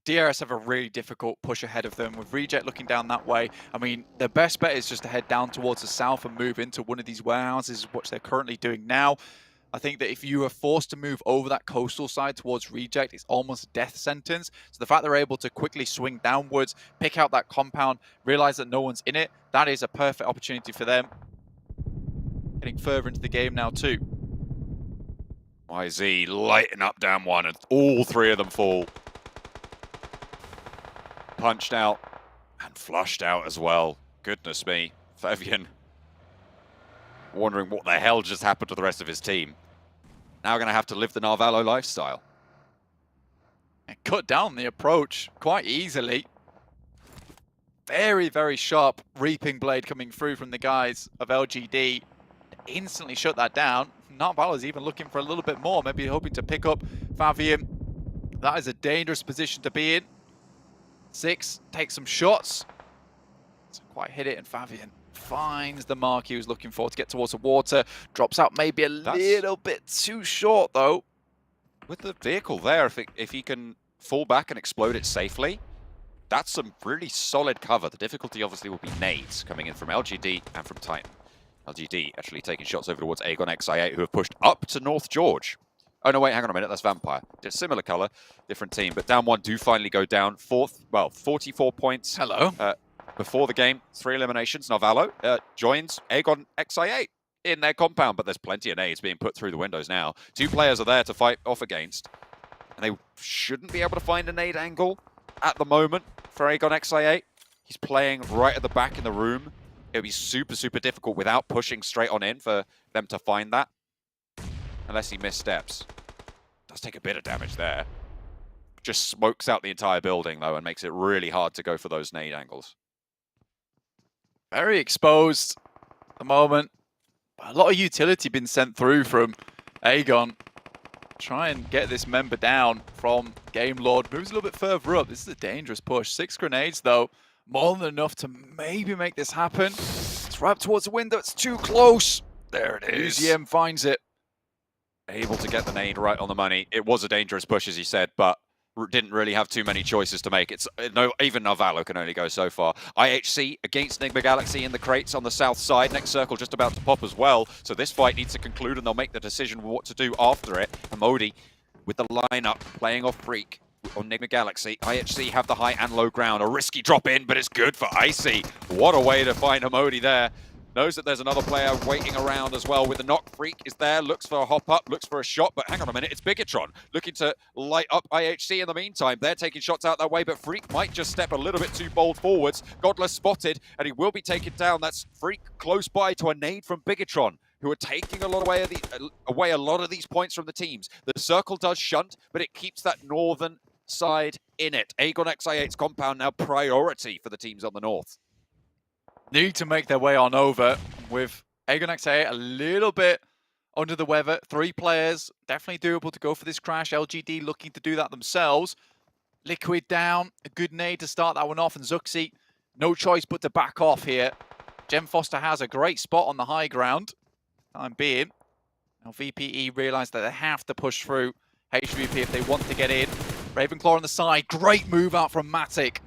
DRS have a really difficult push ahead of them with Reject looking down that way. I mean, the best bet is just to head down towards the south and move into one of these warehouses, which they're currently doing now. I think that if you are forced to move over that coastal side towards Reject, it's almost a death sentence. So the fact they're able to quickly swing downwards, pick out that compound, realize that no one's in it, that is a perfect opportunity for them. Getting further into the game now too. YZ lighting up down 1, and all 3 of them fall. Punched out and flushed out as well. Goodness me. Fabian wondering what the hell just happened to the rest of his team. Now going to have to live the Narvalo lifestyle. And cut down the approach quite easily. Very, very sharp reaping blade coming through from the guys of LGD. Instantly shut that down. Narvalo's even looking for a little bit more, maybe hoping to pick up Fabian. That is a dangerous position to be in. 6 takes some shots. Doesn't quite hit it, and Fabian finds the mark he was looking for to get towards the water. Drops out maybe a little bit too short, though. With the vehicle there, if he can fall back and explode it safely, that's some really solid cover. The difficulty obviously will be nades coming in from LGD and from Titan. LGD actually taking shots over towards Aegon XIA, who have pushed up to North George. Oh, no, wait, hang on a minute. That's Vampire. It's similar color, different team. But down 1 do finally go down. 44 points. Hello. Before the game, 3 eliminations. Narvalo joins Aegon XIA in their compound, but there's plenty of nades being put through the windows now. 2 players are there to fight off against, and they shouldn't be able to find a nade angle at the moment for Aegon XIA. He's playing right at the back in the room. It'll be super, super difficult without pushing straight on in for them to find that. Unless he missteps. Does take a bit of damage there. Just smokes out the entire building, though, and makes it really hard to go for those nade angles. Very exposed at the moment. A lot of utility been sent through from Aegon. Try and get this member down from Game Lord. Moves a little bit further up. This is a dangerous push. 6 grenades, though. More than enough to maybe make this happen. It's right up towards the window. It's too close. There it is. UZM finds it. Able to get the nade right on the money. It was a dangerous push, as you said, but didn't really have too many choices to make. Even Narvalo can only go so far. IHC against Enigma Galaxy in the crates on the south side. Next circle just about to pop as well. So this fight needs to conclude, and they'll make the decision what to do after it. And Modi with the lineup, playing off Freak. on Enigma Galaxy. IHC have the high and low ground. A risky drop in, but it's good for Icy. What a way to find Hamodi there. Knows that there's another player waiting around as well with the knock. Freak is there, looks for a hop up, looks for a shot, but hang on a minute, it's Bigatron looking to light up IHC in the meantime. They're taking shots out that way, but Freak might just step a little bit too bold forwards. Godless spotted, and he will be taken down. That's Freak close by to a nade from Bigatron, who are taking a lot away a lot of these points from the teams. The circle does shunt, but it keeps that northern side in it. Aegon XI8's compound now priority for the teams on the north. Need to make their way on over with Aegon XA a little bit under the weather. 3 players, definitely doable to go for this crash. LGD looking to do that themselves. Liquid down, a good nade to start that one off, and Zuxi, no choice but to back off here. Gem Foster has a great spot on the high ground. Time being, now VPE realise that they have to push through HVVP if they want to get in. Ravenclaw on the side, great move out from Matic.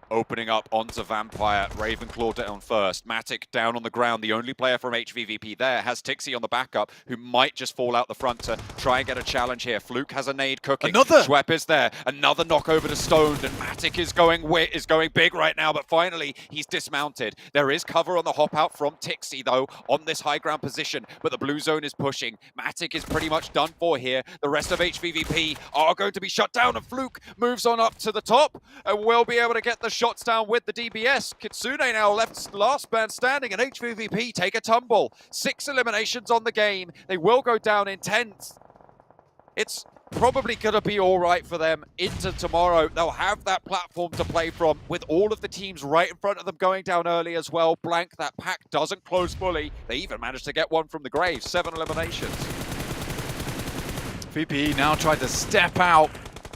Opening up onto Vampire, Ravenclaw down first. Matic down on the ground, the only player from HVVP there. Has Tixie on the backup, who might just fall out the front to try and get a challenge here. Fluke has a nade cooking. Another! Schwepp is there. Another knock over to Stoned, and Matic is going big right now, but finally he's dismounted. There is cover on the hop out from Tixie, though, on this high ground position, but the blue zone is pushing. Matic is pretty much done for here. The rest of HVVP are going to be shut down, and Fluke moves on up to the top, and will be able to get the shots down with the DBS. Kitsune now left last man standing, and HVVP take a tumble. 6 eliminations on the game. They will go down in 10th. It's probably going to be all right for them into tomorrow. They'll have that platform to play from with all of the teams right in front of them going down early as well. Blank, that pack doesn't close fully. They even managed to get one from the grave. 7 eliminations. VPE now tried to step out,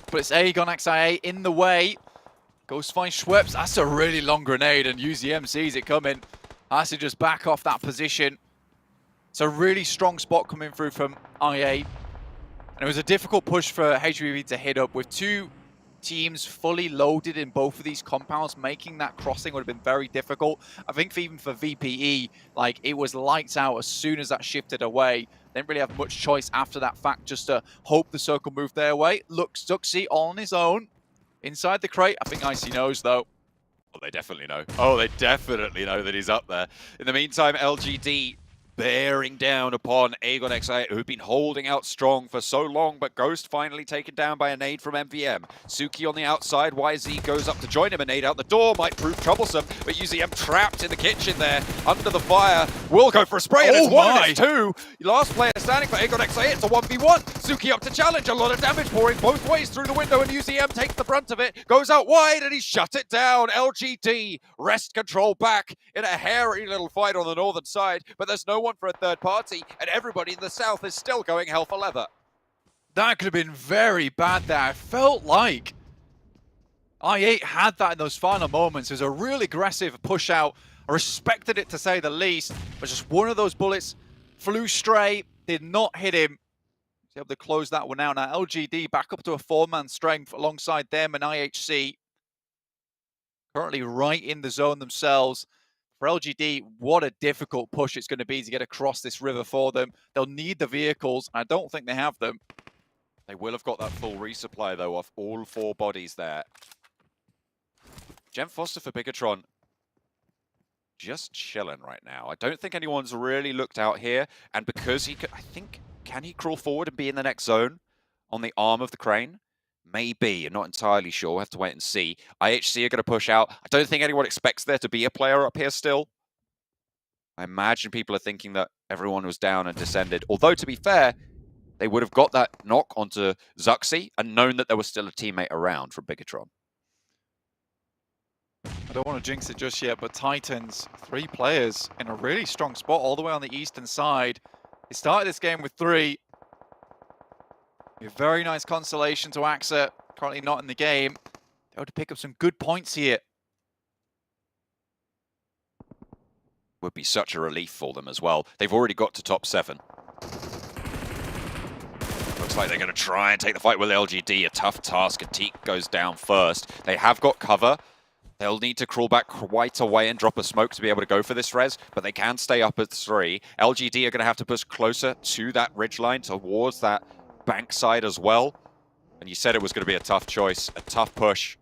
but it's Aegon XIA in the way. Goes find Schweppes. That's a really long grenade, and UZM sees it coming. Has to just back off that position. It's a really strong spot coming through from IA. And it was a difficult push for HVV to hit up with 2 teams fully loaded in both of these compounds. Making that crossing would have been very difficult. I think even for VPE, like, it was lights out as soon as that shifted away. They didn't really have much choice after that fact, just to hope the circle moved their way. Look, Stuxy on his own. Inside the crate, I think Icy knows, though. Oh, they definitely know. Oh, they definitely know that he's up there. In the meantime, LGD bearing down upon Aegon XI, who've been holding out strong for so long, but Ghost finally taken down by a nade from MVM. Suki on the outside, YZ goes up to join him, a nade out the door, might prove troublesome, but UZM trapped in the kitchen there, under the fire, will go for a spray, and it's 1 and it's 2. Last player standing for Aegon XI, it's a 1v1. Suki up to challenge, a lot of damage pouring both ways through the window, and UZM takes the brunt of it, goes out wide, and he's shut it down. LGD wrest control back in a hairy little fight on the northern side, but there's no one for a third party, and everybody in the south is still going hell for leather. That could have been very bad there. I felt like I8 had that in those final moments. It was a really aggressive push out. I respected it, to say the least, but just one of those bullets flew straight, did not hit him. He's able to close that one out. Now LGD back up to a 4-man strength alongside them and IHC. Currently right in the zone themselves. For LGD, what a difficult push it's going to be to get across this river for them. They'll need the vehicles. I don't think they have them. They will have got that full resupply, though, of all 4 bodies there. Gem Foster for Bigatron, just chilling right now. I don't think anyone's really looked out here. And because he could, I think, can he crawl forward and be in the next zone on the arm of the crane? Maybe. I'm not entirely sure. We'll have to wait and see. IHC are going to push out. I don't think anyone expects there to be a player up here still. I imagine people are thinking that everyone was down and descended. Although, to be fair, they would have got that knock onto Zuxi and known that there was still a teammate around from Bigatron. I don't want to jinx it just yet, but Titans, 3 players in a really strong spot all the way on the eastern side. They started this game with 3. A very nice consolation to AXA, currently not in the game. They're able to pick up some good points here. Would be such a relief for them as well. They've already got to top 7. Looks like they're going to try and take the fight with LGD. A tough task. Atik goes down first. They have got cover. They'll need to crawl back quite a way and drop a smoke to be able to go for this res, but they can stay up at 3. LGD are going to have to push closer to that ridgeline, towards that bank side as well. And you said it was going to be a tough choice, a tough push.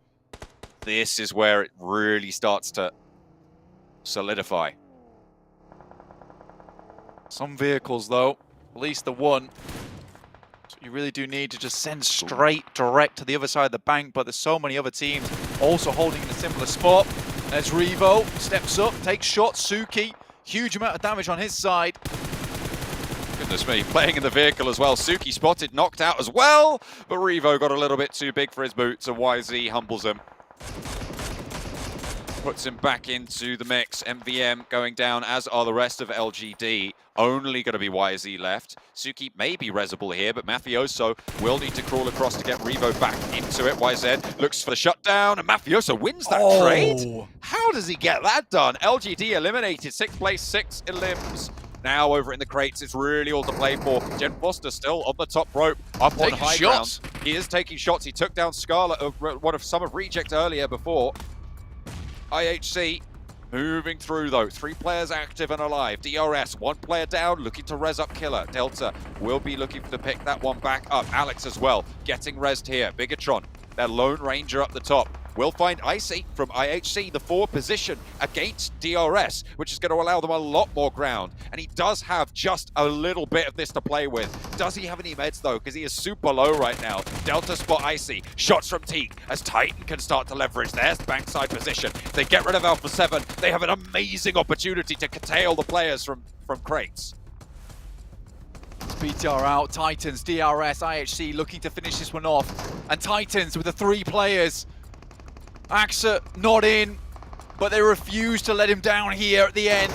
This is where it really starts to solidify. Some vehicles, though, at least the one, so you really do need to just send straight, direct to the other side of the bank, but there's so many other teams also holding in a similar spot. There's Revo, steps up, takes shots, Suki, huge amount of damage on his side. Goodness me, playing in the vehicle as well. Suki spotted, knocked out as well, but Revo got a little bit too big for his boots, and YZ humbles him. Puts him back into the mix. MVM going down, as are the rest of LGD. Only going to be YZ left. Suki may be resable here, but Mafioso will need to crawl across to get Revo back into it. YZ looks for the shutdown, and Mafioso wins that trade. How does he get that done? LGD eliminated, 6th place, 6 elims. Now over in the crates, it's really all to play for. Jen Foster still on the top rope, up on high ground. He is taking shots. He took down Scarlet, one of some of Reject earlier before. IHC moving through though. 3 players active and alive. DRS, 1 player down, looking to res up Killer. Delta will be looking to pick that one back up. Alex as well, getting resed here. Bigatron, their Lone Ranger up the top. Will find Icy from IHC, the 4 position against DRS, which is going to allow them a lot more ground. And he does have just a little bit of this to play with. Does he have any meds though? Because he is super low right now. Delta spot Icy. Shots from Teak as Titan can start to leverage their bankside position. If they get rid of Alpha 7, they have an amazing opportunity to curtail the players from crates. BTR out, Titans, DRS, IHC looking to finish this one off. And Titans with the 3 players. Axa not in, but they refuse to let him down here at the end.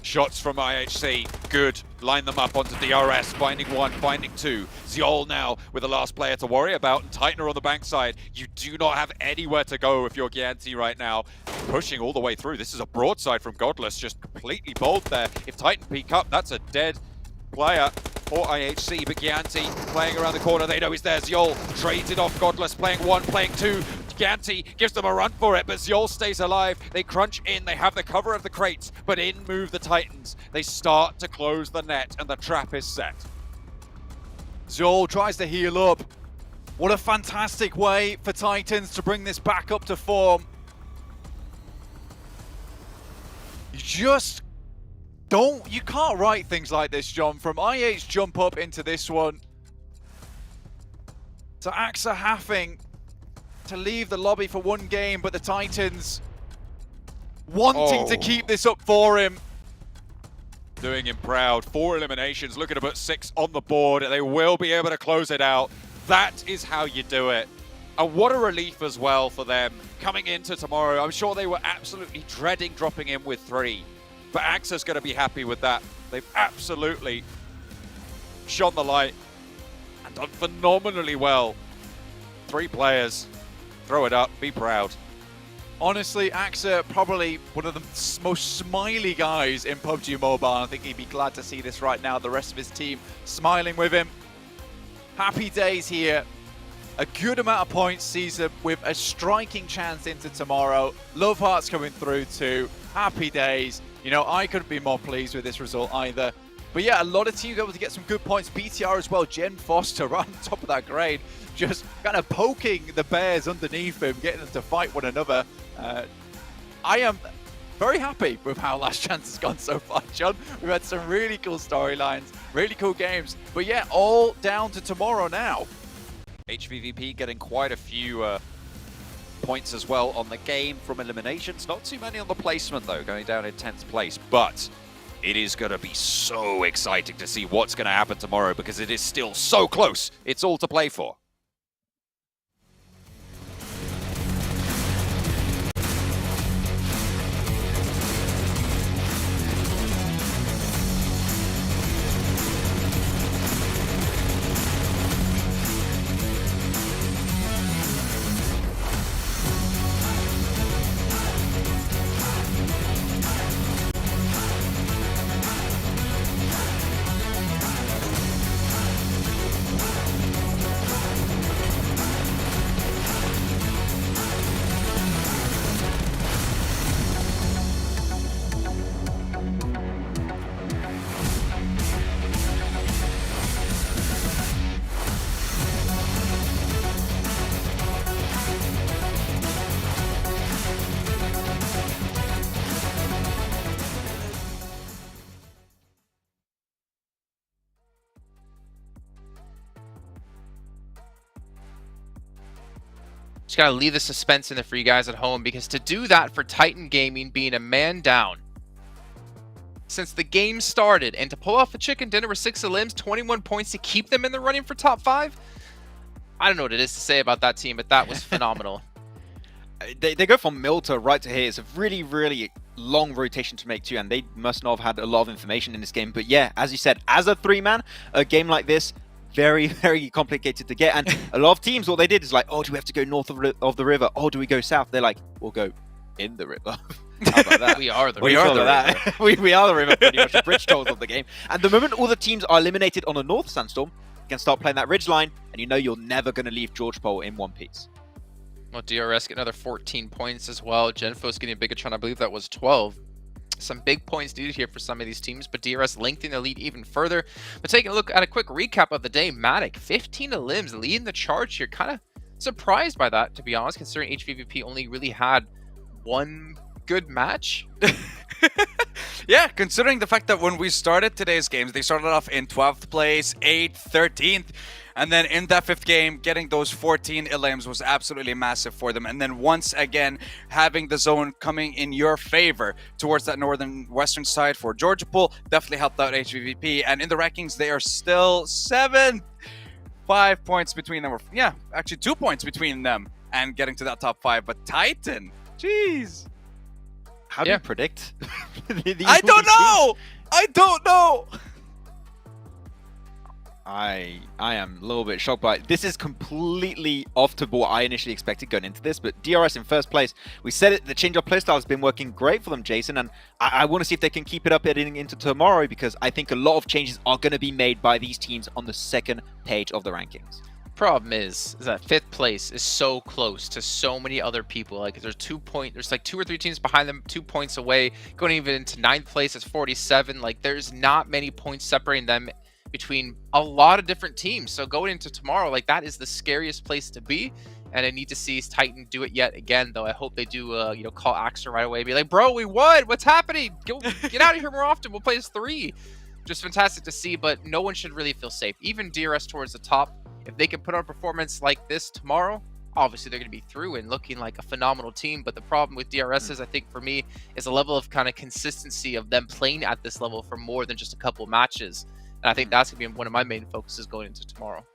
Shots from IHC, good. Line them up onto DRS, finding 1, finding 2. Ziol now with the last player to worry about, and Tightener on the bankside. You do not have anywhere to go if you're Gianti right now. Pushing all the way through. This is a broadside from Godless, just completely bold there. If Titan peek up, that's a dead player for IHC, but Gianti playing around the corner. They know he's there. Ziol trades it off Godless, playing 1, playing 2. Gianti gives them a run for it, but Ziol stays alive. They crunch in, they have the cover of the crates, but in move the Titans. They start to close the net, and the trap is set. Ziol tries to heal up. What a fantastic way for Titans to bring this back up to form. You can't write things like this, John. From IH jump up into this one, to Axa having to leave the lobby for 1 game, but the Titans wanting to keep this up for him. Doing him proud. 4 eliminations, looking to put 6 on the board, and they will be able to close it out. That is how you do it. And what a relief as well for them coming into tomorrow. I'm sure they were absolutely dreading dropping in with 3. But Axa's going to be happy with that. They've absolutely shone the light and done phenomenally well. 3 players. Throw it up, be proud. Honestly, Axa probably one of the most smiley guys in PUBG Mobile. I think he'd be glad to see this right now. The rest of his team smiling with him. Happy days here. A good amount of points sees him with a striking chance into tomorrow. Love Hearts coming through too. Happy days. You know, I couldn't be more pleased with this result either. But yeah, a lot of teams able to get some good points. BTR as well. Jen Foster right on top of that grade. Just kind of poking the bears underneath him, getting them to fight one another. I am very happy with how Last Chance has gone so far, John. We've had some really cool storylines, really cool games. But yeah, all down to tomorrow now. HVVP getting quite a few points as well on the game from eliminations. Not too many on the placement though, going down in 10th place. But it is going to be so exciting to see what's going to happen tomorrow because it is still so close. It's all to play for. Just gotta leave the suspense in there for you guys at home, because to do that for Titan Gaming being a man down since the game started, and to pull off a chicken dinner with 6 limbs, 21 points to keep them in the running for top 5, I don't know what it is to say about that team, but that was phenomenal. They go from Milta right to here. It's a really, really long rotation to make too, and they must not have had a lot of information in this game. But yeah, as you said, as a 3-man, a game like this, very, very complicated to get. And a lot of teams, what they did is like, oh, do we have to go north of the river? Oh, do we go south? They're like, we'll go in the river. How about that? We are the we river. Are the river. we are the river, pretty much the bridge tolls of the game. And the moment all the teams are eliminated on a north sandstorm, you can start playing that ridge line, and you know you're never going to leave George Pole in one piece. Well, DRS get another 14 points as well. Genfo's getting a bigger chunk. I believe that was 12. Some big points needed here for some of these teams, but DRS lengthening the lead even further. But taking a look at a quick recap of the day, Matic, 15 limbs, leading the charge here. Kind of surprised by that, to be honest, considering HVVP only really had one good match. Yeah, considering the fact that when we started today's games, they started off in 12th place, 8th, 13th, and then in that 5th game, getting those 14 elims was absolutely massive for them. And then once again, having the zone coming in your favor towards that northern western side for Georgia Pool definitely helped out HVVP. And in the rankings, they are still 7th. 5 points between them. Yeah, actually 2 points between them and getting to that top 5. But Titan, jeez. How do you predict? I don't know! I don't know! I am a little bit shocked by it. This is completely off to what I initially expected going into this, but DRS in first place. We said it, the change of playstyle has been working great for them, Jason, and I want to see if they can keep it up heading into tomorrow, because I think a lot of changes are going to be made by these teams on the second page of the rankings. Problem is that 5th place is so close to so many other people. Like there's like 2 or 3 teams behind them, 2 points away. Going even into 9th place, it's 47. Like there's not many points separating them between a lot of different teams. So going into tomorrow, like that is the scariest place to be. And I need to see Titan do it yet again, though. I hope they do, call Axer right away. Be like, bro, we won. What's happening? Get out of here more often. We'll play as 3. Just fantastic to see, but no one should really feel safe. Even DRS towards the top. If they can put on a performance like this tomorrow, obviously they're going to be through and looking like a phenomenal team. But the problem with DRS is, I think for me, is a level of kind of consistency of them playing at this level for more than just a couple matches. And I think that's going to be one of my main focuses going into tomorrow.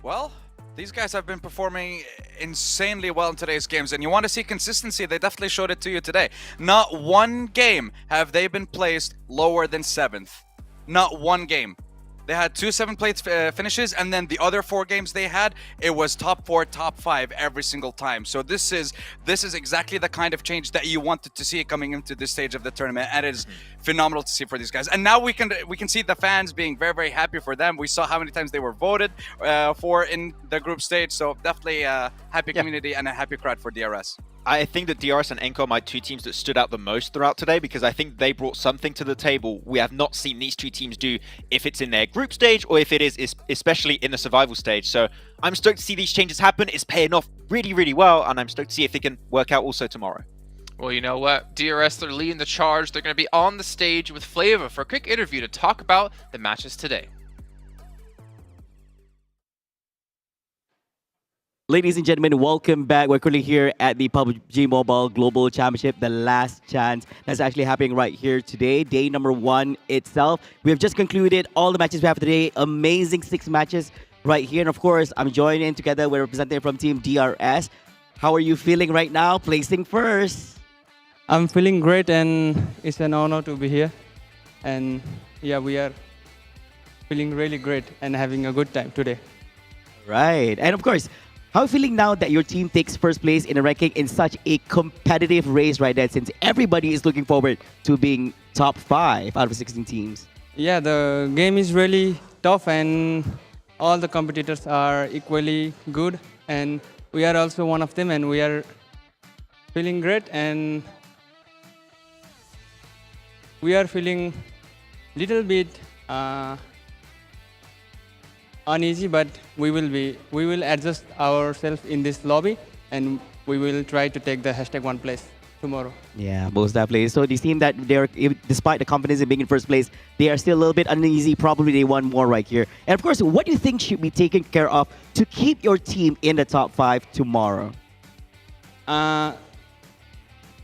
Well, these guys have been performing insanely well in today's games, and you want to see consistency, they definitely showed it to you today. Not one game have they been placed lower than 7th. Not one game. They had 2 7th place finishes, and then the other 4 games they had, it was top 4, top 5 every single time. So this is exactly the kind of change that you wanted to see coming into this stage of the tournament, and it is phenomenal to see for these guys. And now we can see the fans being very, very happy for them. We saw how many times they were voted for in the group stage, so definitely a happy community and a happy crowd for DRS. I think that DRS and Inco are my 2 teams that stood out the most throughout today, because I think they brought something to the table we have not seen these 2 teams do, if it's in their group stage or if it is especially in the survival stage. So I'm stoked to see these changes happen. It's paying off really, really well, and I'm stoked to see if it can work out also tomorrow. Well, you know what? DRS, they're leading the charge. They're going to be on the stage with Flavor for a quick interview to talk about the matches today. Ladies and gentlemen, welcome back. We're currently here at the PUBG Mobile Global Championship, the last chance that's actually happening right here today, day number 1 itself. We have just concluded all the matches we have today. Amazing 6 matches right here. And of course, I'm joining together with a representative from Team DRS. How are you feeling right now, placing first? I'm feeling great, and it's an honor to be here. And yeah, we are feeling really great and having a good time today. Right. And of course, how are you feeling now that your team takes first place in a ranking in such a competitive race right now, since everybody is looking forward to being top 5 out of 16 teams? Yeah, the game is really tough, and all the competitors are equally good, and we are also one of them, and we are feeling great, and we are feeling little bit uneasy, but we will adjust ourselves in this lobby, and we will try to take the #1 place. tomorrow. Yeah, most definitely. So they seem that despite the confidence in being in first place, they are still a little bit uneasy. Probably they want more right here. And of course, what do you think should be taken care of to keep your team in the top 5 tomorrow?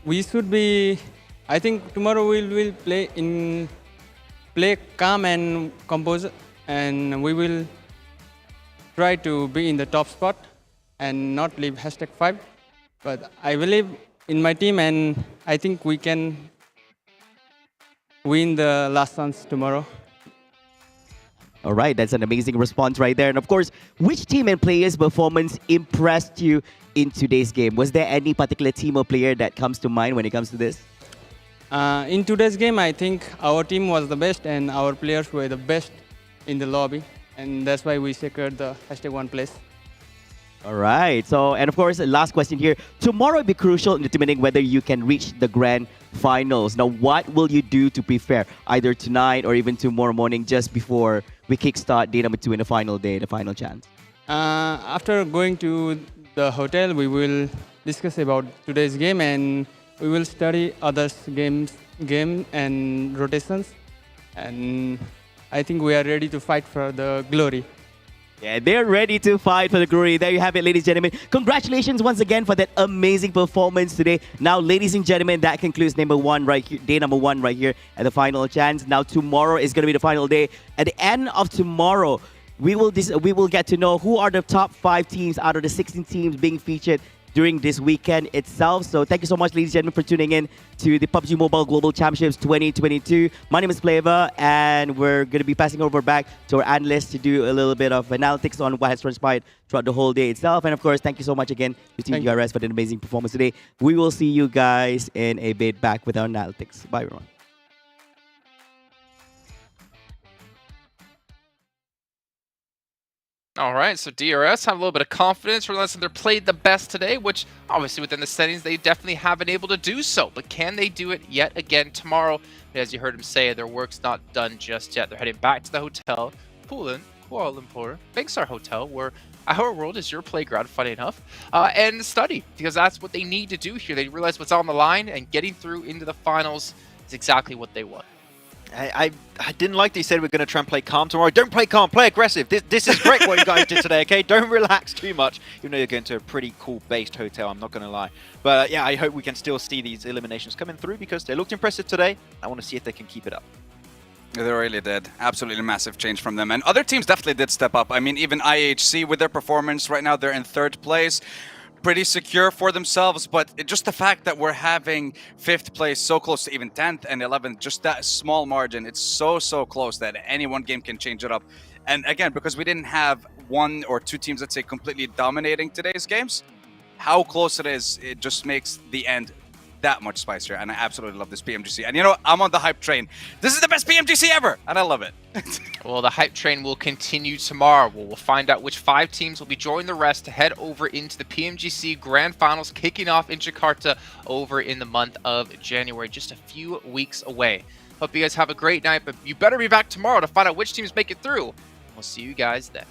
We should be. I think tomorrow we will play calm and composed, and we will try to be in the top spot and not leave #5. But I believe in my team, and I think we can win the last chance tomorrow. All right, that's an amazing response right there. And of course, which team and players' performance impressed you in today's game? Was there any particular team or player that comes to mind when it comes to this? In today's game, I think our team was the best and our players were the best in the lobby. And that's why we secured the #1 place. All right. So, and of course, last question here. Tomorrow will be crucial in determining whether you can reach the grand finals. Now, what will you do to prepare either tonight or even tomorrow morning just before we kickstart day number 2 in the final day, the final chance? After going to the hotel, we will discuss about today's game and we will study others' game and rotations. And I think we are ready to fight for the glory. Yeah, they're ready to fight for the glory. There you have it, ladies and gentlemen. Congratulations once again for that amazing performance today. Now, ladies and gentlemen, that concludes day number 1 right here at the final chance. Now, tomorrow is going to be the final day. At the end of tomorrow, we will get to know who are the top 5 teams out of the 16 teams being featured during this weekend itself. So thank you so much, ladies and gentlemen, for tuning in to the PUBG Mobile Global Championships 2022. My name is Flavor, and we're going to be passing over back to our analysts to do a little bit of analytics on what has transpired throughout the whole day itself. And of course, thank you so much again to Team GRS for the amazing performance today. We will see you guys in a bit back with our analytics. Bye, everyone. All right, so DRS have a little bit of confidence, realizing they're played the best today, which obviously within the settings they definitely have been able to do so. But can they do it yet again tomorrow? As you heard him say, their work's not done just yet. They're heading back to the hotel, Kuala Lumpur, Big Star Hotel, where our world is your playground, funny enough, and study, because that's what they need to do here. They realize what's on the line, and getting through into the finals is exactly what they want. I didn't like that he said we're going to try and play calm tomorrow. Don't play calm, play aggressive. This is great what you guys did today, okay? Don't relax too much, even though you're going to a pretty cool based hotel, I'm not going to lie. But yeah, I hope we can still see these eliminations coming through because they looked impressive today. I want to see if they can keep it up. They really did. Absolutely massive change from them. And other teams definitely did step up. I mean, even IHC with their performance right now, they're in 3rd place. Pretty secure for themselves, but just the fact that we're having 5th place so close to even 10th and 11th, just that small margin, it's so close that any one game can change it up. And again, because we didn't have 1 or 2 teams, let's say, completely dominating today's games, how close it is, it just makes the end that much spicier. And I absolutely love this PMGC. And you know, I'm on the hype train. This is the best PMGC ever, and I love it. Well, the hype train will continue tomorrow. We'll find out which 5 teams will be joining the rest to head over into the PMGC Grand Finals, kicking off in Jakarta over in the month of January, just a few weeks away. Hope you guys have a great night, but you better be back tomorrow to find out which teams make it through. We'll see you guys then.